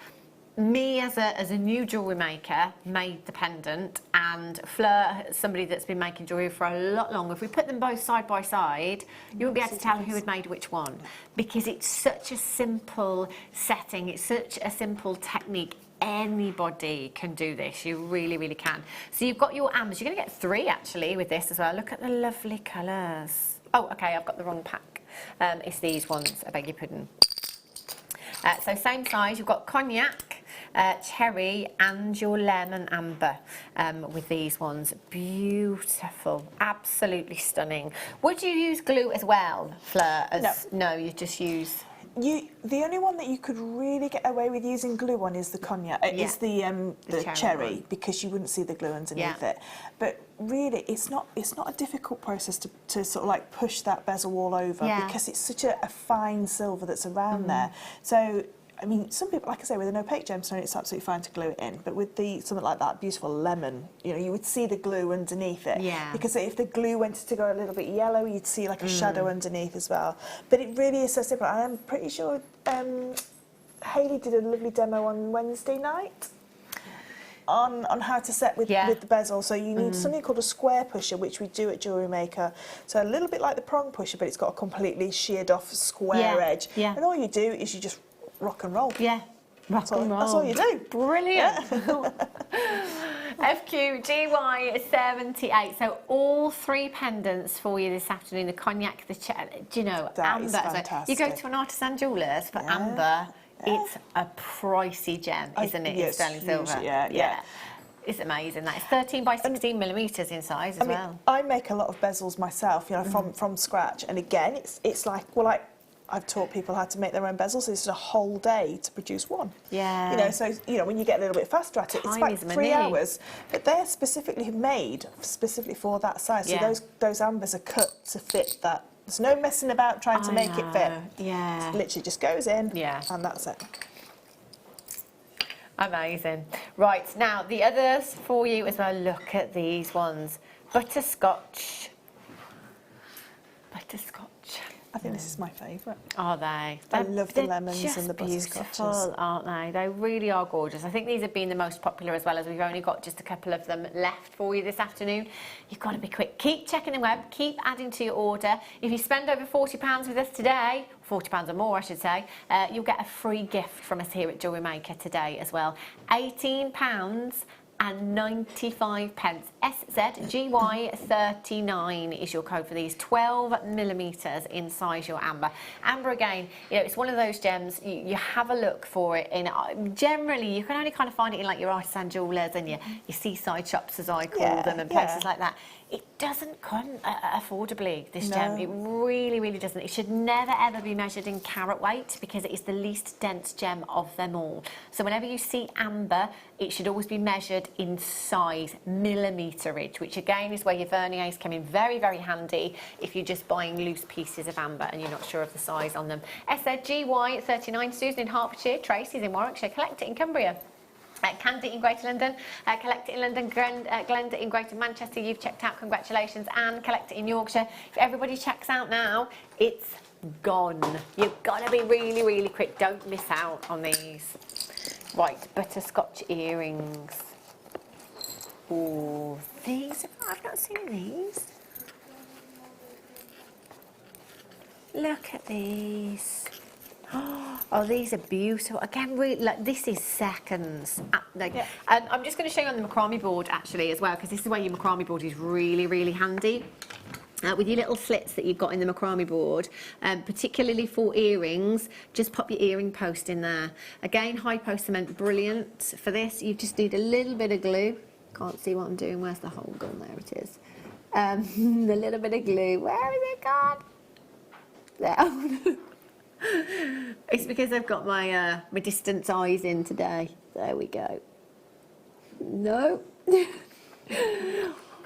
me as a new jewellery maker made the pendant, and Fleur, somebody that's been making jewellery for a lot longer, if we put them both side by side, you wouldn't be able to tell who had made which one, because it's such a simple setting, it's such a simple technique. Anybody can do this, you really, really can. So you've got your ambers, you're going to get 3 actually with this as well. Look at the lovely colours. Oh, okay, I've got the wrong pack. It's these ones, I beg your pardon. So same size, you've got cognac, cherry and your lemon amber with these ones. Beautiful, absolutely stunning. Would you use glue as well, Fleur? No, you just use... The only one that you could really get away with using glue on is the cognac. Is the cherry, because you wouldn't see the glue underneath it. But really, it's not a difficult process to sort of like push that bezel all over, because it's such a fine silver that's around there. So I mean, some people, like I say, with an opaque gemstone, it's absolutely fine to glue it in. But with something like that beautiful lemon, you would see the glue underneath it. Yeah. Because if the glue went to go a little bit yellow, you'd see like a shadow underneath as well. But it really is so simple. I'm pretty sure Hayley did a lovely demo on Wednesday night on how to set with the bezel. So you need something called a square pusher, which we do at Jewellery Maker. So a little bit like the prong pusher, but it's got a completely sheared off square edge. Yeah. And all you do is you just rock and roll. Yeah, rock and roll. That's all you do. Brilliant. FQGY78. So all 3 pendants for you this afternoon. The cognac, the that is amber. fantastic. You go to an artisan jewellers for amber. It's a pricey gem, isn't it? It's sterling silver. Yeah. It's amazing. That is 13 by 16 millimetres in size as well. I make a lot of bezels myself, from scratch. And again, it's like, I've taught people how to make their own bezels. So it's a whole day to produce one. Yeah. So when you get a little bit faster at it, it's like 3 hours. But they're specifically made specifically for that size. So those ambers are cut to fit that. There's no messing about trying to make it fit. Yeah. It literally just goes in. Yeah. And that's it. Amazing. Right, now the others for you as well. Look at these ones. Butterscotch. I think this is my favourite. Are they? I love the lemons and the butterscotches. Beautiful, aren't they? They really are gorgeous. I think these have been the most popular as well, as we've only got just a couple of them left for you this afternoon. You've got to be quick. Keep checking the web. Keep adding to your order. If you spend over £40 with us today, £40 or more, I should say, you'll get a free gift from us here at Jewellery Maker today as well. £18 and 95 pence. SZGY39 is your code for these. 12 millimetres in size, your amber. Amber, again, it's one of those gems, you have a look for it in, generally you can only kind of find it in like your artisan jewellers and your seaside shops, as I call them, and places like that. It doesn't come affordably, this gem. It really, really doesn't. It should never, ever be measured in carat weight, because it is the least dense gem of them all. So whenever you see amber, it should always be measured in size, millimeterage, which again is where your verniers come in very, very handy if you're just buying loose pieces of amber and you're not sure of the size on them. SZGY39, Susan in Hertfordshire, Tracy's in Warwickshire, collect it in Cumbria. Candy in Greater London, collect it in London, Glenda in Greater Manchester, you've checked out, congratulations, and collect it in Yorkshire. If everybody checks out now, it's gone. You've got to be really, really quick. Don't miss out on these. Right, butterscotch earrings. Oh, these, I've not seen these. Look at these. Oh, these are beautiful. Again, really, like, this is seconds. And I'm just going to show you on the macrame board actually as well, because this is where your macrame board is really, really handy. With your little slits that you've got in the macrame board, particularly for earrings, just pop your earring post in there. Again, hypo cement, brilliant. For this, you just need a little bit of glue. Can't see what I'm doing. Where's the hole gone? There it is. The little bit of glue. Where is it gone? There. Oh, no. It's because I've got my my distance eyes in today. There we go. No.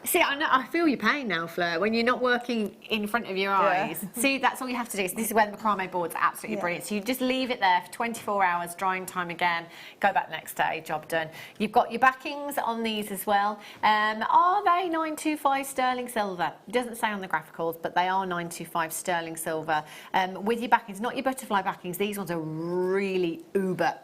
See, I feel your pain now, Fleur, when you're not working in front of your eyes. See, that's all you have to do. So this is where the macrame boards are absolutely brilliant. So you just leave it there for 24 hours, drying time again, go back next day, job done. You've got your backings on these as well. Are they 925 sterling silver? It doesn't say on the graphicals, but they are 925 sterling silver. With your backings, not your butterfly backings, these ones are really uber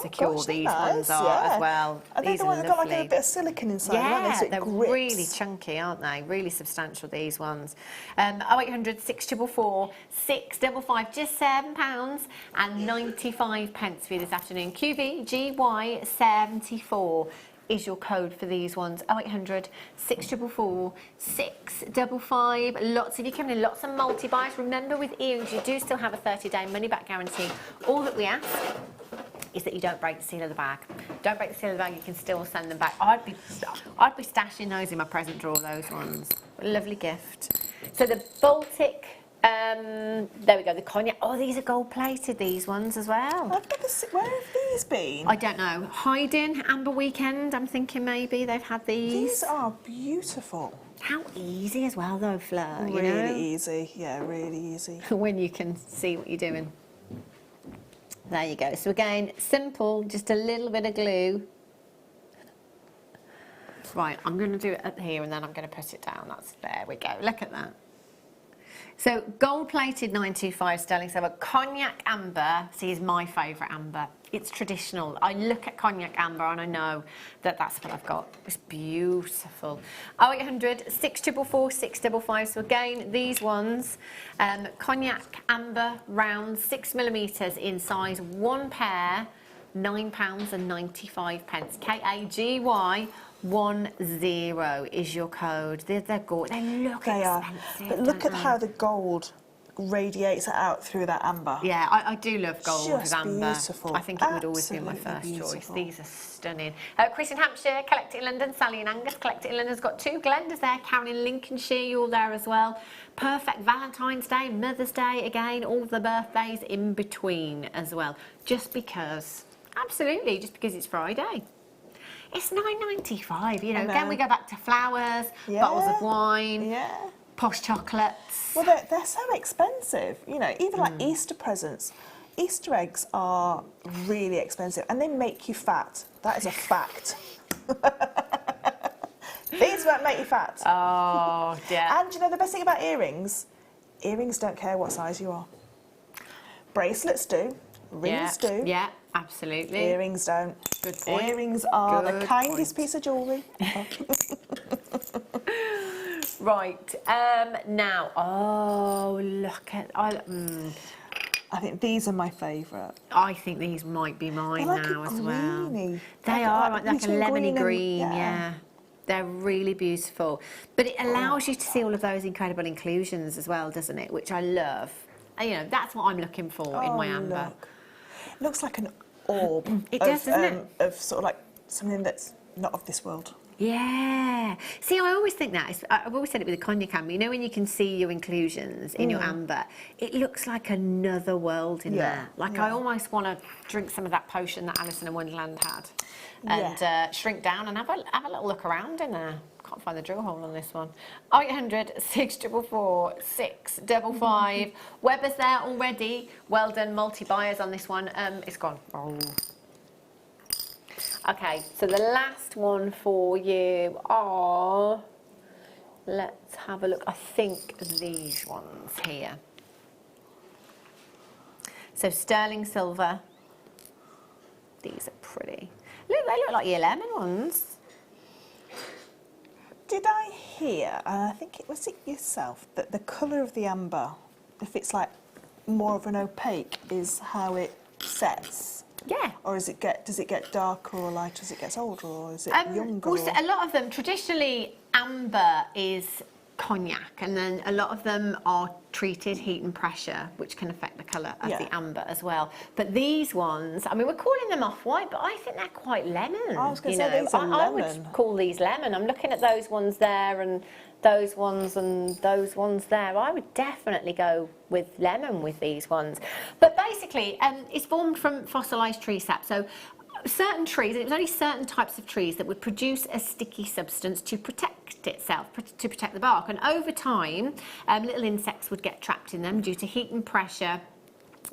secure. Gosh, these nice, ones are as well. Are they These the are ones that got like lovely. a bit of silicone inside? Yeah, so it they're grips. really chunky, aren't they? Really substantial, these ones. 0800 644 655, just £7.95 for you this afternoon. QVGY74 is your code for these ones. 0800 644 655. Lots of you coming in, lots of multi-buys. Remember, with earrings, you do still have a 30-day money-back guarantee. All that we ask is that you don't break the seal of the bag. Don't break the seal of the bag, you can still send them back. I'd be stashing those in my present drawer, those ones. What a lovely gift. So the Baltic, there we go, the cognac. Oh, these are gold-plated, these ones as well. I've never seen, where have these been? I don't know. Hiding, Amber Weekend, I'm thinking maybe they've had these. These are beautiful. How easy as well, though, Fleur, you know? Really easy, yeah, really easy. When you can see what you're doing. There you go. So again, simple, just a little bit of glue. Right, I'm going to do it up here and then I'm going to put it down. There we go. Look at that. So gold-plated 925 sterling silver. Cognac amber, see, is my favourite amber. It's traditional. I look at cognac amber and I know that that's what I've got. It's beautiful. 0800 644 655. So again, these ones, cognac amber round 6mm in size, one pair, £9.95. KAGY 10 is your code. They're gorgeous. They look expensive. But look at how the gold radiates out through that amber. Yeah, I do love gold with amber. Beautiful. I think it would always be my Absolutely first choice. beautiful. These are stunning. Chris in Hampshire, collect it in London. Sally in Angus, collect it in London's got two. Glenda's there, Karen in Lincolnshire, you're there as well. Perfect Valentine's Day, Mother's Day again, all the birthdays in between as well. Just because, absolutely, just because it's Friday. It's £9.95, you know. Again, we go back to flowers, bottles of wine, posh chocolates. Well, they're so expensive, you know, even like Easter presents. Easter eggs are really expensive and they make you fat. That is a fact. These won't make you fat. Oh, dear. And you know the best thing about earrings? Earrings don't care what size you are. Bracelets do. Rings do. Yeah, absolutely. Earrings don't. Good point. Earrings are Good the kindest point. piece of jewellery. Right, now, oh, look at, I think these are my favourite. I think these might be mine They're like now a as well. greeny. They are like a between lemony and- green, yeah. They're really beautiful. But it allows you to see all of those incredible inclusions as well, doesn't it? Which I love. And, you know, that's what I'm looking for in my amber. Look. It looks like an orb. It does, doesn't it? Of sort of like something that's not of this world. Yeah. See, I always think that. I've always said it with the cognac amber. You know, when you can see your inclusions in your amber, it looks like another world in there. Like, I almost want to drink some of that potion that Alice in Wonderland had and shrink down and have a little look around in there. Can't find the drill hole on this one. 0800 644 655. Weber's there already. Well done, multi-buyers on this one. It's gone. Oh. Okay, so the last one for you are, let's have a look. I think these ones here. So sterling silver. These are pretty. Look, they look like your lemon ones. Did I hear, and I think it was yourself, that the colour of the amber, if it's like more of an opaque, is how it sets? Yeah. Or does it get darker or lighter as it gets older, or is it younger? Also, a lot of them, traditionally, amber is cognac, and then a lot of them are treated heat and pressure, which can affect the colour of the amber as well. But these ones, I mean, we're calling them off-white, but I think they're quite lemon. I was going to say these are lemon. I would call these lemon. I'm looking at those ones there and those ones and those ones there. I would definitely go with lemon with these ones. But basically, it's formed from fossilised tree sap. So certain trees, it was only certain types of trees that would produce a sticky substance to protect itself, to protect the bark. And over time, little insects would get trapped in them due to heat and pressure.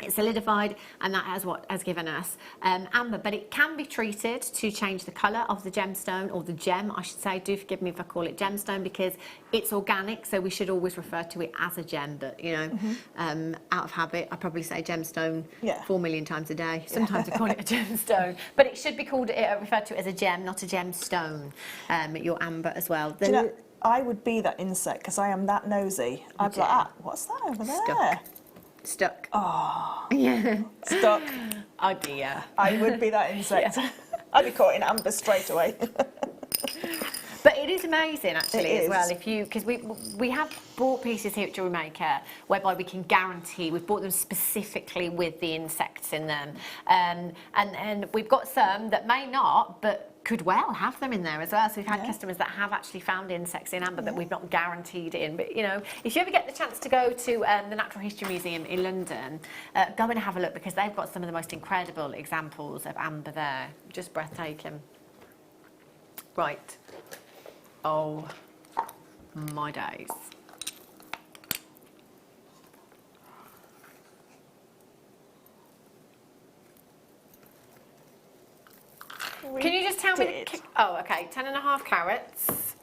It solidified, and that is what has given us amber. But it can be treated to change the colour of the gemstone, or the gem, I should say. Do forgive me if I call it gemstone, because it's organic, so we should always refer to it as a gem. But, you know, out of habit, I probably say gemstone 4 million times a day. Sometimes I call it a gemstone. But it should be called, referred to as a gem, not a gemstone, your amber as well. Do you know, I would be that insect, because I am that nosy. I'd be like, what's that over there? Stuck. Oh. Yeah. Stuck. Oh dear. I would be that insect. I'd be caught in amber straight away. But it is amazing, actually, It as well. is. If you, because we have bought pieces here at Jewellery Maker whereby we can guarantee we've bought them specifically with the insects in them, and we've got some that may not, but could well have them in there as well. So we've had customers that have actually found insects in amber that we've not guaranteed in. But, you know, if you ever get the chance to go to the Natural History Museum in London, go and have a look, because they've got some of the most incredible examples of amber there. Just breathtaking. Right. Oh, my days. Can you just tell me? Oh, okay. 10.5 carats.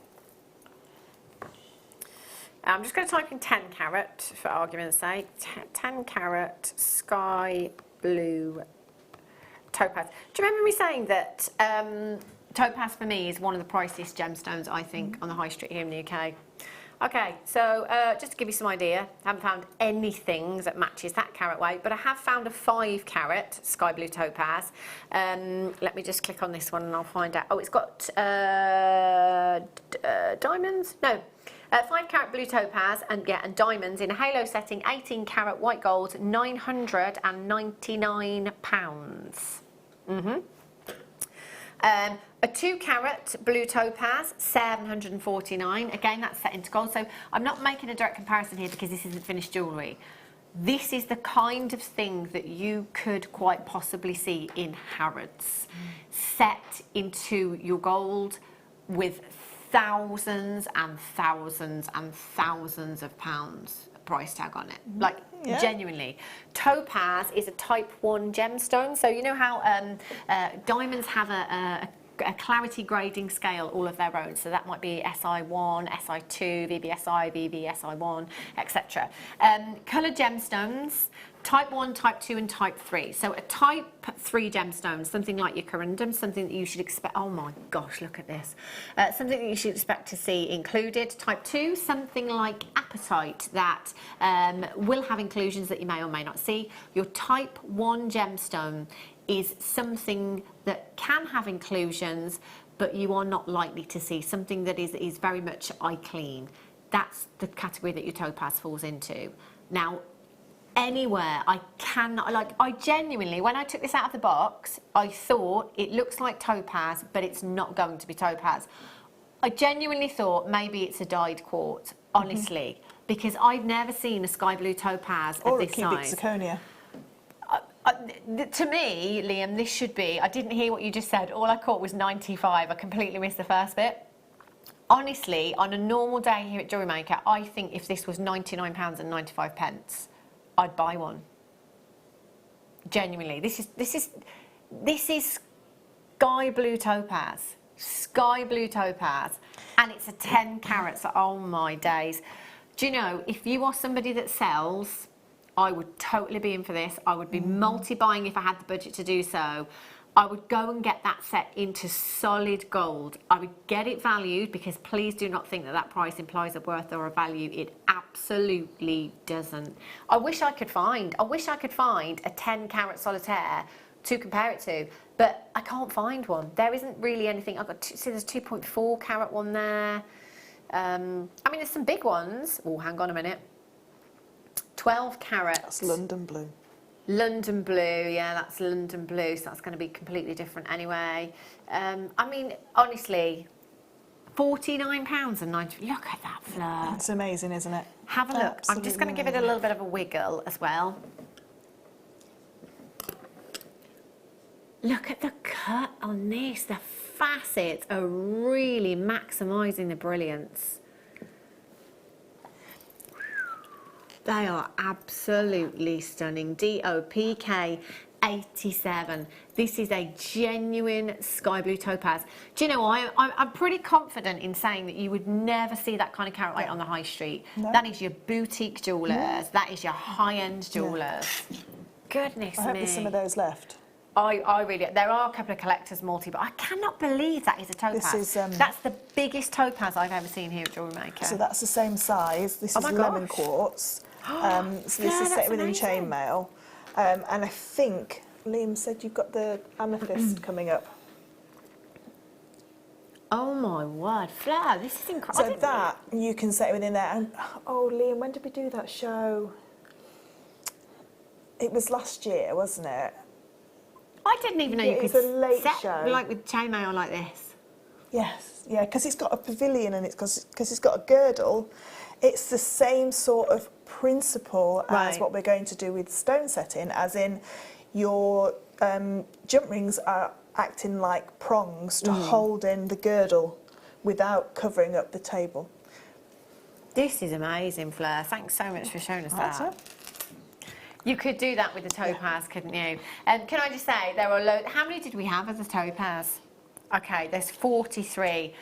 I'm just going to type in 10 carat for argument's sake. 10 carat sky blue topaz. Do you remember me saying that topaz for me is one of the priciest gemstones, I think, on the high street here in the UK? Okay, so just to give you some idea, I haven't found anything that matches that carat weight, but I have found a 5 carat sky blue topaz. Let me just click on this one and I'll find out. Oh, it's got diamonds? No. 5 carat blue topaz and diamonds in a halo setting, 18 carat white gold, £999. A 2 carat blue topaz, £749. Again, that's set into gold. So I'm not making a direct comparison here because this isn't finished jewellery. This is the kind of thing that you could quite possibly see in Harrods, set into your gold with thousands and thousands and thousands of pounds price tag on it. Like, genuinely. Topaz is a type 1 gemstone. So you know how diamonds have a clarity grading scale, all of their own. So that might be SI1, SI2, VBSI, VBSI1, etc. Coloured gemstones, type 1, type 2 and type 3. So a type 3 gemstone, something like your corundum, something that you should expect, oh my gosh, look at this. Something that you should expect to see included. Type 2, something like apatite that will have inclusions that you may or may not see. Your type 1 gemstone is something that can have inclusions, but you are not likely to see, something that is very much eye clean. That's the category that your topaz falls into. Now, anywhere I cannot, like, I genuinely, when I took this out of the box, I thought it looks like topaz, but it's not going to be topaz. I genuinely thought maybe it's a dyed quartz, honestly, because I've never seen a sky blue topaz of this size. Or a cubic zirconia. To me, Liam, this should be, I didn't hear what you just said, all I caught was 95, I completely missed the first bit. Honestly, on a normal day here at Jewellery Maker, I think if this was £99.95, I'd buy one. Genuinely, this is sky blue topaz, and it's a 10 carat, so oh my days. Do you know, if you are somebody that sells I would totally be in for this. I would be multi-buying if I had the budget to do so. I would go and get that set into solid gold. I would get it valued, because please do not think that that price implies a worth or a value. It absolutely doesn't. I wish I could find a 10 carat solitaire to compare it to, but I can't find one. There isn't really anything. I've got see, there's 2.4 carat one there. I mean, there's some big ones. Oh, hang on a minute. 12 carat. That's London blue. London blue, yeah, that's London blue, so that's going to be completely different anyway. I mean, honestly, £49.90. Look at that, Fleur. It's amazing, isn't it? Have a look. I'm just going to give it a little bit of a wiggle as well. Look at the cut on this. The facets are really maximising the brilliance. They are absolutely stunning. DOPK 87. This is a genuine sky blue topaz. Do you know, I'm pretty confident in saying that you would never see that kind of carat weight on the high street. No. That is your boutique jewellers. No. That is your high-end jewellers. Yeah. Goodness me. I hope there's some of those left. I really, there are a couple of collectors multi, but I cannot believe that is a topaz. This is, that's the biggest topaz I've ever seen here at Jewellery Maker. So that's the same size. This is lemon quartz. So this is set within chainmail. And I think Liam said you've got the amethyst coming up. Oh my word, Fleur, this is incredible. So that you can set within there. And oh, Liam, when did we do that show? It was last year, wasn't it? I didn't even know you could set show. Like with chainmail like this. Yes, yeah, because it's got a pavilion and because it's got a girdle. It's the same sort of principle as what we're going to do with stone setting, as in your jump rings are acting like prongs to hold in the girdle without covering up the table. This is amazing, Fleur. Thanks so much for showing us that. You could do that with the topaz, couldn't you? Can I just say, there are loads. How many did we have as a topaz? Okay, there's 43.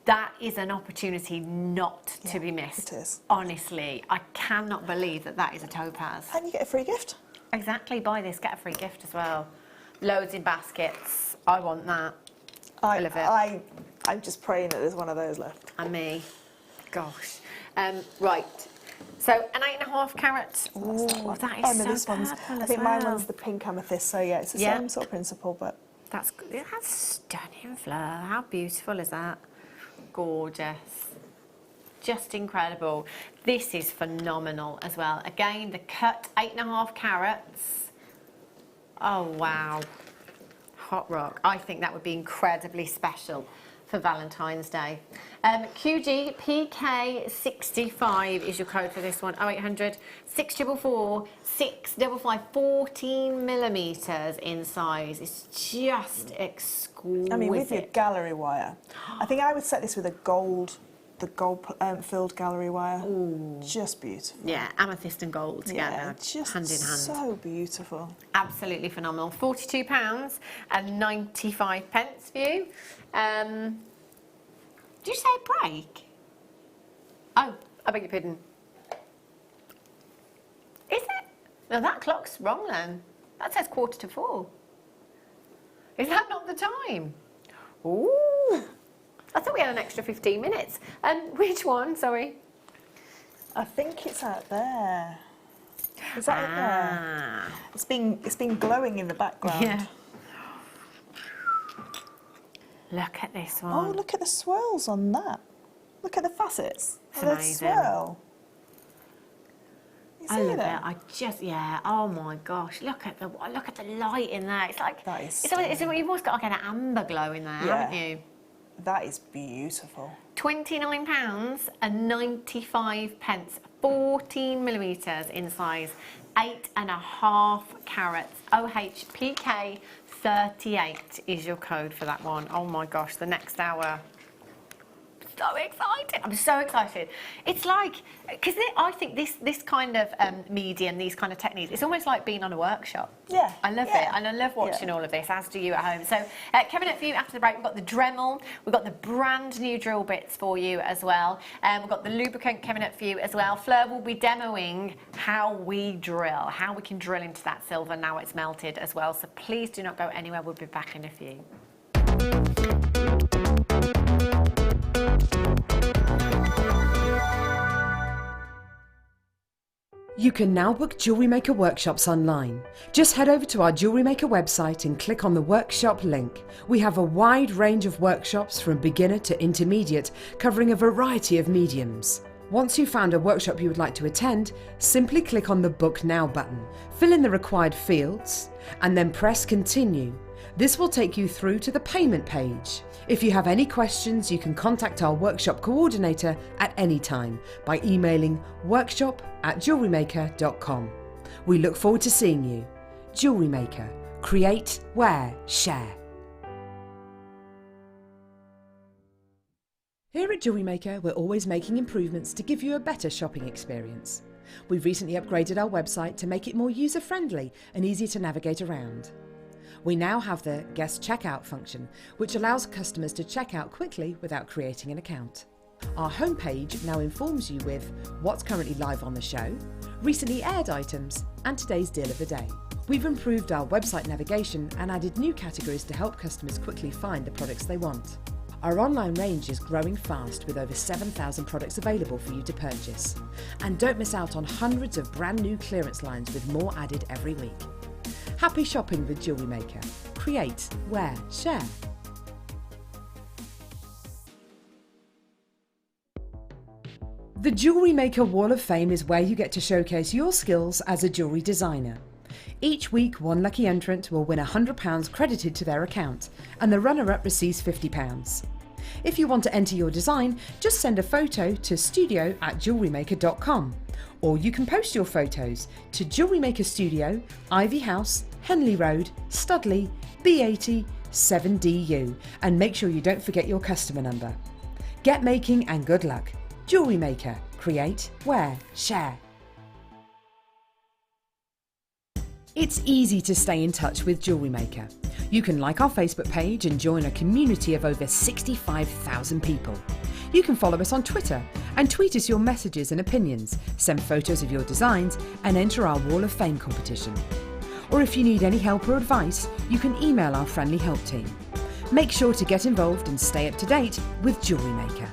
That is an opportunity not to be missed. It is. Honestly, I cannot believe that that is a topaz. And you get a free gift. Exactly, buy this, get a free gift as well. Loads in baskets. I want that. I love it. I'm just praying that there's one of those left. And me. Gosh. Right. So an 8.5 carat. Oh, that is so this one's, I think mine one's the pink amethyst. So yeah, it's the same sort of principle, but that's stunning, Fleur. How beautiful is that? Gorgeous. Just incredible. This is phenomenal as well. Again, the cut 8.5 carats. Oh wow. Hot rock. I think that would be incredibly special for Valentine's Day. QG PK65 is your code for this one. 0800 644 655, 14 millimeters in size. It's just exquisite. I mean, with your gallery wire. I think I would set this with the gold filled gallery wire. Ooh. Just beautiful. Yeah, amethyst and gold together, just hand in hand. So beautiful. Absolutely phenomenal. £42.95 for you. Did you say break? Oh, I beg your pardon. Is it? No, that clock's wrong then. That says 4:45. Is that not the time? Ooh. I thought we had an extra 15 minutes. Which one? Sorry. I think it's out there. Is that it there? It's been glowing in the background. Yeah. Look at this one. Oh, look at the swirls on that. Look at the facets. It's amazing. Swirl. I love it. Oh my gosh, look at the light in there. It's like that is you've almost got like an amber glow in there, haven't you? That is beautiful. £29.95, 14 millimeters in size, 8.5 carats. OHPK 38 is your code for that one. Oh my gosh, the next hour. so excited. I'm so excited. It's like, because I think this kind of medium, these kind of techniques, it's almost like being on a workshop. Yeah. I love it, and I love watching all of this, as do you at home. So coming up for you after the break, we've got the Dremel, we've got the brand new drill bits for you as well, we've got the lubricant coming up for you as well. Fleur will be demoing how we drill, how we can drill into that silver now it's melted as well. So please do not go anywhere, we'll be back in a few. You can now book Jewellery Maker workshops online. Just head over to our Jewellery Maker website and click on the workshop link. We have a wide range of workshops from beginner to intermediate, covering a variety of mediums. Once you've found a workshop you would like to attend, simply click on the Book Now button, fill in the required fields, and then press Continue. This will take you through to the payment page. If you have any questions, you can contact our workshop coordinator at any time by emailing workshop@jewellerymaker.com. We look forward to seeing you. Jewellery Maker. Create, wear, share. Here at Jewellery Maker, we're always making improvements to give you a better shopping experience. We've recently upgraded our website to make it more user-friendly and easy to navigate around. We now have the guest checkout function, which allows customers to check out quickly without creating an account. Our homepage now informs you with what's currently live on the show, recently aired items, and today's deal of the day. We've improved our website navigation and added new categories to help customers quickly find the products they want. Our online range is growing fast with over 7,000 products available for you to purchase. And don't miss out on hundreds of brand new clearance lines with more added every week. Happy shopping with Jewellery Maker. Create, wear, share. The Jewellery Maker Wall of Fame is where you get to showcase your skills as a jewellery designer. Each week, one lucky entrant will win £100 credited to their account, and the runner-up receives £50. If you want to enter your design, just send a photo to studio@jewellerymaker.com. Or you can post your photos to Jewellery Maker Studio, Ivy House, Henley Road, Studley, B80 7DU, and make sure you don't forget your customer number. Get making and good luck. Jewellery Maker. Create, wear, share. It's easy to stay in touch with Jewellery Maker. You can like our Facebook page and join a community of over 65,000 people. You can follow us on Twitter and tweet us your messages and opinions, send photos of your designs, and enter our Wall of Fame competition. Or if you need any help or advice, you can email our friendly help team. Make sure to get involved and stay up to date with Jewellery Maker.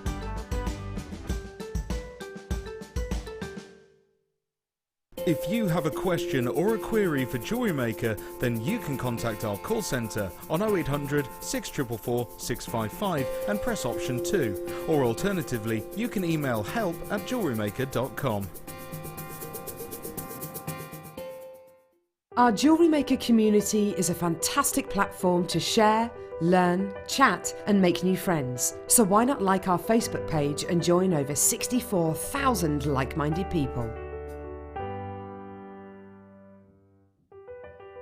If you have a question or a query for Jewellery Maker, then you can contact our call centre on 0800 644 655 and press option 2. Or alternatively, you can email help@jewellerymaker.com. Our Jewellery Maker community is a fantastic platform to share, learn, chat and make new friends. So why not like our Facebook page and join over 64,000 like-minded people.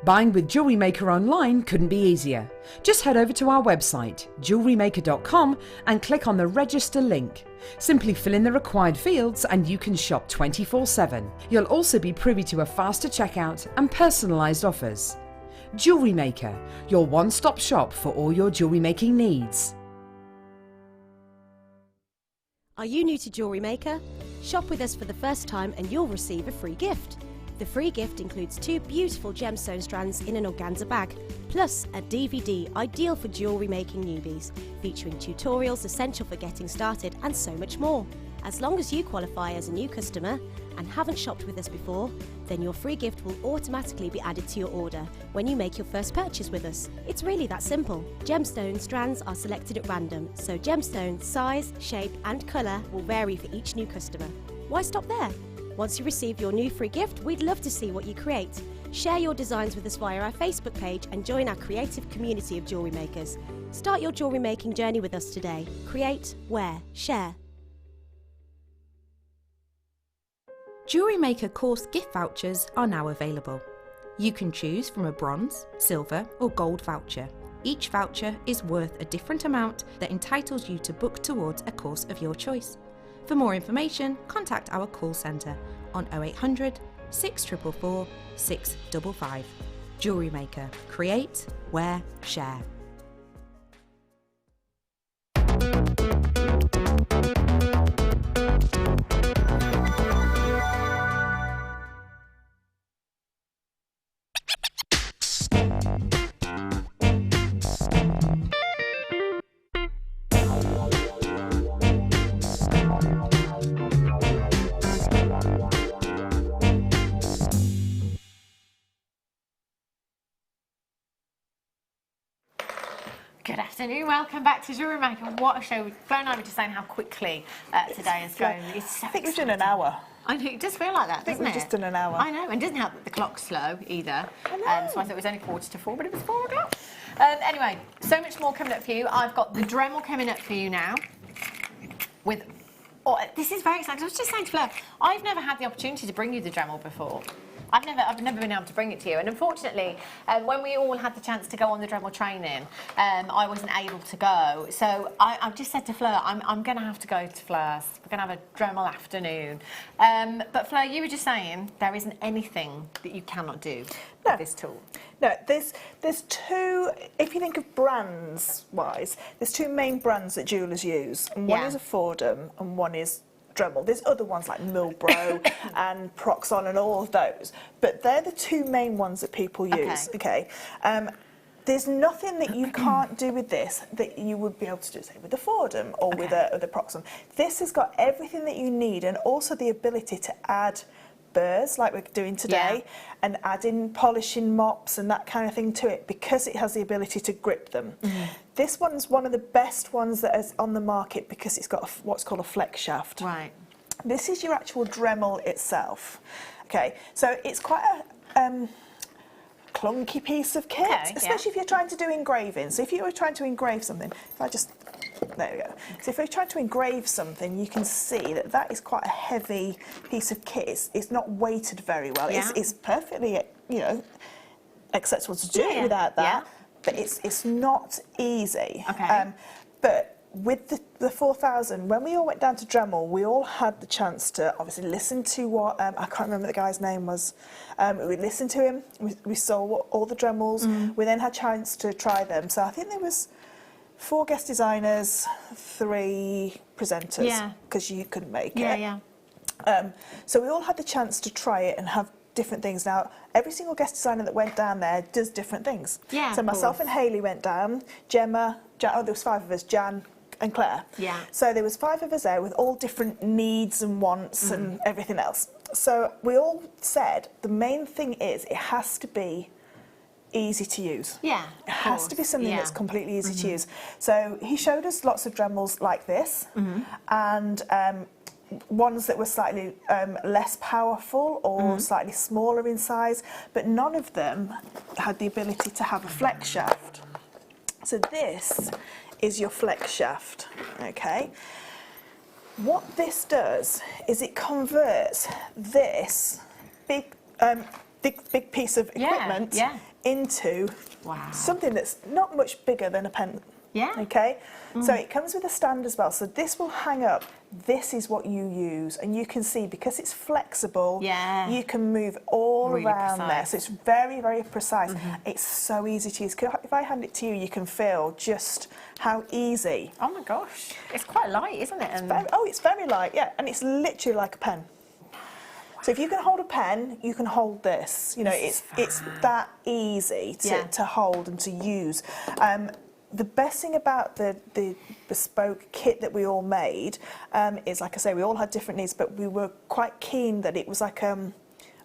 Buying with Jewellery Maker online couldn't be easier. Just head over to our website, jewellerymaker.com, and click on the register link. Simply fill in the required fields and you can shop 24/7. You'll also be privy to a faster checkout and personalised offers. Jewellery Maker, your one-stop shop for all your jewellery making needs. Are you new to Jewellery Maker? Shop with us for the first time and you'll receive a free gift. The free gift includes 2 beautiful gemstone strands in an organza bag, plus a DVD ideal for jewellery making newbies, featuring tutorials essential for getting started and so much more. As long as you qualify as a new customer and haven't shopped with us before, then your free gift will automatically be added to your order when you make your first purchase with us. It's really that simple. Gemstone strands are selected at random, so gemstone size, shape and colour will vary for each new customer. Why stop there? Once you receive your new free gift, we'd love to see what you create. Share your designs with us via our Facebook page and join our creative community of jewellery makers. Start your jewellery making journey with us today. Create, wear, share. Jewellery Maker course gift vouchers are now available. You can choose from a bronze, silver or gold voucher. Each voucher is worth a different amount that entitles you to book towards a course of your choice. For more information, contact our call centre on 0800 644 655. Jewellery Maker. Create, wear, share. Good afternoon, welcome back to Jewellery Maker. What a show. Fleur and I were just saying how quickly today is going. It's so I think we've done an hour. I know, it does feel like that, doesn't it? We've just done an hour. I know, and it doesn't help that the clock's slow either. I know. So I thought it was only 3:45, but it was 4 o'clock. Anyway, so much more coming up for you. I've got the Dremel coming up for you now. This is very exciting. I was just saying to Fleur, I've never had the opportunity to bring you the Dremel before. I've never been able to bring it to you, and unfortunately, when we all had the chance to go on the Dremel training, I wasn't able to go. So I've just said to Fleur, I'm going to have to go to Fleur's. We're going to have a Dremel afternoon. But Fleur, you were just saying there isn't anything that you cannot do with this tool. No, there's two. If you think of brands wise, there's two main brands that jewellers use, and one is a Fordham and one is Dremel. There's other ones like Milbro and Proxon and all of those, but they're the two main ones that people use. Okay. There's nothing that you can't do with this that you would be able to do, say, with the Fordham or with the Proxon. This has got everything that you need, and also the ability to add burrs like we're doing today, and adding polishing mops and that kind of thing to it, because it has the ability to grip them. This one's one of the best ones that is on the market because it's got what's called a flex shaft. Right. This is your actual Dremel itself. Okay, so it's quite a clunky piece of kit, especially if you're trying to do engraving. So if you were trying to engrave something, there we go. So if you're trying to engrave something, you can see that that is quite a heavy piece of kit. It's not weighted very well. It's perfectly, acceptable to do it without that, but it's not easy. But with the 4000, when we all went down to Dremel, we all had the chance to obviously listen to what, I can't remember what the guy's name was. We listened to him, we saw all the Dremels, we then had a chance to try them. So I think there was 4 guest designers, 3 presenters, because you couldn't make it. So we all had the chance to try it and have different things. Now, every single guest designer that went down there does different things. So myself and Hayley went down, Gemma, there was 5 of us, Jan and Claire. So there was 5 of us there with all different needs and wants and everything else. So we all said the main thing is it has to be easy to use. It has to be something that's completely easy to use. So he showed us lots of Dremels like this, and ones that were slightly less powerful or slightly smaller in size, but none of them had the ability to have a flex shaft. So this is your flex shaft, okay? What this does is it converts this big piece of equipment into something that's not much bigger than a pen. Okay? So it comes with a stand as well. So this will hang up. This is what you use. And you can see, because it's flexible, you can move all around there. So it's very, very precise. It's so easy to use. If I hand it to you, you can feel just how easy. Oh my gosh. It's quite light, isn't it? It's very light, And it's literally like a pen. So if you can hold a pen, you can hold this. You know, it's that easy to hold and to use. The best thing about the bespoke kit that we all made is, like I say, we all had different needs, but we were quite keen that it was like a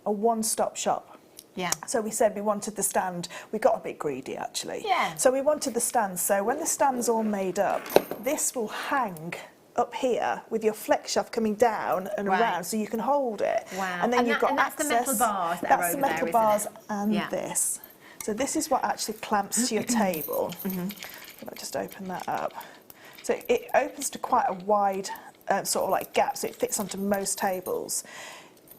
one-stop shop. So we said we wanted the stand. We got a bit greedy, actually. So we wanted the stand. So when the stand's all made up, this will hang up here with your flex shaft coming down and around, so you can hold it. And then you've got access. That's the metal bars that are over there, That's the metal bars and this. So this is what actually clamps to your table. If I just open that up. So it opens to quite a wide sort of like gap, so it fits onto most tables.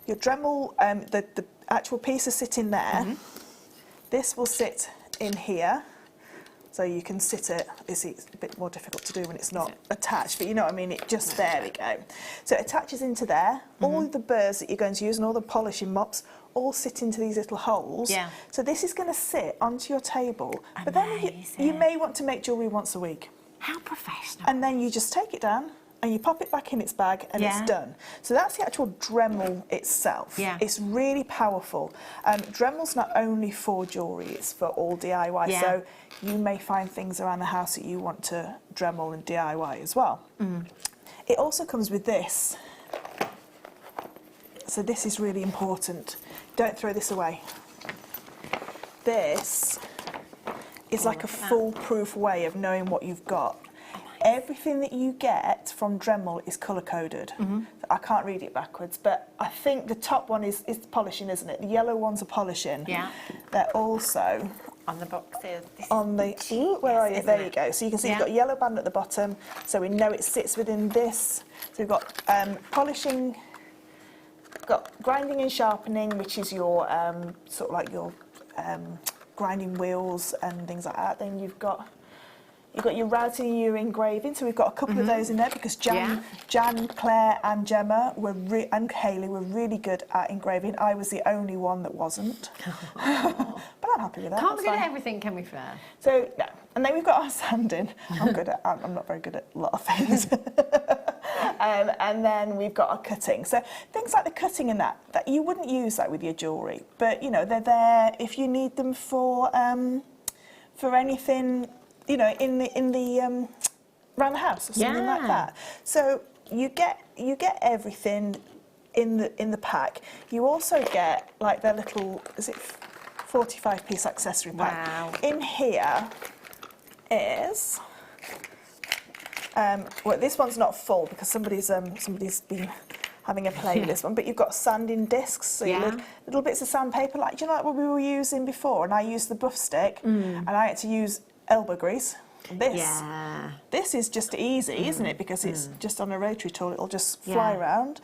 Your Dremel, the actual piece is sitting there. This will sit in here. So you can sit it. It's a bit more difficult to do when it's not attached, but you know what I mean. It just there we go. So it attaches into there. All the burrs that you're going to use and all the polishing mops all sit into these little holes. Yeah. So this is going to sit onto your table. But then you may want to make jewellery once a week. How professional. And then you just take it down and you pop it back in its bag and it's done. So that's the actual Dremel itself. Yeah. It's really powerful. Dremel's not only for jewellery, it's for all DIY. Yeah. So you may find things around the house that you want to Dremel and DIY as well. It also comes with this. So this is really important. Don't throw this away. This is like a foolproof way of knowing what you've got. Everything that you get from Dremel is colour-coded. I can't read it backwards, but I think the top one is polishing, isn't it? The yellow ones are polishing. Yeah. They're also... On the boxes. On the... where are you? There you go. So you can see you've got a yellow band at the bottom, so we know it sits within this. So we've got polishing, got grinding and sharpening, which is your sort of like your grinding wheels and things like that. Then you've got your routing and your engraving, so we've got a couple of those in there because Jan, Claire and Gemma and Hayley were really good at engraving. I was the only one that wasn't. But I'm happy with that. Can't be good at everything, can we, Fleur? So, no. And then we've got our sanding. I'm not very good at a lot of things. And then we've got our cutting. So things like the cutting and that you wouldn't use that with your jewellery, but you know, they're there if you need them for anything, you know, in the around the house or something like that. So you get everything in the pack. You also get like their little 45-piece accessory pack. Wow. In here is well, this one's not full because somebody's been having a play with this one, but you've got sanding discs, so little bits of sandpaper, like, do you know, like what we were using before? And I used the buff stick, and I had to use elbow grease. This is just easy, isn't it? Because it's just on a rotary tool, it'll just fly around.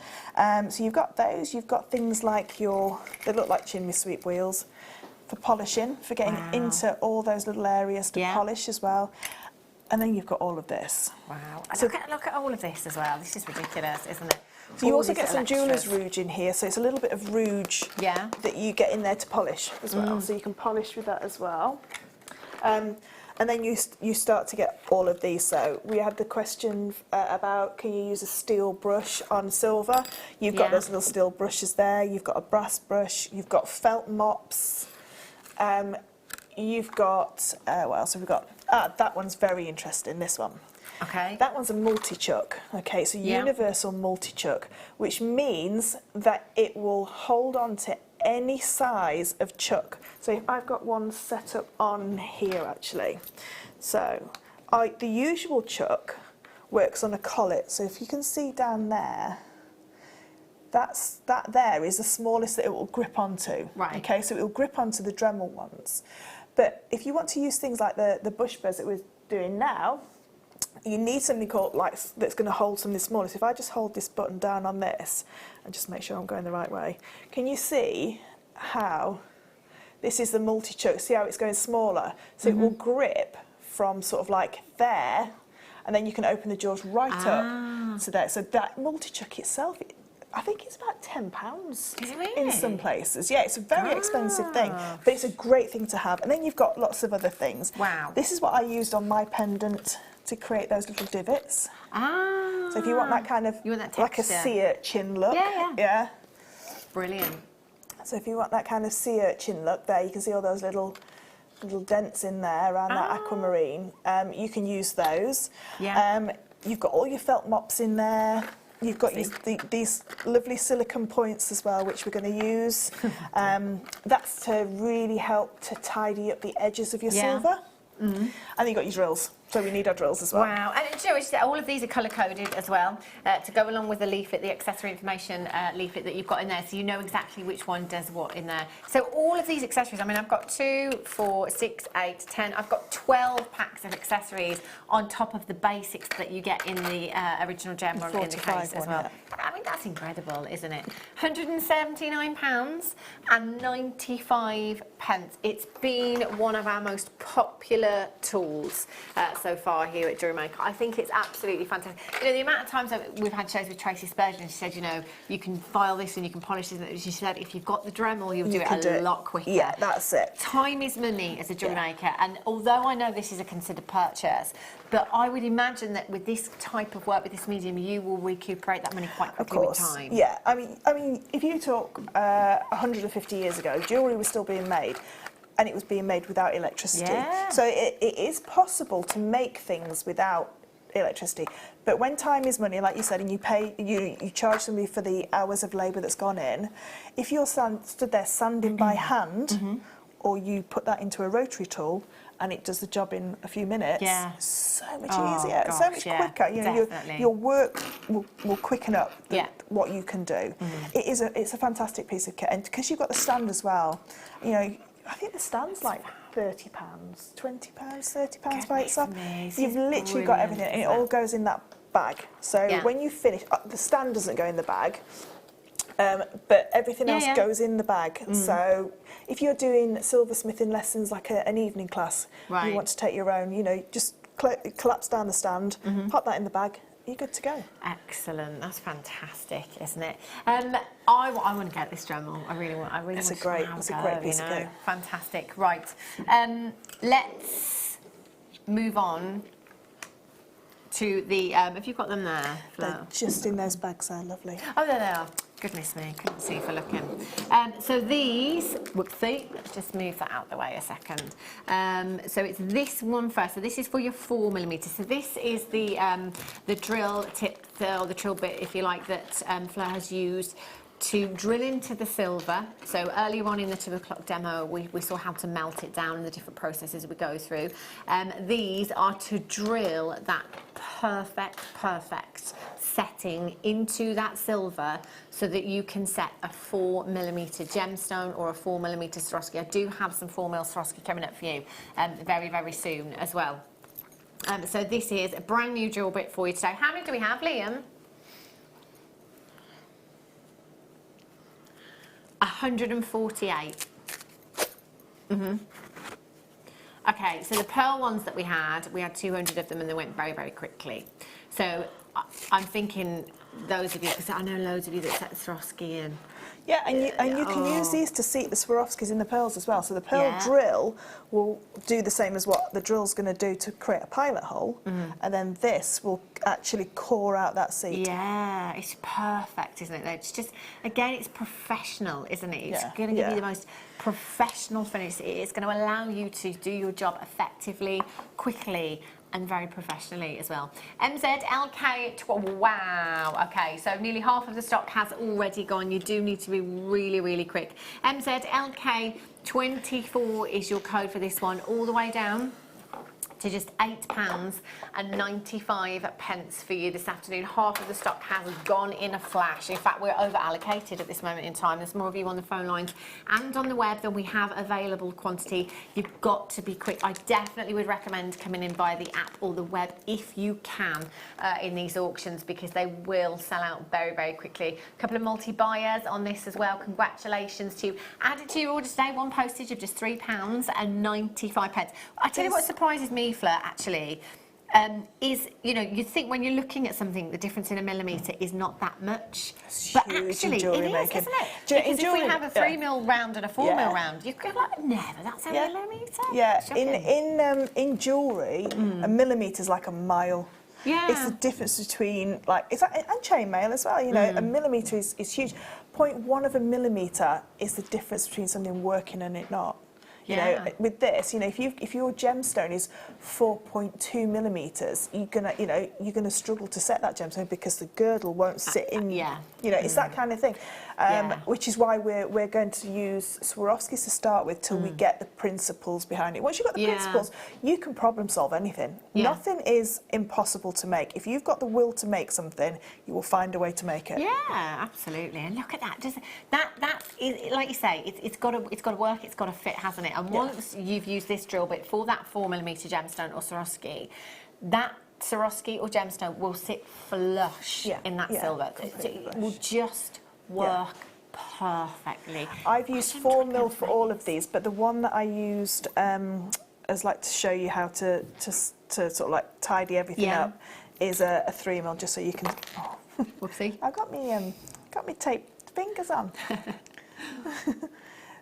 So you've got those, you've got things like they look like chimney sweep wheels for polishing, for getting into all those little areas to polish as well. And then you've got all of this. Wow. So look at all of this as well. This is ridiculous, isn't it? So you also get some jeweller's rouge in here, so it's a little bit of rouge that you get in there to polish as well. So you can polish with that as well. And then you start to get all of these. So we had the question about, can you use a steel brush on silver? You've got those little steel brushes there. You've got a brass brush. You've got felt mops. You've got, what else have we got? That one's very interesting, this one. Okay. That one's a multi-chuck, okay, so universal multi-chuck, which means that it will hold on to any size of chuck. So I've got one set up on here, actually. So the usual chuck works on a collet, so if you can see down there, that there is the smallest that it will grip onto. Right. Okay, so it will grip onto the Dremel ones. But if you want to use things like the bush burrs that we're doing now, you need something called that's going to hold something smaller. So if I just hold this button down on this and just make sure I'm going the right way, can you see how this is the multi-chuck? See how it's going smaller? So it will grip from sort of like there, and then you can open the jaws right up to there. So that multi-chuck itself, I think it's about £10 Is it really? in some places. Yeah, it's a very expensive thing, but it's a great thing to have. And then you've got lots of other things. Wow. This is what I used on my pendant to create those little divots. So if you want that kind of, like a sea urchin look. Yeah. Brilliant. So if you want that kind of sea urchin look there, you can see all those little dents in there around that aquamarine. You can use those. You've got all your felt mops in there. You've got these lovely silicone points as well, which we're going to use. That's to really help to tidy up the edges of your silver. And then you've got your drills. So we need our drills as well. Wow, and do you know, all of these are colour-coded as well, to go along with the leaflet, the accessory information leaflet that you've got in there, so you know exactly which one does what in there. So all of these accessories, I mean, I've got 2, 4, 6, 8, 10, I've got 12 packs of accessories on top of the basics that you get in the original gem or in the case as well. I mean, that's incredible, isn't it? £179 and 95 pence. It's been one of our most popular tools so far here at Jewellery Maker. I think it's absolutely fantastic. You know, the amount of times that we've had shows with Tracy Spurgeon, she said, you know, you can file this and you can polish this, and she said if you've got the Dremel, you'll do it a lot quicker. Yeah, that's it. Time is money as a jewellery maker, and although I know this is a considered purchase, but I would imagine that with this type of work, with this medium, you will recuperate that money quite quickly with time. Yeah, I mean, if you talk 150 years ago, jewellery was still being made, and it was being made without electricity. Yeah. So it is possible to make things without electricity. But when time is money, like you said, and you charge somebody for the hours of labour that's gone in, if you're stood there sanding by hand, or you put that into a rotary tool, and it does the job in a few minutes, so much easier, so much quicker. You know, your work will quicken up what you can do. It's a fantastic piece of kit, and because you've got the stand as well, you know, I think the stand's like £30, £20, £30 by itself. You've literally got everything, and it all goes in that bag. So when you finish, the stand doesn't go in the bag, but everything else goes in the bag. So if you're doing silversmithing lessons, like an evening class, you want to take your own, you know, just collapse down the stand, pop that in the bag, you're good to go. Excellent. That's fantastic, isn't it? I want to get this Dremel. I really want. It's a great piece of kit. Fantastic. Right. Let's move on to the. Have you got them there, Fleur? They're just in those bags there, lovely. Oh, there they are. Goodness me, couldn't see for looking. So these, whoopsie, let's just move that out the way a second. So it's this one first. So this is for your 4mm. So this is the drill tip, or the drill bit, if you like, that Fleur has used to drill into the silver. So earlier on in the 2 o'clock demo, we saw how to melt it down and the different processes we go through. These are to drill that perfect setting into that silver so that you can set a 4mm gemstone or a 4mm Swarovski. I do have some 4mm Swarovski coming up for you very, very soon as well. So this is a brand new jewel bit for you today. How many do we have, Liam? 148. Okay, so the pearl ones that we had 200 of them, and they went very, very quickly. So I'm thinking those of you, because I know loads of you that set Swarovski in. Yeah, and you can use these to seat the Swarovskis in the pearls as well. So the pearl drill will do the same as what the drill's going to do to create a pilot hole, and then this will actually core out that seat. Yeah, it's perfect, isn't it? It's just, again, it's professional, isn't it? It's going to give you the most professional finish. It's going to allow you to do your job effectively, quickly, and very professionally as well. MZLK, wow, okay, so nearly half of the stock has already gone. You do need to be really, really quick. MZLK24 is your code for this one, all the way down to just £8.95 for you this afternoon. Half of the stock has gone in a flash. In fact, we're over allocated at this moment in time. There's more of you on the phone lines and on the web than we have available quantity. You've got to be quick. I definitely would recommend coming in via the app or the web if you can in these auctions, because they will sell out very, very quickly. A couple of multi-buyers on this as well. Congratulations to you. Added to your order today, one postage of just £3.95. I tell you what surprises me, Fleur, actually, is, you know, you think when you're looking at something, the difference in a millimetre is not that much. But actually, it is, isn't it? Because if we have a 3mm round and a 4mm round, you go like, never, that's a millimetre. Yeah, in jewellery, a millimetre's like a mile. Yeah. It's the difference between, like, it's like, and chainmail as well, you know, a millimetre is huge. 0.1 of a millimetre is the difference between something working and it not. You know, with this, you know, if your gemstone is 4.2 millimeters, you're gonna struggle to set that gemstone because the girdle won't sit in. You know, it's that kind of thing. Which is why we're going to use Swarovskis to start with till we get the principles behind it. Once you've got the principles, you can problem solve anything. Nothing is impossible to make. If you've got the will to make something, you will find a way to make it. Yeah, absolutely. And look at that. Just that is, like you say, it's got to work. It's got to fit, hasn't it? And once you've used this drill bit for that 4mm gemstone or Swarovski, that Swarovski or gemstone will sit flush in that silver. It will just work perfectly. I've used 4mm for all of these, but the one that I used as like to show you how to sort of like tidy everything up is a 3mm, just so you can. Oh. Whoopsie! I got me taped fingers on.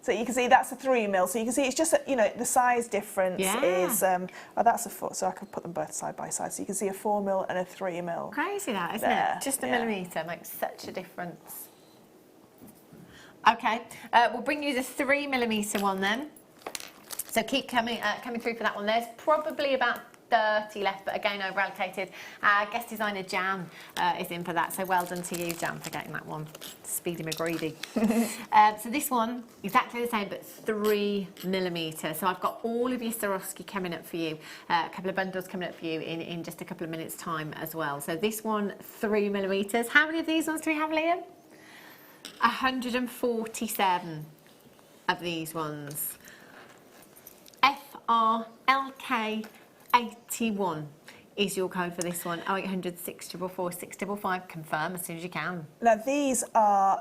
So you can see that's a 3mm. So you can see it's just you know, the size difference is oh, that's a 4. So I can put them both side by side. So you can see a 4mm and a 3mm. Crazy that, isn't it? Just a millimetre makes such a difference. Okay, we'll bring you the 3mm one then. So keep coming through for that one. There's probably about 30 left, but again over allocated. Guest designer Jan is in for that, so well done to you, Jan, for getting that one. Speedy McGreedy. So this one, exactly the same, but 3mm. So I've got all of your Swarovski coming up for you, a couple of bundles coming up for you in just a couple of minutes' time as well. So this one, 3mm. How many of these ones do we have, Liam? 147 of these ones. FRLK 81 is your code for this one. 0800 644 655. Confirm as soon as you can. Now these are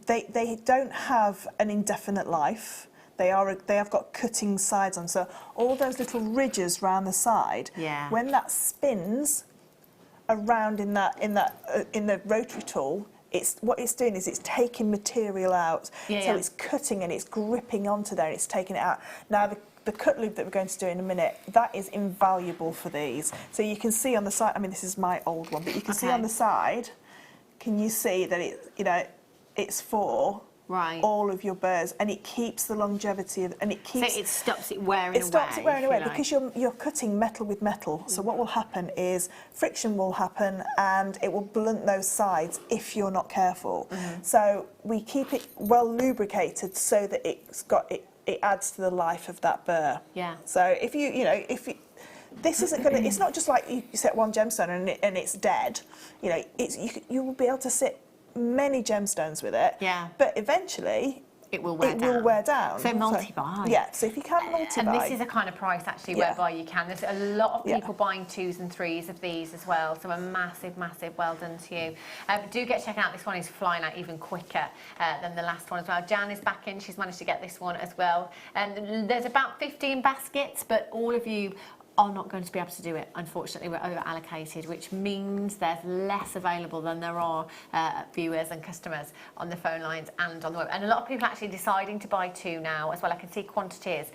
they don't have an indefinite life. They have got cutting sides on, so all those little ridges round the side. When that spins around in the rotary tool, what it's doing is it's taking material out. So it's cutting and it's gripping onto there and it's taking it out. Now the cut loop that we're going to do in a minute, that is invaluable for these. So you can see on the side, I mean, this is my old one, but you can see on the side, can you see that it's for all of your burrs, and it keeps the longevity of, and it keeps. So it stops it wearing away. It stops it wearing away because you're cutting metal with metal. So what will happen is friction will happen, and it will blunt those sides if you're not careful. So we keep it well lubricated so that it adds to the life of that burr. So if this isn't going to, it's not just like you set one gemstone and it's dead. You know, you will be able to sit many gemstones with it. But eventually it will wear down. So multi-buy. So if you can multi-buy. And this is a kind of price actually whereby you can. There's a lot of people buying 2s and 3s of these as well. So a massive, massive well done to you. Do get to check out. This one is flying out even quicker than the last one as well. Jan is back in. She's managed to get this one as well. And there's about 15 baskets, but all of you are not going to be able to do it. Unfortunately, we're over allocated, which means there's less available than there are viewers and customers on the phone lines and on the web. And a lot of people actually deciding to buy 2 now as well. I can see quantities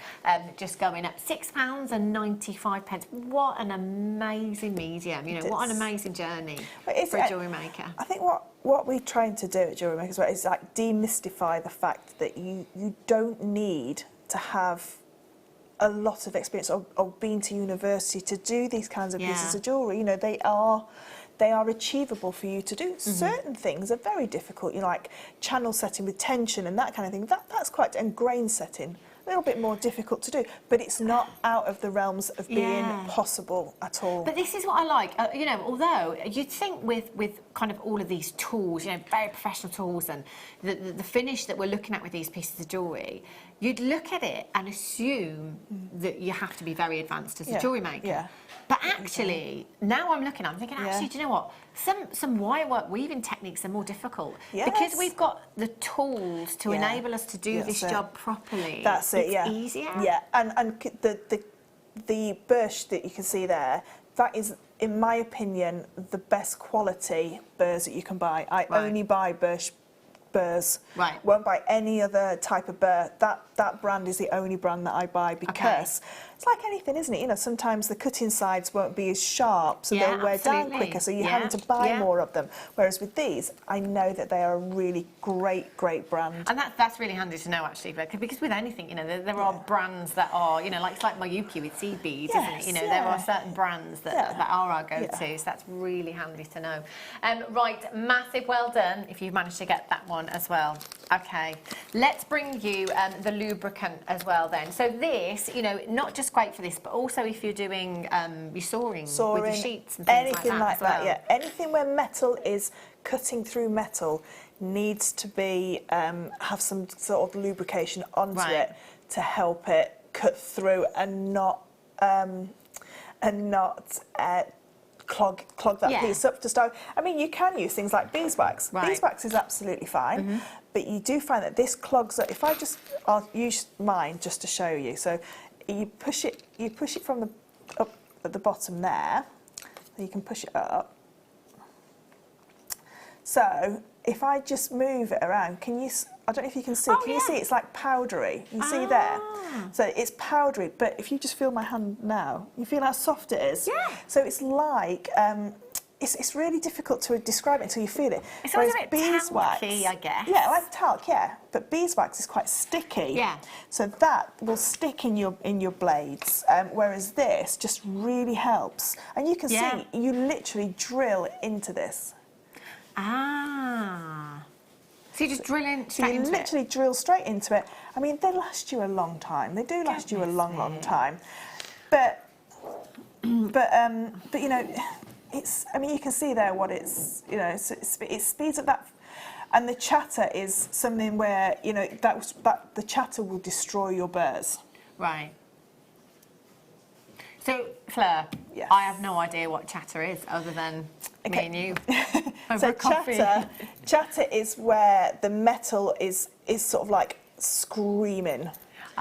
just going up. £6.95. What an amazing medium. You know, what an amazing journey for a jewellery maker. I think what we're trying to do at Jewellery Maker as well is like demystify the fact that you don't need to have a lot of experience or been to university to do these kinds of pieces of jewellery. You know, they are achievable for you to do. Certain things are very difficult, you know, like channel setting with tension and that kind of thing. That's quite, and grain setting, a little bit more difficult to do, but it's not out of the realms of being possible at all. But this is what I like, you know, although you'd think with kind of all of these tools, you know, very professional tools, and the finish that we're looking at with these pieces of jewellery, you'd look at it and assume that you have to be very advanced as a jewellery maker. But actually, now I'm thinking, actually, do you know what? Some wire work weaving techniques are more difficult because we've got the tools to enable us to do this job properly. That's it. It's easier. And the burrs that you can see there, that is, in my opinion, the best quality burrs that you can buy. I only buy burrs. Won't buy any other type of burr. That brand is the only brand that I buy because it's like anything, isn't it? You know, sometimes the cutting sides won't be as sharp, so they'll wear down quicker, so you're having to buy more of them. Whereas with these, I know that they are a really great brand. And that's really handy to know, actually, because with anything, you know, there are brands that are, you know, like it's like Mayuki with seed beads, isn't it? You know, there are certain brands that are our go-to, so that's really handy to know. Right, massive well done if you've managed to get that one as well. Okay, let's bring you the lubricant as well then. So this, you know, not just great for this, but also if you're doing your soaring with your sheets and things anything like that yeah. Anything where metal is cutting through metal needs to be have some sort of lubrication onto it to help it cut through and not clog that piece up to start. I mean, you can use things like beeswax. Beeswax is absolutely fine, but you do find that this clogs up. If I'll use mine just to show you. So you push it from the up at the bottom there, and you can push it up. So if I just move it around, can you? I don't know if you can see. Can you see? It's like powdery. You see there. So it's powdery. But if you just feel my hand now, you feel how soft it is. Yeah. So it's like. It's really difficult to describe it until you feel it. It's always a bit talky, I guess. Yeah, like talc, yeah. But beeswax is quite sticky. Yeah. So that will stick in your blades, whereas this just really helps. And you can see, you literally drill into this. Ah. So you just drill in straight into it? So you literally drill straight into it. I mean, they last you a long time. They do last you a long time. But you know, it's. I mean, you can see there what it's. You know, so it speeds up that. And the chatter is something where, you know, that the chatter will destroy your burrs. Right. So, Fleur, I have no idea what chatter is other than me and you over so a coffee. Chatter is where the metal is sort of like screaming.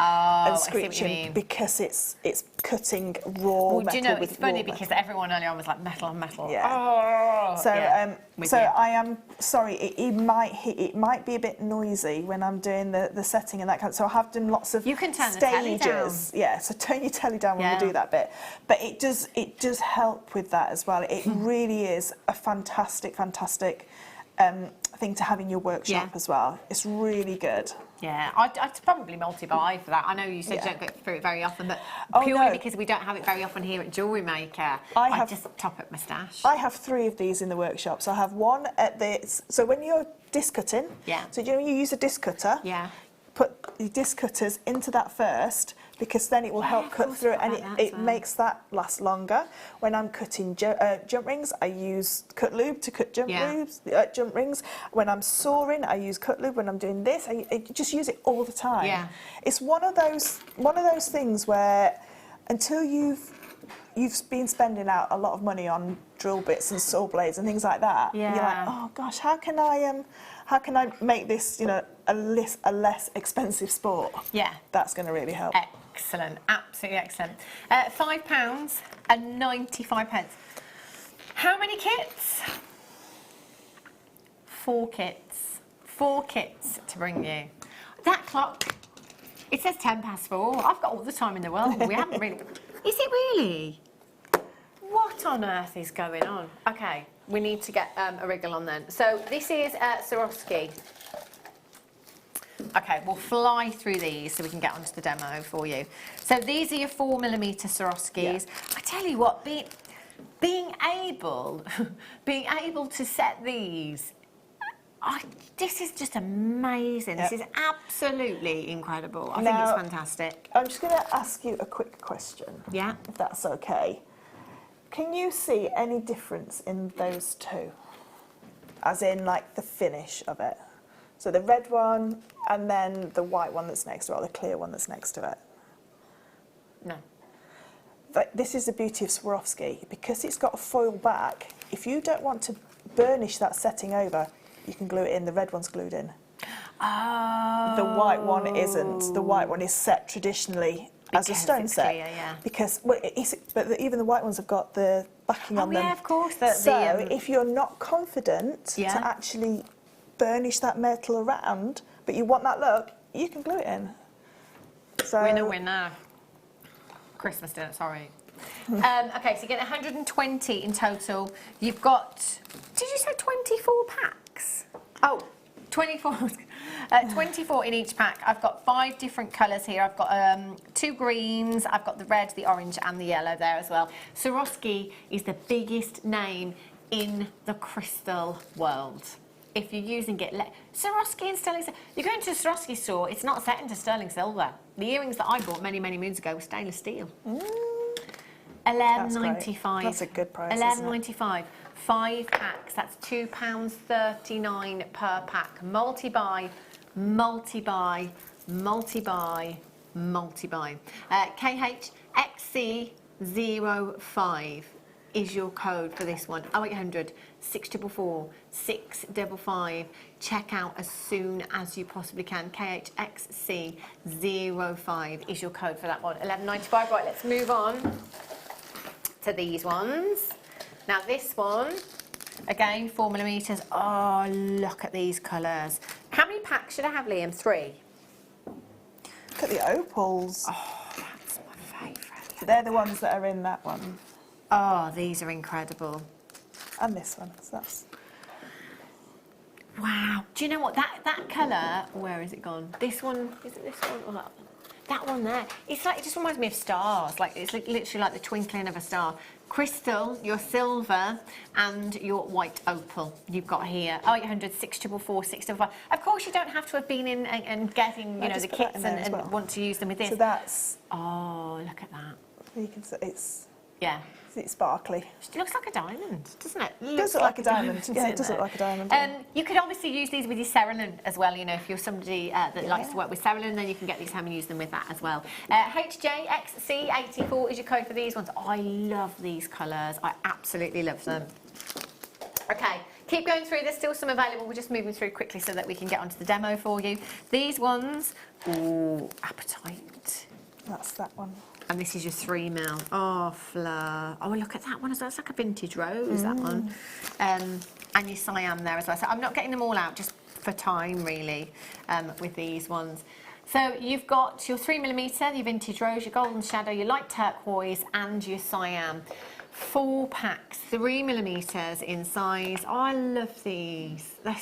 And screeching because it's cutting raw metal. Do you know, with it's funny raw because everyone earlier on was like metal on metal. Yeah. So I am sorry. It might be a bit noisy when I'm doing the setting and that kind of. So I have done lots of you can turn stages. the telly down. Yeah. So turn your telly down when we do that bit. But it does help with that as well. It really is a fantastic thing to have in your workshop as well. It's really good. Yeah, I'd probably multi-buy for that. I know you said you don't get through it very often, but purely because we don't have it very often here at Jewellery Maker, I just top up my stash. I have 3 of these in the workshop. So I have one at the... So when you're disc cutting, so you use a disc cutter, put your disc cutters into that first, because then it will help cut through it, and it makes that last longer. When I'm cutting jump rings, I use cut lube to cut jump rings. When I'm sawing, I use cut lube. When I'm doing this, I just use it all the time. Yeah. It's one of those things where until you've been spending out a lot of money on drill bits and saw blades and things like that, you're like, oh gosh, how can I make this, you know, a less expensive sport? Yeah, that's going to really help. Excellent, absolutely excellent. £5.95. How many kits? 4 kits. 4 kits to bring you. That clock, it says 4:10. I've got all the time in the world. We haven't really. Is it really? What on earth is going on? Okay, we need to get a wriggle on then. So this is Swarovski. Okay, we'll fly through these so we can get onto the demo for you. So these are your 4mm Swarovskis. I tell you what, being able to set these, this is just amazing. This is absolutely incredible. I think it's fantastic. I'm just going to ask you a quick question. Yeah. If that's okay. Can you see any difference in those 2? As in, like, the finish of it? So the red one, and then the white one that's next to it, or the clear one that's next to it? No. But this is the beauty of Swarovski. Because it's got a foil back, if you don't want to burnish that setting over, you can glue it in. The red one's glued in. Oh. The white one isn't. The white one is set traditionally as a stone set. Clear, because even the white ones have got the backing on them. Yeah, of course. So if you're not confident to actually burnish that metal around, but you want that look, you can glue it in. So winner. Christmas dinner, sorry. Okay, so you get 120 in total. You've got, did you say 24 packs? Oh, 24. 24 in each pack. I've got 5 different colours here. I've got 2 greens, I've got the red, the orange and the yellow there as well. Swarovski is the biggest name in the crystal world. If you're using it, Swarovski and sterling silver. You go into a Swarovski store, it's not set into sterling silver. The earrings that I bought many, many moons ago were stainless steel. £11.95. That's a good price. £11.95. 5 packs. That's £2.39 per pack. Multi-buy, multi-buy, multi-buy, multi-buy. KHXC05 is your code for this one. 0800 644 655. Check out as soon as you possibly can. KHXC05 is your code for that one. £11.95. Right, let's move on to these ones. Now this one, again, 4mm. Oh, look at these colours. How many packs should I have, Liam? 3? Look at the opals. Oh, that's my favourite. They're the ones that are in that one. Oh, these are incredible. And this one. So that's... Wow. Do you know what? That colour, where is it gone? This one, is it this one or that one? That one there. It's like, it just reminds me of stars. Like, it's like, literally like the twinkling of a star. Crystal, your silver, and your white opal you've got here. 0800 644 655. Of course, you don't have to have been in and getting, you know, the kits and well. want to use them with this. So that's... Oh, look at that. You can see it's... Yeah. It's sparkly. It looks like a diamond, doesn't it? It does look like a diamond. Yeah, it does look like a diamond. You could obviously use these with your cerulean as well. You know, if you're somebody that likes to work with cerulean, then you can get these home and use them with that as well. HJXC84 is your code for these ones. I love these colours. I absolutely love them. Okay, keep going through. There's still some available. We're just moving through quickly so that we can get onto the demo for you. These ones, ooh, Apatite. That's that one. And this is your 3mm. Oh, Fleur. Oh, look at that one as well. It's like a vintage rose, that one. And your cyan there as well. So I'm not getting them all out just for time, really, with these ones. So you've got your 3mm, your vintage rose, your golden shadow, your light turquoise, and your cyan. 4 packs, 3mm in size. Oh, I love these. They're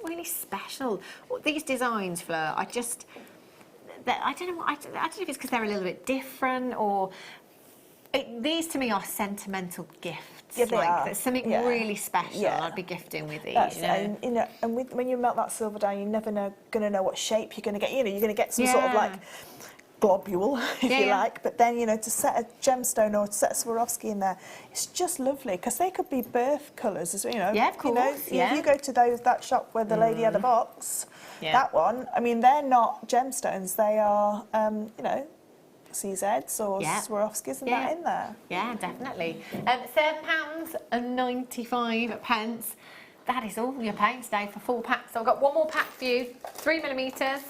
really special. These designs, Fleur, I don't know if it's because they're a little bit different or these to me are sentimental gifts. Yeah, they are. There's something really special I'd be gifting with these. And, you know, and when you melt that silver down, you're never going to know what shape you're going to get. You know, you're going to get some sort of like globule, if you like. But then, you know, to set a gemstone or to set a Swarovski in there, it's just lovely because they could be birth colours, as you know. Yeah, of course. You know, if you go to that shop where the lady had a box. That one, I mean, they're not gemstones. They are, you know, CZs or Swarovskis and that in there. Yeah, definitely. £7.95. That is all you're paying today for 4 packs. So I've got one more pack for you. 3mm.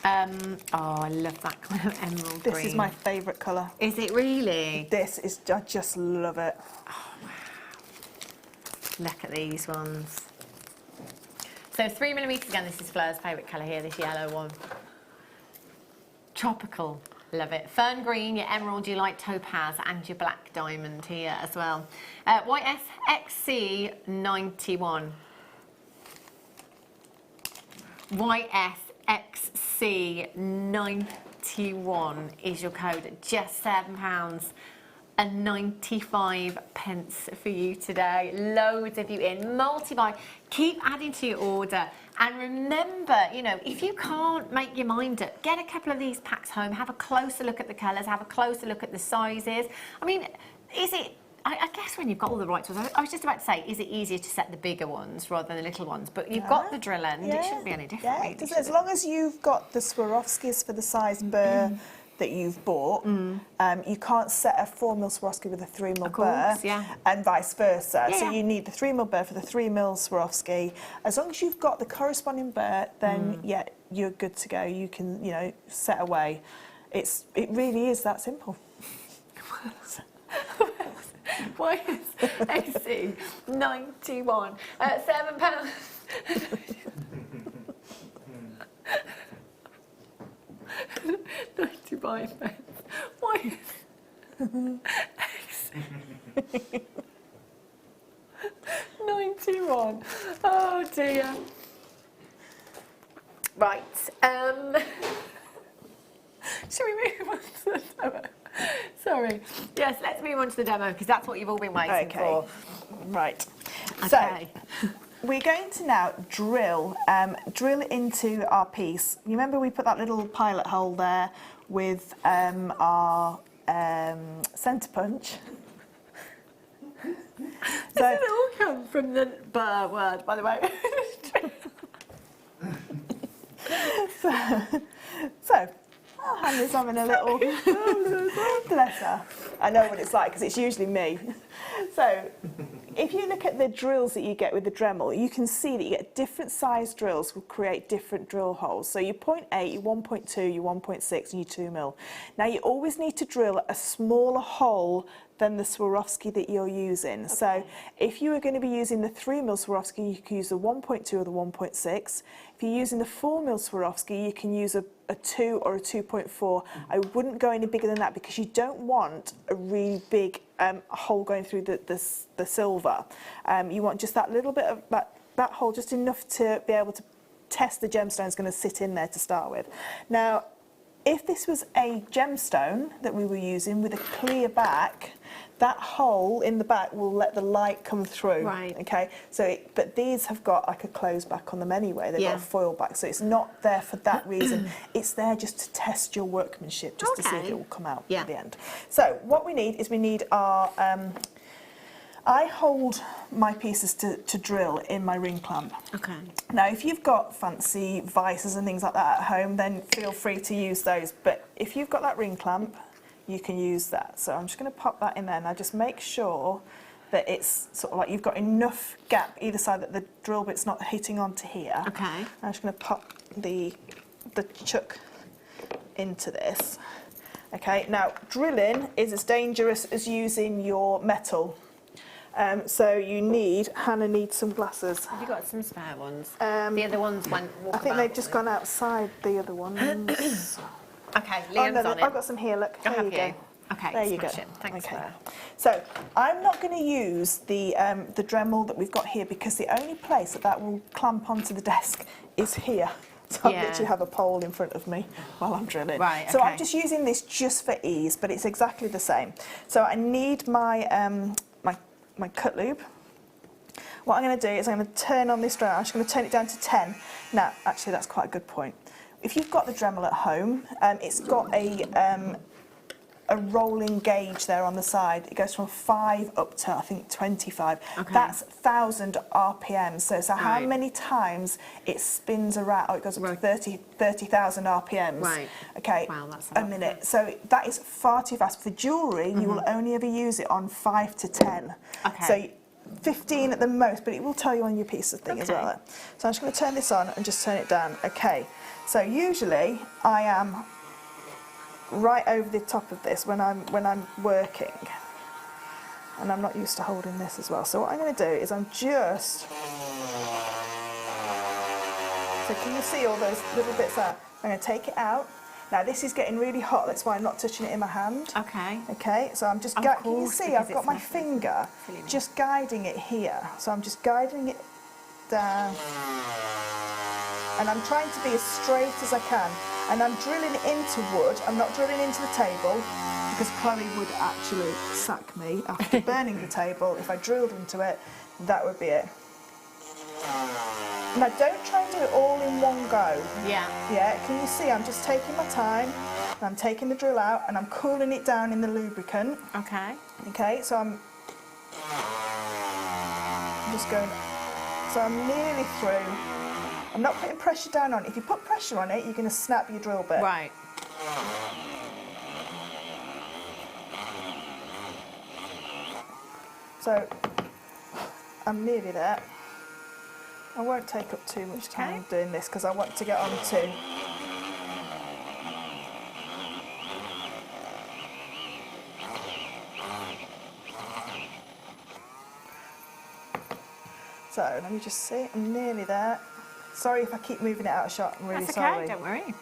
Oh, I love that kind of emerald green. This is my favourite colour. Is it really? This is, I just love it. Oh, wow. Look at these ones. So 3mm again, this is Fleur's favourite colour here, this yellow one. Tropical, love it. Fern green, your emerald, your light topaz and your black diamond here as well. YSXC91. YSXC91 is your code, just £7.95 for you today. Loads of you in. Multi-buy. Keep adding to your order. And remember, you know, if you can't make your mind up, get a couple of these packs home, have a closer look at the colours, have a closer look at the sizes. I mean, is it... I guess when you've got all the right tools, I was just about to say, is it easier to set the bigger ones rather than the little ones? But you've got the drill end, it shouldn't be any different. Yeah, really, as long as you've got the Swarovskis for the size burr that you've bought, you can't set a 4mm Swarovski with a 3mm burr, and vice versa. So you need the 3mm burr for the 3mm Swarovski. As long as you've got the corresponding burr, then you're good to go. You can, you know, set away. It really is that simple. Why is AC 91 at £7? 95 pence. Why? 91. Oh dear. Right. Shall we move on to the demo? Sorry. Yes, let's move on to the demo because that's what you've all been waiting for. Right. Okay. So we're going to now drill into our piece. You remember we put that little pilot hole there with our centre punch. So it all come from the burr word, by the way. So Hannah's having a little bless her. I know what it's like because it's usually me. So if you look at the drills that you get with the Dremel, you can see that you get different size drills will create different drill holes. So your 0.8, your 1.2, your 1.6 and your 2 mil. Now you always need to drill a smaller hole than the Swarovski that you're using. Okay. So if you were going to be using the 3 mil Swarovski, you can use the 1.2 or the 1.6. If you're using the 4 mil Swarovski, you can use a 2 or a 2.4. I wouldn't go any bigger than that because you don't want a really big hole going through the silver. You want just that little bit of that hole, just enough to be able to test the gemstone's going to sit in there to start with. Now, if this was a gemstone that we were using with a clear back, that hole in the back will let the light come through. Right. Okay. So, but these have got like a closed back on them anyway. They've got a foil back, so it's not there for that reason. It's there just to test your workmanship, just to see if it will come out at the end. So, what we need is our. I hold my pieces to drill in my ring clamp. Okay. Now, if you've got fancy vices and things like that at home, then feel free to use those. But if you've got that ring clamp, you can use that. So I'm just going to pop that in there. Now, just make sure that it's sort of like you've got enough gap either side that the drill bit's not hitting onto here. Okay. I'm just going to pop the chuck into this. Okay. Now, drilling is as dangerous as using your metal. So Hannah needs some glasses. Have you got some spare ones? The other ones went I think they've just gone outside, the other ones. Okay, Liam's on it. I've got some here, look. There you go. Okay, there you go. it. Thanks, Fleur. So I'm not going to use the Dremel that we've got here because the only place that will clamp onto the desk is here. So I literally have a pole in front of me while I'm drilling. Right, so I'm just using this just for ease, but it's exactly the same. So I need my my cut loop. What I'm going to do is I'm going to turn on this Dremel. I'm just going to turn it down to 10. Now, actually, that's quite a good point. If you've got the Dremel at home, it's got a rolling gauge there on the side. It goes from 5 up to, I think, 25. Okay. That's 1,000 RPM. So how many times it spins around? Oh, it goes up to 30,000 RPMs. Right. Okay. Wow, that's a minute. So that is far too fast. For jewellery, you will only ever use it on 5 to 10. Okay. So 15 at the most, but it will tell you on your piece of thing as well. So I'm just going to turn this on and just turn it down. Okay. So usually I am right over the top of this when I'm working, and I'm not used to holding this as well. So what I'm going to do is I'm just. So can you see all those little bits there? I'm going to take it out. Now this is getting really hot, that's why I'm not touching it in my hand. Okay. Okay, so I'm just, can you see I've got my finger just guiding it here. So I'm just guiding it down. And I'm trying to be as straight as I can. And I'm drilling into wood, I'm not drilling into the table, because Chloe would actually sack me after burning the table. If I drilled into it, that would be it. Now don't try and do it all in one go. Yeah. Yeah, can you see I'm just taking my time, and I'm taking the drill out and I'm cooling it down in the lubricant. Okay. Okay, so I'm just going, so I'm nearly through. I'm not putting pressure down on it. If you put pressure on it, you're going to snap your drill bit. Right. So I'm nearly there. I won't take up too much time doing this because I want to get on to. So let me just see, I'm nearly there. Sorry if I keep moving it out of shot, I'm really sorry. That's okay, don't worry.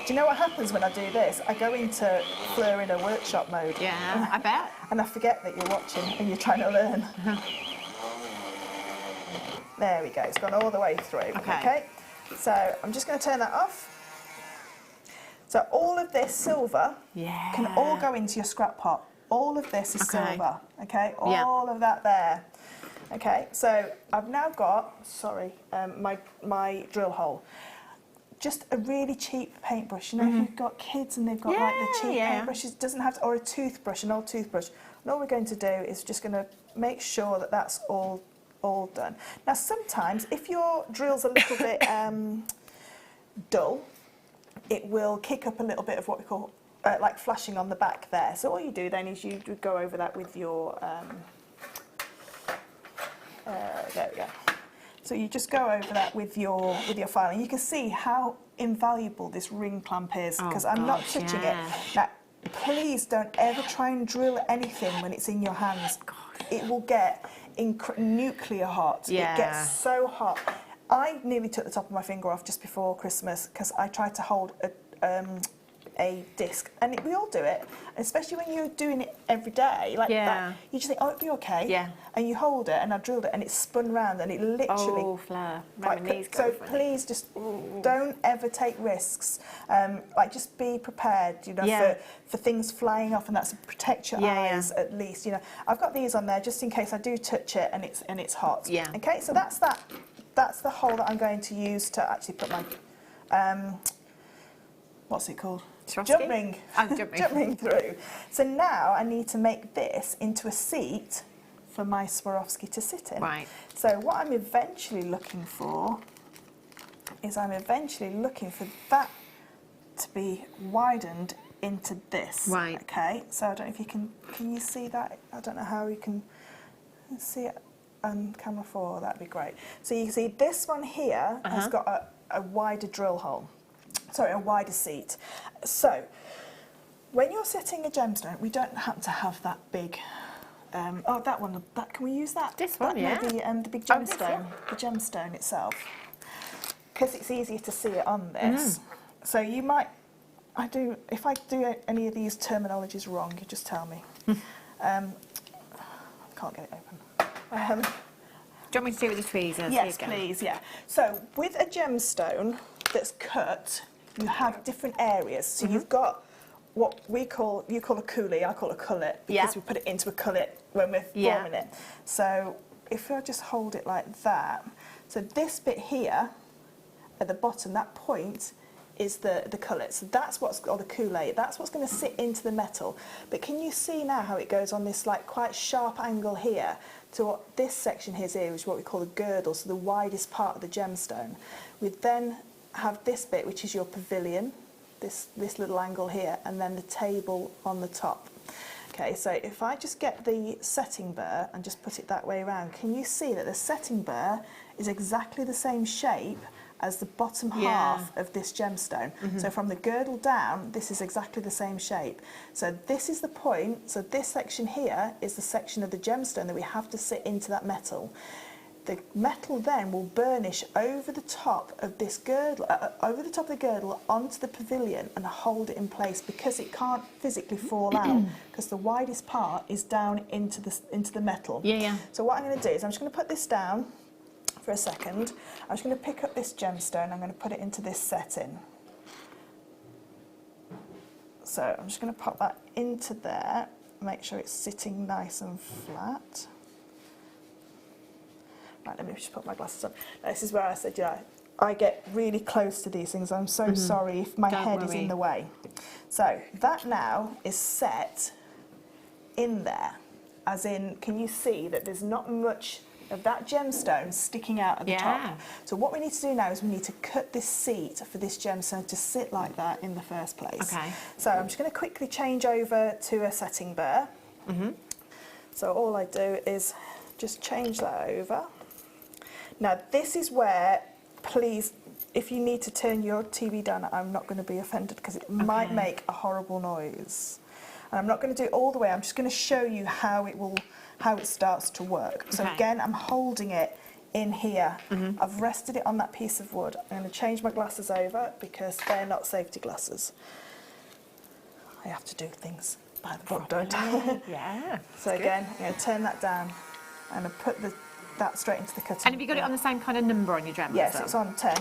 Do you know what happens when I do this? I go into Fleur in a workshop mode. Yeah, I bet. And I forget that you're watching and you're trying to learn. There we go, it's gone all the way through. Okay. So I'm just going to turn that off. So all of this silver can all go into your scrap pot. All of this is silver, okay? All of that there. Okay, so I've now got, my drill hole. Just a really cheap paintbrush. You know, if you've got kids and they've got like the cheap paintbrushes, it doesn't have to, or a toothbrush, an old toothbrush. And all we're going to do is just going to make sure that that's all done. Now, sometimes if your drill's a little bit dull, it will kick up a little bit of what we call like flashing on the back there. So all you do then is you go over that with your, there we go. So you just go over that with your filing. You can see how invaluable this ring clamp is because I'm not touching it. Now, please don't ever try and drill anything when it's in your hands. It will get nuclear hot. It gets so hot. I nearly took the top of my finger off just before Christmas because I tried to hold a disc, and we all do it, especially when you're doing it every day like that. You just think, oh, it'll be okay, and you hold it, and I drilled it, and it spun round, and it literally. Fleur. So please just don't ever take risks. Like just be prepared, you know, for things flying off, and that's to protect your eyes at least. You know, I've got these on there just in case I do touch it and it's hot. Okay, so that's that. That's the hole that I'm going to use to actually put my what's it called? Jump ring. Jump ring through. So now I need to make this into a seat for my Swarovski to sit in. Right. So what I'm eventually looking for is for that to be widened into this. Right. Okay. So I don't know if you can you see that? I don't know how you can see it on camera 4. That'd be great. So you can see this one here has got a wider drill hole. Sorry, a wider seat. So, when you're setting a gemstone, we don't happen to have that big. Oh, that one. Can we use that? This one, yeah. The big gemstone, the gemstone itself, because it's easier to see it on this. So you might. If I do any of these terminologies wrong, you just tell me. Can't get it open. Do you want me to do it with the tweezers? Yes, please. Yeah. So with a gemstone that's cut, you have different areas. So you've got what you call a coulis, I call a cullet, because we put it into a cullet when we're forming it. So if I just hold it like that, so this bit here at the bottom, that point is the cullet. So that's or the coulis, that's what's going to sit into the metal. But can you see now how it goes on this like quite sharp angle here to what this section here is what we call the girdle, so the widest part of the gemstone. We then have this bit, which is your pavilion, this little angle here, and then the table on the top. Okay, so if I just get the setting burr and just put it that way around, can you see that the setting burr is exactly the same shape as the bottom half of this gemstone? So from the girdle down, this is exactly the same shape. So this is the point, so this section here is the section of the gemstone that we have to sit into that metal. The metal then will burnish over the top of this girdle, over the top of the girdle onto the pavilion and hold it in place because it can't physically fall out because the widest part is down into the metal. So what I'm going to do is I'm just going to put this down for a second. I'm just going to pick up this gemstone. I'm going to put it into this setting. So I'm just going to pop that into there. Make sure it's sitting nice and flat. Right, let me just put my glasses on. This is where I said, I get really close to these things. I'm so sorry if my head is in the way. So that now is set in there, as in, can you see that there's not much of that gemstone sticking out at the top? So what we need to do now is we need to cut this seat for this gemstone to sit like that in the first place. Okay. So I'm just going to quickly change over to a setting burr. So all I do is just change that over. Now this is where, please, if you need to turn your TV down, I'm not going to be offended because it might make a horrible noise. And I'm not going to do it all the way, I'm just going to show you how it starts to work. So again, I'm holding it in here. I've rested it on that piece of wood. I'm going to change my glasses over because they're not safety glasses. I have to do things by the book, don't I? Yeah. So again, I'm going to turn that down and I put that straight into the cutting. And have you got it on the same kind of number on your gem? Yes, it's on 10.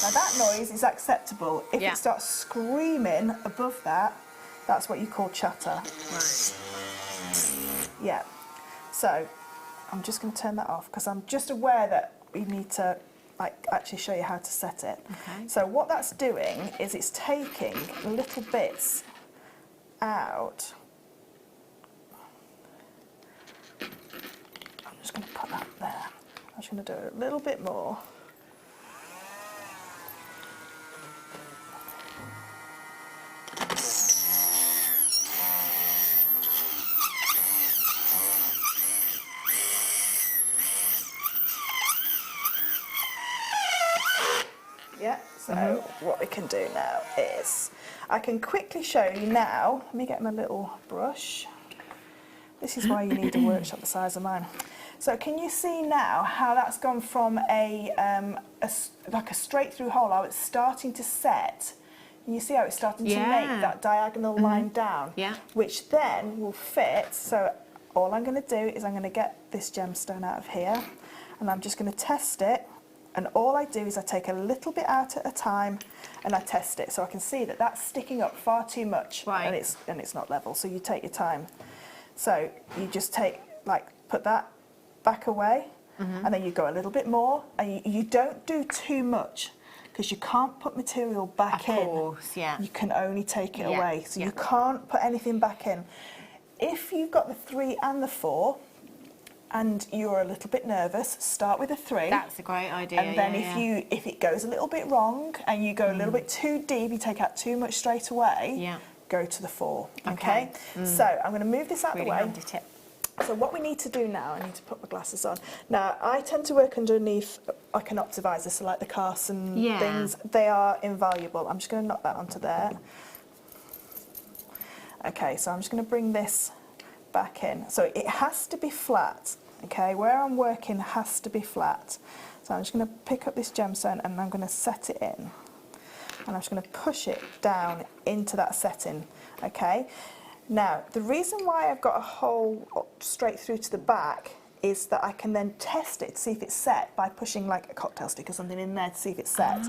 Now that noise is acceptable. If it starts screaming above that, that's what you call chatter. Right. Yeah. So I'm just going to turn that off because I'm just aware that we need to actually show you how to set it. Okay. So what that's doing is it's taking little bits out. I'm just going to put that there. I'm just going to do it a little bit more. Yeah, so what we can do now is, I can quickly show you now, let me get my little brush. This is why you need a workshop the size of mine. So can you see now how that's gone from like a straight through hole, how it's starting to set? And you see how it's starting to make that diagonal line down, which then will fit. So all I'm going to do is I'm going to get this gemstone out of here and I'm just going to test it. And all I do is I take a little bit out at a time and I test it. So I can see that that's sticking up far too much and it's not level. So you take your time. So you just put that back away and then you go a little bit more and you don't do too much because you can't put material back in. Of course, You can only take it away. So you can't put anything back in. If you've got the 3 and the 4, and you're a little bit nervous, start with a 3. That's a great idea. And then if it goes a little bit wrong and you go a little bit too deep, you take out too much straight away, go to the 4. Okay? So I'm going to move this out of the way. Handy tip. So what we need to do now, I need to put my glasses on. Now, I tend to work underneath like an optivisor, so like the Carson things, they are invaluable. I'm just going to knock that onto there. Okay, so I'm just going to bring this back in. So it has to be flat, okay? Where I'm working has to be flat. So I'm just going to pick up this gemstone and I'm going to set it in. And I'm just going to push it down into that setting, okay? Now, the reason why I've got a hole straight through to the back is that I can then test it to see if it's set by pushing like a cocktail stick or something in there to see if it's set.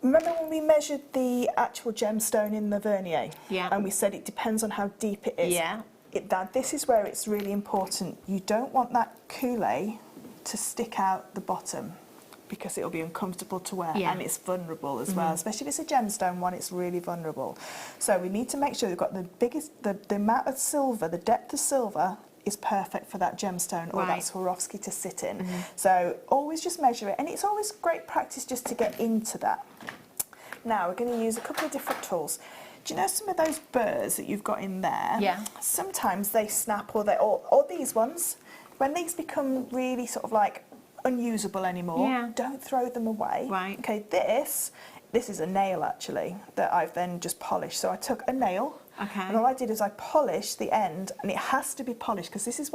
Remember when we measured the actual gemstone in the vernier? Yeah. And we said it depends on how deep it is? Yeah. This is where it's really important. You don't want that coulee to stick out the bottom because it'll be uncomfortable to wear and it's vulnerable as well. Especially if it's a gemstone one, it's really vulnerable. So we need to make sure we've got the amount of silver, the depth of silver is perfect for that gemstone or that Swarovski to sit in. So always just measure it, and it's always great practice just to get into that. Now we're going to use a couple of different tools. Do you know some of those burrs that you've got in there? Yeah. Sometimes they snap, or these ones, when these become really sort of like unusable anymore, don't throw them away. Right. Okay, this is a nail actually that I've then just polished. So I took a nail. Okay. And all I did is I polished the end, and it has to be polished because this is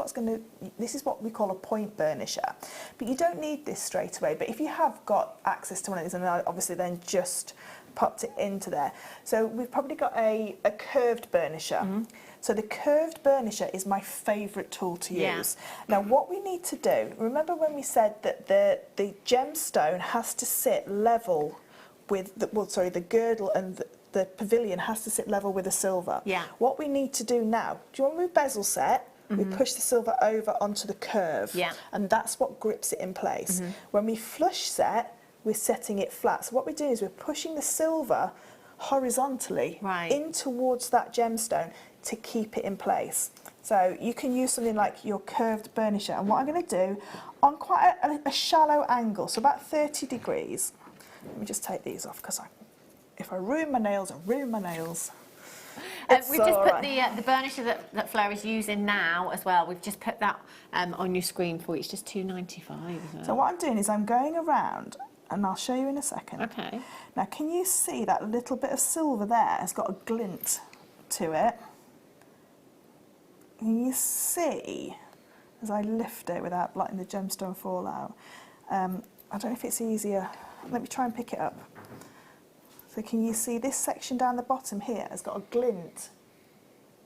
what we call a point burnisher. But you don't need this straight away. But if you have got access to one of these, and I obviously then just popped it into there. So we've probably got a curved burnisher. So the curved burnisher is my favourite tool to use. Now what we need to do, remember when we said that the gemstone has to sit level with the girdle and the pavilion has to sit level with the silver. Yeah. What we need to do now, do you want to move bezel set? We push the silver over onto the curve. Yeah. And that's what grips it in place. When we flush set, we're setting it flat. So what we're doing is we're pushing the silver horizontally in towards that gemstone to keep it in place. So you can use something like your curved burnisher. And what I'm going to do, on quite a shallow angle, so about 30 degrees, let me just take these off because if I ruin my nails, I ruin my nails. We've just put the burnisher that Fleur is using now as well. We've just put that on your screen for you. It's just $2.95 as well. So what I'm doing is I'm going around, and I'll show you in a second. Okay. Now, can you see that little bit of silver there has got a glint to it. Can you see, as I lift it without letting the gemstone fall out, I don't know if it's easier, let me try and pick it up. So can you see this section down the bottom here has got a glint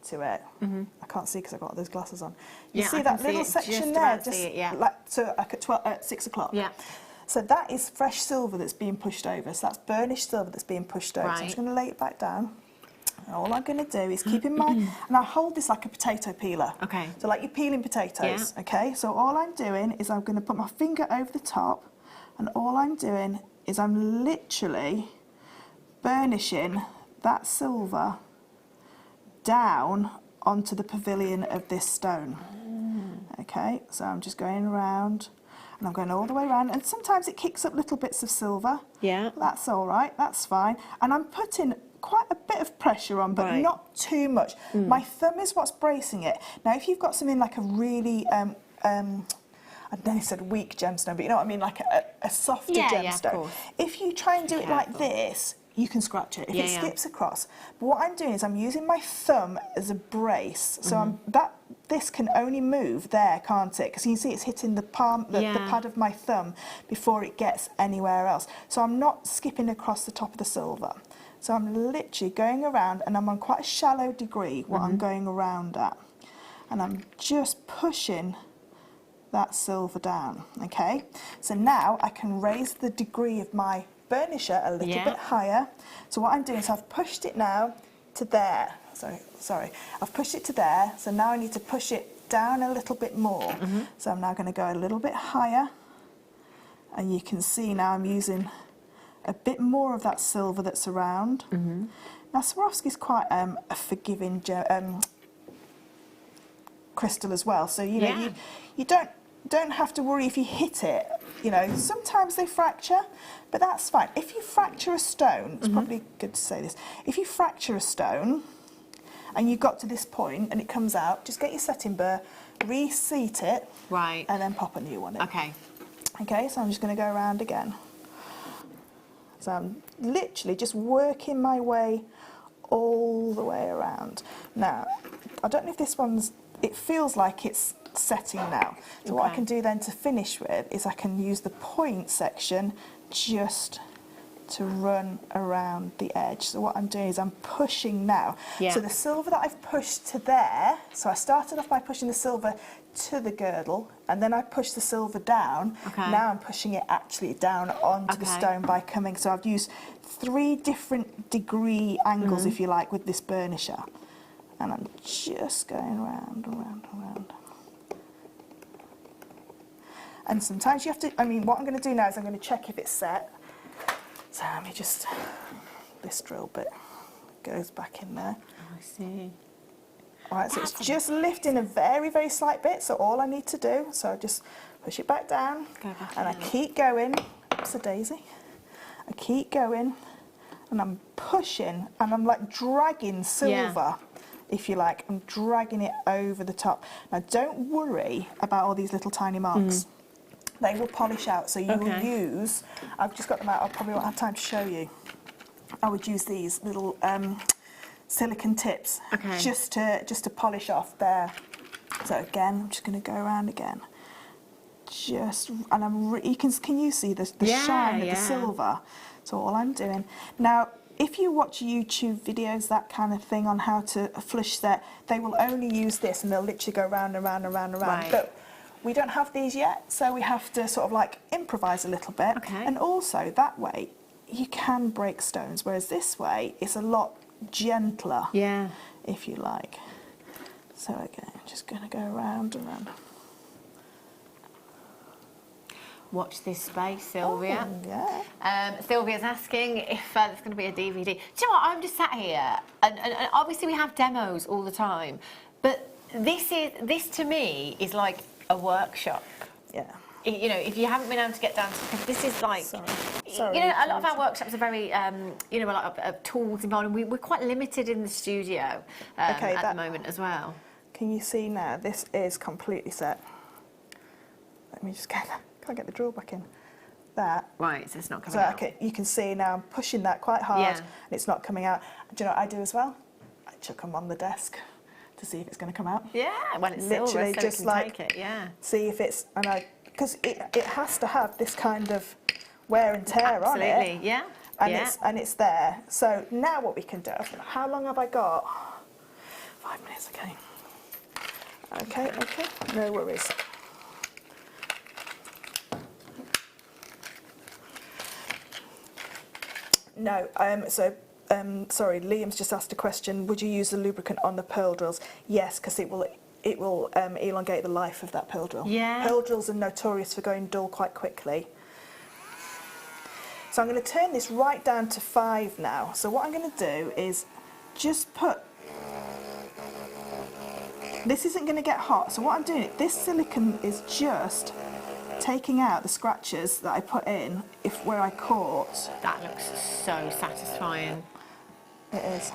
to it? I can't see because I've got those glasses on. You see that little section there, at 6 o'clock? Yeah. So that is fresh silver that's being pushed over. So that's burnished silver that's being pushed over. So I'm just going to lay it back down. And all I'm going to do is keep in mind, and I hold this like a potato peeler. Okay. So like you're peeling potatoes, okay? So all I'm doing is I'm going to put my finger over the top, and all I'm doing is I'm literally burnishing that silver down onto the pavilion of this stone. Okay, so I'm just going around, and I'm going all the way around, and sometimes it kicks up little bits of silver. Yeah. That's all right, that's fine. And I'm putting quite a bit of pressure on, but not too much. My thumb is what's bracing it. Now, if you've got something like a really, I nearly said weak gemstone, but you know what I mean, like a softer gemstone. If you try and do it like this, you can scratch it if it skips across. But what I'm doing is I'm using my thumb as a brace. So this can only move there, can't it? Because you can see it's hitting the palm, the pad of my thumb before it gets anywhere else. So I'm not skipping across the top of the silver. So I'm literally going around, and I'm on quite a shallow degree what I'm going around at. And I'm just pushing that silver down, okay? So now I can raise the degree of my burnisher a little bit higher. So what I'm doing is I've pushed it now to there. Sorry. I've pushed it to there, so now I need to push it down a little bit more. So I'm now going to go a little bit higher, and you can see now I'm using a bit more of that silver that's around. Now Swarovski's quite a forgiving crystal as well, so you know you don't have to worry if you hit it. You know, sometimes they fracture, but that's fine. If you fracture a stone, it's probably good to say this, if you fracture a stone and you got to this point and it comes out, just get your setting burr, reseat it, and then pop a new one in. Okay, so I'm just going to go around again. So I'm literally just working my way all the way around. Now, I don't know if this one's, it feels like it's setting now. So what I can do then to finish with is I can use the point section just to run around the edge. So what I'm doing is I'm pushing now. So the silver that I've pushed to there, so I started off by pushing the silver to the girdle, and then I pushed the silver down. Now I'm pushing it actually down onto the stone by coming. So I've used 3 different degree angles, if you like, with this burnisher. And I'm just going round and round and round. And sometimes you have to, I mean, what I'm going to do now is I'm going to check if it's set. So let me just, this drill bit goes back in there. I see. All right, so it's just lifting a very, very slight bit, so all I need to do, so I just push it back down, and I keep going, oops a daisy, I keep going, and I'm pushing, and I'm like dragging silver, if you like, I'm dragging it over the top. Now don't worry about all these little tiny marks. They will polish out, so you will use, I've just got them out, I probably won't have time to show you. I would use these little silicone tips just to polish off there. So again, I'm just going to go around again. And can you see the shine of the silver? So all I'm doing now. If you watch YouTube videos, that kind of thing, on how to flush set, they will only use this, and they'll literally go round and round and round and round. But we don't have these yet, so we have to sort of like improvise a little bit. And also that way you can break stones, whereas this way it's a lot gentler, if you like. So again, I'm just going to go around and round. Watch this space, Sylvia. Oh, Sylvia's asking if there's going to be a DVD. Do you know what? I'm just sat here, and obviously we have demos all the time, but this to me is like a workshop. You know, if you haven't been able to get down to this is like, Sorry, you know, a lot of our workshops are very, you know, a lot of tools involved, and we're quite limited in the studio at the moment as well. Can you see now? This is completely set. Let me just get that. Can't get the drill back in. That. Right, so it's not coming out. Okay, you can see now I'm pushing that quite hard, and it's not coming out. Do you know what I do as well? I chuck them on the desk to see if it's going to come out. Yeah, well, it's literally silver, so just it can like take it, yeah. see if it's, because it has to have this kind of wear and tear on it. Absolutely, yeah. And it's there. So now what we can do, how long have I got? 5 minutes, okay. Okay, no worries. No, sorry, Liam's just asked a question. Would you use the lubricant on the pearl drills? Yes, because it will elongate the life of that pearl drill. Yeah. Pearl drills are notorious for going dull quite quickly. So I'm going to turn this right down to 5 now. So what I'm going to do is just put... This isn't going to get hot, so what I'm doing, this silicone is just taking out the scratches that I put in where I caught. That looks so satisfying. It is.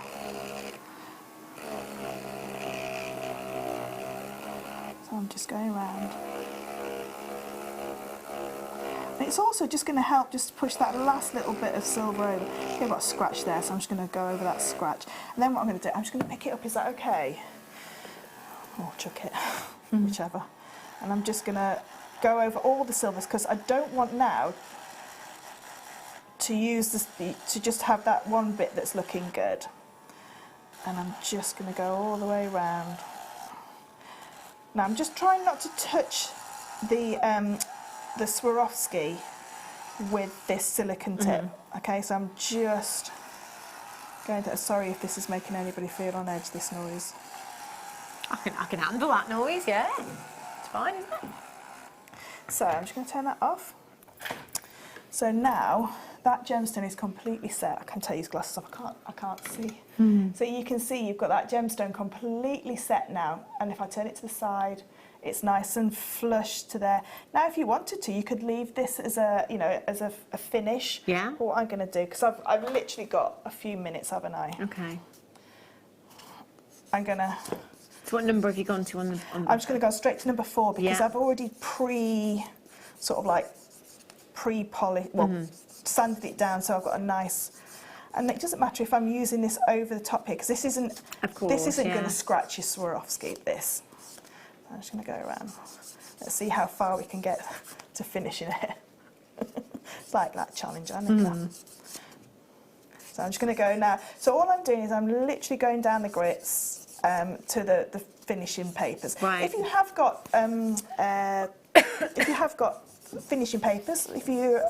So I'm just going around. And it's also just going to help just push that last little bit of silver over. Okay, I've got a scratch there, so I'm just going to go over that scratch. And then what I'm going to do, I'm just going to pick it up. Is that okay? Or chuck it, whichever. And I'm just going to go over all the silvers because I don't want now to use this, to just have that one bit that's looking good. And I'm just going to go all the way around. Now I'm just trying not to touch the Swarovski with this silicone tip. Okay, so I'm just going to. Sorry if this is making anybody feel on edge. This noise. I can handle that noise. Yeah, it's fine, isn't it? So I'm just going to turn that off. So now that gemstone is completely set. I can take these glasses off. I can't see. So you can see you've got that gemstone completely set now. And if I turn it to the side, it's nice and flush to there. Now, if you wanted to, you could leave this as a, as a finish. Yeah. What I'm going to do, because I've literally got a few minutes, haven't I? Okay. I'm going to. So what number have you gone to on the? I'm just going to go straight to number 4 because I've already pre-polished, sanded it down, so I've got a nice. And it doesn't matter if I'm using this over the top here because this isn't going to scratch your Swarovski. This. I'm just going to go around. Let's see how far we can get to finishing it. It's like that challenge, I think. So I'm just going to go now. So all I'm doing is I'm literally going down the grits to the finishing papers. Right. If you have got finishing papers, if you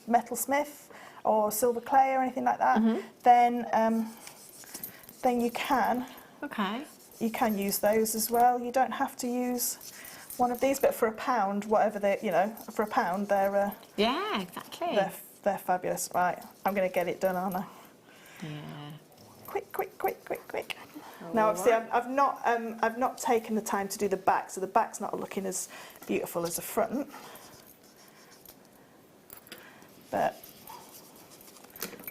metalsmith or silver clay or anything like that, then you can. Okay. You can use those as well. You don't have to use one of these, but for £1, whatever they, for £1, they're yeah, exactly. They're fabulous. Right, I'm going to get it done, aren't I? Yeah. Quick. Now, obviously, I've not taken the time to do the back, so the back's not looking as beautiful as the front. But,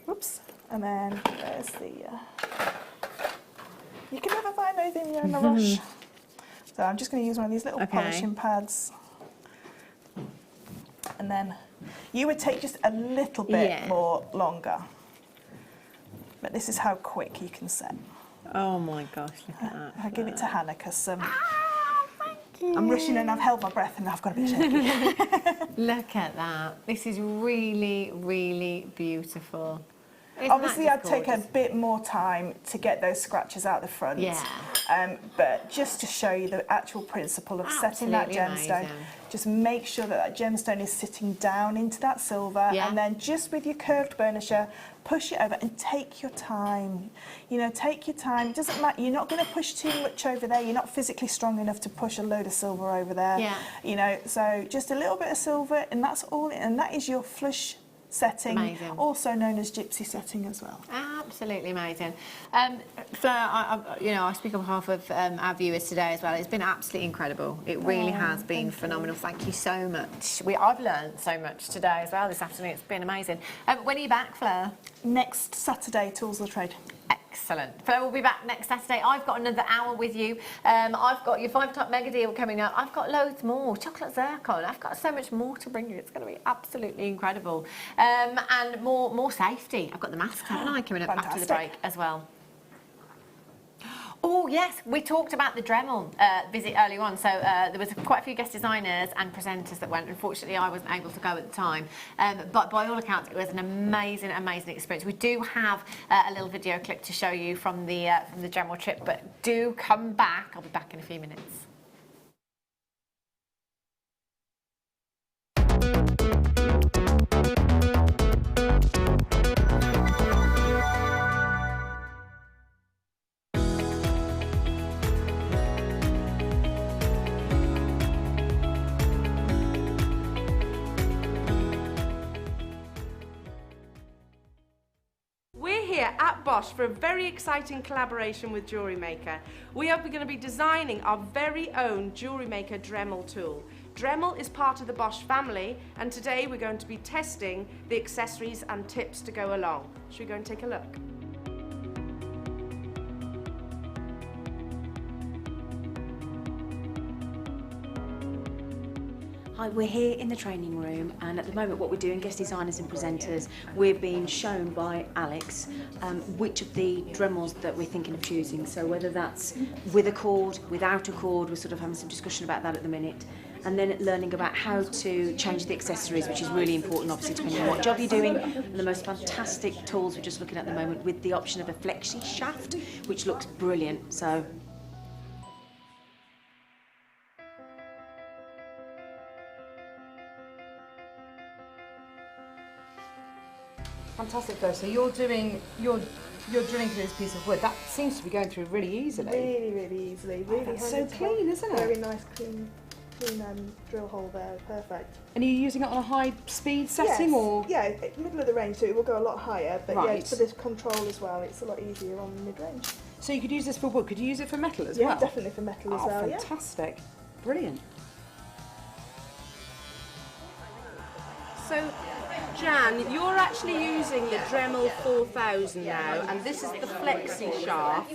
whoops, and then there's the. You can never find anything when you're in a rush. So I'm just going to use one of these little polishing pads. And then you would take just a little bit more longer. But this is how quick you can set. Oh my gosh, look at that. I'll give it to Hannah because I'm rushing and I've held my breath and I've got a bit shaky. Look at that. This is really, really beautiful. Obviously, I'd take a bit more time to get those scratches out the front. Yeah. But just to show you the actual principle of setting that gemstone, just make sure that gemstone is sitting down into that silver, and then just with your curved burnisher, push it over and take your time. Take your time. It doesn't matter. You're not going to push too much over there. You're not physically strong enough to push a load of silver over there. Yeah. So just a little bit of silver, and that's all. And that is your flush setting, also known as gypsy setting as well. Absolutely amazing. Fleur, I speak on behalf of our viewers today as well. It's been absolutely incredible. It really has been phenomenal. Thank you so much. I've learned so much today as well this afternoon. It's been amazing. When are you back, Fleur? Next Saturday, Tools of the Trade. Excellent. Fleur will be back next Saturday. I've got another hour with you. I've got your 5-top mega deal coming up. I've got loads more. Chocolate zircon. I've got so much more to bring you. It's going to be absolutely incredible. And more safety. I've got the masks, haven't I, coming up after the break as well. Oh yes, we talked about the Dremel visit earlier on. So there was quite a few guest designers and presenters that went. Unfortunately, I wasn't able to go at the time. But by all accounts, it was an amazing, amazing experience. We do have a little video clip to show you from the Dremel trip. But do come back. I'll be back in a few minutes. We're here at Bosch for a very exciting collaboration with Jewellery Maker. We are going to be designing our very own Jewellery Maker Dremel tool. Dremel is part of the Bosch family, and today we're going to be testing the accessories and tips to go along. Should we go and take a look? Hi, we're here in the training room, and at the moment what we're doing, guest designers and presenters, we're being shown by Alex which of the Dremels that we're thinking of choosing. So whether that's with a cord, without a cord, we're sort of having some discussion about that at the minute. And then learning about how to change the accessories, which is really important, obviously, depending on what job you're doing. And the most fantastic tools we're just looking at the moment with the option of a flexi shaft, which looks brilliant. So. Fantastic, though. So you're drilling through this piece of wood. That seems to be going through really easily. Really easily. Really That's so handy to clean, have. isn't it? Very nice, clean drill hole there. Perfect. And are you using it on a high speed setting, yes. or? Yeah, middle of the range, so it will go a lot higher. But Right. yeah, for this control as well, it's a lot easier on mid range. So you could use this for wood. Could you use it for metal as Yeah, well? definitely for metal as well. Yeah. Fantastic. Brilliant. So, Jan, you're actually using the Dremel 4000 now, and this is the flexi shaft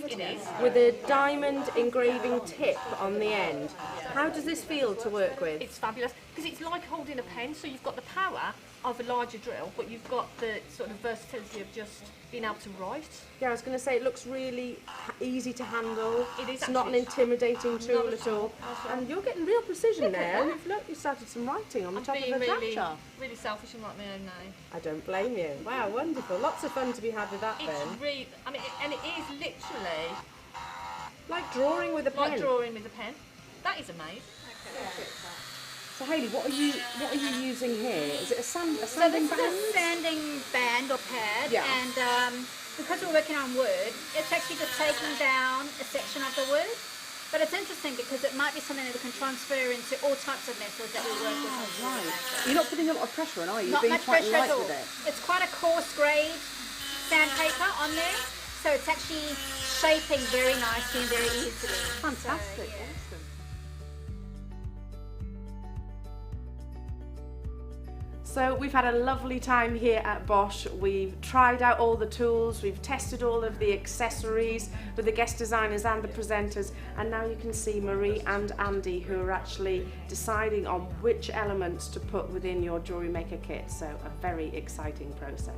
with a diamond engraving tip on the end. How does this feel to work with? It's fabulous because it's like holding a pen, so you've got the power of a larger drill, but you've got the sort of versatility of just being able to write. Yeah, I was going to say it looks really easy to handle. It is It's not an actually. intimidating tool Not at all. And you're getting real precision there. You started some writing on the I'm top of being the really, chapter. really selfish and write my own name. I don't blame you. Wow, wonderful. Lots of fun to be had with that It's then. really, I mean, and it is literally Like drawing with a pen. like drawing with a pen. That is amazing. So Hayley, what are you using here? Is it a So sanding this band? is a sanding band or pad, Yeah. and because we're working on wood, it's actually just taking down a section of the wood. But it's interesting because it might be something that we can transfer into all types of metals that we work with. Right. You're not putting a lot of pressure on, are you? Not You're being much quite pressure light at all. with it. It's quite a coarse grade sandpaper on there, so it's actually shaping very nicely and very easily. Fantastic. So, yeah. So we've had a lovely time here at Bosch. We've tried out all the tools, we've tested all of the accessories with the guest designers and the presenters, and now you can see Marie and Andy who are actually deciding on which elements to put within your Jewellery Maker kit. So a very exciting process.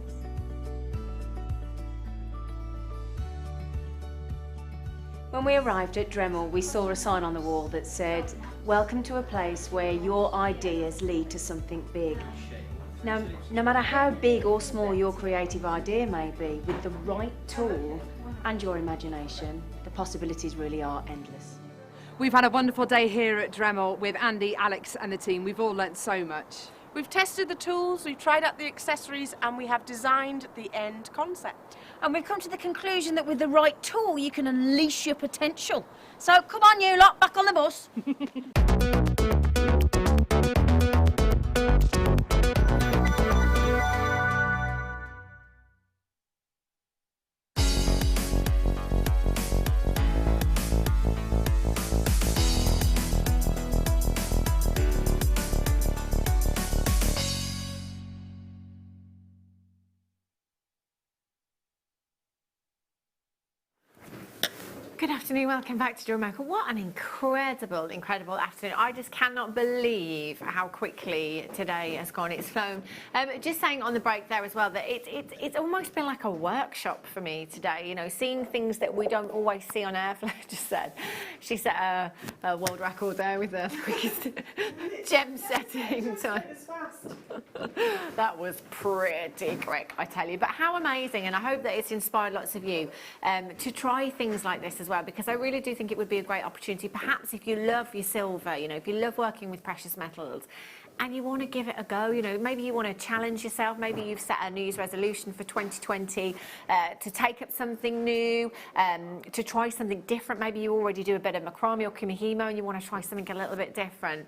When we arrived at Dremel, we saw a sign on the wall that said, "Welcome to a place where your ideas lead to something big." Now, no matter how big or small your creative idea may be, with the right tool and your imagination, the possibilities really are endless. We've had a wonderful day here at Dremel with Andy, Alex and the team. We've all learnt so much. We've tested the tools, we've tried out the accessories, and we have designed the end concept. And we've come to the conclusion that with the right tool, you can unleash your potential. So come on, you lot, back on the bus. Good afternoon, welcome back to Jewellery Maker. What an incredible afternoon. I just cannot believe how quickly today has gone. It's flown. Just saying on the break there as well that it's almost been like a workshop for me today, you know, seeing things that we don't always see on air. Fleur just said, she set a world record there with the quickest gem setting time. That was pretty quick, I tell you. But how amazing, and I hope that it's inspired lots of you to try things like this as well, because I really do think it would be a great opportunity. Perhaps if you love your silver, you know, if you love working with precious metals and you want to give it a go, you know, maybe you want to challenge yourself, maybe you've set a New Year's resolution for 2020 to take up something new, to try something different. Maybe you already do a bit of macrame or kumihimo and you want to try something a little bit different.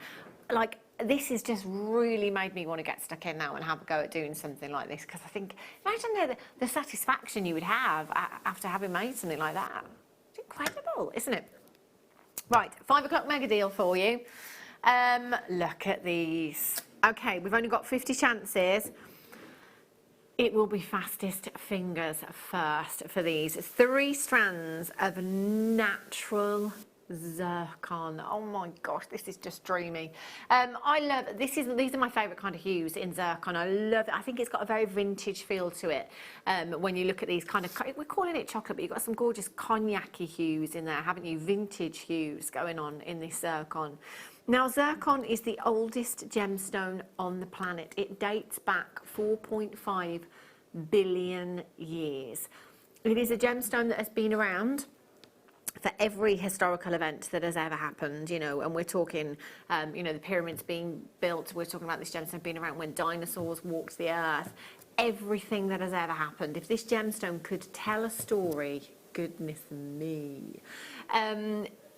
Like, this has just really made me want to get stuck in now and have a go at doing something like this, because I think, imagine the satisfaction you would have after having made something like that. It's incredible, isn't it? Right, 5 o'clock mega deal for you. Look at these. Okay, we've only got 50 chances. It will be fastest fingers first for these. 3 strands of natural zircon. Oh my gosh, this is just dreamy. I love these are my favorite kind of hues in zircon. I love it. I think it's got a very vintage feel to it. When you look at these kind of, we're calling it chocolate, but you've got some gorgeous cognac-y hues in there, haven't you? Vintage hues going on in this zircon. Now, zircon is the oldest gemstone on the planet. It dates back 4.5 billion years. It is a gemstone that has been around for every historical event that has ever happened, you know, and we're talking, you know, the pyramids being built, we're talking about this gemstone being around when dinosaurs walked the earth, everything that has ever happened. If this gemstone could tell a story, goodness me.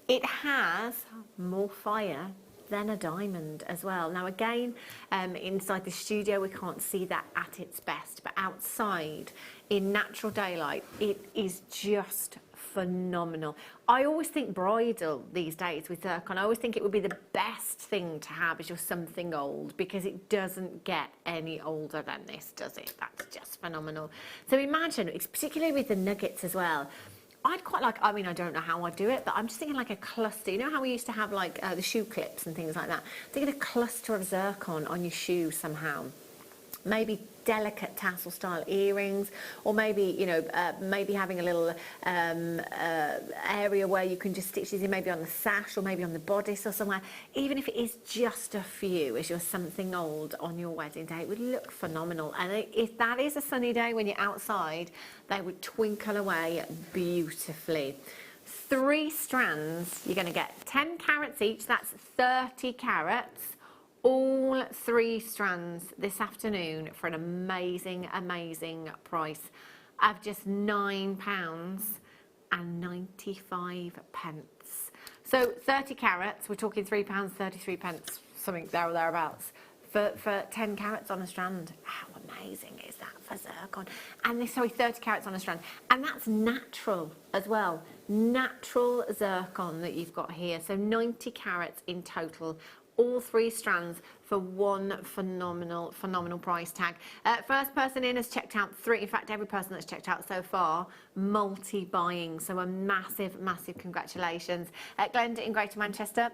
It has more fire than a diamond as well. Now again, inside the studio we can't see that at its best, but outside in natural daylight it is just phenomenal. I always think bridal these days with zircon, I always think it would be the best thing to have as your something old, because it doesn't get any older than this, does it? That's just phenomenal. So imagine, particularly with the nuggets as well, I'd quite like, I mean, I don't know how I'd do it, but I'm just thinking like a cluster. You know how we used to have like the shoe clips and things like that? Thinking a cluster of zircon on your shoe somehow. Maybe delicate tassel style earrings, or maybe, you know, maybe having a little area where you can just stitch these in, maybe on the sash or maybe on the bodice or somewhere. Even if it is just a few as your something old on your wedding day, it would look phenomenal. And if that is a sunny day when you're outside, they would twinkle away beautifully. 3 strands, you're going to get 10 carats each, that's 30 carats. All 3 strands this afternoon for an amazing, amazing price of just £9.95. So 30 carats, we're talking £3.33, something there or thereabouts, for 10 carats on a strand. How amazing is that for zircon? And this, sorry, 30 carats on a strand. And that's natural as well. Natural zircon that you've got here. So 90 carats in total. All 3 strands for one phenomenal price tag. First person in has checked out 3. In fact, every person that's checked out so far, multi-buying. So a massive, massive congratulations. Glenda in Greater Manchester.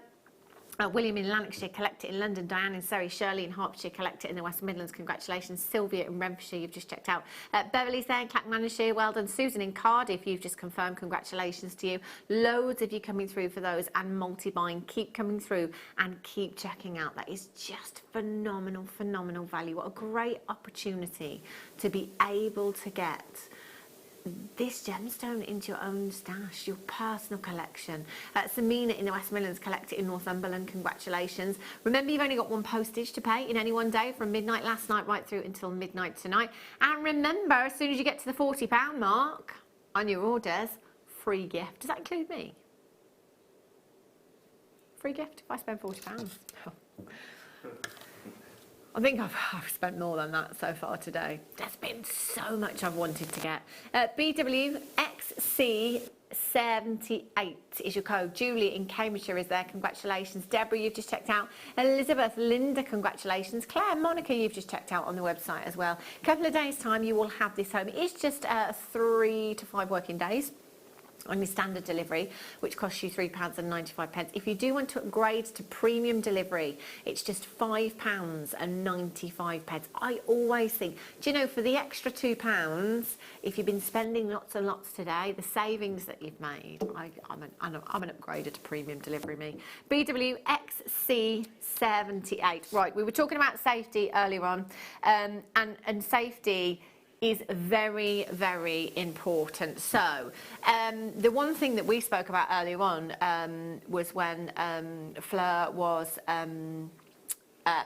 William in Lanarkshire, collect it in London. Diane in Surrey, Shirley in Hertfordshire, collect it in the West Midlands. Congratulations. Sylvia in Renfrewshire, you've just checked out. Beverly's there in Clackmannanshire, well done. Susan in Cardiff, you've just confirmed. Congratulations to you. Loads of you coming through for those, and multi-buying. Keep coming through and keep checking out. That is just phenomenal, phenomenal value. What a great opportunity to be able to get this gemstone into your own stash, your personal collection. Samina in the West Midlands, collect it in Northumberland. Congratulations. Remember, you've only got 1 postage to pay in any one day from midnight last night right through until midnight tonight. And remember, as soon as you get to the £40 mark on your orders, free gift. Does that include me? Free gift if I spend £40? Oh. I think I've spent more than that so far today. There's been so much I've wanted to get. BWXC78 is your code. Julie in Cambridgeshire is there. Congratulations. Deborah, you've just checked out. Elizabeth, Linda, congratulations. Claire, Monica, you've just checked out on the website as well. A couple of days' time, you will have this home. It's just 3 to 5 working days. on your standard delivery, which costs you £3.95. If you do want to upgrade to premium delivery, it's just £5.95. I always think, do you know, for the extra £2, if you've been spending lots and lots today, the savings that you've made, I'm an upgrader to premium delivery, me. BWXC78. Right, we were talking about safety earlier on, and safety is very, very important. So, the one thing that we spoke about earlier on was when Fleur was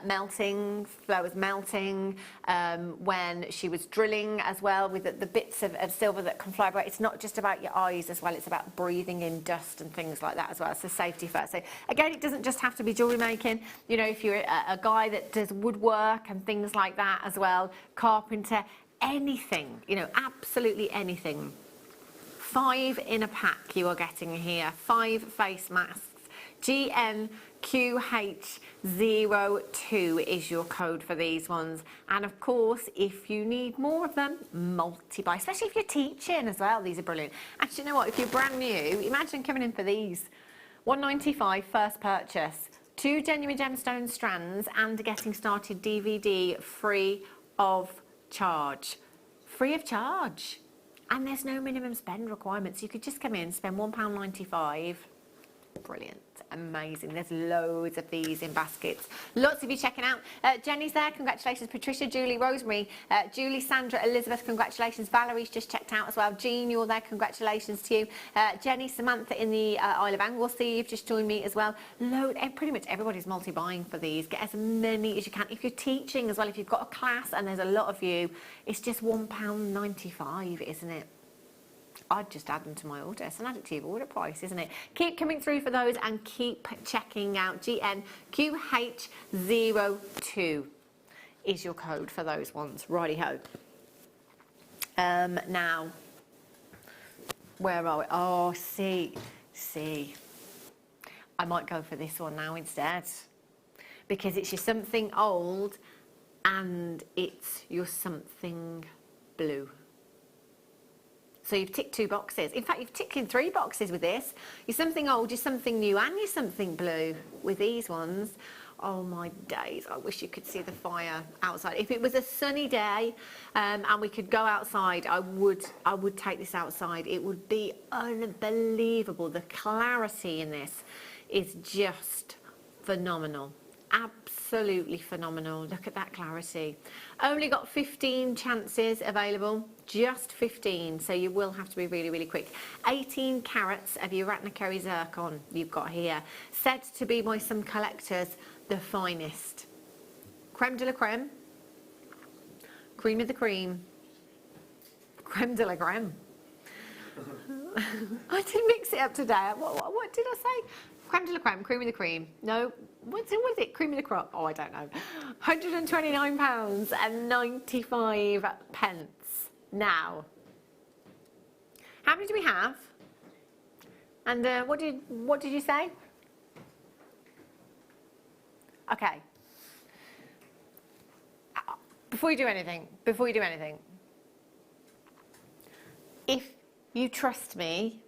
melting. Fleur was melting when she was drilling as well with the bits of silver that can fly away. It's not just about your eyes as well, it's about breathing in dust and things like that as well. So safety first. So again, it doesn't just have to be jewellery making. You know, if you're a guy that does woodwork and things like that as well, carpenter, anything, you know, absolutely anything. 5 in a pack you are getting here. 5 face masks. GNQH02 is your code for these ones. And of course, if you need more of them, multi-buy, especially if you're teaching as well. These are brilliant. Actually, you know what? If you're brand new, imagine coming in for these. £195 first purchase. 2 genuine gemstone strands and a getting started DVD free of charge. Free of charge. And there's no minimum spend requirements. You could just come in, spend £1.95. Brilliant. Amazing. There's loads of these in baskets. Lots of you checking out. Jenny's there. Congratulations. Patricia, Julie, Rosemary, Julie, Sandra, Elizabeth. Congratulations. Valerie's just checked out as well. Jean, you're there. Congratulations to you. Jenny, Samantha in the Isle of Man. We'll see you've just joined me as well. Pretty much everybody's multi-buying for these. Get as many as you can. If you're teaching as well, if you've got a class and there's a lot of you, it's just £1.95, isn't it? I'd just add them to my order. It's an add it to your order price, isn't it? Keep coming through for those and keep checking out. GNQH02 is your code for those ones. Righty-ho. Now, where are we? Oh, see. I might go for this one now instead. Because it's your something old and it's your something blue. So you've ticked 2 boxes. In fact, you've ticked in 3 boxes with this. You're something old, you're something new, and you're something blue with these ones. Oh my days, I wish you could see the fire outside. If it was a sunny day and we could go outside, I would take this outside. It would be unbelievable. The clarity in this is just phenomenal. Absolutely phenomenal. Look at that clarity. Only got 15 chances available, just 15, so you will have to be really, really quick. 18 carats of your Ratnakerry zircon you've got here. Said to be by some collectors the finest. Creme de la creme. Cream of the cream. Creme de la creme. I did mix it up today. What did I say? Creme de la creme, cream of the cream. No, what is it? Cream of the crop? Oh, I don't know. £129.95. Now, how many do we have? And what did you say? Okay. Before you do anything, if you trust me,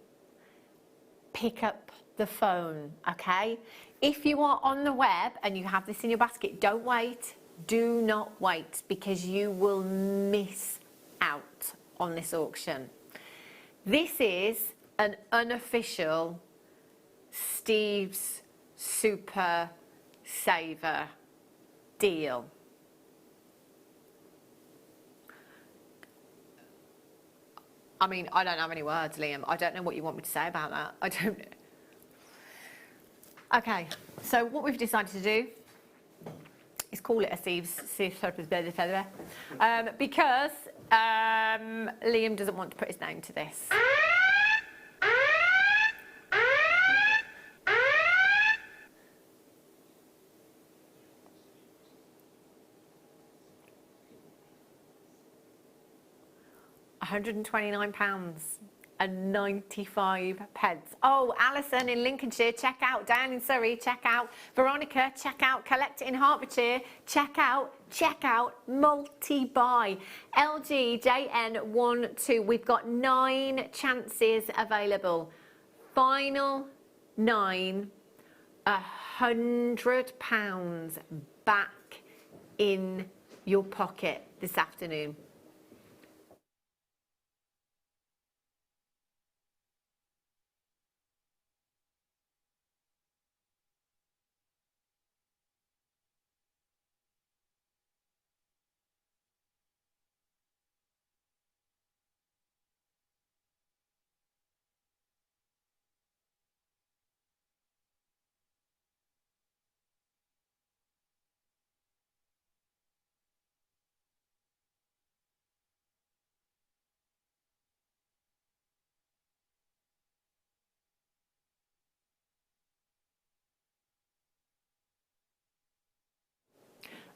pick up the phone, okay? If you are on the web and you have this in your basket, don't wait. Do not wait, because you will miss out on this auction. This is an unofficial Steve's Super Saver deal. I mean, I don't have any words, Liam. I don't know what you want me to say about that. I don't know. Okay, so what we've decided to do is call it a Steve's Super Saver because Liam doesn't want to put his name to this. £129 Oh, Alison in Lincolnshire, check out. Diane in Surrey, check out. Veronica, check out. Collect It in Hertfordshire, check out. Multi-buy. LGJN12, we've got 9 chances available. Final 9, £100 back in your pocket this afternoon.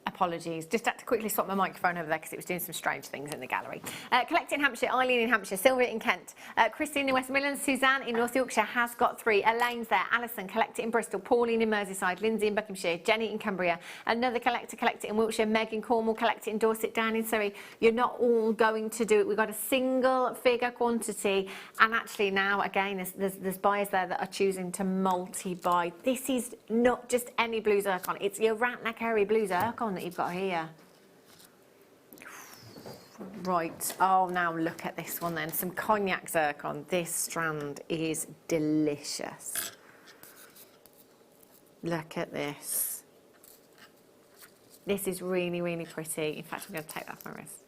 Apologies, just had to quickly swap my microphone over there because it was doing some strange things in the gallery. Collect in Hampshire, Eileen in Hampshire, Sylvia in Kent, Christine in West Midlands, Suzanne in North Yorkshire has got 3, Elaine's there, Alison, Collect It in Bristol, Pauline in Merseyside, Lindsay in Buckinghamshire, Jenny in Cumbria, another collector, Collect It in Wiltshire, Meg in Cornwall, Collect It in Dorset, Dan in Surrey. You're not all going to do it. We've got a single figure quantity, and actually now, again, there's buyers there that are choosing to multi-buy. This is not just any blue zircon, it's your Ratnakeri blue zircon that you've got here. Right, oh, now look at this one then. Some cognac zircon. This strand is delicious. Look at this. This is really, really pretty. In fact, I'm going to take that off my wrist.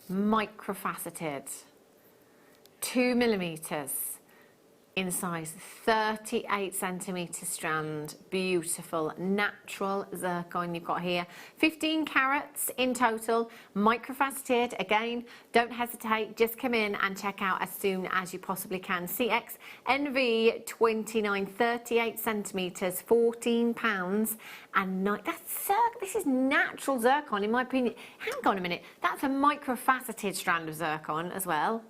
Microfaceted. 2 millimeters in size, 38 centimetre strand, beautiful natural zircon you've got here. 15 carats in total, microfaceted. Again, don't hesitate, just come in and check out as soon as you possibly can. CX NV29, 38 centimetres, £14 and this is natural zircon in my opinion. Hang on a minute, that's a microfaceted strand of zircon as well.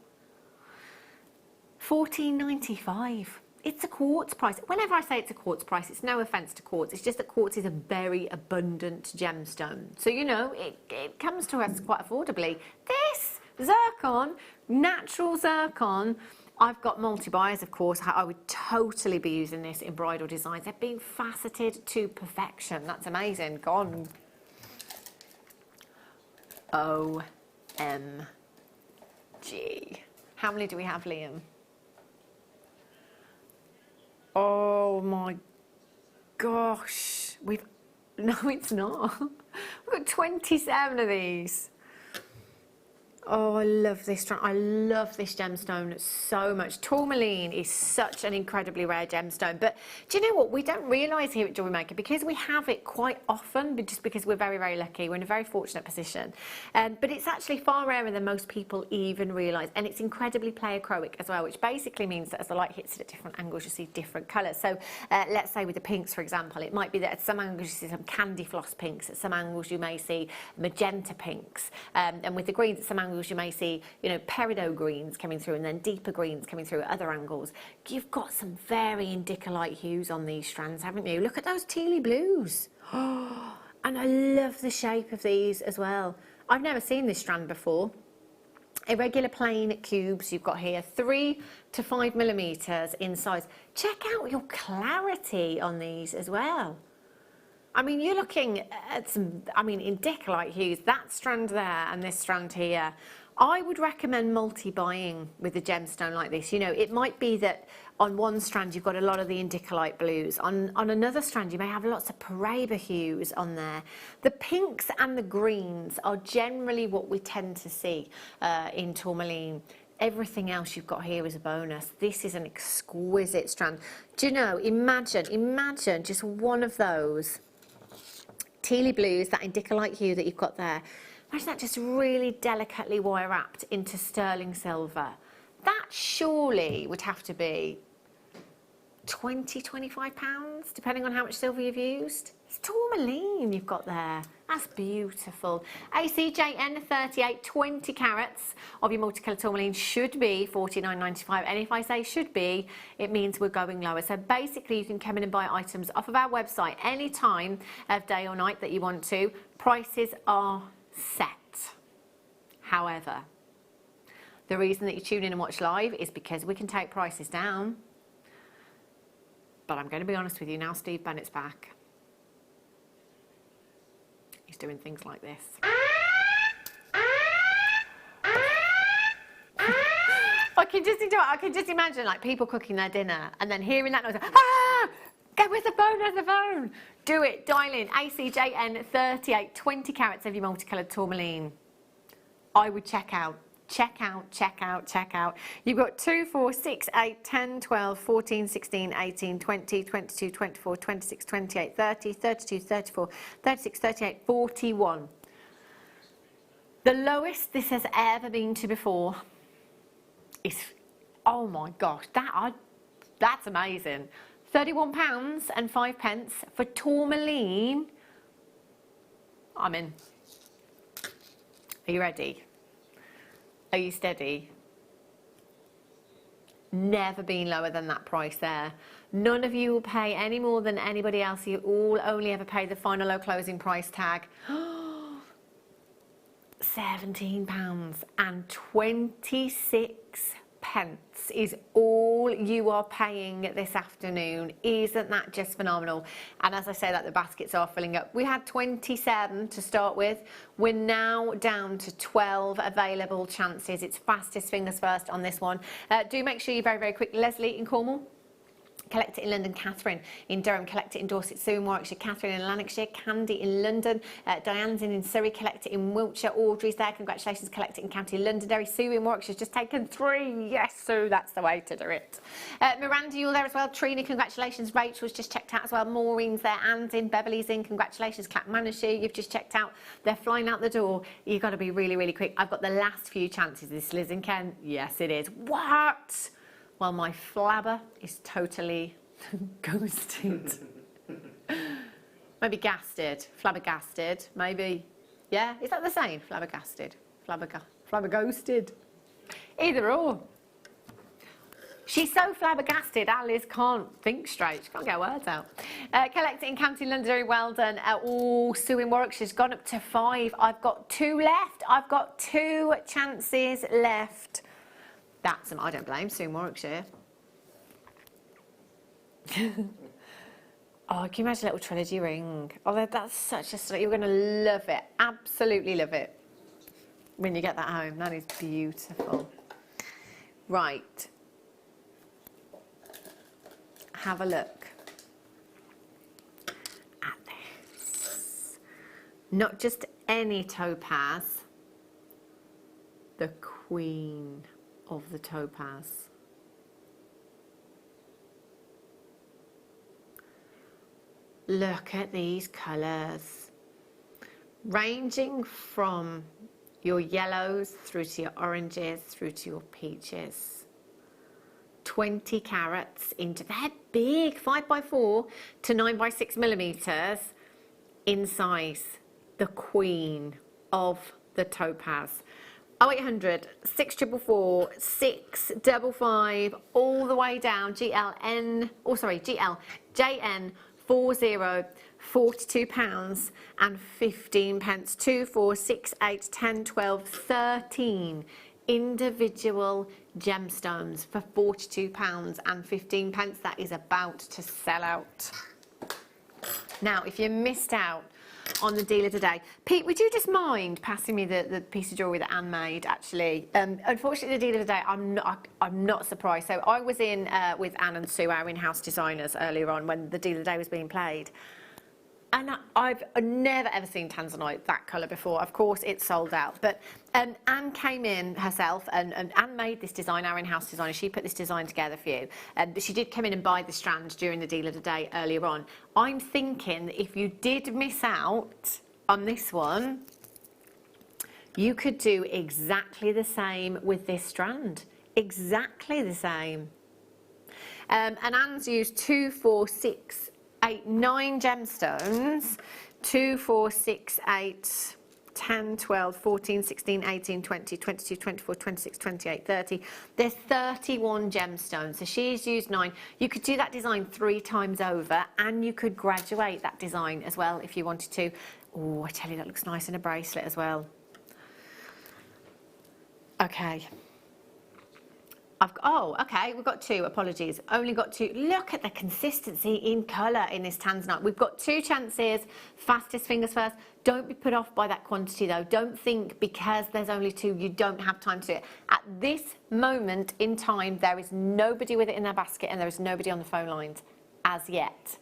£14.95. It's a quartz price. Whenever I say it's a quartz price, it's no offence to quartz. It's just that quartz is a very abundant gemstone. So, you know, it comes to us quite affordably. This zircon, natural zircon, I've got multi-buyers, of course. I would totally be using this in bridal designs. They're being faceted to perfection. That's amazing. Gone. OMG. How many do we have, Liam? Oh my gosh, no, it's not. We've got 27 of these. Oh, I love this gemstone so much. Tourmaline is such an incredibly rare gemstone. But do you know what? We don't realise here at Jewellery Maker, because we have it quite often, but just because we're very, very lucky. We're in a very fortunate position. But it's actually far rarer than most people even realise. And it's incredibly pleochroic as well, which basically means that as the light hits it at different angles, you see different colours. So let's say with the pinks, for example, it might be that at some angles you see some candy floss pinks. At some angles you may see magenta pinks. And with the greens, at some angles you may see, you know, peridot greens coming through and then deeper greens coming through at other angles. You've got some very indicolite hues on these strands, haven't you? Look at those tealy blues. Oh, and I love the shape of these as well. I've never seen this strand before. Irregular plain cubes you've got here, 3 to 5 millimeters in size. Check out your clarity on these as well. I mean, you're looking at some, indicolite hues, that strand there and this strand here. I would recommend multi-buying with a gemstone like this. You know, it might be that on one strand you've got a lot of the indicolite blues. On another strand you may have lots of Paraiba hues on there. The pinks and the greens are generally what we tend to see in tourmaline. Everything else you've got here is a bonus. This is an exquisite strand. Do you know, imagine just one of those tealy blues, that indicolite hue that you've got there. Imagine that just really delicately wire wrapped into sterling silver. That surely would have to be £20, £25, depending on how much silver you've used. It's tourmaline you've got there. That's beautiful. ACJN 38, 20 carats of your multicolour tourmaline should be $49.95. And if I say should be, it means we're going lower. So basically you can come in and buy items off of our website any time of day or night that you want to. Prices are set. However, the reason that you tune in and watch live is because we can take prices down. But I'm going to be honest with you now, Steve Bennett's back. He's doing things like this. I can just imagine like people cooking their dinner and then hearing that noise. Ah! Get with the phone, there's the phone. Do it, dial in. ACJN 38, 20 carats of your multicoloured tourmaline. I would check out. Check out, check out, check out. You've got 2, 4, 6, 8, 10, 12, 14, 16, 18, 20, 22, 24, 26, 28, 30, 32, 34, 36, 38, 41. The lowest this has ever been to before is, oh my gosh, that's amazing. £31.05 for tourmaline. I'm in. Are you ready? Are you steady? Never been lower than that price there. None of you will pay any more than anybody else. You all only ever pay the final low closing price tag. £17.26 is all you are paying this afternoon. Isn't that just phenomenal? And as I say that, the baskets are filling up. We had 27 to start with. We're now down to 12 available chances. It's fastest fingers first on this one. Do make sure you're very, very quick. Leslie in Cornwall. Collect it in London. Catherine in Durham. Collect it in Dorset. Sue in Warwickshire. Catherine in Lanarkshire. Candy in London. Diane's in Surrey. Collect it in Wiltshire. Audrey's there. Congratulations. Collect it in County Londonderry. Sue in Warwickshire's just taken 3. Yes, Sue, that's the way to do it. Miranda, you're there as well. Trina, congratulations. Rachel's just checked out as well. Maureen's there. Anne's in. Beverly's in. Congratulations. Clackmannanshire, you've just checked out. They're flying out the door. You've got to be really, really quick. I've got the last few chances. This Liz and Ken. Yes, it is. What? Well, my flabber is totally ghosted. Maybe gasted. Flabbergasted. Maybe. Yeah? Is that the same? Flabbergasted. Flabberghosted. Either or. She's so flabbergasted, Alice can't think straight. She can't get her words out. Collect it in County Londonderry. Well done. Oh, Sue in Warwickshire's gone up to 5. I've got 2 left. I've got 2 chances left. That's I don't blame Sue in Warwickshire. Oh, can you imagine a little trilogy ring? Oh, that's such a... You're going to love it. Absolutely love it. When you get that home. That is beautiful. Right. Have a look at this. Not just any topaz. The queen of the topaz. Look at these colours, ranging from your yellows through to your oranges, through to your peaches. 20 carats into, they're big, 5x4 to 9x6 millimeters in size. The queen of the topaz. 0800 644 655 all the way down. GLJN 40, £42.15. 2, 4, 6, 8, 10, 12, 13 individual gemstones for £42.15. That is about to sell out. Now, if you missed out on the deal of the day, Pete, would you just mind passing me the piece of jewellery that Anne made? Actually, unfortunately, the deal of the day, I'm not surprised. So I was in with Anne and Sue, our in-house designers, earlier on when the deal of the day was being played. And I've never ever seen tanzanite that colour before. Of course, it's sold out. But Anne came in herself, and Anne made this design, our in-house designer. She put this design together for you. But she did come in and buy the strands during the deal of the day earlier on. I'm thinking that if you did miss out on this one, you could do exactly the same with this strand. Exactly the same. And Anne's used 2, 4, 6, 8, 9 gemstones 2, 4, 6, 8, 10, 12, 14, 16, 18, 20, 22, 24, 26, 28, 30. There's 31 gemstones. So she's used 9. You could do that design 3 times over, and you could graduate that design as well if you wanted to. Oh, I tell you, that looks nice in a bracelet as well. Okay. Okay, we've got 2, apologies. Only got 2. Look at the consistency in colour in this tanzanite. We've got 2 chances, fastest fingers first. Don't be put off by that quantity though. Don't think because there's only 2, you don't have time to do it. At this moment in time, there is nobody with it in their basket and there is nobody on the phone lines as yet.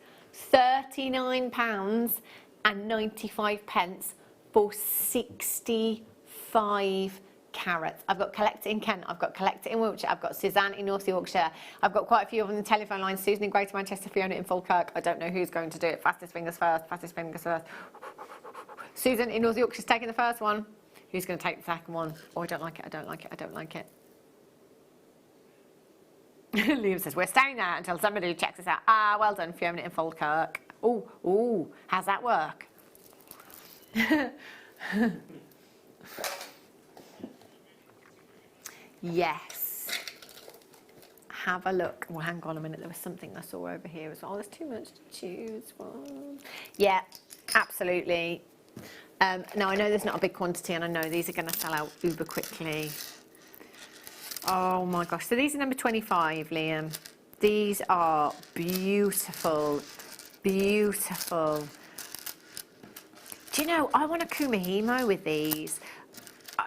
£39.95 for 65 carats. I've got Collect It in Kent, I've got Collect It in Wiltshire, I've got Suzanne in North Yorkshire, I've got quite a few on the telephone line, Susan in Greater Manchester, Fiona in Falkirk. I don't know who's going to do it. Fastest fingers first, fastest fingers first. Susan in North Yorkshire's taking the first one. Who's going to take the second one? Oh, I don't like it, I don't like it, I don't like it. Liam says, we're staying there until somebody checks us out. Ah, well done, Fiona in Falkirk. Ooh, how's that work? Yes. Have a look. Well, hang on a minute. There was something I saw over here as well. Oh, there's too much to choose from. Yeah, absolutely. Now, I know there's not a big quantity, and I know these are going to sell out uber quickly. Oh, my gosh. So these are number 25, Liam. These are beautiful, beautiful. Do you know, I want a kumihimo with these.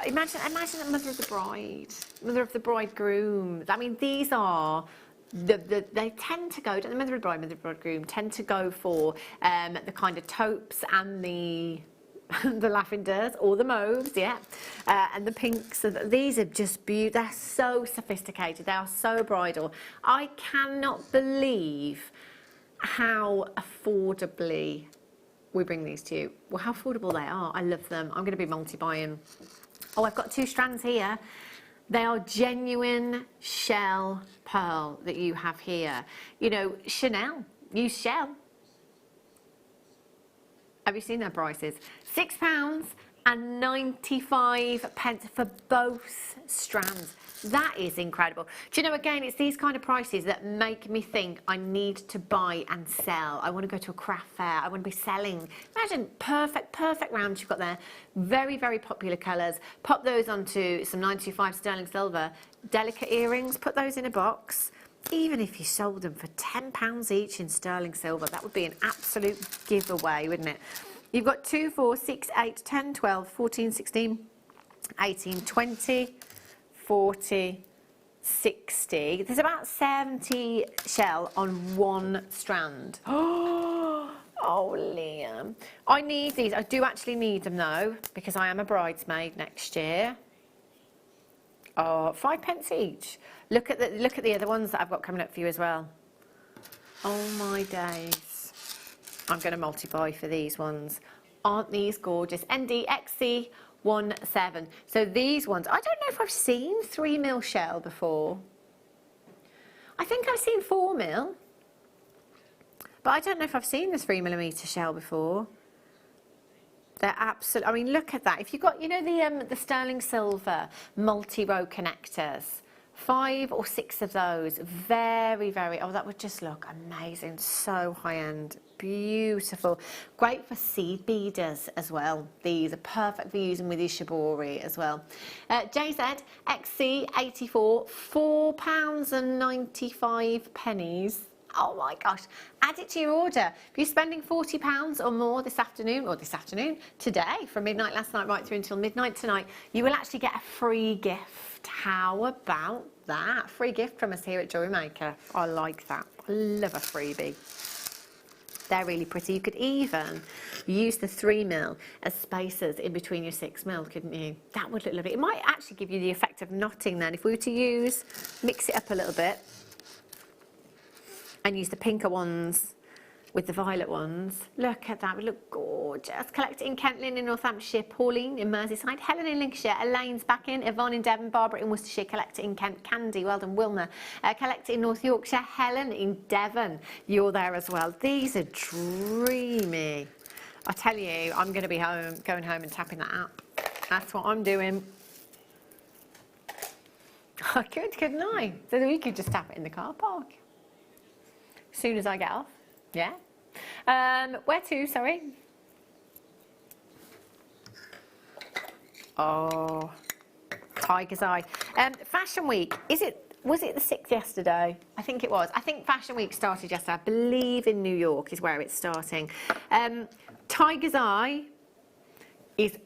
Imagine the mother of the bride, mother of the bridegroom. I mean, these are, they tend to go, the mother of the bride, mother of the bridegroom, tend to go for the kind of taupes and the lavenders or the mauves, yeah, and the pinks. So these are just beautiful. They're so sophisticated. They are so bridal. I cannot believe how affordably we bring these to you. Well, how affordable they are. I love them. I'm going to be multi-buying. Oh, I've got 2 strands here. They are genuine shell pearl that you have here. You know, Chanel, use shell. Have you seen their prices? £6.95 for both strands. That is incredible. Do you know, again, it's these kind of prices that make me think I need to buy and sell. I want to go to a craft fair. I want to be selling. Imagine perfect rounds you've got there. Very, very popular colours. Pop those onto some 925 sterling silver. Delicate earrings, put those in a box. Even if you sold them for £10 each in sterling silver, that would be an absolute giveaway, wouldn't it? You've got 2, 4, 6, 8, 10, 12, 14, 16, 18, 20, 40, 60. There's about 70 shell on 1 strand. Oh, Liam. I need these. I do actually need them though, because I am a bridesmaid next year. Oh, 5p each. Look at the other ones that I've got coming up for you as well. Oh my days. I'm going to multi-buy for these ones. Aren't these gorgeous? NDXC17. So these ones, I don't know if I've seen 3mm shell before. I think I've seen 4mm. But I don't know if I've seen the 3mm shell before. They're absolute. I mean, look at that. If you've got, you know, the sterling silver multi-row connectors, 5 or 6 of those, very, very, oh, that would just look amazing. So high-end, beautiful. Great for seed beaders as well. These are perfect for using with your shibori as well. JZ XC84, £4.95. Oh my gosh, add it to your order. If you're spending £40 or more this afternoon, today, from midnight last night right through until midnight tonight, you will actually get a free gift. How about that? Free gift from us here at Jewellery Maker. I like that. I love a freebie. They're really pretty. You could even use the 3mm as spacers in between your 6mm, couldn't you? That would look lovely. It might actually give you the effect of knotting then. If we were to mix it up a little bit, and use the pinker ones with the violet ones. Look at that, we look gorgeous. Collect It in Kent, Lynn in Northamptonshire, Pauline in Merseyside, Helen in Lincolnshire, Elaine's back in, Yvonne in Devon, Barbara in Worcestershire, Collect It in Kent, Candy, well done, Wilma. Collect It in North Yorkshire, Helen in Devon, you're there as well. These are dreamy. I tell you, I'm going to be going home and tapping that app. That's what I'm doing. I could, couldn't I? So we could just tap it in the car park. As soon as I get off. Yeah. Where to, sorry? Oh, Tiger's Eye. Fashion Week, was it the 6th yesterday? I think it was. I think Fashion Week started yesterday. I believe in New York is where it's starting. Tiger's Eye is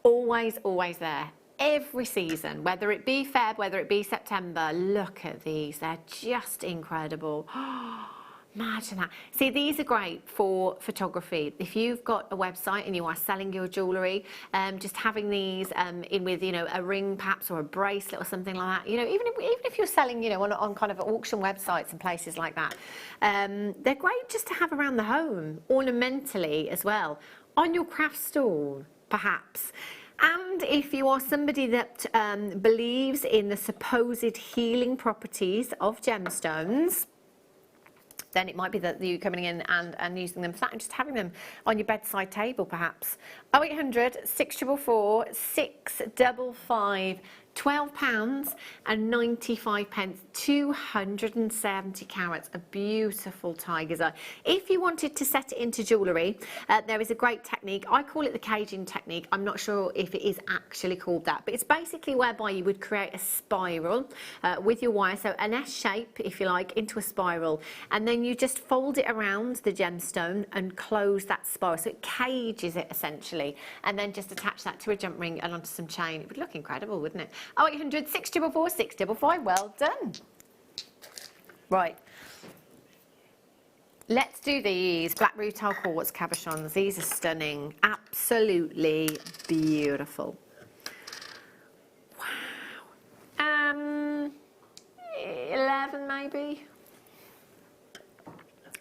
always there. Every season, whether it be Feb, whether it be September, look at these. They're just incredible. Imagine that. See, these are great for photography. If you've got a website and you are selling your jewellery, just having these in with, you know, a ring perhaps or a bracelet or something like that. You know, even if you're selling, you know, on kind of auction websites and places like that, they're great just to have around the home, ornamentally as well, on your craft stall, perhaps. And if you are somebody that believes in the supposed healing properties of gemstones, then it might be that you're coming in and using them for that and just having them on your bedside table, perhaps. 0800 644 655, £12.95, 270 carats, a beautiful tiger's eye. If you wanted to set it into jewellery, there is a great technique. I call it the caging technique. I'm not sure if it is actually called that, but it's basically whereby you would create a spiral with your wire, so an S shape, if you like, into a spiral, and then you just fold it around the gemstone and close that spiral, so it cages it essentially, and then just attach that to a jump ring and onto some chain. It would look incredible, wouldn't it? 0800 644 655, well done. Right. Let's do these black rutile quartz cabochons. These are stunning, absolutely beautiful. Wow. 11 maybe.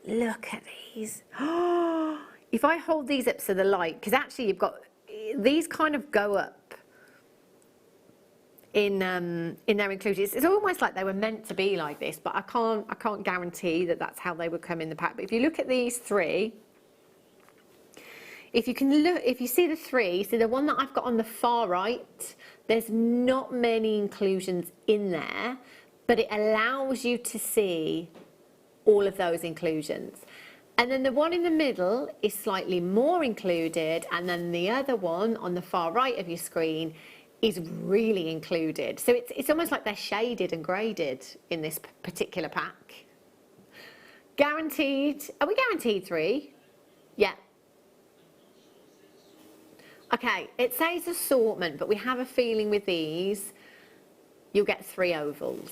Look at these. If I hold these up to the light, because actually you've got, these kind of go up in their included. It's almost like they were meant to be like this, but I can't guarantee that that's how they would come in the pack. But if you look at these three, if you see the three, so the one that I've got on the far right, there's not many inclusions in there, but it allows you to see all of those inclusions. And then the one in the middle is slightly more included, and then the other one on the far right of your screen is really included. So it's almost like they're shaded and graded in this particular pack. Guaranteed, are we guaranteed 3? Yeah. Okay, it says assortment, but we have a feeling with these, you'll get 3 ovals.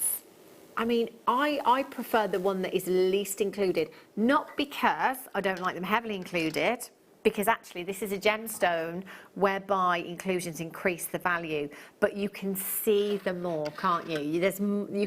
I mean, I prefer the one that is least included, not because I don't like them heavily included, because actually this is a gemstone whereby inclusions increase the value, but you can see them more, can't you? You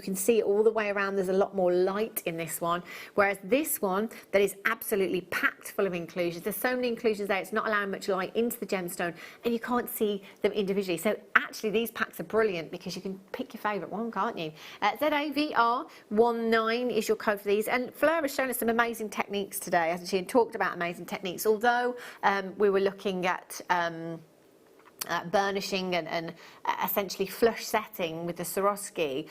can see it all the way around. There's a lot more light in this one, whereas this one that is absolutely packed full of inclusions. There's so many inclusions there, it's not allowing much light into the gemstone, and you can't see them individually. So actually these packs are brilliant because you can pick your favourite one, can't you? ZAVR19 is your code for these, and Fleur has shown us some amazing techniques today, hasn't she, and talked about amazing techniques, although we were looking at burnishing and essentially flush setting with the Swarovski.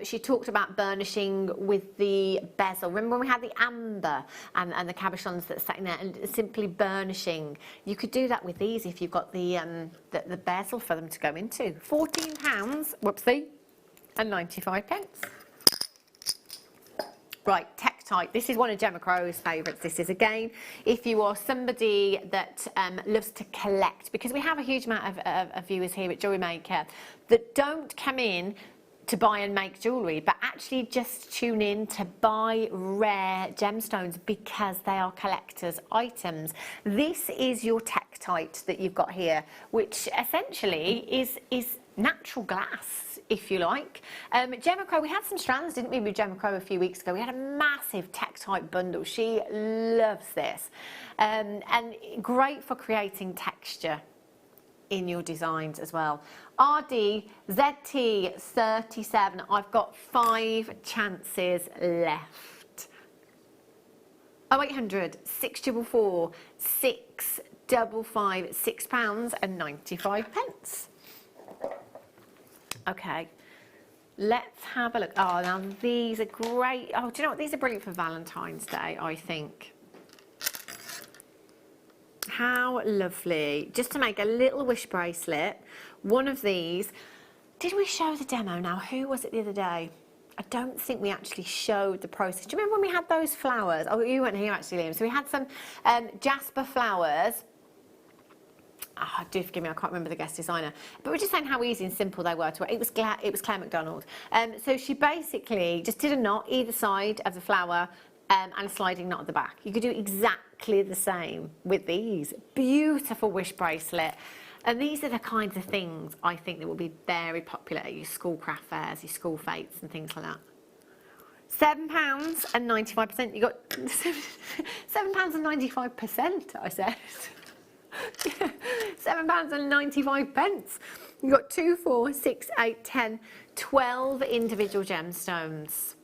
She talked about burnishing with the bezel. Remember when we had the amber and the cabochons that sat in there, and simply burnishing? You could do that with these if you've got the bezel for them to go into. £14, whoopsie, and 95 pence. Right, Tektite. This is one of Gemma Crow's favourites. This is, again, if you are somebody that loves to collect, because we have a huge amount of viewers here at Jewellery Maker that don't come in to buy and make jewellery, but actually just tune in to buy rare gemstones because they are collector's items. This is your Tektite that you've got here, which essentially is natural glass, if you like. Gemma Crow, we had some strands, didn't we, with Gemma Crow a few weeks ago? We had a massive Tektite bundle. She loves this. And great for creating texture in your designs as well. RDZT37, I've got 5 chances left. 0800 644 655. 555, £6.95. Okay, let's have a look. Oh, now these are great. Oh, do you know what? These are brilliant for Valentine's Day, I think. How lovely. Just to make a little wish bracelet. One of these. Did we show the demo now? Who was it the other day? I don't think we actually showed the process. Do you remember when we had those flowers? Oh, you weren't here actually, Liam. So we had some jasper flowers. Oh, do forgive me, I can't remember the guest designer. But we're just saying how easy and simple they were to wear. It was Claire McDonald. So she basically just did a knot either side of the flower and a sliding knot at the back. You could do exactly the same with these. Beautiful wish bracelet. And these are the kinds of things I think that will be very popular at your school craft fairs, your school fetes and things like that. £7.95. You got £7.95%, I said. £7.95. You got 2, 4, 6, 8, 10, 12 individual gemstones.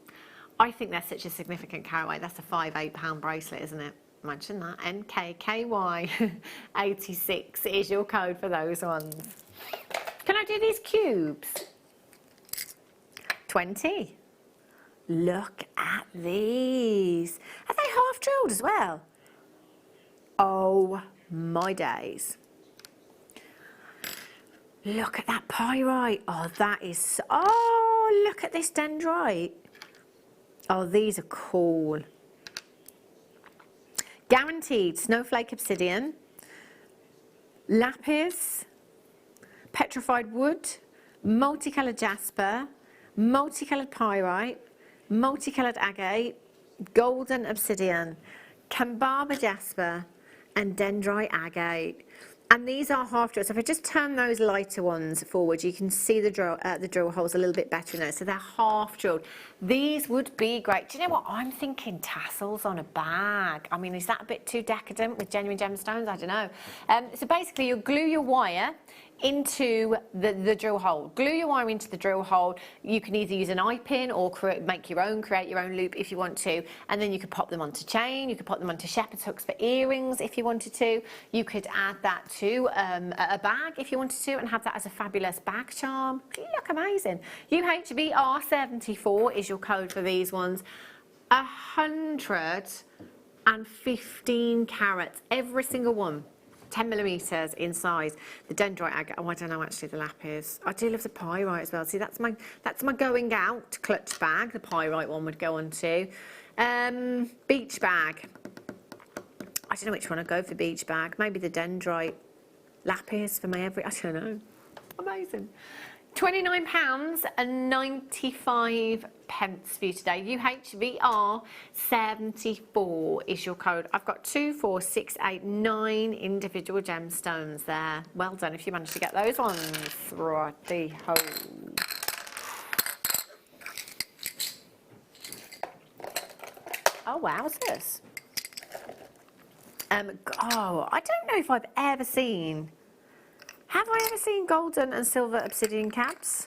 I think they're such a significant caraway. That's a £5-8 bracelet, isn't it? Imagine that. NKKY86 is your code for those ones. Can I do these cubes? 20. Look at these. Are they half drilled as well? Oh my days. Look at that pyrite. Oh, that is... Oh, look at this dendrite. Oh, these are cool. Guaranteed snowflake obsidian, lapis, petrified wood, multicoloured jasper, multicoloured pyrite, multicoloured agate, golden obsidian, Kambaba jasper, and dendrite agate. And these are half drilled. So if I just turn those lighter ones forward, you can see the drill holes a little bit better in there. So they're half drilled. These would be great. Do you know what? I'm thinking tassels on a bag. I mean, is that a bit too decadent with genuine gemstones? I don't know. So basically, you'll glue your wire into the drill hole. Glue your wire into the drill hole. You can either use an eye pin or create your own loop if you want to, and then you could pop them onto chain. You could pop them onto shepherd's hooks for earrings if you wanted to. You could add that to a bag if you wanted to, and have that as a fabulous bag charm. Look amazing. UHB-R74 is your code for these ones. 115 carats, every single one. 10 millimetres in size. The dendrite agate, oh, I don't know actually the lapis. I do love the pyrite as well. See, that's my going out clutch bag. The pyrite one would go on to. Beach bag. I don't know which one I'd go for beach bag. Maybe the dendrite. Lapis for my I don't know. Amazing. £29.95 for you today. UHVR74 is your code. I've got 2, 4, 6, 8, 9 individual gemstones there. Well done if you managed to get those ones. Righty-ho. Oh, wowzers. Oh, I don't know if I've ever seen... Have I ever seen golden and silver obsidian caps?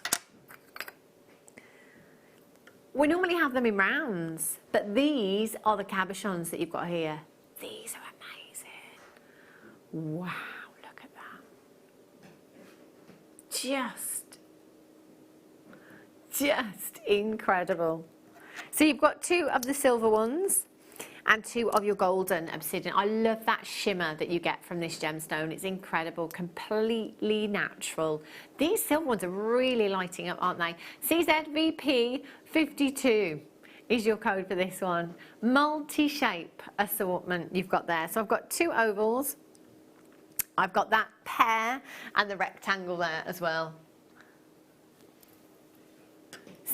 We normally have them in rounds, but these are the cabochons that you've got here. These are amazing. Wow, look at that. Just incredible. So you've got 2 of the silver ones and 2 of your golden obsidian. I love that shimmer that you get from this gemstone. It's incredible, completely natural. These silver ones are really lighting up, aren't they? CZVP52 is your code for this one. Multi-shape assortment you've got there. So I've got 2 ovals. I've got that pear and the rectangle there as well.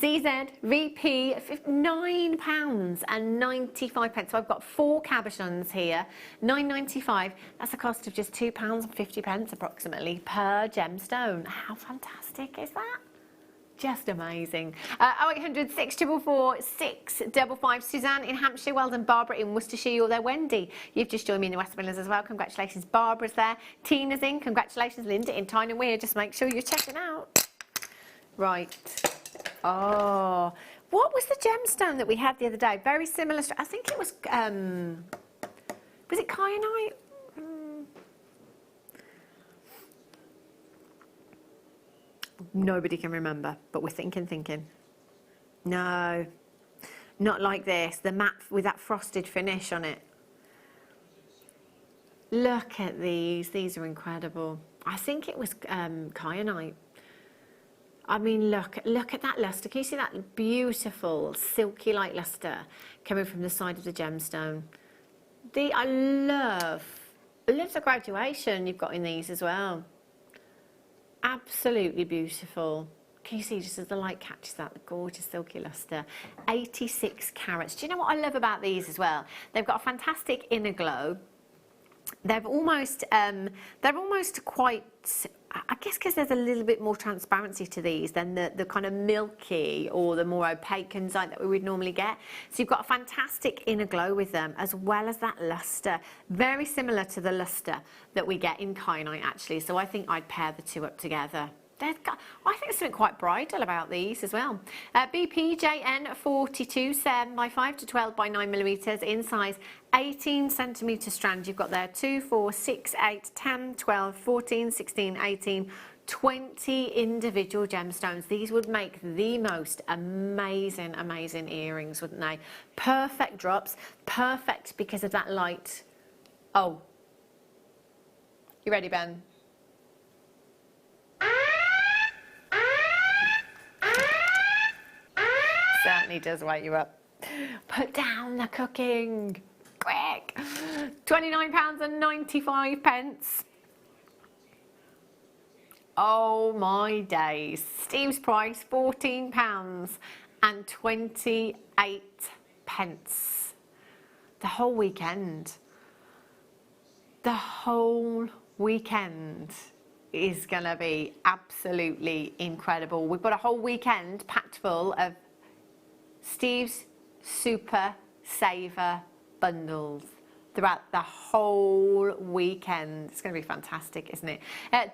CZVP, £9.95. So I've got 4 cabochons here, £9.95. That's a cost of just £2.50 approximately per gemstone. How fantastic is that? Just amazing. 0800 644 655. Suzanne in Hampshire, well done. Barbara in Worcestershire, you're there. Wendy, you've just joined me in the West Midlands as well. Congratulations. Barbara's there. Tina's in. Congratulations. Linda in Tyne Weir. Just make sure you're checking out. Right. Oh, what was the gemstone that we had the other day? Very similar. I think it was it kyanite? Nobody can remember, but we're thinking. No, not like this. The matte with that frosted finish on it. Look at these. These are incredible. I think it was kyanite. I mean, look at that luster. Can you see that beautiful silky light luster coming from the side of the gemstone? I love the graduation you've got in these as well. Absolutely beautiful. Can you see just as the light catches that, the gorgeous silky luster? 86 carats. Do you know what I love about these as well? They've got a fantastic inner glow. They're almost quite, I guess because there's a little bit more transparency to these than the kind of milky or the more opaque kunzite that we would normally get. So you've got a fantastic inner glow with them, as well as that luster. Very similar to the luster that we get in kyanite, actually. So I think I'd pair the two up together. I think there's something quite bridal about these as well. BPJN 42 7 by 5 to 12 by 9 millimeters in size 18 centimeter strand. You've got there 2, 4, 6, 8, 10, 12, 14, 16, 18, 20 individual gemstones. These would make the most amazing earrings, wouldn't they? Perfect drops, perfect because of that light. Oh, you ready, Ben? Certainly does wake you up. Put down the cooking, quick. £29.95. Oh my days. Steve's price, £14.28. The whole weekend. The whole weekend is gonna be absolutely incredible. We've got a whole weekend packed full of Steve's Super Saver bundles throughout the whole weekend. It's going to be fantastic, isn't it?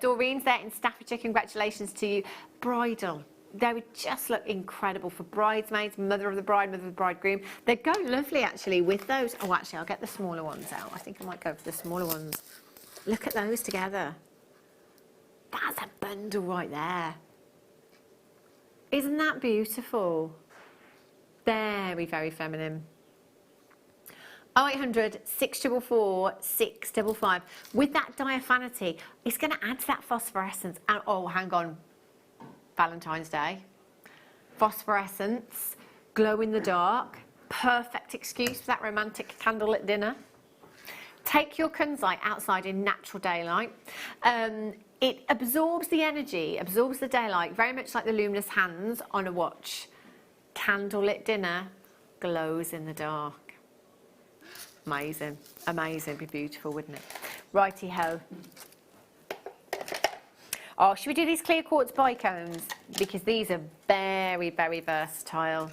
Doreen's there in Staffordshire. Congratulations to you. Bridal. They would just look incredible for bridesmaids, mother of the bride, mother of the bridegroom. They go lovely, actually, with those. Oh, actually, I'll get the smaller ones out. I think I might go for the smaller ones. Look at those together. That's a bundle right there. Isn't that beautiful? Very, very feminine. 0800 644 655. With that diaphanity, it's going to add to that phosphorescence. And, oh, hang on. Valentine's Day. Phosphorescence, glow in the dark. Perfect excuse for that romantic candlelit dinner. Take your kunzite outside in natural daylight. It absorbs the energy, absorbs the daylight, very much like the luminous hands on a watch. Candlelit dinner glows in the dark. Amazing, amazing, be beautiful, wouldn't it? Righty ho. Oh, should we do these clear quartz bicones? Because these are very, very versatile.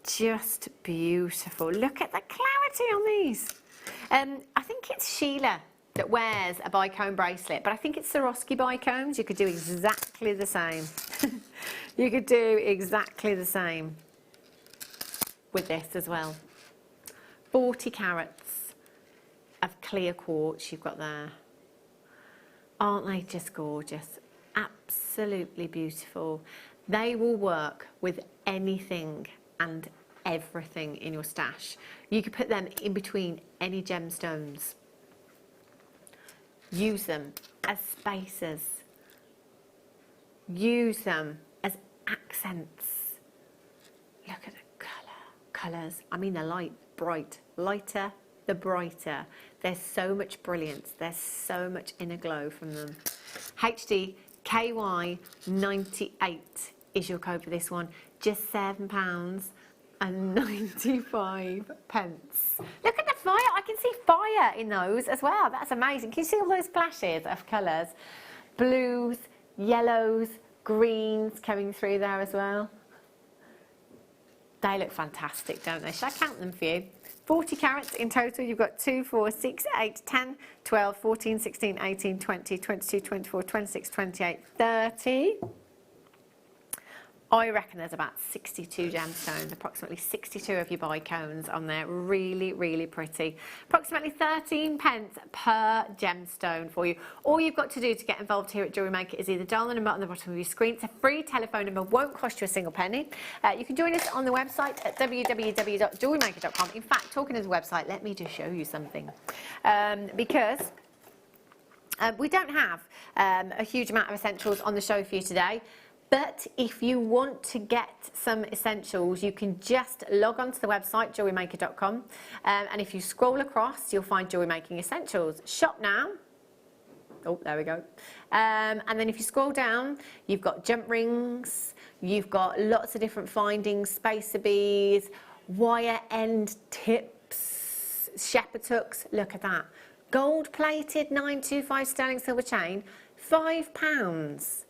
Just beautiful. Look at the clarity on these. I think it's Sheila that wears a bicone bracelet, but I think it's Swarovski bicones. You could do exactly the same. You could do exactly the same with this as well. 40 carats of clear quartz you've got there. Aren't they just gorgeous? Absolutely beautiful. They will work with anything and everything in your stash. You could put them in between any gemstones. Use them as spacers. Use them as accents. Look at the colours. I mean, they're light, bright. Lighter, the brighter. There's so much brilliance. There's so much inner glow from them. HD KY 98 is your code for this one. Just £7.95. Look at the fire. I can see fire in those as well. That's amazing. Can you see all those flashes of colours? Blues, yellows, greens coming through there as well. They look fantastic, don't they? Shall I count them for you? 40 carats in total. You've got 2, 4, 6, 8, 10, 12, 14, 16, 18, 20, 22, 24, 26, 28, 30. I reckon there's about 62 gemstones, approximately 62 of your bicones on there. Really, really pretty. Approximately 13 pence per gemstone for you. All you've got to do to get involved here at Jewellery Maker is either dial the number on the bottom of your screen. It's a free telephone number, won't cost you a single penny. You can join us on the website at www.jewellerymaker.com. In fact, talking of the website, let me just show you something. Because we don't have a huge amount of essentials on the show for you today. But if you want to get some essentials, you can just log on to the website, JewelleryMaker.com, and if you scroll across, you'll find Jewellery Making Essentials. Shop now. Oh, there we go. And then if you scroll down, you've got jump rings, you've got lots of different findings, spacer beads, wire end tips, shepherd's hooks. Look at that. Gold-plated 925 sterling silver chain, £5.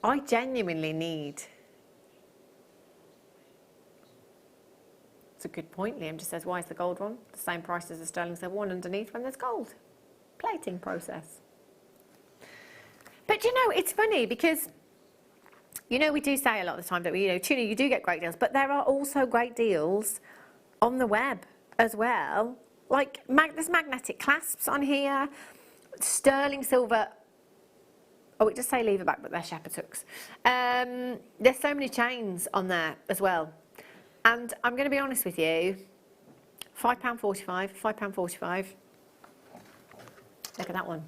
I genuinely need. It's a good point. Liam just says, why is the gold one the same price as the sterling silver one underneath when there's gold? Plating process. But you know, it's funny because, you know, we do say a lot of the time that Tuna, you do get great deals, but there are also great deals on the web as well. Like, there's magnetic clasps on here, sterling silver. Oh, it does say lever back, but they're shepherd's hooks. There's so many chains on there as well. And I'm going to be honest with you, £5.45, £5.45. Look at that one.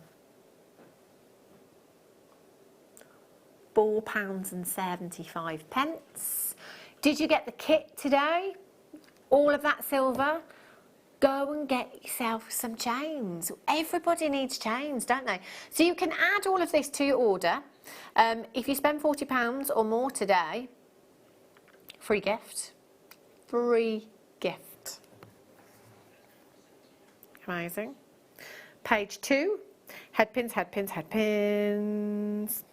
£4.75. Did you get the kit today? All of that silver? Go and get yourself some chains. Everybody needs chains, don't they? So you can add all of this to your order. If you spend £40 or more today, free gift. Free gift. Amazing. Page 2, headpins, headpins, headpins.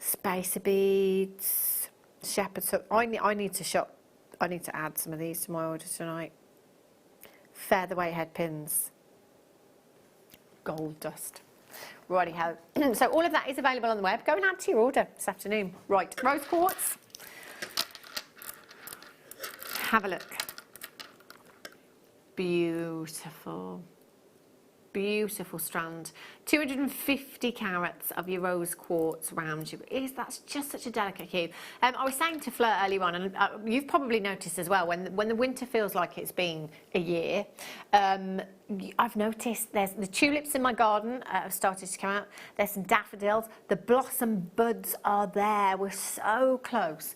Spacer beads. Shepherd's hook. I need to shop. I need to add some of these to my order tonight. Featherweight headpins, gold dust. Righty ho. So all of that is available on the web. Go and add to your order this afternoon. Right, rose quartz. Have a look. Beautiful. Beautiful strand. 250 carats of your rose quartz round you. That's just such a delicate hue. I was saying to Fleur earlier on, and you've probably noticed as well, when the winter feels like it's been a year, I've noticed there's the tulips in my garden have started to come out. There's some daffodils. The blossom buds are there. We're so close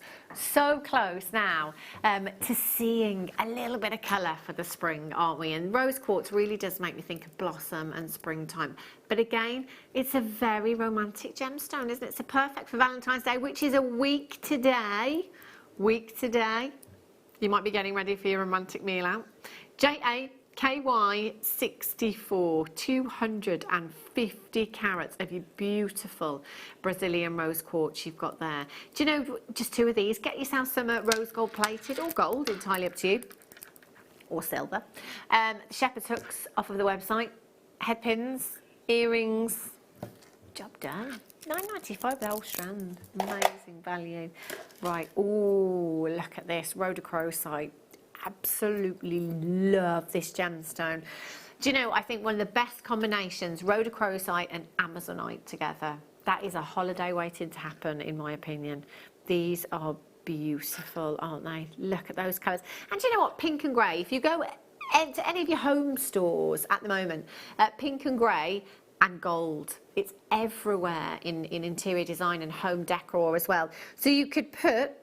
now to seeing a little bit of colour for the spring, aren't we? And rose quartz really does make me think of blossom and springtime. But again, it's a very romantic gemstone, isn't it? It's perfect for Valentine's Day, which is a week today. You might be getting ready for your romantic meal out. JAKY64, 250 carats of your beautiful Brazilian rose quartz you've got there. Do you know, just 2 of these, get yourself some rose gold plated or gold, entirely up to you, or silver. Shepherd's hooks off of the website, headpins, earrings, job done. £9.95 the whole strand, amazing value. Right, oh, look at this, rhodochrosite. Absolutely love this gemstone. Do you know, I think one of the best combinations, rhodochrosite and amazonite together. That is a holiday waiting to happen, in my opinion. These are beautiful, aren't they? Look at those colours. And do you know what? Pink and grey. If you go to any of your home stores at the moment, pink and grey and gold. It's everywhere in interior design and home decor as well. So you could put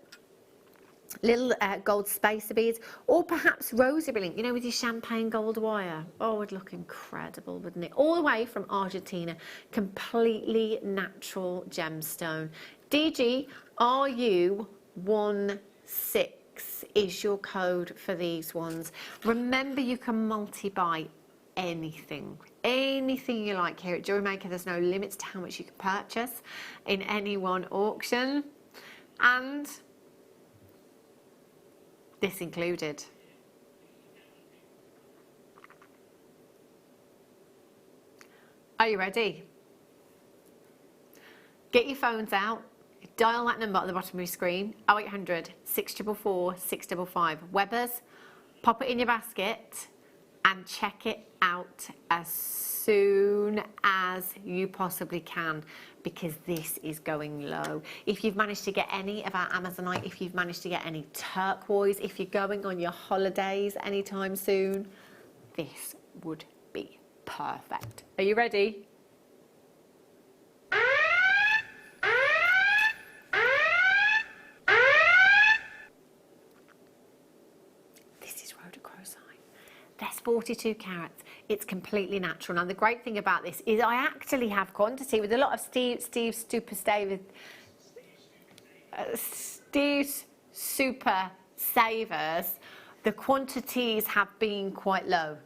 little gold spacer beads, or perhaps rosary link, you know, with your champagne gold wire. Oh, it would look incredible, wouldn't it? All the way from Argentina, completely natural gemstone. DGRU16 is your code for these ones. Remember, you can multi-buy anything you like here at Jewellery Maker. There's no limits to how much you can purchase in any one auction, and this included. Are you ready? Get your phones out. Dial that number at the bottom of your screen, 0800 644 655. Webbers, pop it in your basket and check it out as soon as you possibly can, because this is going low. If you've managed to get any of our Amazonite, if you've managed to get any turquoise, if you're going on your holidays anytime soon, this would be perfect. Are you ready? There's 42 carats. It's completely natural. Now, the great thing about this is I actually have quantity with a lot of Steve's Super Savers. The quantities have been quite low.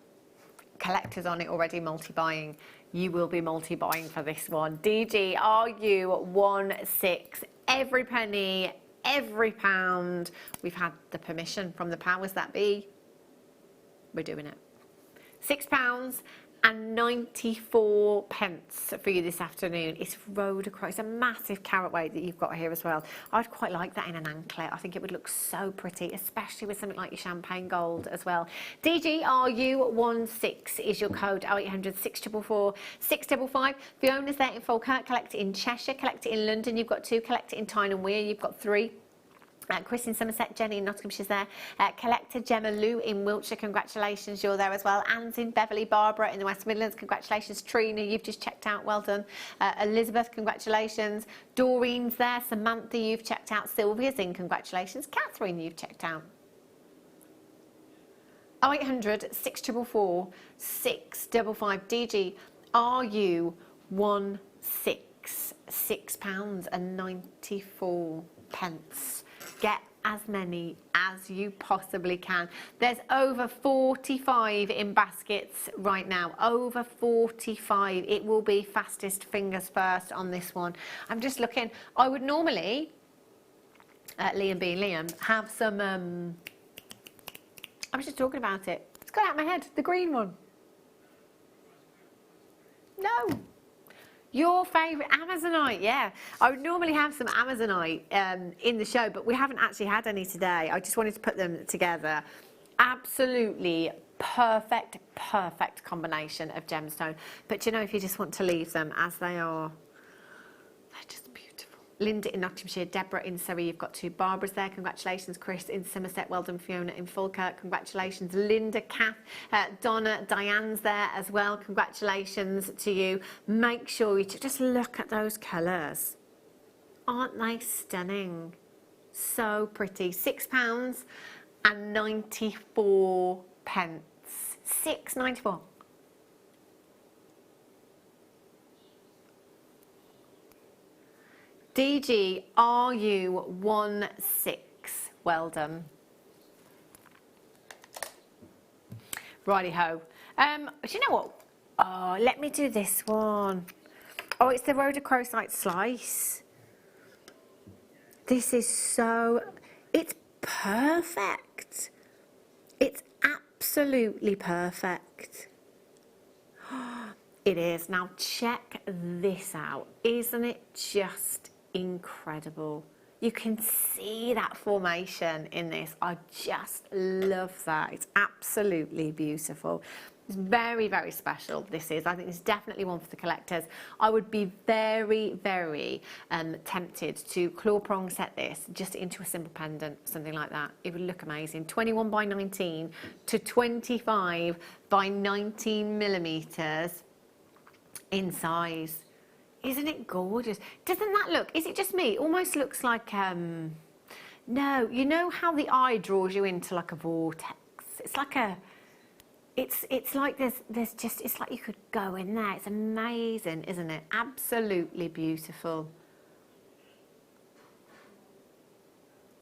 Collectors on it already multi-buying. You will be multi-buying for this one. DGRU16. Every penny, every pound. We've had the permission from the powers that be. We're doing it. £6.94 for you this afternoon. It's road across. It's a massive carat weight that you've got here as well. I'd quite like that in an anklet. I think it would look so pretty, especially with something like your champagne gold as well. DGRU16 is your code, 0800 644 655. Fiona's there in Falkirk. Collect it in Cheshire. Collect it in London. You've got 2. Collect it in Tyne and Wear. You've got 3. Chris in Somerset, Jenny in Nottinghamshire's there. Collector Gemma Lou in Wiltshire, congratulations, you're there as well. Anne's in Beverley, Barbara in the West Midlands, congratulations. Trina, you've just checked out, well done. Elizabeth, congratulations. Doreen's there. Samantha, you've checked out. Sylvia's in, congratulations. Catherine, you've checked out. 0800 644 655 DG RU16 £6.94. Get as many as you possibly can. There's over 45 in baskets right now. Over 45. It will be fastest fingers first on this one. I'm just looking. I would normally, Liam being Liam, have some, I was just talking about it. It's gone out of my head. The green one. No. Your favourite Amazonite, yeah. I would normally have some Amazonite in the show, but we haven't actually had any today. I just wanted to put them together. Absolutely perfect, perfect combination of gemstone. But you know, if you just want to leave them as they are, they're just beautiful. Linda in Nottinghamshire, Deborah in Surrey, you've got 2. Barbara's there, congratulations. Chris in Somerset, well done. Fiona in Falkirk, congratulations. Linda, Kath, Donna, Diane's there as well, congratulations to you. Make sure you just look at those colours. Aren't they stunning? So pretty. £6.94. £6.94. DGRU16. Well done. Righty-ho. Do you know what? Oh, let me do this one. Oh, it's the rhodochrosite slice. This is so... It's perfect. It's absolutely perfect. It is. Now check this out. Isn't it just incredible? You can see that formation in this. I just love that. It's absolutely beautiful. It's very, very special, this is. I think it's definitely one for the collectors. I would be very, very tempted to claw prong set this just into a simple pendant, something like that. It would look amazing. 21 by 19 to 25 by 19 millimeters in size. Isn't it gorgeous? Doesn't that look, is it just me? It almost looks like, no, you know how the eye draws you into like a vortex? It's like a, it's like there's just, it's like you could go in there. It's amazing, isn't it? Absolutely beautiful.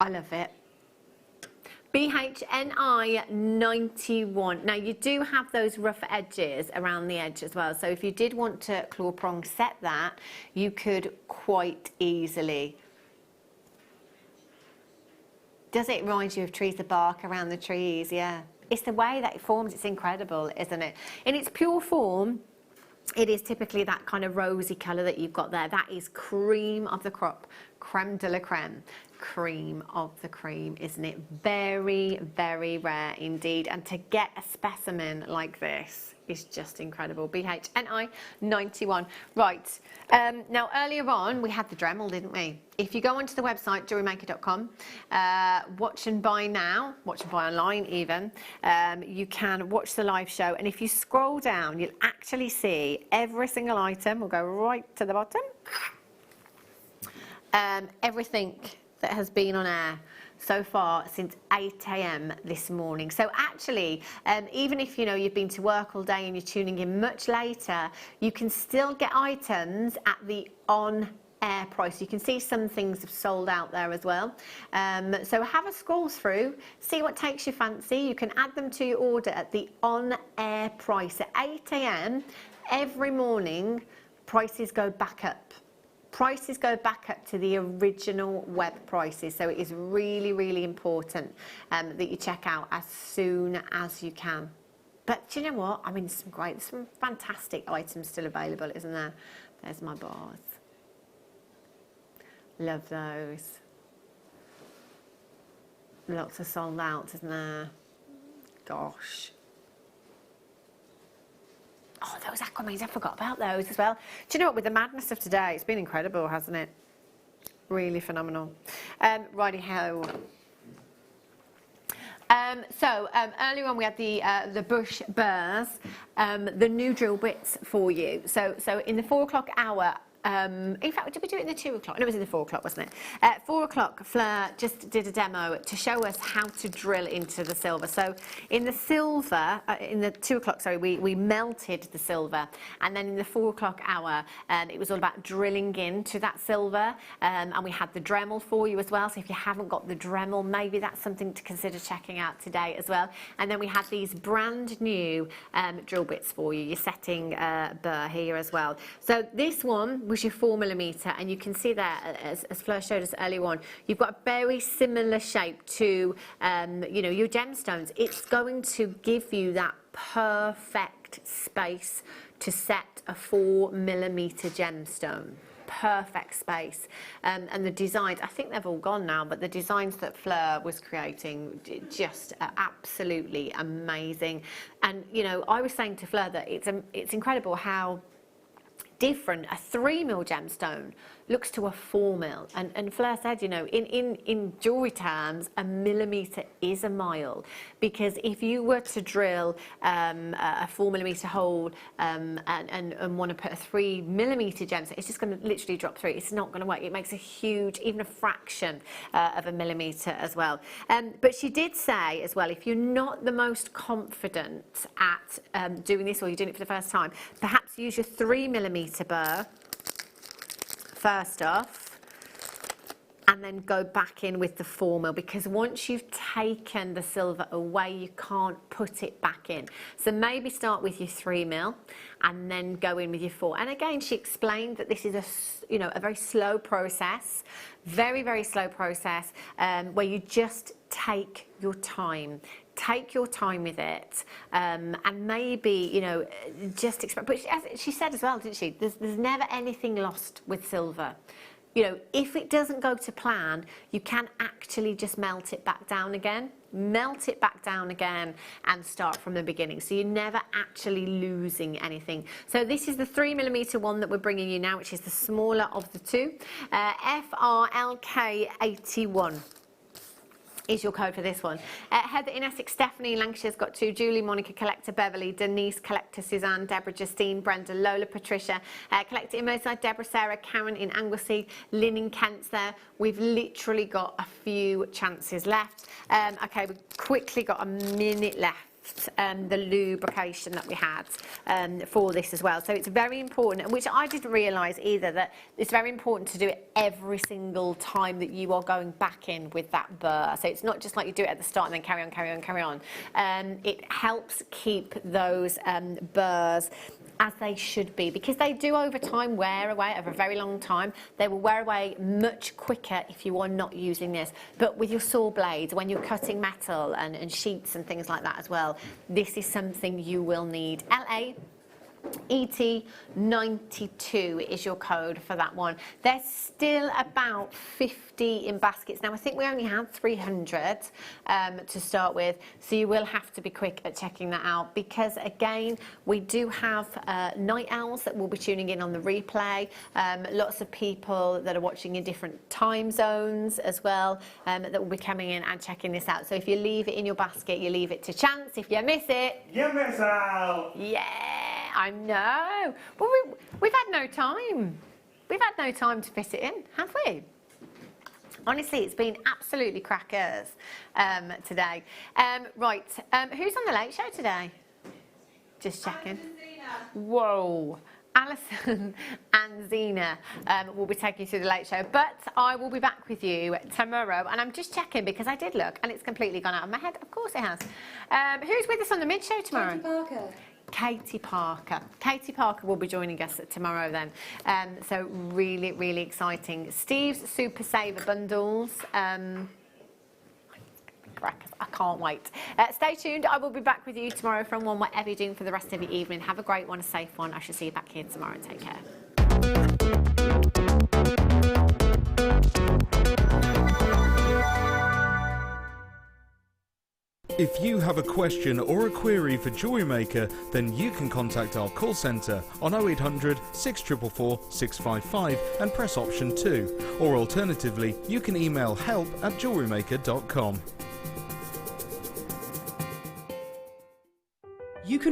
I love it. BHNI 91. Now you do have those rough edges around the edge as well. So if you did want to claw prong set that, you could quite easily. Does it remind you of trees, the bark around the trees? Yeah. It's the way that it forms. It's incredible, isn't it? In its pure form, It is typically that kind of rosy colour that you've got there. That is cream of the crop, creme de la creme, cream of the cream, isn't it? Very, very rare indeed. And to get a specimen like this is just incredible. BHNI 91. Right, now earlier on we had the Dremel, didn't we? If you go onto the website, JewelleryMaker.com, watch and buy now, watch and buy online even, you can watch the live show, and if you scroll down, you'll actually see every single item. We'll go right to the bottom. Everything that has been on air so far since 8 a.m. this morning. So actually, even if you know you've been to work all day and you're tuning in much later, you can still get items at the on-air price. You can see some things have sold out there as well. So have a scroll through, see what takes your fancy. You can add them to your order at the on-air price. At 8 a.m. every morning, prices go back up. Prices go back up to the original web prices, so it is really, really important that you check out as soon as you can. But do you know what? I mean, some fantastic items still available, isn't there? There's my bars. Love those. Lots of sold out, isn't there? Gosh. Oh, those aquamarines, I forgot about those as well. Do you know what, with the madness of today, it's been incredible, hasn't it? Really phenomenal. Righty-ho. Earlier on we had the bush burrs, the new drill bits for you. So in the 4 o'clock hour, in fact, did we do it in the 2 o'clock? No, it was in the 4 o'clock, wasn't it? 4 o'clock, Fleur just did a demo to show us how to drill into the silver. So in the silver, in the 2 o'clock, sorry, we melted the silver. And then in the 4 o'clock hour, it was all about drilling into that silver. And we had the Dremel for you as well. So if you haven't got the Dremel, maybe that's something to consider checking out today as well. And then we had these brand new drill bits for you. Your setting burr here as well. So this one was your 4mm, and you can see there, as Fleur showed us earlier on, you've got a very similar shape to you know, your gemstones. It's going to give you that perfect space to set a 4mm gemstone. Perfect space. And the designs, I think they've all gone now, but the designs that Fleur was creating just are absolutely amazing. And you know, I was saying to Fleur that it's incredible how different a 3mm gemstone looks to a 4mm, and Fleur said, you know, in jewellery terms, a millimetre is a mile, because if you were to drill a 4mm hole and want to put a 3mm gemstone, it's just going to literally drop through. It's not going to work. It makes a huge, even a fraction of a millimetre as well. But she did say as well, if you're not the most confident at doing this, or you're doing it for the first time, perhaps use your 3mm burr first off, and then go back in with the 4mm, because once you've taken the silver away, you can't put it back in. So maybe start with your 3mm and then go in with your 4. And again, she explained that this is a very slow process, very, very slow process, where you just take your time. Take your time with it, and maybe, you know, just expect. But as she said as well, didn't she? There's never anything lost with silver. You know, if it doesn't go to plan, you can actually just melt it back down again. Melt it back down again and start from the beginning. So you're never actually losing anything. So this is the 3mm one that we're bringing you now, which is the smaller of the two. FRLK81. Is your code for this one. Heather in Essex, Stephanie in Lancashire's got 2, Julie, Monica, Collector, Beverly, Denise, Collector, Suzanne, Deborah, Justine, Brenda, Lola, Patricia, Collector in Merseyside, Deborah, Sarah, Karen in Anglesey, Lynn in Kent's there. We've literally got a few chances left. Okay, we've quickly got a minute left. The lubrication that we had for this as well. So it's very important, which I didn't realise either, that it's very important to do it every single time that you are going back in with that burr. So it's not just like you do it at the start and then carry on, carry on, carry on. It helps keep those burrs as they should be, because they do over time wear away over a very long time. They will wear away much quicker if you are not using this. But with your saw blades, when you're cutting metal and sheets and things like that as well, this is something you will need. LA ET92 is your code for that one. There's still about 50 in baskets. Now, I think we only had 300 to start with, so you will have to be quick at checking that out because, again, we do have night owls that will be tuning in on the replay. Lots of people that are watching in different time zones as well that will be coming in and checking this out. So if you leave it in your basket, you leave it to chance. If you miss it, you miss out. Yeah, I know. Well, we've had no time. We've had no time to fit it in, have we? Honestly, it's been absolutely crackers today. Right, who's on the Late Show today? Just checking. Whoa. Alison and Zena will be taking you through the Late Show, but I will be back with you tomorrow, and I'm just checking because I did look and it's completely gone out of my head. Of course it has. Who's with us on the Mid Show tomorrow? Katie Parker. Katie Parker will be joining us tomorrow then. So really, really exciting. Steve's Super Saver bundles. I can't wait. Stay tuned. I will be back with you tomorrow from 1, whatever you're doing for the rest of your evening. Have a great one, a safe one. I shall see you back here tomorrow. Take care. If you have a question or a query for Jewellery Maker, then you can contact our call centre on 0800 644 655 and press option 2. Or alternatively, you can email help@jewellerymaker.com.